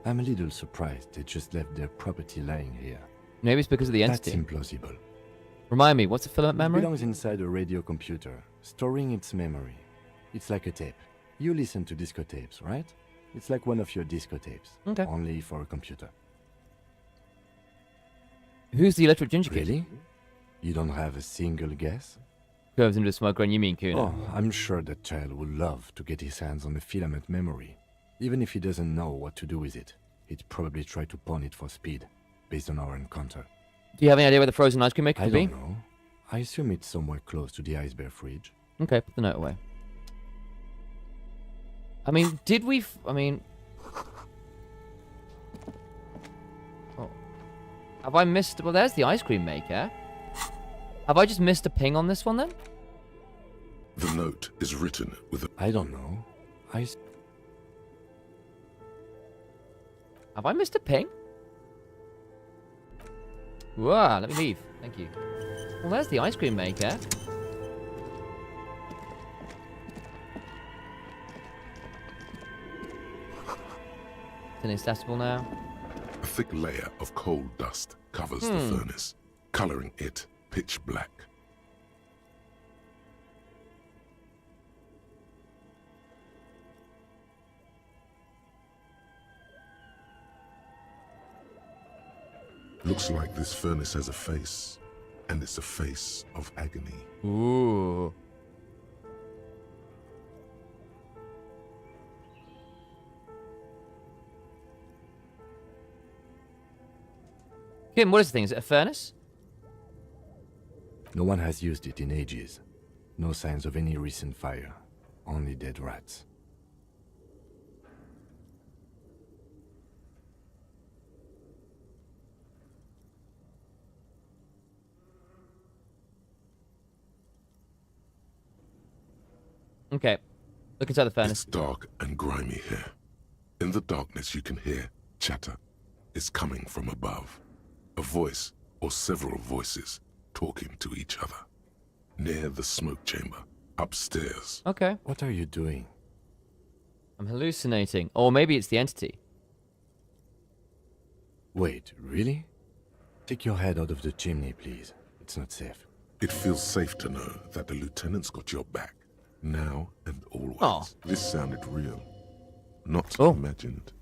I'm a little surprised they just left their property lying here. Maybe it's because of the entity. That's implausible. Remind me, what's a filament memory? It belongs inside a radio computer, storing its memory. It's like a tape. You listen to disco tapes, right? It's like one of your disco tapes. Okay. Only for a computer. Who's the illiterate ginger kid? Really? You don't have a single guess? Curves into a smoker and you mean Kuna. Oh, I'm sure that child would love to get his hands on the filament memory. Even if he doesn't know what to do with it, he'd probably try to pawn it for speed, based on our encounter. Do you have any idea where the frozen ice cream maker I could be? don't know. I assume it's somewhere close to the ice bear fridge. Okay, put the note away. I mean, did we... Oh. Have I missed... Well, there's the ice cream maker. Have I just missed a ping on this one, then? The note is written with a... I don't know. Have I missed a ping? Whoa, let me leave. Thank you. Well, there's the ice cream maker. It's inaccessible now. A thick layer of coal dust covers the furnace, coloring it pitch black. Looks like this furnace has a face, and it's a face of agony. Ooh. Kim, what is the thing? Is it a furnace? No one has used it in ages. No signs of any recent fire. Only dead rats. Okay. Look inside the furnace. It's dark and grimy here. In the darkness you can hear chatter. It's coming from above. A voice or several voices talking to each other. Near the smoke chamber, upstairs. Okay. What are you doing? I'm hallucinating. Or maybe it's the entity. Wait, really? Take your head out of the chimney, please. It's not safe. It feels safe to know that the lieutenant's got your back. Now and always. Oh. This sounded real. Not imagined.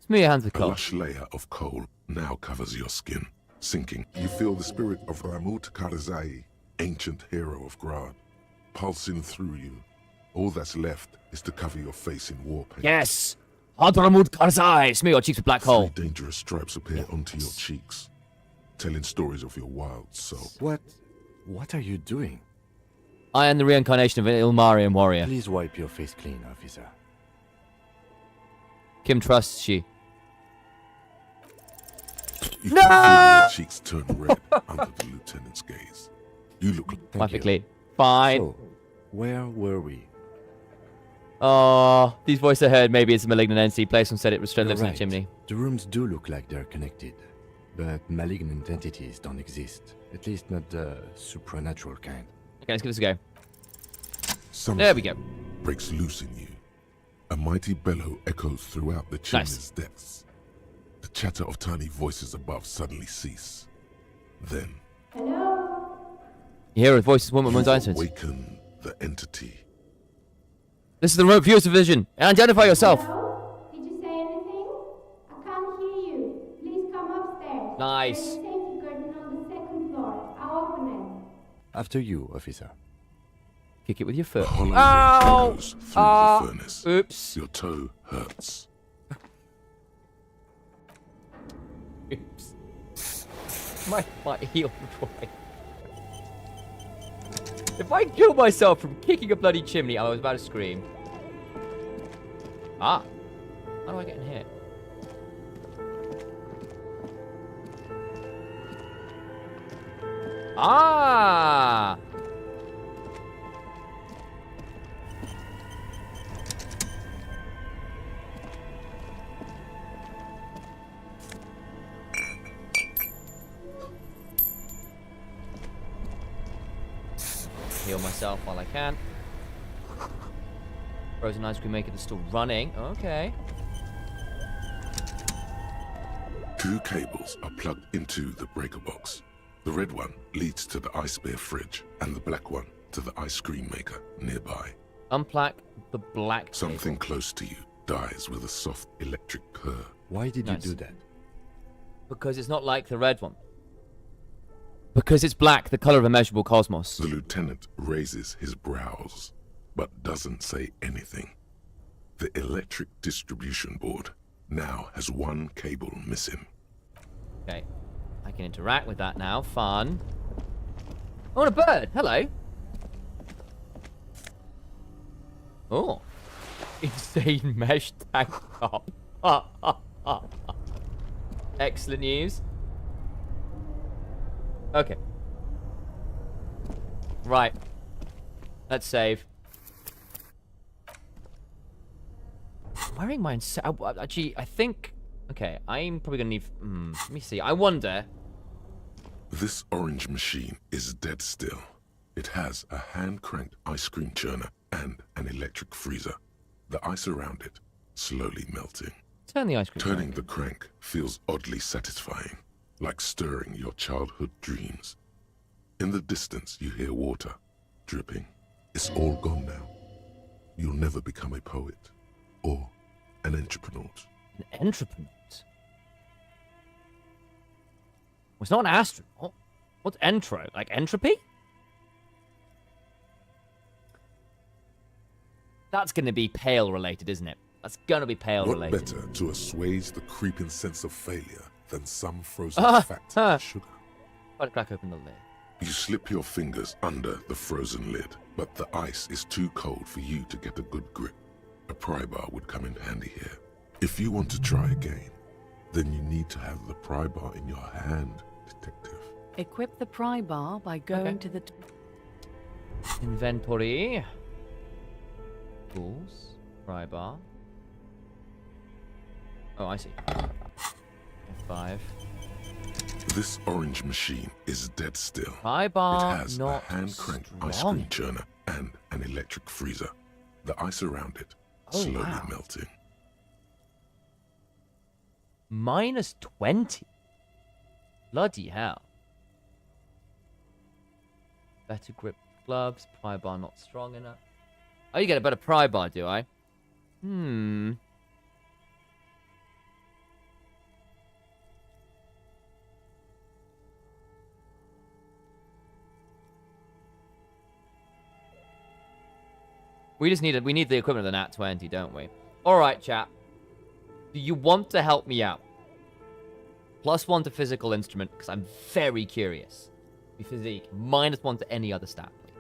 Smooth your hands with A coal. lush layer of coal now covers your skin, sinking. You feel the spirit of Ramut Karzai, ancient hero of Grad, pulsing through you. All that's left is to cover your face in war paint. Yes! Hadramut Karzai! Smear your cheeks with black coal. 3 dangerous stripes appear onto your cheeks, telling stories of your wild soul. What are you doing? I am the reincarnation of an Ilmarian warrior. Please wipe your face clean, officer. Kim trusts you. You can feel your cheeks turn red under the lieutenant's gaze. You look Perfectly. Fine. So, where were we? Oh, these voices I heard. Maybe it's a malignant entity. Place said it was lives in the chimney. The rooms do look like they're connected, but malignant entities don't exist. At least not the supernatural kind. Okay, let's give this a go. Something There we go. breaks loose in you. A mighty bellow echoes throughout the chimney's depths. The chatter of tiny voices above suddenly cease. Then You hear a voice, woman's you answers. awaken the entity. This is the remote viewer's division. Identify yourself. Did you say anything? I can't hear you. Please come upstairs. Nice. There's a safety curtain on the 2nd floor. I'll open it. After you, officer. Kick it with your foot. A hollow Ow! echoes through the furnace. Oops. Your toe hurts. Oops. My heel twice. If I kill myself from kicking a bloody chimney, I was about to scream. Ah. How do I get in here? Ah! Heal myself while I can. Frozen ice cream maker is still running. Okay. 2 cables are plugged into the breaker box. The red one leads to the ice bear fridge, and the black one to the ice cream maker nearby. Unplug the black cable. Something close to you dies with a soft electric purr. Why did Nice. you do that? Because it's not like the red one. Because it's black, the color of immeasurable cosmos. The lieutenant raises his brows, but doesn't say anything. The electric distribution board now has 1 cable missing. Okay. I can interact with that now. Fun. Oh, and a bird. Hello. Oh. Insane mesh tank top. Excellent news. Okay. Right. Let's save. I'm wearing mine. Actually, I think. Okay, I'm probably gonna need. Let me see. I wonder. This orange machine is dead still. It has a hand-cranked ice cream churner and an electric freezer. The ice around it slowly melting. Turn the ice cream. Turning the crank feels oddly satisfying, like stirring your childhood dreams. In the distance, you hear water dripping. It's all gone now. You'll never become a poet or an entrepreneur. An entrepreneur? Well, it's not an astronaut. What's entro? Like entropy? That's going to be pale related, isn't it? That's going to be pale What related. better to assuage the creeping sense of failure than some frozen fat and sugar? Try to crack open the lid. You slip your fingers under the frozen lid, but the ice is too cold for you to get a good grip. A pry bar would come in handy here. If you want to try again, then you need to have the pry bar in your hand, detective. Equip the pry bar by going to the... Inventory. Tools. Pry bar. Oh, I see. F5. This orange machine is dead still. Pry bar it has not a hand-cranked ice strong. cream churner and an electric freezer. The ice around it slowly melting. Minus 20. Bloody hell. Better grip gloves. Pry bar not strong enough. Oh, you get a better pry bar, do I? We need the equivalent of the Nat 20, don't we? Alright, chat. Do you want to help me out? +1 to physical instrument, because I'm very curious. Physique, -1 to any other stat, please.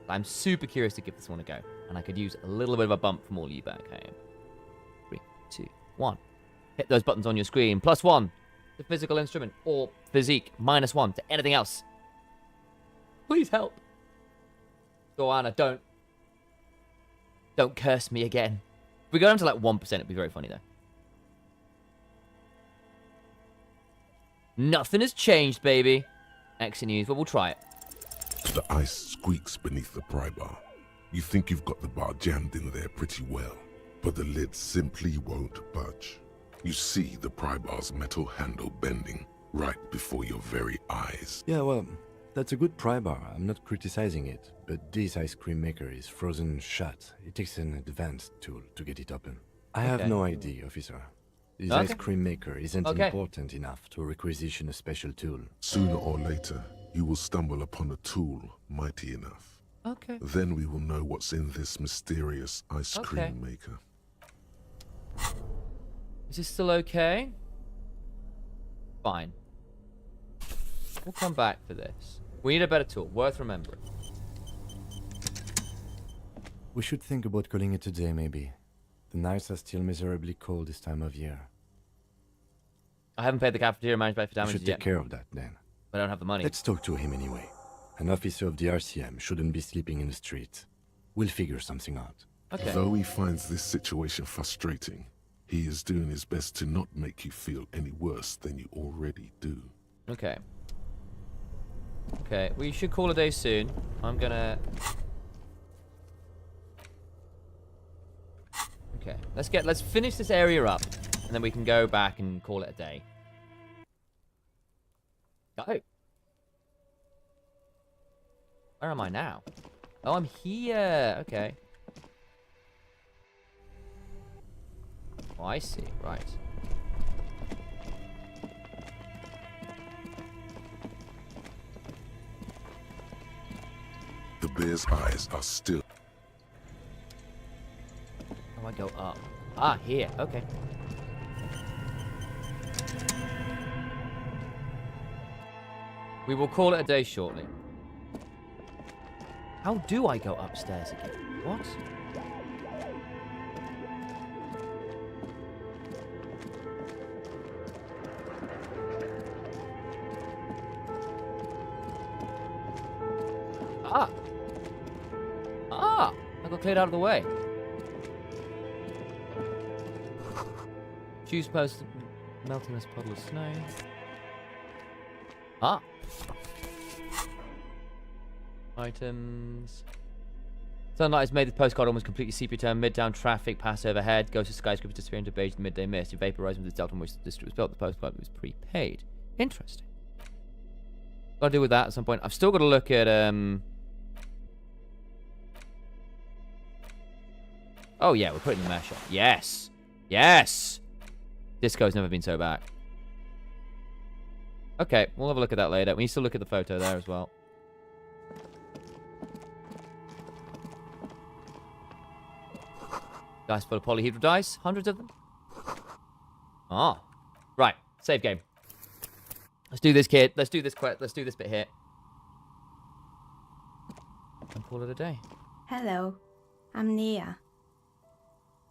I'm super curious to give this one a go. And I could use a little bit of a bump from all you back home. 3, 2, 1. Hit those buttons on your screen. +1 to physical instrument or physique. -1 to anything else. Please help. Joanna, don't curse me again. If we go down to like 1%, it'd be very funny though. Nothing has changed, baby. Exit news, but we'll try it. The ice squeaks beneath the pry bar. You think you've got the bar jammed in there pretty well, but the lid simply won't budge. You see the pry bar's metal handle bending right before your very eyes. Yeah, well, that's a good pry bar. I'm not criticizing it, but this ice cream maker is frozen shut. It takes an advanced tool to get it open. I have no idea, officer. This ice cream maker isn't important enough to requisition a special tool. Sooner or later, you will stumble upon a tool mighty enough. Okay. Then we will know what's in this mysterious ice cream maker. Is this still okay? Fine. We'll come back for this. We need a better tool. Worth remembering. We should think about calling it a day, maybe. The nights are still miserably cold this time of year. I haven't paid the cafeteria manager for We damages should yet. take care of that, then. I don't have the money. Let's talk to him anyway. An officer of the RCM shouldn't be sleeping in the street. We'll figure something out. Okay. Though he finds this situation frustrating, he is doing his best to not make you feel any worse than you already do. Okay. Okay, we should call a day soon. I'm gonna... Okay, let's finish this area up, and then we can go back and call it a day. Go. Where am I now? Oh, I'm here. Okay. Oh, I see. Right. The bear's eyes are still... Oh, I go up. Ah, here. Okay. We will call it a day shortly. How do I go upstairs again? What? Ah! I got cleared out of the way. Choose post melting this puddle of snow. Ah! Items. Sunlight has made the postcard almost completely sepia tone. Midtown traffic pass overhead. Goes to skyscrapers disappear into beige midday mist. You vaporize with the delta on which the district was built. The postcard was prepaid. Interesting. Got to deal with that at some point. I've still got to look at Oh yeah, we're putting the mesh on. Yes! Yes! Disco's never been so back. Okay, we'll have a look at that later. We need to look at the photo there as well. Dice full of polyhedral dice. Hundreds of them. Ah. Right. Save game. Let's do this, kid. Let's do this Let's do this bit here. And call it a day. Hello, I'm Nia.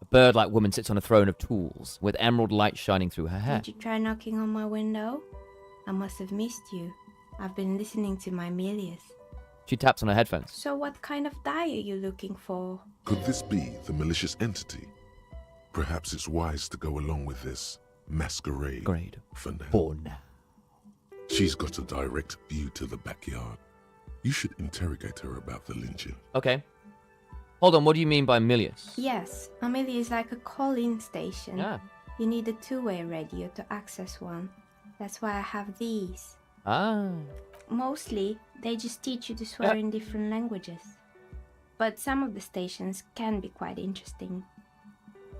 A bird-like woman sits on a throne of tools, with emerald light shining through her hair. Did you try knocking on my window? I must have missed you. I've been listening to my Milius. She taps on her headphones. So what kind of die are you looking for? Could this be the malicious entity? Perhaps it's wise to go along with this masquerade for now. For now. She's got a direct view to the backyard. You should interrogate her about the lynching. Okay. Hold on, what do you mean by Milius? Yes, a Milius is like a call-in station. Yeah. You need a two-way radio to access one. That's why I have these. Ah. Mostly, they just teach you to swear Yeah. in different languages. But some of the stations can be quite interesting.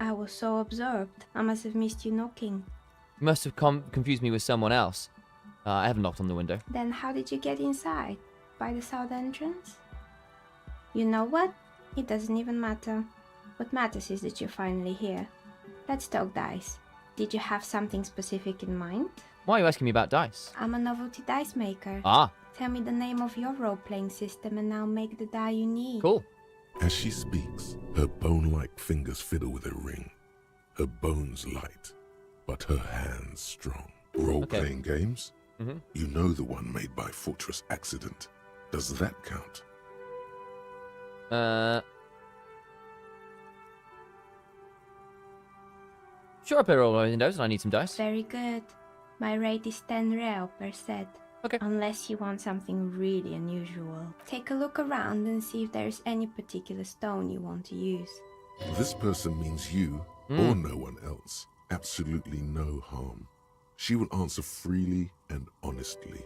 I was so absorbed, I must have missed you knocking. You must have confused me with someone else. I haven't knocked on the window. Then how did you get inside? By the south entrance? You know what? It doesn't even matter. What matters is that you're finally here. Let's talk dice. Did you have something specific in mind? Why are you asking me about dice? I'm a novelty dice maker. Ah. Tell me the name of your role-playing system and I'll make the die you need. Cool. As she speaks, her bone-like fingers fiddle with a ring. Her bones light, but her hands strong. Role-playing games? Mm-hmm. You know the one made by Fortress Accident. Does that count? Sure, I play roll windows and I need some dice. Very good. My rate is 10 real per set. Okay. Unless you want something really unusual. Take a look around and see if there's any particular stone you want to use. This person means you or no one else. Absolutely no harm. She will answer freely and honestly.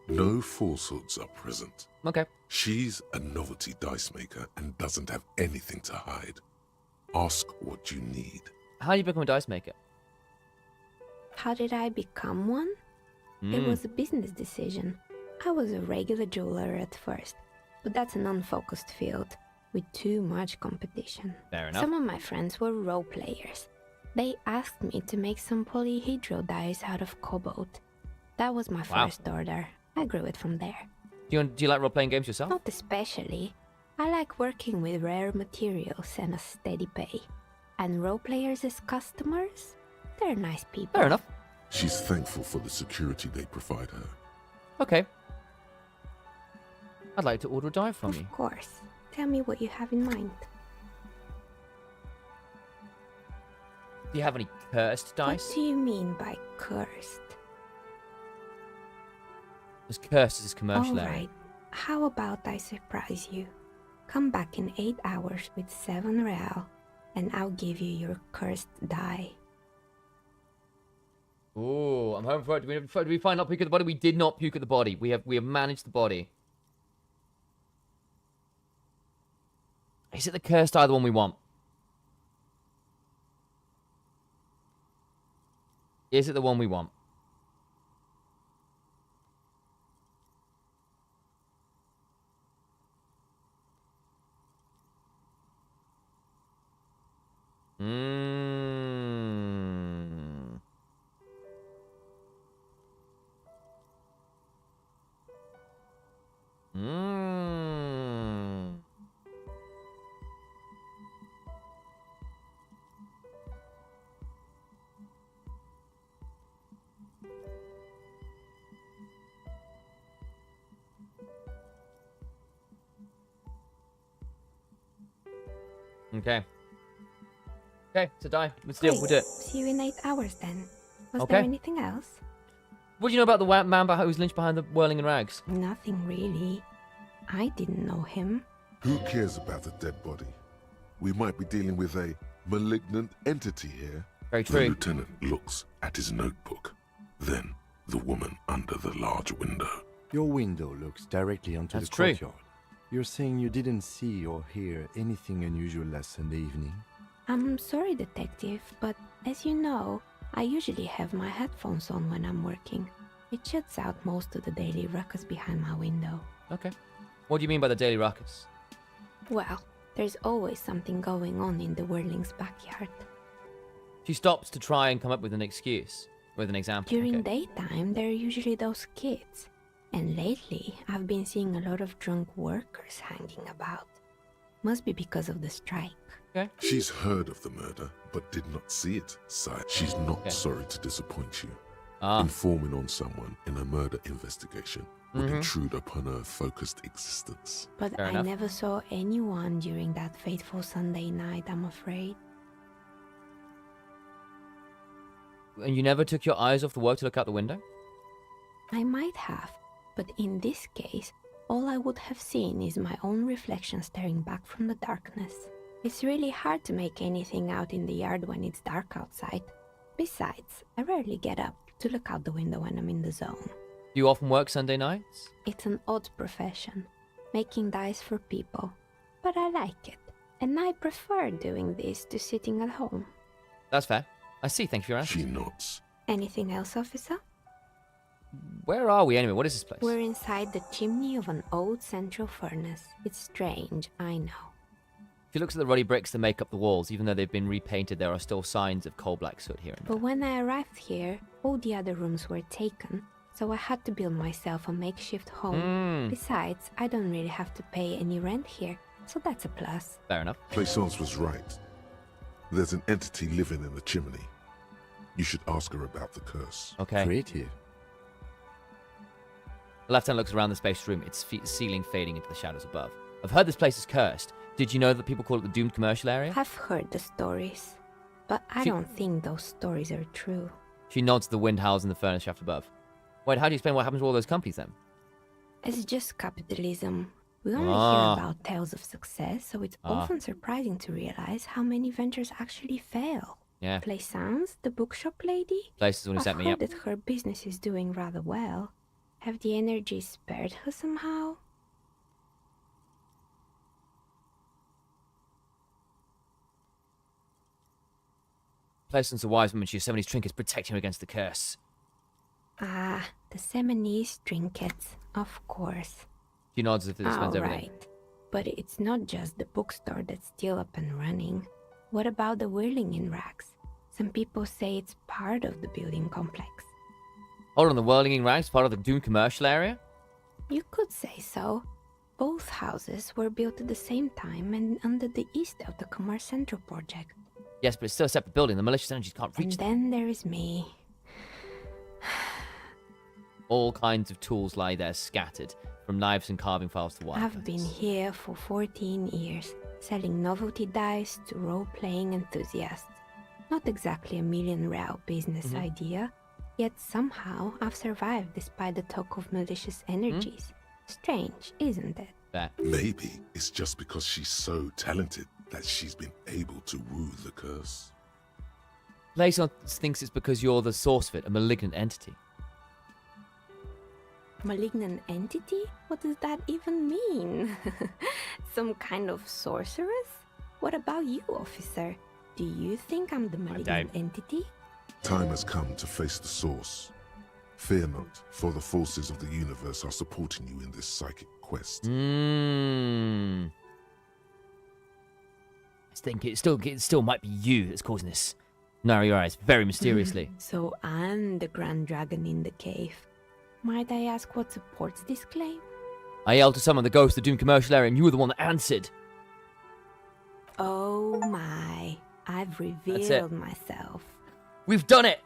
No falsehoods are present. Okay. She's a novelty dice maker and doesn't have anything to hide. Ask what you need. How do you become a dice maker? How did I become one? It was a business decision. I was a regular jeweler at first, but that's an unfocused field with too much competition. Fair enough. Some of my friends were role players. They asked me to make some polyhedral dice out of cobalt. That was my first order. I grew it from there. Do you like role-playing games yourself? Not especially. I like working with rare materials and a steady pay. And role players as customers? They're nice people. Fair enough. She's thankful for the security they provide her. Okay. I'd like to order a die from you. Of course. Tell me what you have in mind. Do you have any cursed dice? What do you mean by cursed? As cursed as this commercial area. Alright. How about I surprise you? Come back in 8 hours with 7 real, and I'll give you your cursed die. Ooh, I'm hoping for it. Did we find out puke at the body? We did not puke at the body. We have managed the body. Is it the cursed eye the one we want? Is it the one we want? Okay. Okay, so die. Let's deal. We'll do it. See you in 8 hours then. Was Okay. there anything else? What do you know about the man who's lynched behind the whirling in rags? Nothing really. I didn't know him. Who cares about the dead body? We might be dealing with a malignant entity here. Very true. The lieutenant looks at his notebook. Then the woman under the large window. Your window looks directly onto That's the true. courtyard. You're saying you didn't see or hear anything unusual last Sunday evening? I'm sorry, detective, but as you know, I usually have my headphones on when I'm working. It shuts out most of the daily ruckus behind my window. Okay. What do you mean by the daily ruckus? Well, there's always something going on in the Whirling's backyard. She stops to try and come up with an excuse, with an example. During Okay. daytime, there are usually those kids. And lately, I've been seeing a lot of drunk workers hanging about. Must be because of the strike. Okay. She's heard of the murder, but did not see it, sire. She's not Okay. sorry to disappoint you. Ah. Informing on someone in a murder investigation would intrude upon her focused existence. But Fair I enough. never saw anyone during that fateful Sunday night, I'm afraid. And you never took your eyes off the work to look out the window? I might have, but in this case, all I would have seen is my own reflection staring back from the darkness. It's really hard to make anything out in the yard when it's dark outside. Besides, I rarely get up to look out the window when I'm in the zone. Do you often work Sunday nights? It's an odd profession, making dice for people, but I like it, and I prefer doing this to sitting at home. That's fair. I see. Thank you for your answer. She nods. Anything else, officer? Where are we anyway? What is this place? We're inside the chimney of an old central furnace. It's strange, I know. She looks at the ruddy bricks that make up the walls. Even though they've been repainted, there are still signs of coal black soot here and there. But when I arrived here, all the other rooms were taken, so I had to build myself a makeshift home. Besides, I don't really have to pay any rent here, so that's a plus. Fair enough. Plaisance was right. There's an entity living in the chimney. You should ask her about the curse. Okay. Creative. The lieutenant looks around the spacious room, its ceiling fading into the shadows above. I've heard this place is cursed. Did you know that people call it the doomed commercial area? I've heard the stories, but I don't think those stories are true. She nods to the wind howls in the furnace shaft above. Wait, how do you explain what happens to all those companies then? It's just capitalism. We only Ah. hear about tales of success, so it's Ah. often surprising to realize how many ventures actually fail. Yeah. Plaisance, the bookshop lady? Place is when he I've sent me heard up. that her business is doing rather well. Have the energy spared her somehow? Plaisance a wise woman. She has so many trinkets protecting her against the curse. Ah, the Seminese trinkets, of course. She nods as if this explains All everything. right, but it's not just the bookstore that's still up and running. What about the whirling in rags? Some people say it's part of the building complex. Hold on, the whirling in rags, part of the doomed commercial area? You could say so. Both houses were built at the same time and under the East of the Commerce Central project. Yes, but it's still a separate building. The malicious energies can't reach And them. then there is me. All kinds of tools lie there scattered, from knives and carving files to wire. I've been here for 14 years, selling novelty dice to role-playing enthusiasts. Not exactly a million-real business idea, yet somehow I've survived despite the talk of malicious energies. Strange, isn't it? Maybe it's just because she's so talented that she's been able to woo the curse. Plaisance thinks it's because you're the source of it, a malignant entity. Malignant entity? What does that even mean? Some kind of sorceress? What about you, officer? Do you think I'm the malignant entity? Time has come to face the source. Fear not, for the forces of the universe are supporting you in this psychic quest. I think it still might be you that's causing this. Narrow your eyes very mysteriously. So I'm the grand dragon in the cave. Might I ask what supports this claim? I yelled to summon the ghost of the doomed commercial area, and you were the one that answered. Oh my, I've revealed myself. We've done it!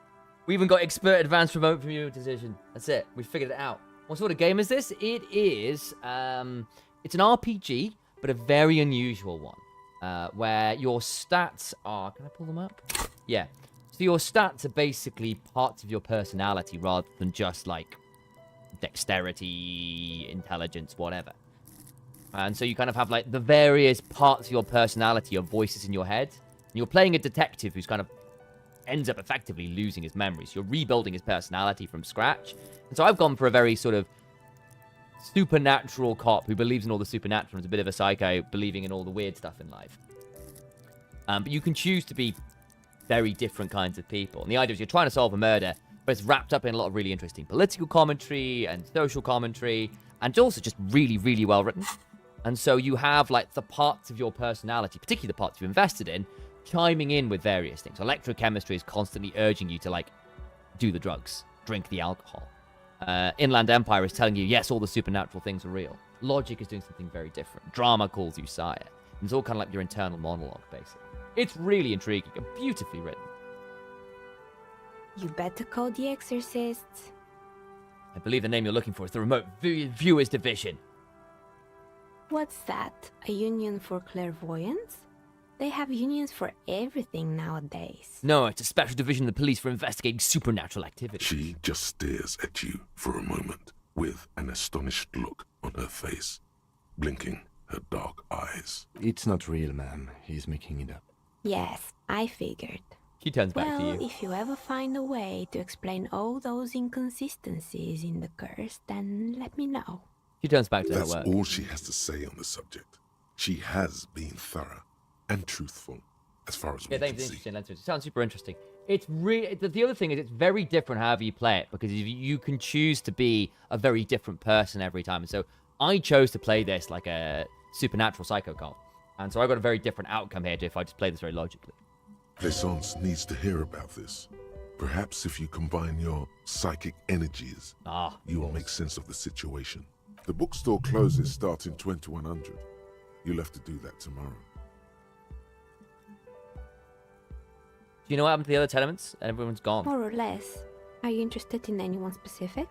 We even got expert advanced remote view decision. That's it. We figured it out. What sort of game is this? It is, it's an RPG, but a very unusual one. where your stats are... Can I pull them up? Yeah. So your stats are basically parts of your personality rather than just, like, dexterity, intelligence, whatever. And so you kind of have, like, the various parts of your personality or voices in your head. And you're playing a detective who's kind of ends up effectively losing his memories. You're rebuilding his personality from scratch. And so I've gone for a very sort of supernatural cop who believes in all the supernatural and is a bit of a psycho believing in all the weird stuff in life. But you can choose to be very different kinds of people. And the idea is you're trying to solve a murder, but it's wrapped up in a lot of really interesting political commentary and social commentary, and also just really, really well written. And so you have, like, the parts of your personality, particularly the parts you've invested in, chiming in with various things. Electrochemistry is constantly urging you to, like, do the drugs, drink the alcohol. Inland Empire is telling you, yes, all the supernatural things are real. Logic is doing something very different. Drama calls you sire. And it's all kind of like your internal monologue, basically. It's really intriguing and beautifully written. You better call the Exorcists. I believe the name you're looking for is the Remote Viewers Division. What's that? A union for clairvoyance? They have unions for everything nowadays. No, it's a special division of the police for investigating supernatural activity. She just stares at you for a moment with an astonished look on her face, blinking her dark eyes. It's not real, ma'am. He's making it up. Yes, I figured. She turns back to Well, you. if you ever find a way to explain all those inconsistencies in the curse, then let me know. She turns back to her That's work. all she has to say on the subject. She has been thorough and truthful, as far as we can see. Interesting. It sounds super interesting. It's really the other thing is it's very different however you play it, because you can choose to be a very different person every time. And so I chose to play this like a supernatural psycho cop, and so I got a very different outcome here if I just play this very logically. Plaisance needs to hear about this. Perhaps if you combine your psychic energies, you will make sense of the situation. The bookstore closes starting 2100. You'll have to do that tomorrow. Do you know what happened to the other tenements? Everyone's gone. More or less. Are you interested in anyone specific?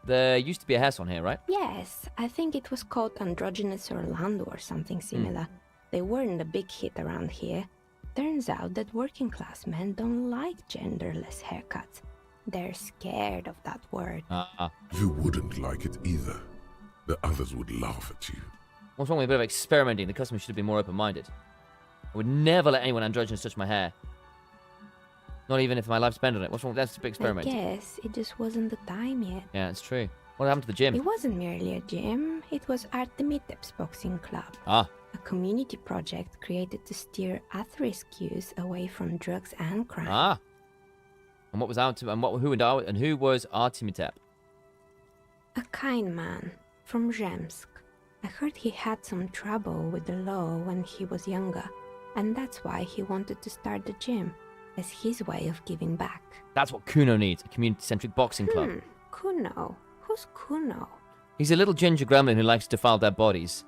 There used to be a house on here, right? Yes, I think it was called Androgynous Orlando or something similar. They weren't a big hit around here. Turns out that working class men don't like genderless haircuts. They're scared of that word. You wouldn't like it either. The others would laugh at you. What's wrong with a bit of experimenting? The customers should have been more open-minded. I would never let anyone androgynous touch my hair. Not even if my life spent on it. What's wrong? That's a big experiment. I guess it just wasn't the time yet. Yeah, it's true. What happened to the gym? It wasn't merely a gym. It was Artemitep's boxing club. A community project created to steer at-risk youth away from drugs and crime. And what was who was Artemitep? A kind man from Zemsk. I heard he had some trouble with the law when he was younger, and that's why he wanted to start the gym, as his way of giving back. That's what Kuno needs, a community-centric boxing club. Kuno? Who's Kuno? He's a little ginger gremlin who likes to defile dead bodies.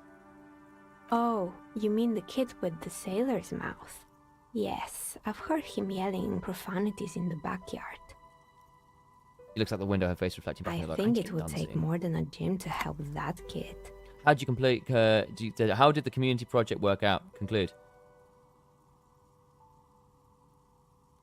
Oh, you mean the kid with the sailor's mouth? Yes, I've heard him yelling profanities in the backyard. He looks out the window, her face reflecting back. I think it would take more than a gym to help that kid. How did you complete? How did the community project conclude?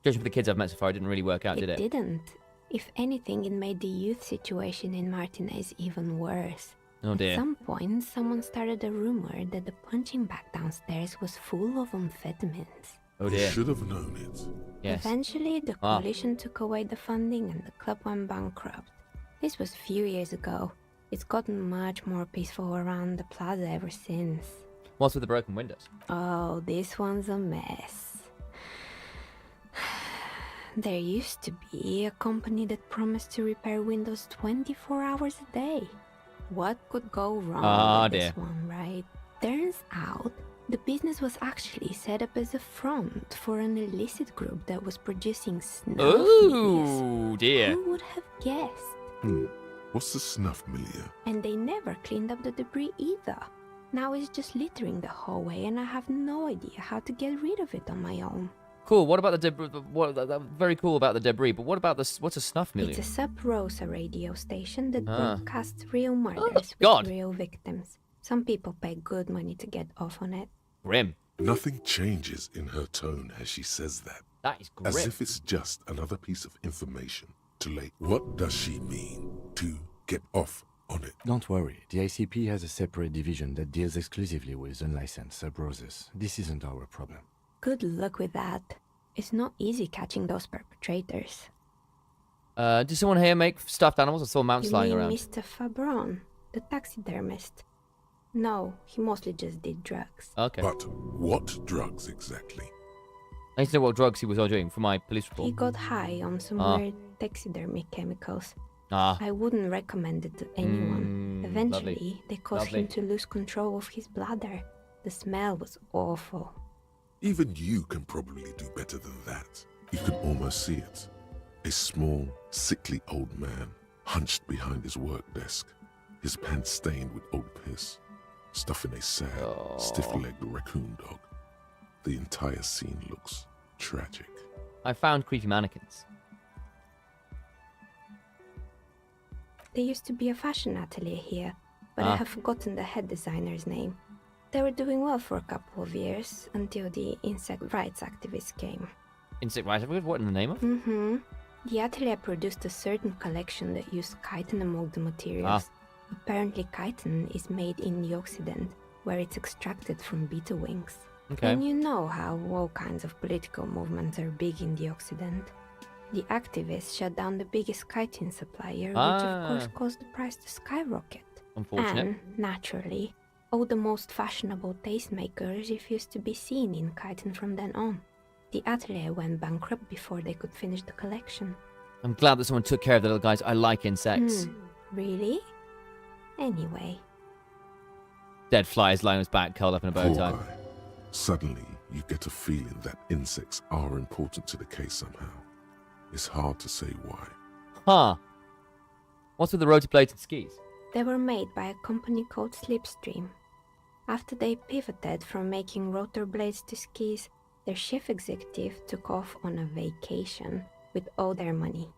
Judging from the kids I've met so far, it didn't really work out, did it? It didn't. If anything, it made the youth situation in Martinez even worse. Oh dear. At some point, someone started a rumor that the punching bag downstairs was full of amphetamines. Oh dear. You should have known it. Yes. Eventually, the coalition took away the funding and the club went bankrupt. This was a few years ago. It's gotten much more peaceful around the plaza ever since. What's with the broken windows? Oh, this one's a mess. There used to be a company that promised to repair windows 24 hours a day. What could go wrong with this one, right? Turns out, the business was actually set up as a front for an illicit group that was producing snuff. Oh dear. Who would have guessed? What's the snuff milieu? And they never cleaned up the debris either. Now it's just littering the hallway and I have no idea how to get rid of it on my own. Cool. What about the debris? Very cool about the debris, but what about this? What's a snuff milieu? It's a Sub Rosa radio station that broadcasts real murders with real victims. Some people pay good money to get off on it. Grim. Nothing changes in her tone as she says that. That is grim. As if it's just another piece of information to lay. What does she mean to get off on it? Don't worry, the ICP has a separate division that deals exclusively with unlicensed sub-roses. This isn't our problem. Good luck with that. It's not easy catching those perpetrators. Does someone here make stuffed animals? I saw mounts You lying mean around. Mr. Fabron, the taxidermist? No, he mostly just did drugs. Okay. But what drugs exactly? I need to know what drugs he was doing for my police report. He got high on some weird taxidermy chemicals. Ah. I wouldn't recommend it to anyone. Eventually, lovely. they caused him to lose control of his bladder. The smell was awful. Even you can probably do better than that. You can almost see it. A small, sickly old man, hunched behind his work desk, his pants stained with old piss, stuffing a sad, stiff-legged raccoon dog. The entire scene looks tragic. I found creepy mannequins. There used to be a fashion atelier here, but I have forgotten the head designer's name. They were doing well for a couple of years, until the insect rights activists came. Insect rights? What in the name of? Mm-hmm. The atelier produced a certain collection that used chitin among the materials. Apparently chitin is made in the Occident, where it's extracted from beetle wings. Okay. And you know how all kinds of political movements are big in the Occident. The activists shut down the biggest chitin supplier, which of course caused the price to skyrocket. Unfortunate. And, naturally, all the most fashionable tastemakers refused to be seen in chitin from then on. The atelier went bankrupt before they could finish the collection. I'm glad that someone took care of the little guys. I like insects. Really? Anyway. Dead flies lying on his back, curled up in a bow Poor tie. guy. Suddenly, you get a feeling that insects are important to the case somehow. It's hard to say why. Huh. What's with the rotor-plated skis? They were made by a company called Slipstream. After they pivoted from making rotor blades to skis, their chief executive took off on a vacation with all their money.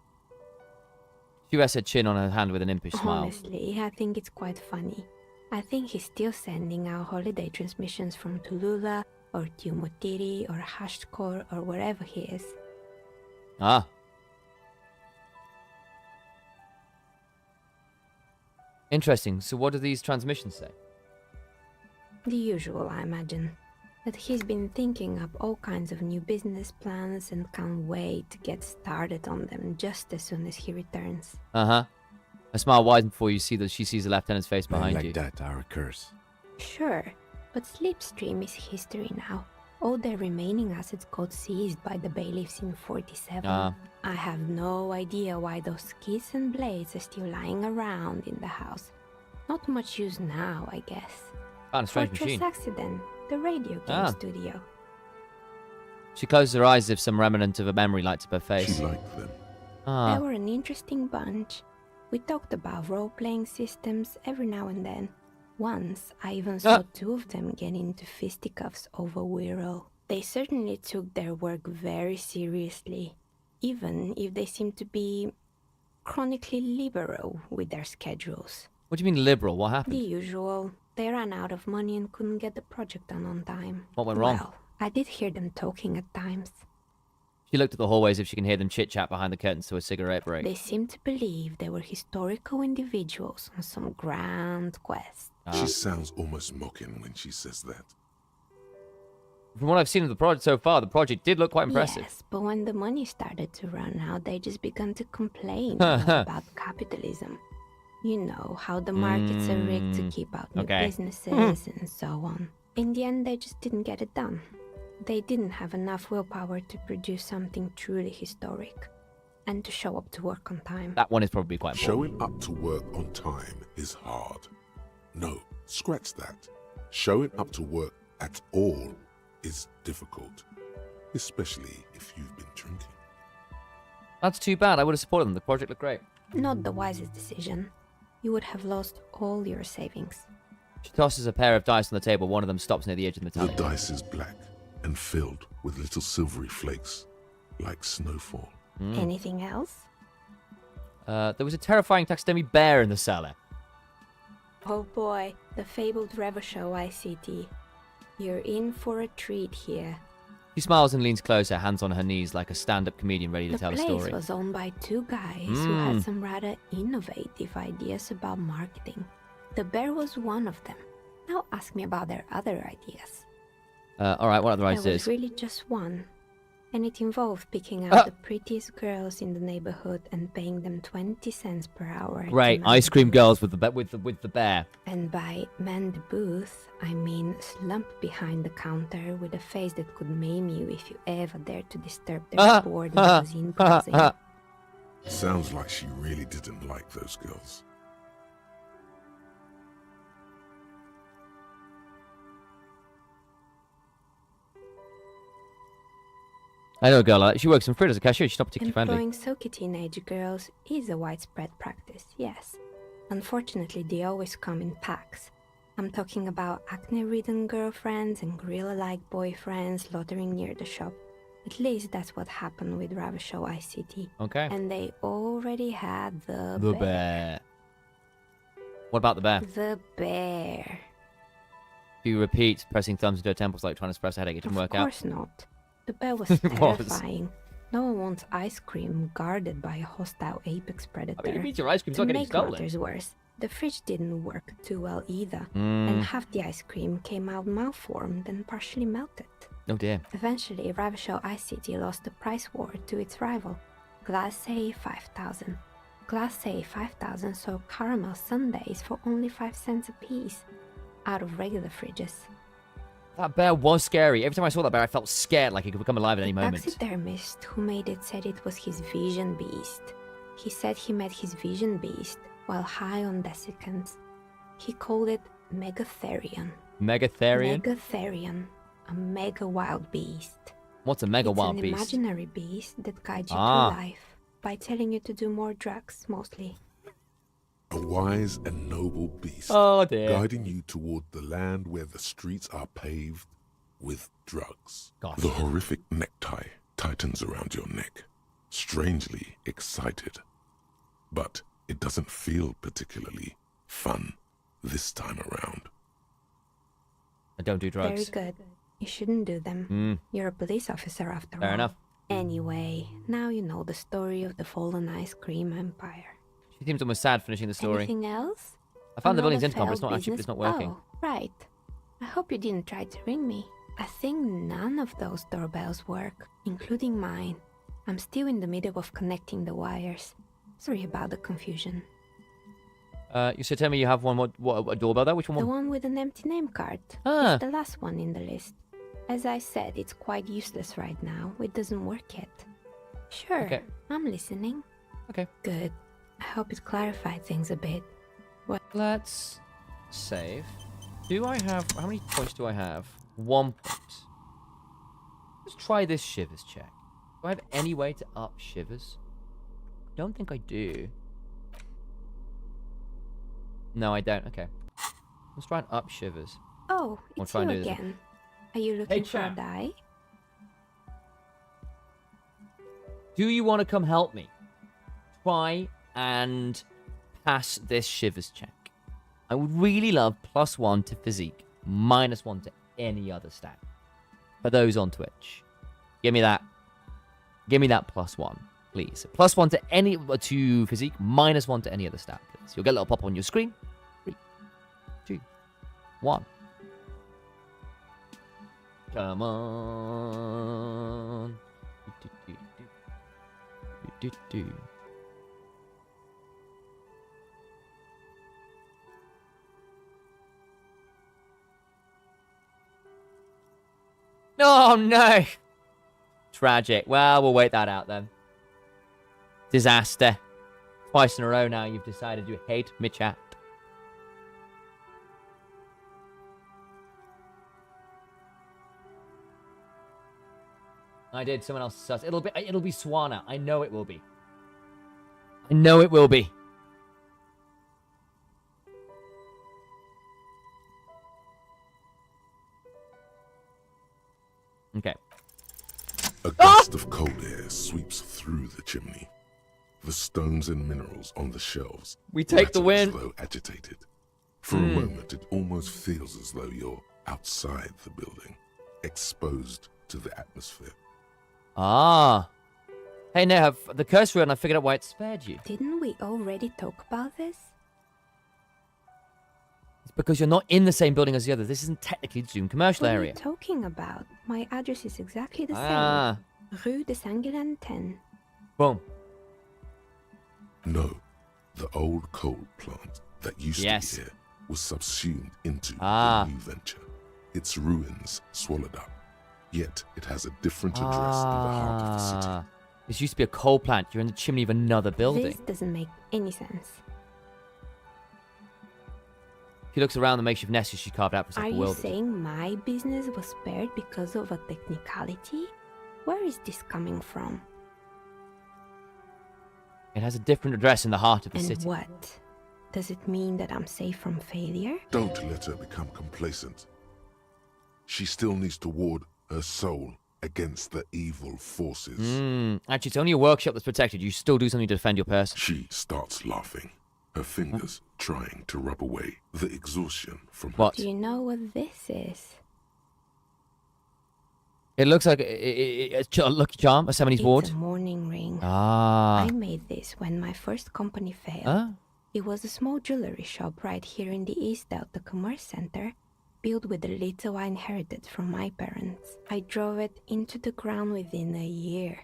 She rests her chin on her hand with an impish smile. Honestly, I think it's quite funny. I think he's still sending out holiday transmissions from Tulula or Tiumotiri or Hashtkor or wherever he is. Ah. Interesting. So what do these transmissions say? The usual, I imagine. That he's been thinking up all kinds of new business plans and can't wait to get started on them just as soon as he returns. Uh-huh. A smile widens before you see that she sees the lieutenant's face Men behind like you. that are a curse. Sure, but Slipstream is history now. All their remaining assets got seized by the bailiffs in 47. I have no idea why those skis and blades are still lying around in the house. Not much use now, I guess. Found a strange Fortress machine. Accident, the radio game studio. She closes her eyes as if some remnant of a memory lights up her face. She liked them. They were an interesting bunch. We talked about role-playing systems every now and then. Once, I even saw two of them get into fisticuffs over Wirral. They certainly took their work very seriously, even if they seemed to be chronically liberal with their schedules. What do you mean liberal? What happened? The usual. They ran out of money and couldn't get the project done on time. What went wrong? Well, I did hear them talking at times. She looked at the hallway as if she can hear them chit-chat behind the curtains to a cigarette break. They seemed to believe they were historical individuals on some grand quest. She sounds almost mocking when she says that. From what I've seen of the project so far, the project did look quite impressive. Yes, but when the money started to run out, they just began to complain about capitalism. You know, how the markets are rigged to keep out new businesses and so on. In the end, they just didn't get it done. They didn't have enough willpower to produce something truly historic and to show up to work on time. That one is probably quite important. Showing up to work on time is hard. No, scratch that. Showing up to work at all is difficult, especially if you've been drinking. That's too bad. I would have supported them. The project looked great. Not the wisest decision. You would have lost all your savings. She tosses a pair of dice on the table. One of them stops near the edge of the The metallic. dice is black and filled with little silvery flakes, like snowfall. Anything else? There was a terrifying taxidermy bear in the cellar. Oh boy, The fabled Revachol ICT. You're in for a treat here. She smiles and leans closer, hands on her knees like a stand-up comedian ready to tell a The story. place was owned by two guys who had some rather innovative ideas about marketing. The bear was one of them. Now ask me about their other ideas. Alright, what other There ideas? was really just one. And it involved picking out the prettiest girls in the neighborhood and paying them 20 cents per hour. to Great, man ice the cream booth. girls with the bear. And by man the booth, I mean slump behind the counter with a face that could maim you if you ever dared to disturb their bored limousine browsing. Sounds like she really didn't like those girls. I know a girl like that. She works in Frid as a cashier. She's not particularly friendly. Employing silky teenage girls is a widespread practice, yes. Unfortunately, they always come in packs. I'm talking about acne-ridden girlfriends and gorilla-like boyfriends loitering near the shop. At least that's what happened with Revachol ICT. Okay. And they already had the bear. What about the bear? The bear. She repeats, pressing thumbs into her temples like trying to suppress a headache. It didn't work Of out. course not. The bear was It was. terrifying. No one wants ice cream guarded by a hostile apex predator. I mean, it means your ice cream's to not getting make stolen. matters worse, the fridge didn't work too well either, Mm. and half the ice cream came out malformed and partially melted. Oh dear. Eventually, Revachol ICT lost the price war to its rival, Glace 5000. Glace 5000 sold caramel sundaes for only 5 cents a piece, out of regular fridges. That bear was scary. Every time I saw that bear, I felt scared like it could become alive at any moment. Taxidermist who made it said it was his vision beast. He said he met his vision beast while high on desiccants. He called it Megatherion. Megatherion? Megatherion, a mega wild beast. What's a mega wild It's beast? an imaginary beast that guides you Ah. through life by telling you to do more drugs, mostly. A wise and noble beast, Oh, dear. guiding you toward the land where the streets are paved with drugs. Gosh. The horrific necktie tightens around your neck, strangely excited. But it doesn't feel particularly fun this time around. I don't do drugs. Very good. You shouldn't do them. Mm. You're a police officer after all. Fair enough. Anyway, now you know the story of the fallen ice cream empire. She seems almost sad finishing the story. Anything else? I found the Another building's intercom, but it's failed not actually, it's business- not working. Oh, right. I hope you didn't try to ring me. I think none of those doorbells work, including mine. I'm still in the middle of connecting the wires. Sorry about the confusion. You should tell me you have one. What a doorbell there? Which one? The one with an empty name card. Ah. It's the last one in the list. As I said, it's quite useless right now. It doesn't work yet. Sure, Okay. I'm listening. Okay. Good. I hope it clarified things a bit. What? Let's save. Do I have... How many points do I have? 1 point. Let's try this shivers check. Do I have any way to up shivers? Don't think I do. No, I don't. Okay. Let's try and up shivers. Oh, We'll it's try you and do this. again. Are you looking for a champ. die? Do you want to come help me? Try and pass this shivers check. I would really love +1 to physique, -1 to any other stat. For those on Twitch. Give me that. Give me that +1, please. +1 to any to physique, -1 to any other stat, please. You'll get a little pop on your screen. 3, 2, 1. Come on. Do. Oh no! Tragic. Well, we'll wait that out then. Disaster. Twice in a row now you've decided you hate me, chat. I did. Someone else sus. It'll be Swana. I know it will be. I know it will be. Okay. A gust of cold air sweeps through the chimney. The stones and minerals on the shelves We take the rattle win. as though agitated. For a moment, it almost feels as though you're outside the building, exposed to the atmosphere. Ah. Hey, Nev, the curse word, and I figured out why it spared you. Didn't we already talk about this? It's because you're not in the same building as the other. This isn't technically the Zoom commercial What area. are you talking about? My address is exactly the Ah. same. Rue de Saint-Guilain 10. Boom. No, the old coal plant that used to be here was subsumed into the new venture. Its ruins swallowed up. Yet it has a different address in the heart of the city. This used to be a coal plant. You're in the chimney of another building. This doesn't make any sense. She looks around the makeshift nest she carved out for Are herself. you bewildered. saying my business was spared because of a technicality? Where is this coming from? It has a different address in the heart of the And city. what? Does it mean that I'm safe from failure? Don't let her become complacent. She still needs to ward her soul against the evil forces. Actually, it's only a workshop that's protected. You still do something to defend your person. She starts laughing, her fingers trying to rub away the exhaustion from What? Do you know what this is? It looks like a lucky charm, a 70s ward. It's a mourning ring. Ah. I made this when my first company failed. Ah. It was a small jewelry shop right here in the East Delta Commerce Center, built with the little I inherited from my parents. I drove it into the ground within a year.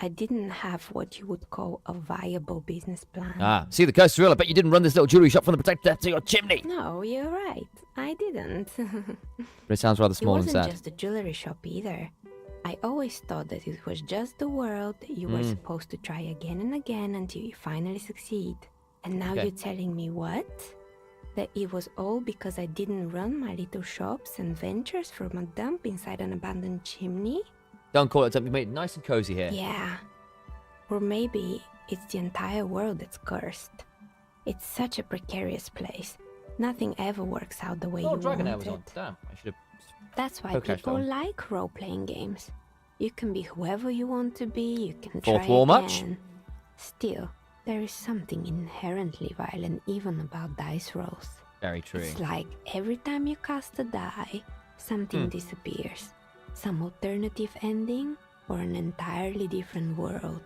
I didn't have what you would call a viable business plan. Ah, see, the curse is real. I bet you didn't run this little jewelry shop from the protected death to your chimney. No, you're right. I didn't. But it sounds rather small it and wasn't sad. just a jewelry shop either. I always thought that it was just the world that you were supposed to try again and again until you finally succeed. And now Okay. you're telling me what? That it was all because I didn't run my little shops and ventures from a dump inside an abandoned chimney? Don't call it something. Made it nice and cozy here. Yeah. Or maybe it's the entire world that's cursed. It's such a precarious place. Nothing ever works out the way Oh, you Dragon want Air was on. it. Damn, I should have. That's why Okay, people fine. like role-playing games. You can be whoever you want to be, you can Fourth try wall again. much? Still, there is something inherently violent even about dice rolls. Very true. It's like every time you cast a die, something disappears. Some alternative ending, or an entirely different world.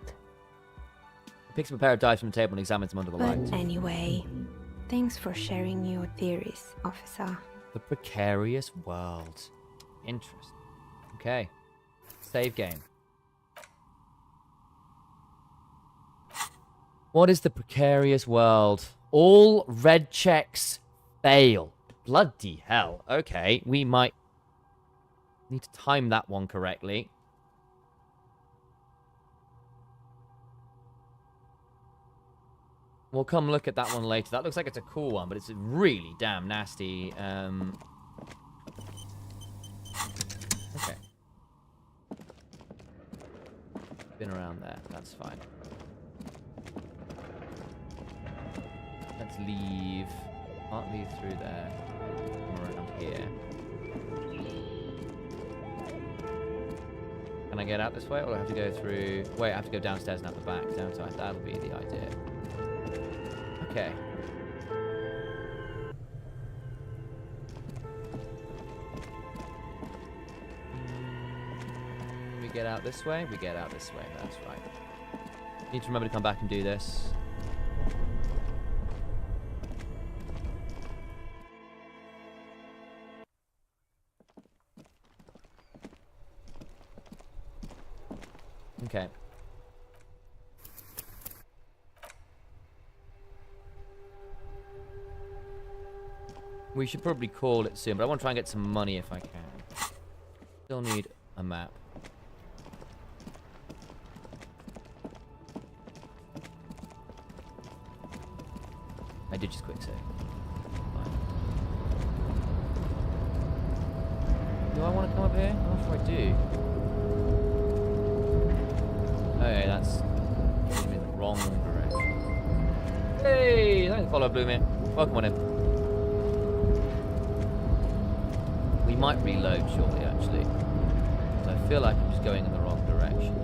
Picks up a pair of dice from the table and examines them under the But light. anyway, thanks for sharing your theories, officer. The precarious world. Interesting. Okay. Save game. What is the precarious world? All red checks fail. Bloody hell. Okay, we might need to time that one correctly. We'll come look at that one later. That looks like it's a cool one, but it's really damn nasty. Okay. Been around there. That's fine. Let's leave. Can't leave through there. Come around here. Can I get out this way, or do I have to go through? Wait, I have to go downstairs and out the back, don't I? That'll be the idea. Okay. We get out this way? We get out this way, that's right. Need to remember to come back and do this. Okay. We should probably call it soon, but I want to try and get some money if I can. Still need a map. I did just quick save. Fine. Do I want to come up here? I'm not sure I do. Okay, that's in the wrong direction. Hey, thanks for follow, Blooming. Welcome on in. We might reload shortly, actually. So I feel like I'm just going in the wrong direction.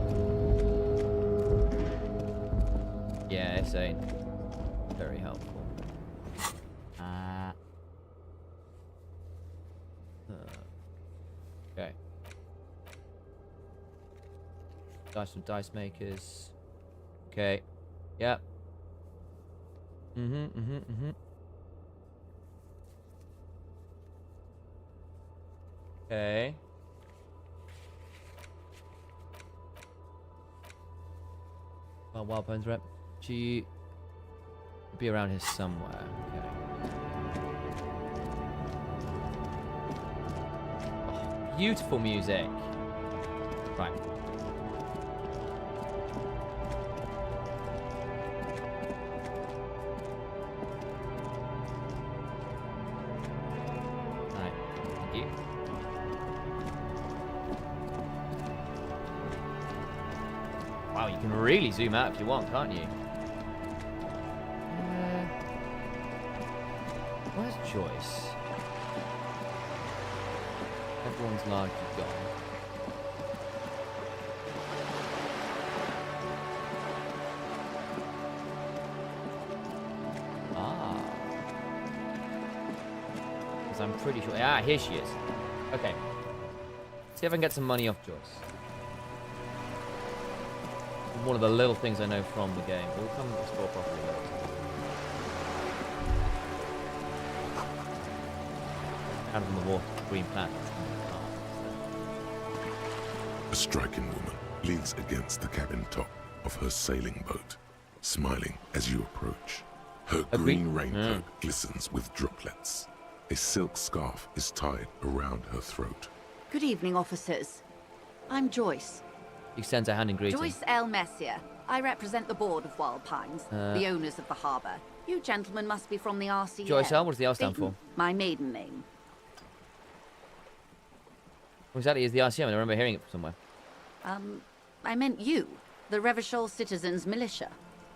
Yeah, this ain't very helpful. Okay. Dice from dice makers. Okay. Yep. Okay. Oh, Wild Bones rep. She would be around here somewhere. Okay. Oh, beautiful music. Right. Alright. Thank you. Wow, you can really zoom out if you want, can't you? Where's Joyce? Everyone's largely gone. Ah. Because I'm pretty sure... Ah, here she is. Okay. See if I can get some money off Joyce. One of the little things I know from the game. We'll come explore properly later. Out of the water, green plant. A striking woman leans against the cabin top of her sailing boat, smiling as you approach. Her green raincoat glistens with droplets. A silk scarf is tied around her throat. Good evening, officers. I'm Joyce. He extends a hand in greeting. Joyce L. Messier. I represent the board of Wild Pines, the owners of the harbour. You gentlemen must be from the RCM. Joyce L. What does the L stand for? My maiden name. What exactly is the RCM? I remember hearing it from somewhere. I meant you, the Revachol Citizens Militia,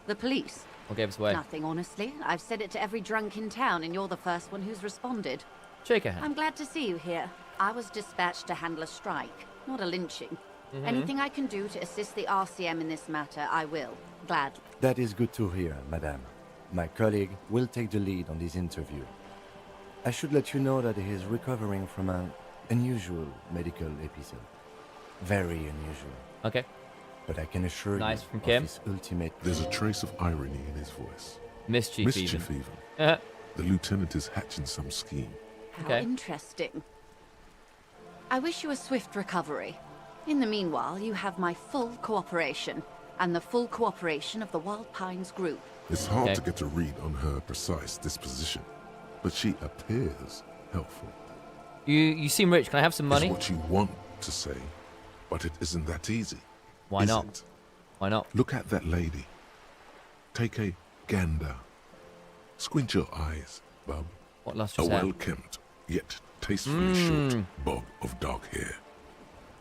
the police. What gave us away? Nothing, honestly. I've said it to every drunk in town, and you're the first one who's responded. Shake a hand. I'm glad to see you here. I was dispatched to handle a strike, not a lynching. Anything I can do to assist the RCM in this matter, I will. Gladly. That is good to hear, madame. My colleague will take the lead on this interview. I should let you know that he is recovering from an unusual medical episode. Very unusual. Okay. But I can assure you from of Kim. his ultimate... There's a trace of irony in his voice. Mischief even. Uh-huh. The lieutenant is hatching some scheme. How interesting. I wish you a swift recovery. In the meanwhile, you have my full cooperation, and the full cooperation of the Wild Pines group. It's hard to get a read on her precise disposition, but she appears helpful. You seem rich. Can I have some money? It's what you want to say, but it isn't that easy. Why not? Why not? Look at that lady. Take a gander. Squint your eyes, bub. What lost A your hair? well-kempt, yet tastefully short bob of dark hair.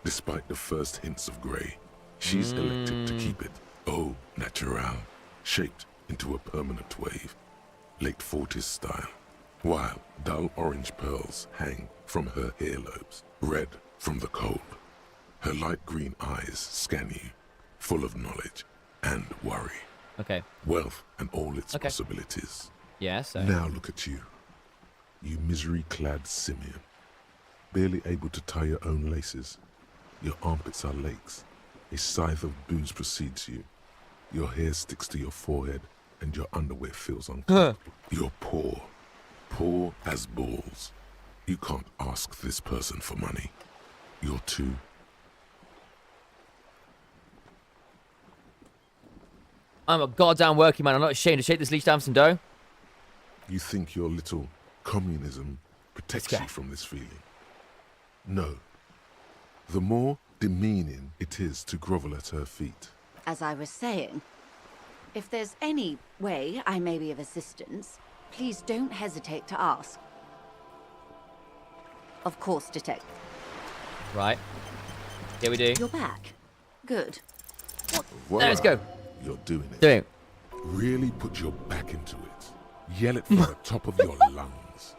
Despite the first hints of grey, she's elected to keep it au naturel, shaped into a permanent wave, late 40s style, while dull orange pearls hang from her earlobes, red from the cold. Her light green eyes scan you, full of knowledge and worry. Okay. Wealth and all its possibilities. Yes. Now look at you. You misery-clad simian. Barely able to tie your own laces. Your armpits are lakes. A scythe of booze precedes you. Your hair sticks to your forehead, and your underwear feels uncomfortable. You're poor. Poor as balls. You can't ask this person for money. You're too... I'm a goddamn working man. I'm not ashamed to shake this leech down some dough. You think your little communism protects you from this feeling? No. The more demeaning it is to grovel at her feet. As I was saying, if there's any way I may be of assistance, please don't hesitate to ask. Of course, Detective. Right. Here we do. You're back. Good. Let's go. You're doing it. Doing it. Really put your back into it. Yell it from the top of your lungs.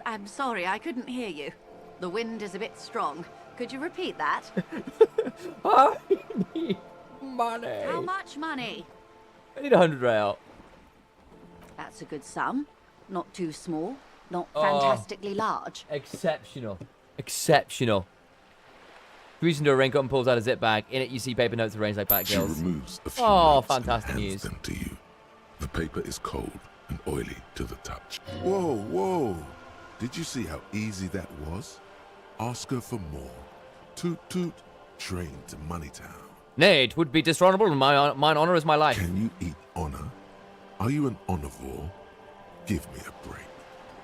I'm sorry, I couldn't hear you. The wind is a bit strong. Could you repeat that? I need money. How much money? I need 100 real. That's a good sum. Not too small, not Oh. fantastically large. Exceptional. Exceptional. Reason to a raincoat and pulls out a zip bag. In it, you see paper notes arranged like She Batgirls. removes a few Oh, notes fantastic and hands news. them to you. The paper is cold and oily to the touch. Whoa, whoa. Did you see how easy that was? Ask her for more. Toot toot, train to Moneytown. Nay, it would be dishonorable, and mine honor is my life. Can you eat honor? Are you an omnivore? Give me a break.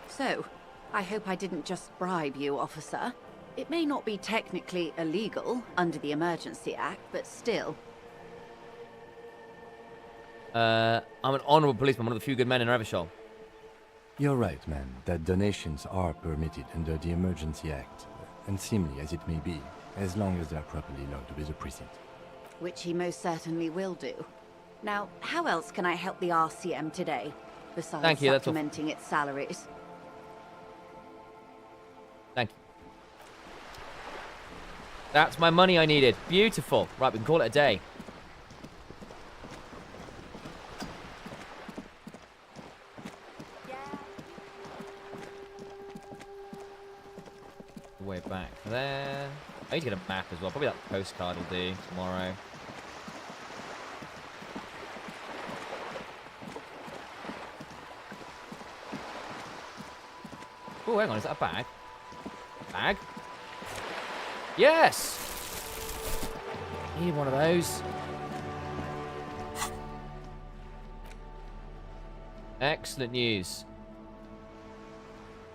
So, I hope I didn't just bribe you, officer. It may not be technically illegal under the Emergency Act, but still. I'm an honorable policeman, one of the few good men in Revachol. You're right, man, that donations are permitted under the Emergency Act, unseemly as it may be, as long as they're properly logged with the precinct. Which he most certainly will do. Now, how else can I help the RCM today, besides Thank you, that's all. supplementing its salaries? Thank you. That's my money I needed. Beautiful. Right, we can call it a day. Way back there. I need to get a map as well. Probably that postcard will do tomorrow. Oh, hang on. Is that a bag? Bag? Yes! Need one of those. Excellent news.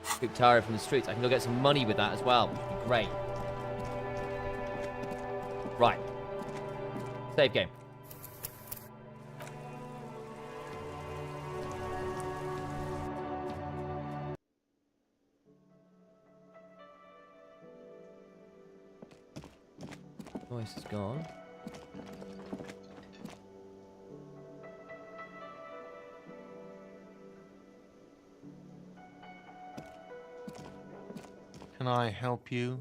Scoop Tara from the streets. I can go get some money with that as well, which would be great. Right. Save game. Voice is gone. Can I help you?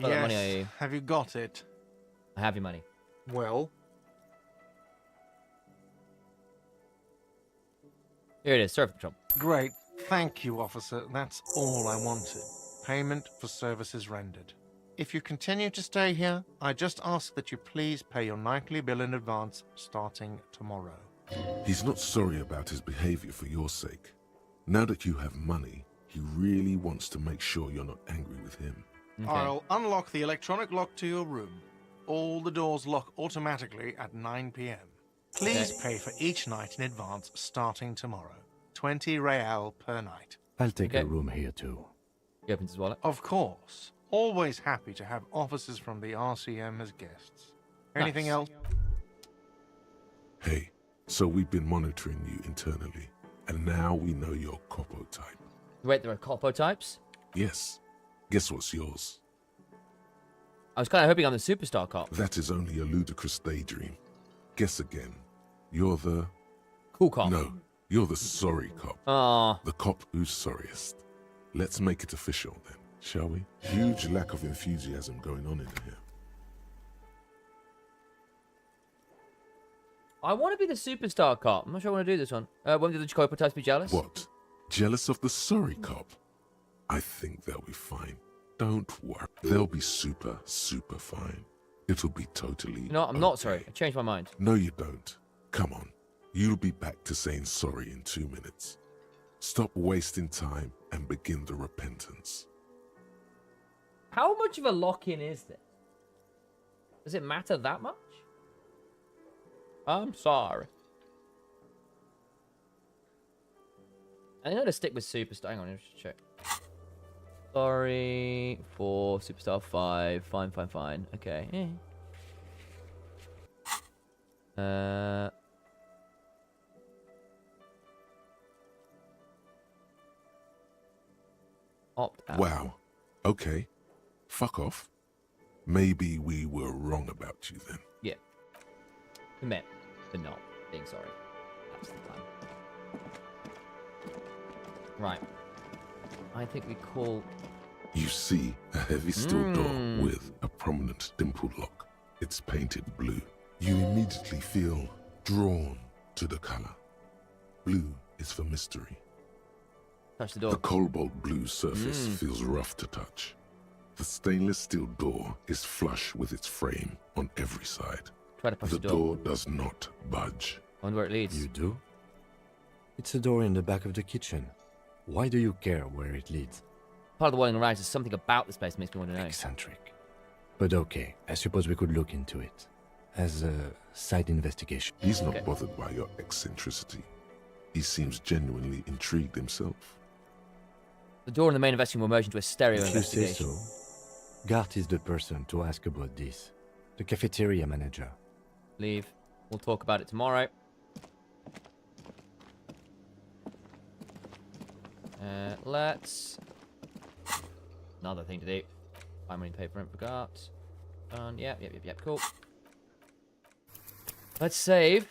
Got that money, are you? Have you got it? I have your money. Well, Here it is. Serve the trouble. great. Thank you, officer. That's all I wanted. Payment for services rendered. If you continue to stay here, I just ask that you please pay your nightly bill in advance starting tomorrow. He's not sorry about his behavior for your sake. Now that you have money, he really wants to make sure you're not angry with him. I'll unlock the electronic lock to your room. All the doors lock automatically at 9 p.m. Please pay for each night in advance starting tomorrow. 20 real per night. I'll take a room here too. He opens his wallet. Of course. Always happy to have officers from the RCM as guests. Anything Nice. else? Hey, so we've been monitoring you internally, and now we know your Copo type. Wait, there are Copo types? Yes. Guess what's yours? I was kind of hoping I'm the superstar cop. That is only a ludicrous daydream. Guess again. You're the... Cool cop. No, you're the sorry cop. Aww. The cop who's sorriest. Let's make it official then, shall we? Huge lack of enthusiasm going on in here. I want to be the superstar cop. I'm not sure I want to do this one. Won't the Copo types be jealous? What? Jealous of the sorry cop? I think they'll be fine. Don't worry. They'll be super, super fine. It'll be totally... No, I'm not sorry. I changed my mind. No, you don't. Come on. You'll be back to saying sorry in 2 minutes. Stop wasting time and begin the repentance. How much of a lock-in is this? Does it matter that much? I'm sorry. I know to stick with superstar. Hang on, let me just check. Sorry for superstar 5. Fine, fine, fine. Okay. Opt out. Wow. Okay. Fuck off. Maybe we were wrong about you then. Yeah. Commit to not being sorry. That's the plan. Right. I think we call... You see a heavy steel door with a prominent dimpled lock. It's painted blue. You immediately feel drawn to the color. Blue is for mystery. Touch the door. The cobalt blue surface feels rough to touch. The stainless steel door is flush with its frame on every side. Try to push The the door. door does not budge. I wonder where it leads. You do? It's a door in the back of the kitchen. Why do you care where it leads? Part of the walling around is something about this place makes me want to know. Eccentric. But okay, I suppose we could look into it. As a side investigation. He's not bothered by your eccentricity. He seems genuinely intrigued himself. The door in the main investing will merge into a stereo If you say investigation. so. Gart is the person to ask about this. The cafeteria manager. Leave. We'll talk about it tomorrow. Let's... Another thing to do. I'm reading paper and forgot. Yep, cool. Let's save.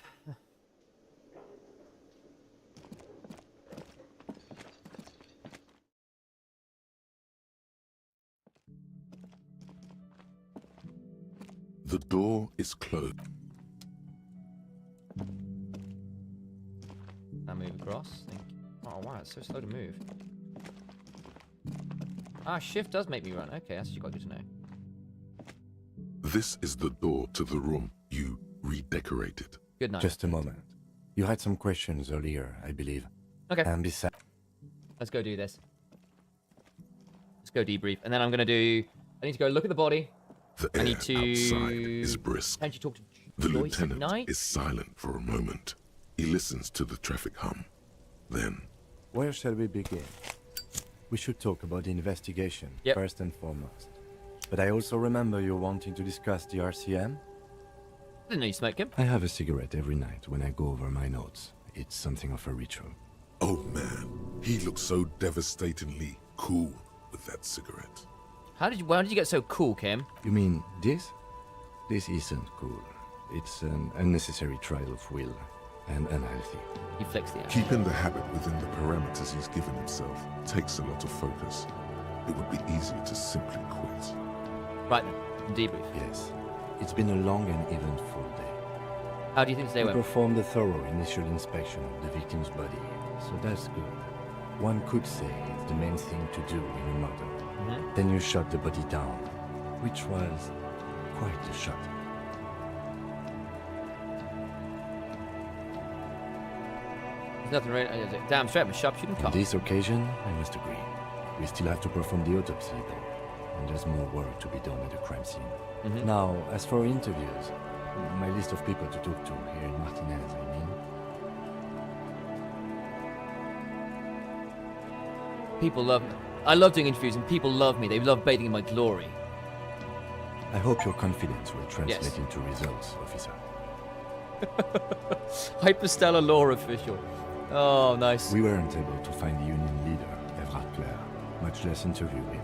The door is closed. Now move across. Oh wow, it's so slow to move. Shift does make me run. Okay, that's actually quite good to know. This is the door to the room you redecorated. Good night. Just a moment. You had some questions earlier, I believe. Okay. And besides... Let's go do this. Let's go debrief. And then I'm going to do... I need to go look at the body. The I air need to... outside is brisk. Can't you talk to The Joyce at lieutenant night? is silent for a moment. He listens to the traffic hum. Then, Where shall we begin? We should talk about the investigation, first and foremost. But I also remember you wanting to discuss the RCM? I didn't know you smoked him. I have a cigarette every night when I go over my notes. It's something of a ritual. oh man, he looks so devastatingly cool with that cigarette. Why did you get so cool, Kim? You mean this? This isn't cool. It's an unnecessary trial of will and unhealthy. He flicks the Keeping the habit within the parameters he's given himself takes a lot of focus. It would be easier to simply quit. Right then, debrief. Yes. It's been a long and eventful day. How do you think today We went? performed a thorough initial inspection of the victim's body, so that's good. One could say it's the main thing to do in a murder. Then you shot the body down, which was quite a shot. There's nothing really... Damn straight, I'm a sharpshooting On cop. this occasion, I must agree. We still have to perform the autopsy, though, and there's more work to be done at the crime scene. Now, as for interviews, my list of people to talk to here in Martinez, I mean. People love me. I love doing interviews and people love me. They love bathing in my glory. I hope your confidence will translate Yes. into results, officer. Hyperstellar law official. Oh, nice. We weren't able to find the union leader, Everard Clare, much less interview him.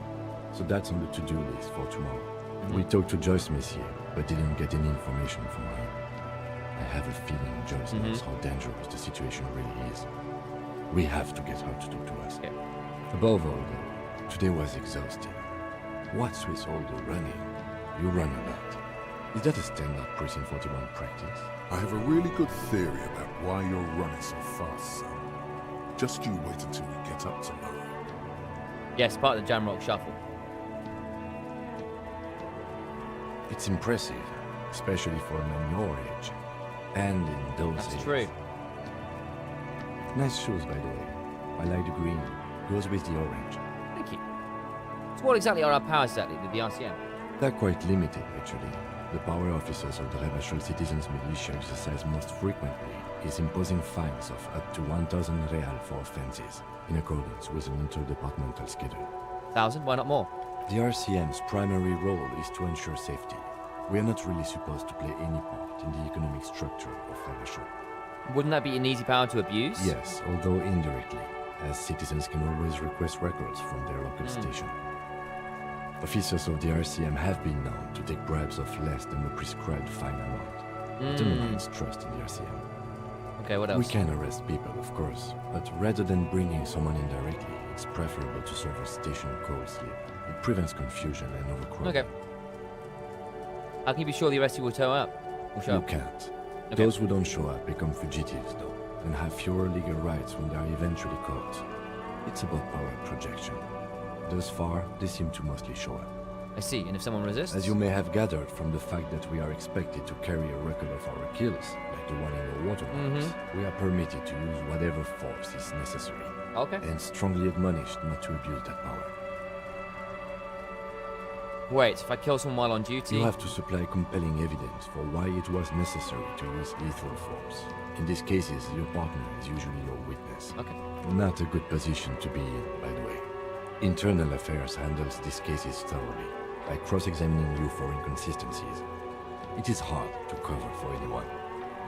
So that's on the to-do list for tomorrow. We talked to Joyce Messier, but didn't get any information from her. I have a feeling Joyce knows how dangerous the situation really is. We have to get her to talk to us. Above all, though, today was exhausting. What's with all the running? You run a lot. Is that a standard Precinct 41 practice? I have a really good theory about why you're running so fast, son. Just you wait until we get up tomorrow. Yes, part of the Jamrock Shuffle. It's impressive, especially for a man your age. And in those That's ages. true. Nice shoes, by the way. I like the green. Goes with the orange. Thank you. So what exactly are our powers exactly, the RCM? They're quite limited, actually. The power officers of the Rebel Citizens Militia exercise most frequently is imposing fines of up to 1,000 real for offenses, in accordance with an interdepartmental schedule. 1,000? Why not more? The RCM's primary role is to ensure safety. We are not really supposed to play any part in the economic structure of Rebel. Wouldn't that be an easy power to abuse? Yes, although indirectly, as citizens can always request records from their local station. Officers of the RCM have been known to take bribes of less than the prescribed fine amount. It undermines trust in the RCM. Okay, what else? We can arrest people, of course, but rather than bringing someone in directly, it's preferable to serve a station call slip. It prevents confusion and overcrowding. Okay. How can you be sure the arrestee will show up? You can't. Okay. Those who don't show up become fugitives, though, and have fewer legal rights when they are eventually caught. It's about power projection. Thus far, they seem to mostly show up. I see, and if someone resists? As you may have gathered from the fact that we are expected to carry a record of our kills, like the one in the water mines, we are permitted to use whatever force is necessary. Okay. And strongly admonished not to abuse that power. Wait, if I kill someone while on duty... You have to supply compelling evidence for why it was necessary to use lethal force. In these cases, your partner is usually your witness. Okay. Not a good position to be in, by the way. Internal Affairs handles these cases thoroughly, by cross-examining you for inconsistencies. It is hard to cover for anyone,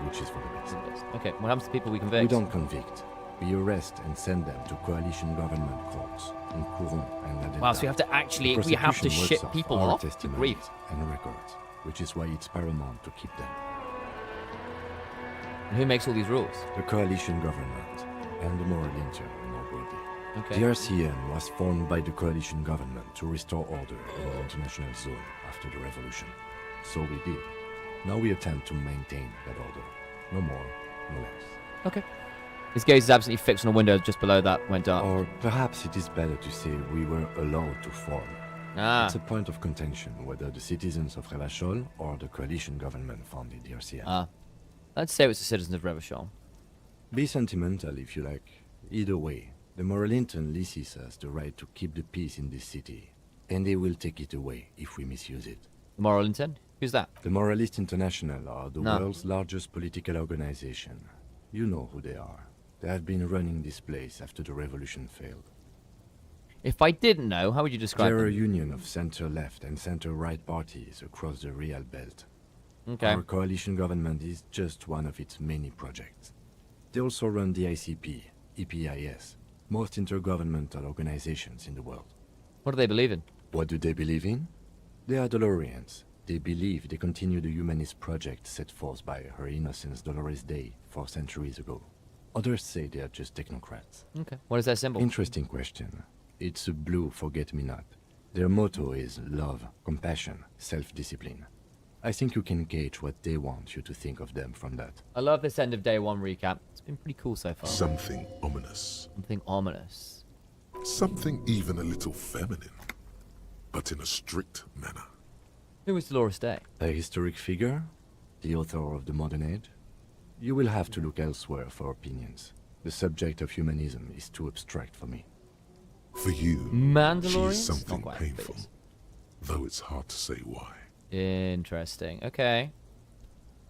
which is for the best. Okay, what happens to people we convict? We don't convict. We arrest and send them to coalition government courts in Courron and La Delta. Wow, so we have to actually, The we have to prosecution ship works people our off? Good testimonies grief. and records, which is why it's paramount to keep them. And who makes all these rules? The coalition government and the moral intern, more broadly. Okay. The RCM was formed by the coalition government to restore order in the international zone after the revolution. So we did. Now we attempt to maintain that order. No more, no less. Okay. His gaze is absolutely fixed on a window just below that went dark. Or perhaps it is better to say we were allowed to form. Ah. It's a point of contention whether the citizens of Revachol or the coalition government founded the RCM. Ah. Let's say it was the citizens of Revachol. Be sentimental if you like. Either way, the moral intern leases us the right to keep the peace in this city, and they will take it away if we misuse it. The moral intent? Who's that? The Moralists International are the No. world's largest political organization. You know who they are. They have been running this place after the revolution failed. If I didn't know, how would you describe They're a them? union of center-left and center-right parties across the Real Belt. Okay. Our coalition government is just one of its many projects. They also run the ICP, EPIS, most intergovernmental organizations in the world. What do they believe in? What do they believe in? They are Dolorians. They believe they continue the humanist project set forth by Her Innocence Dolores Day 4 centuries ago. Others say they are just technocrats. Okay. What is their symbol? Interesting question. It's a blue forget-me-not. Their motto is love, compassion, self-discipline. I think you can gauge what they want you to think of them from that. I love this end of day one recap. It's been pretty cool so far. Something ominous. Something ominous. Something even a little feminine, but in a strict manner. Who is Dolores Day? A historic figure? The author of the modern age? You will have to look elsewhere for opinions. The subject of humanism is too abstract for me. For you, she Mandalorians? is something Not quite, painful, please. though it's hard to say why. Interesting. Okay.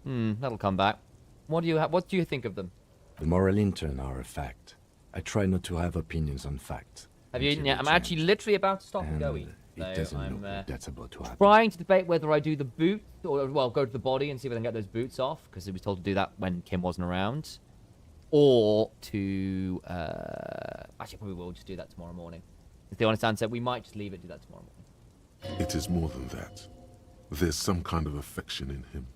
That'll come back. What do you think of them? The moral intern are a fact. I try not to have opinions on facts. Have you eaten yet? I'm actually literally about to stop and go eat. It So doesn't I'm look like that's about to happen. trying to debate whether I do the boot or, well, go to the body and see if I can get those boots off, because I was told to do that when Kim wasn't around. Or to... actually, probably will just do that tomorrow morning. If the honest answer, we might just leave it, do that tomorrow morning. It is more than that. There's some kind of affection in him.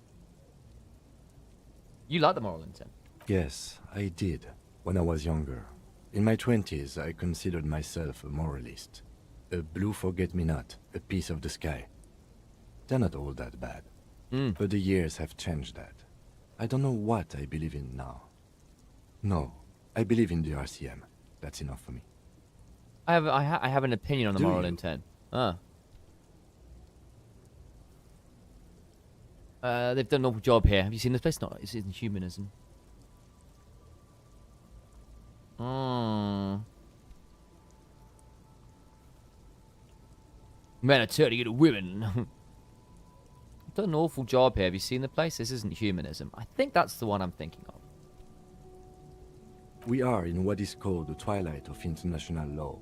You like the moral intent? Yes, I did, when I was younger. In my 20s, I considered myself a moralist. A blue forget-me-not, a piece of the sky. They're not all that bad. But the years have changed that. I don't know what I believe in now. No, I believe in the RCM. That's enough for me. I have an opinion on the Do moral you? intent. They've done an awful job here. Have you seen this place? No, it's in humanism. Men are turning into women. They've done an awful job here. Have you seen the place? This isn't humanism. I think that's the one I'm thinking of. We are in what is called the twilight of international law.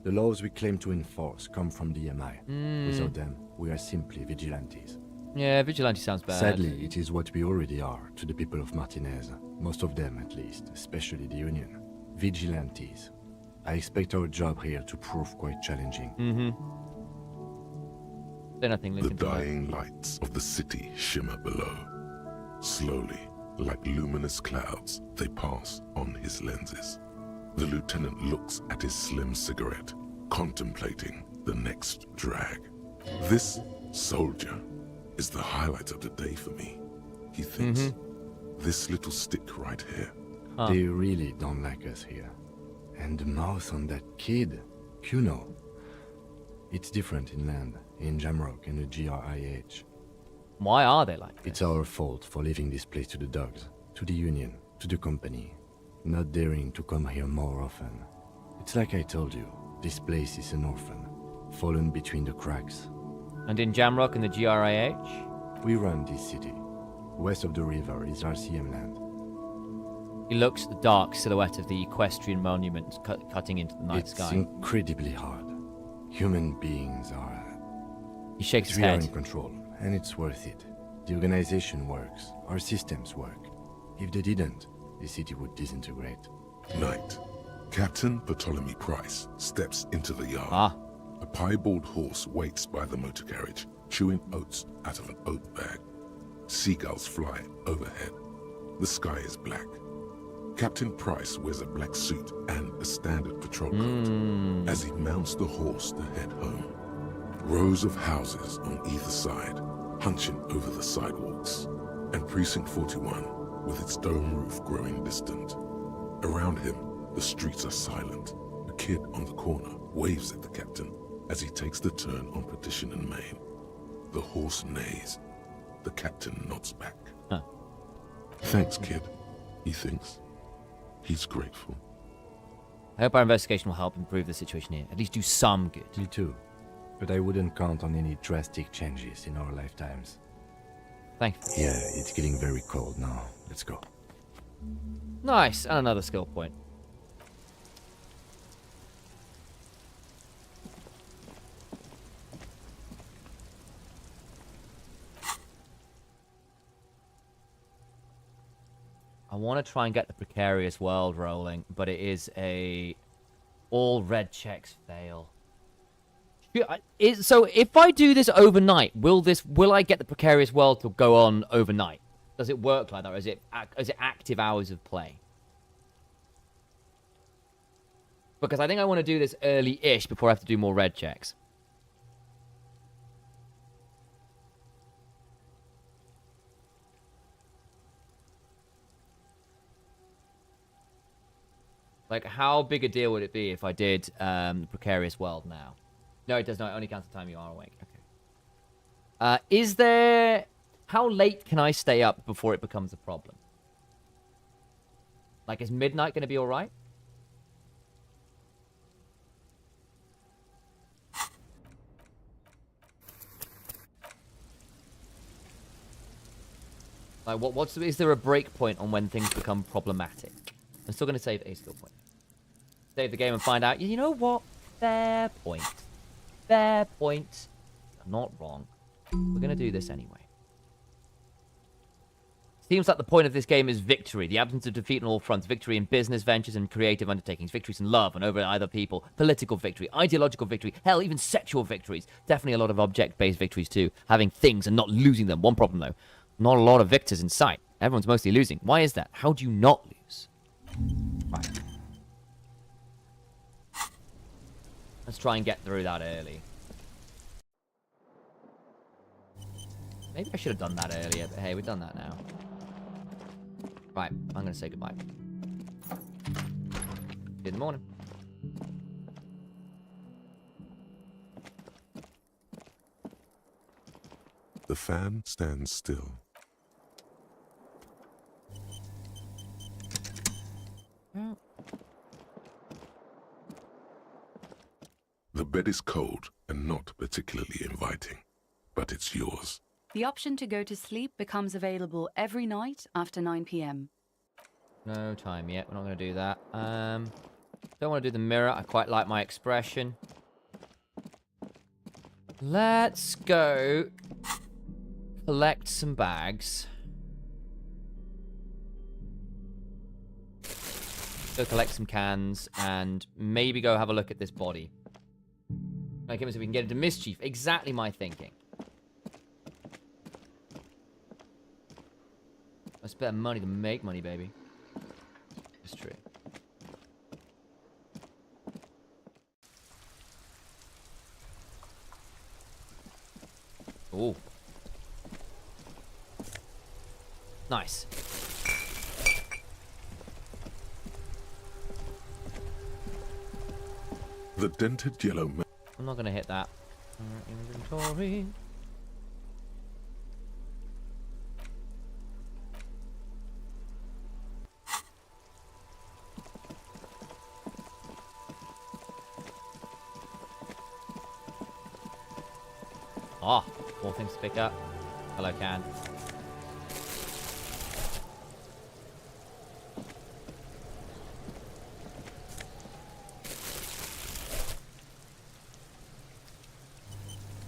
The laws we claim to enforce come from the MI. Without them, we are simply vigilantes. Yeah, vigilante sounds bad. Sadly, it is what we already are to the people of Martinez. Most of them, at least, especially the Union. Vigilantes. I expect our job here to prove quite challenging. Then I think The Lincoln dying lights of the city shimmer below. Slowly, like luminous clouds, they pass on his lenses. The lieutenant looks at his slim cigarette, contemplating the next drag. This soldier is the highlight of the day for me, he thinks. This little stick right here. They really don't like us here. And the mouth on that kid, Kuno. It's different inland, in Jamrock and the GRIH. Why are they like this? It's our fault for leaving this place to the dogs, to the Union, to the company, not daring to come here more often. It's like I told you, this place is an orphan, fallen between the cracks. And in Jamrock and the GRIH? We run this city. West of the river is RCM land. He looks at the dark silhouette of the equestrian monument cutting into the night sky. It's incredibly hard. Human beings are... He shakes his We are head. in control, and it's worth it. The organization works. Our systems work. If they didn't, the city would disintegrate. Night. Captain Ptolemy Price steps into the yard. Ah. A piebald horse waits by the motor carriage, chewing oats out of an oat bag. Seagulls fly overhead. The sky is black. Captain Price wears a black suit and a standard patrol coat as he mounts the horse to head home. Rows of houses on either side, hunching over the sidewalks, and Precinct 41 with its dome roof growing distant. Around him, the streets are silent. A kid on the corner waves at the captain as he takes the turn on Petition and Main. The horse neighs. The captain nods back. Huh. Thanks, kid, he thinks. He's grateful. I hope our investigation will help improve the situation here. At least do some good. Me too. But I wouldn't count on any drastic changes in our lifetimes. Thank you. Yeah, it's getting very cold now. Let's go. Nice, and another skill point. I want to try and get the precarious world rolling, but it is a all red checks fail. So if I do this overnight, will I get the precarious world to go on overnight? Does it work like that, or is it active hours of play? Because I think I want to do this early-ish before I have to do more red checks. Like, how big a deal would it be if I did the precarious world now? No, it does not. It only counts the time you are awake. Okay. Is there... How late can I stay up before it becomes a problem? Like, is midnight going to be alright? Like, is there a break point on when things become problematic? I'm still going to save a skill point. Save the game and find out, you know what? Fair point. Fair point. I'm not wrong. We're going to do this anyway. Seems like the point of this game is victory. The absence of defeat on all fronts. Victory in business ventures and creative undertakings. Victories in love and over other people. Political victory. Ideological victory. Hell, even sexual victories. Definitely a lot of object-based victories too. Having things and not losing them. One problem though. Not a lot of victors in sight. Everyone's mostly losing. Why is that? How do you not lose? Right. Let's try and get through that early. Maybe I should have done that earlier, but hey, we've done that now. Right, I'm going to say goodbye. Good morning. The fan stands still. The bed is cold and not particularly inviting, but it's yours. The option to go to sleep becomes available every night after 9 p.m. No time yet. We're not going to do that. Don't want to do the mirror. I quite like my expression. Let's go collect some bags. Go collect some cans and maybe go have a look at this body. Like, so we can get into mischief. Exactly my thinking. I spend money to make money, baby. It's true. Ooh. Nice. The dented yellow man. I'm not gonna hit that. Inventory. Ah, more things to pick up. Hello, can.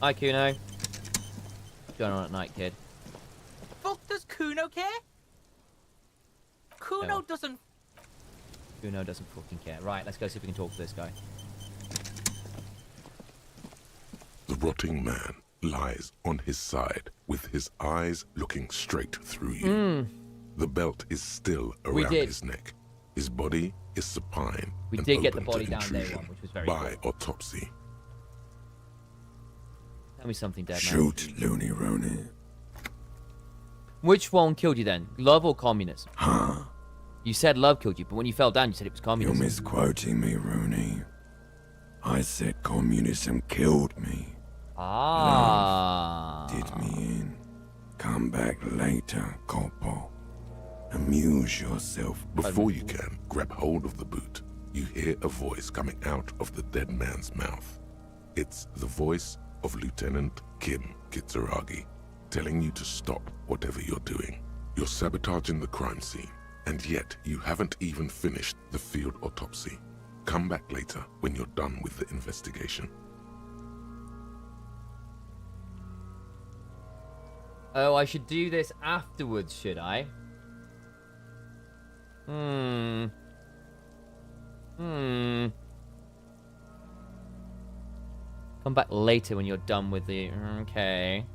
Hi, Kuno. What's going on at night, kid? Fuck does Kuno care? Kuno No. doesn't. Kuno doesn't fucking care. Right, let's go see if we can talk to this guy. The rotting man lies on his side with his eyes looking straight through you. The belt is still around his neck. His body is supine. We and did get the open body to down day intrusion one, which was very by cool. autopsy. Tell me something, dead man. Shoot, Looney Rooney. Which one killed you then? Love or communism? Huh? You said love killed you, but when you fell down, you said it was You're communism. misquoting me, Rooney. I said communism killed me. Ah. Love did me in. Come back later, Corpo. Amuse yourself. Before you can grab hold of the boot, you hear a voice coming out of the dead man's mouth. It's the voice of Lieutenant Kim Kitsuragi, telling you to stop whatever you're doing. You're sabotaging the crime scene, and yet you haven't even finished the field autopsy. Come back later when you're done with the investigation. Oh, I should do this afterwards, should I? Come back later when you're done with the... Okay.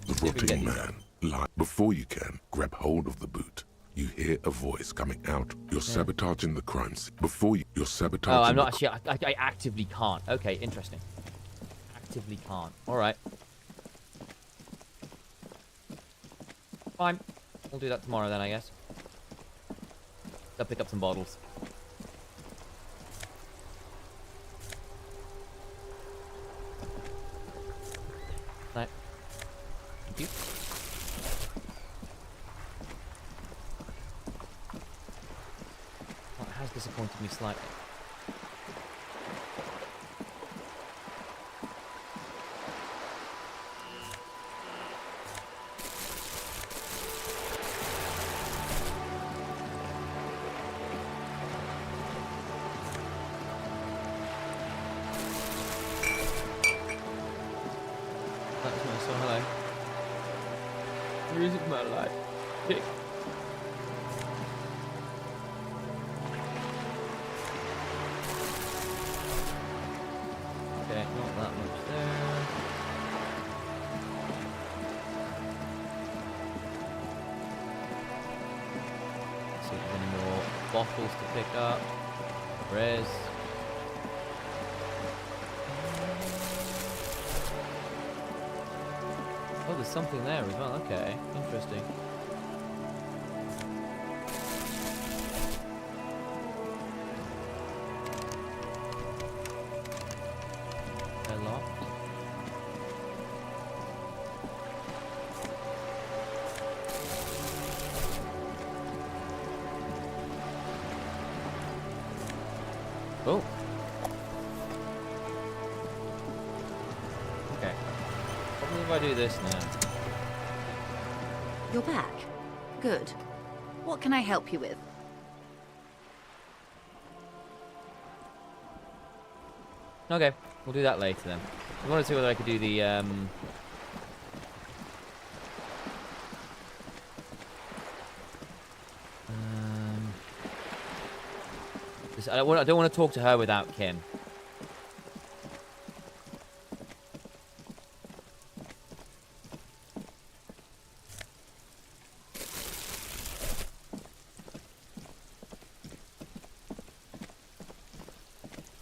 The rotting man lie. Before you can grab hold of the boot, you hear a voice coming out. You're sabotaging the crime scene. You're sabotaging. Oh, I'm not actually. I actively can't. Okay, interesting. Actively can't. All right. Fine. We'll do that tomorrow then, I guess. Go pick up some bottles. Right. Thank you. That has disappointed me slightly. That's my song, hello. Music of my life. Kick. Okay, not that much there. See if there's any more bottles to pick up. There is. Oh, there's something there as well. Okay, interesting. They're locked. Oh. Okay. Probably if I do this now. You're back. Good. What can I help you with? Okay, we'll do that later then. I want to see whether I could do the I don't want to talk to her without Kim.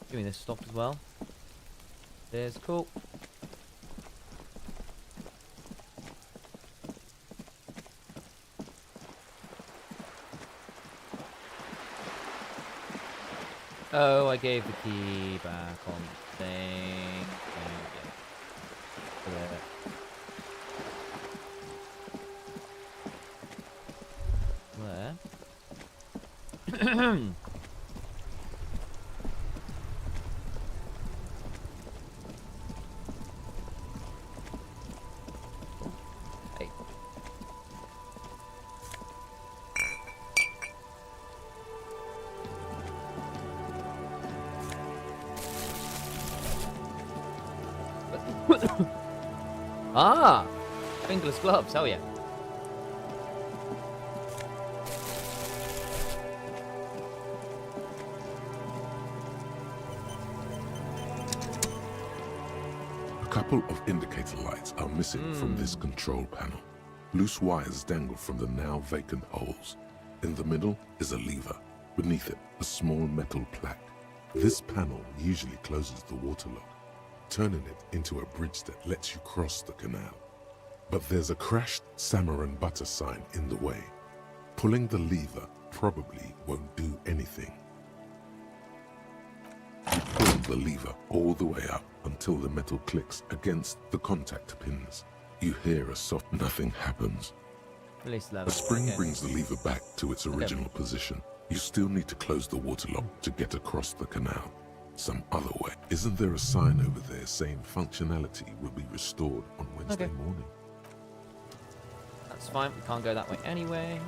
Give me this stopped as well. There's cool. Oh, I gave the key back on the thing. There. Hey. Ah! Fingerless gloves, hell yeah. A couple of indicator lights are missing from this control panel. Loose wires dangle from the now vacant holes. In the middle is a lever. Beneath it, a small metal plaque. This panel usually closes the water lock, turning it into a bridge that lets you cross the canal. But there's a crashed salmon and butter sign in the way. Pulling the lever probably won't do anything. You pull the lever all the way up until the metal clicks against the contact pins. You hear a soft nothing happens. Release lever. A spring Okay. brings the lever back to its original position. You still need to close the water lock to get across the canal. Some other way. Isn't there a sign over there saying functionality will be restored on Wednesday morning? That's fine, we can't go that way anyway.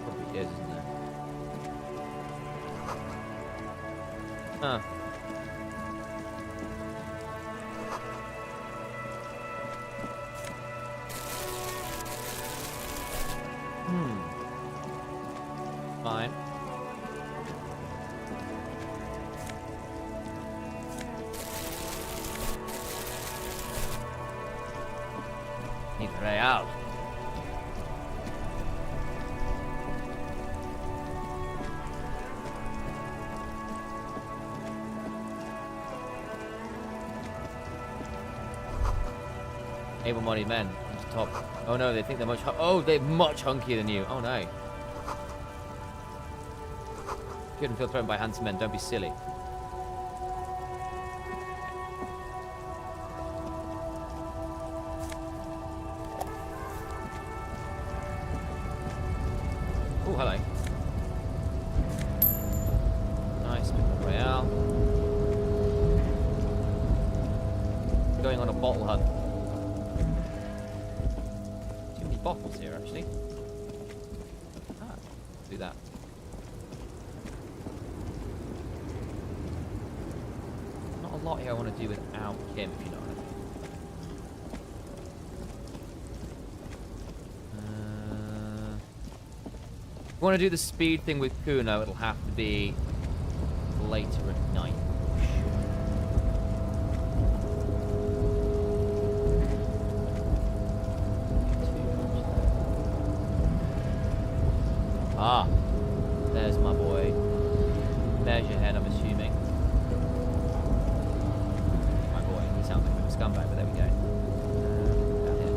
Probably is, isn't it? Huh. Fine. Need a way out. Able-bodied men on the top. Oh no, they think they're they're much hunkier than you. Oh no. Couldn't feel threatened by handsome men. Don't be silly. Oh, hello. Nice bit royale. Going on a bottle hunt. Too many bottles here, actually. Ah, do that. Not a lot here I want to do without Kim, if you know what I mean. If we want to do the speed thing with Kuno, it'll have to be later at night. Ah, there's my boy. There's your head, I'm assuming. My boy, he sounds like a bit of a scumbag, but there we go. Down here.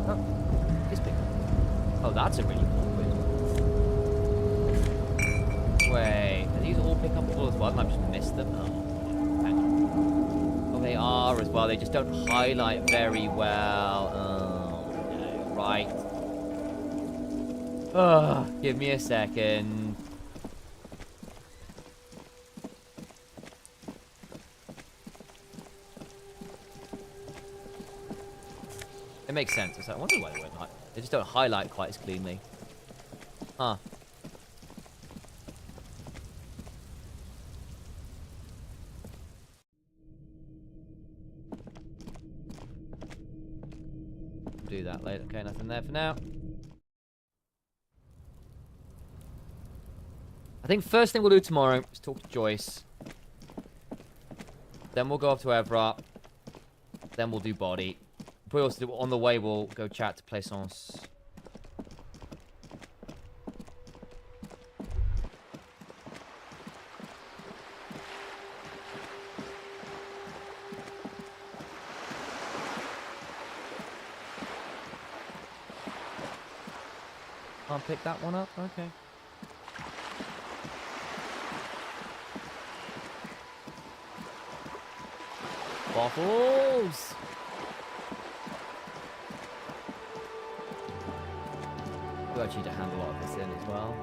Oh, this big. Oh, that's a really awkward. Wait, are these all pickupable as well? And I've just missed them. Oh, hang on. Oh, they are as well. They just don't highlight very well. Oh, no, right. Oh, give me a second. It makes sense. I wonder why they won't highlight. They just don't highlight quite as cleanly. Huh. Do that later. Okay, nothing there for now. I think first thing we'll do tomorrow is talk to Joyce. Then we'll go up to Evra. Then we'll do body. We also do, on the way we'll go chat to Plaisance. Can't pick that one up? Okay. Waffles! We actually need to handle a lot of this in as well.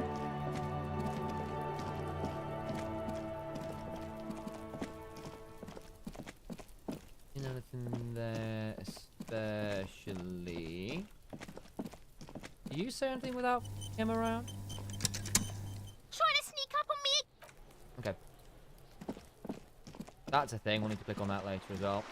Anything there, especially. Do you say anything without him around? Trying to sneak up on me? Okay. That's a thing. We'll need to click on that later as well.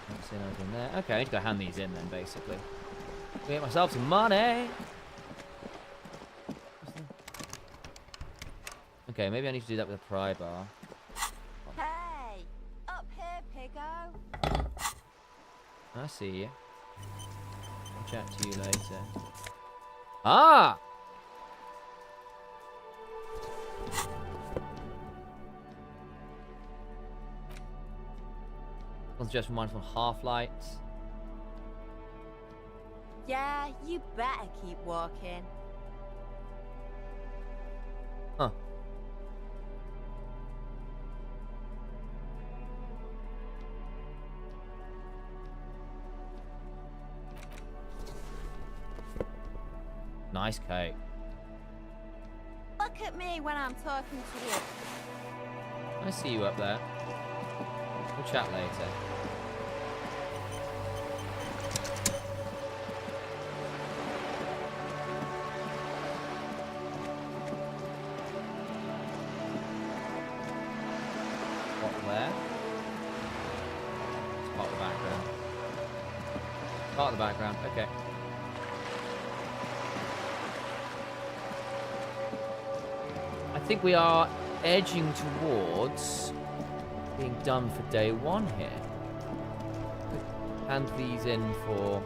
Don't see anything there. Okay, I need to go hand these in then, basically. Get myself some money. Okay, maybe I need to do that with a pry bar. Hey, up here, piggo. I see you. I'll chat to you later. Ah! Concentration mindful half-lights. Yeah, you better keep walking. Huh. Nice cake. Look at me when I'm talking to you. I see you up there. We'll chat later. What, where? It's part of the background. Part of the background, okay. I think we are edging towards being done for day one here. Hand these in for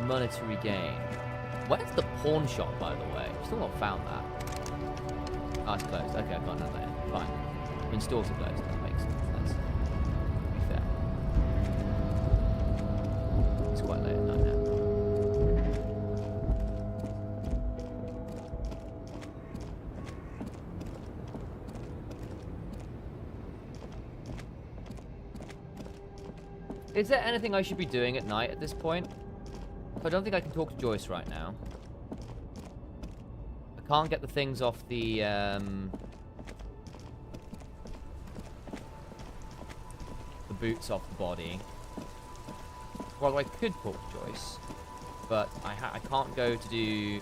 monetary gain. Where's the pawn shop, by the way? Still not found that. Oh, it's closed. Okay, I've got another in. Fine. I mean, stores are closed. That makes sense. That's, to be fair. It's quite late at night now. Is there anything I should be doing at night at this point? I don't think I can talk to Joyce right now. I can't get the things off the, boots off the body. Well, I could talk to Joyce, but I can't go to do...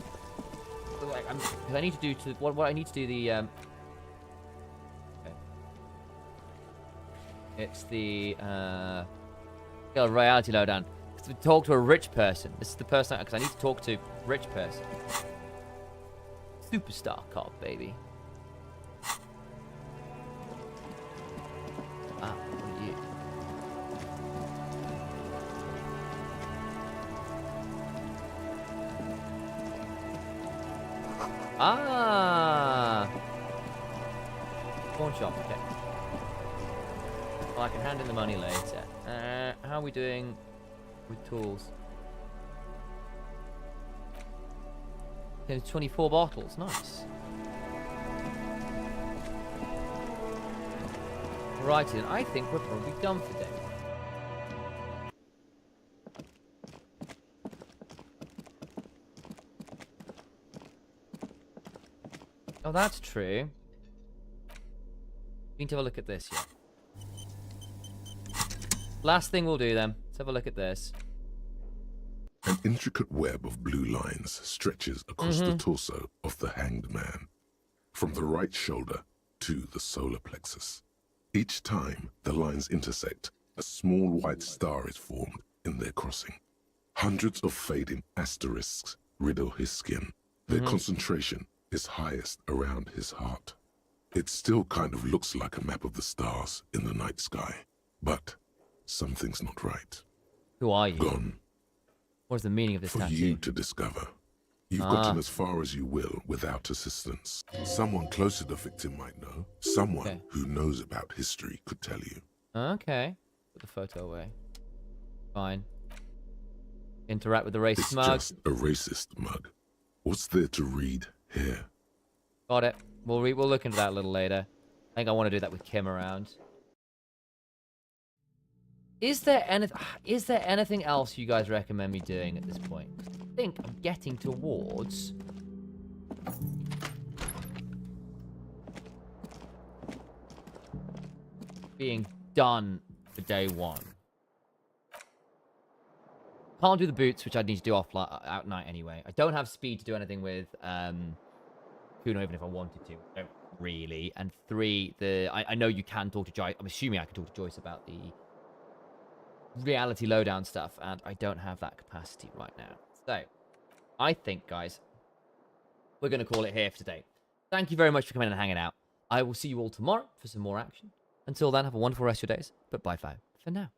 Like, because I need to do to... What I need to do the, okay. It's the, reality lowdown. To talk to a rich person. This is the person because I need to talk to rich person. Superstar cop, baby. Ah, what are you? Ah, pawn shop. Okay. Well, I can hand in the money later. How are we doing with tools? There's 24 bottles. Nice. Right then, I think we're probably done for day. Oh, that's true. We need to have a look at this yet. Last thing we'll do then. Let's have a look at this. An intricate web of blue lines stretches across the torso of the hanged man, from the right shoulder to the solar plexus. Each time the lines intersect, a small white star is formed in their crossing. Hundreds of fading asterisks riddle his skin. Their concentration is highest around his heart. It still kind of looks like a map of the stars in the night sky, but something's not right. Who are you? Gone. What is the meaning of this for tattoo? you to discover. You've gotten as far as you will without assistance. Someone close to the victim might know. Someone who knows about history could tell you. Okay. Put the photo away. Fine. Interact with the racist It's mug. just a racist mug. What's there to read here? Got it. We'll look into that a little later. I think I want to do that with Kim around. Is there anything else you guys recommend me doing at this point? I think I'm getting towards being done for day one. Can't do the boots, which I need to do out night anyway. I don't have speed to do anything with Kuno, even if I wanted to. I don't really. And 3, I know you can talk to Joyce. I'm assuming I can talk to Joyce about the reality lowdown stuff, and I don't have that capacity right now. So, I think, guys, we're going to call it here for today. Thank you very much for coming and hanging out. I will see you all tomorrow for some more action. Until then, have a wonderful rest of your days. But bye for now.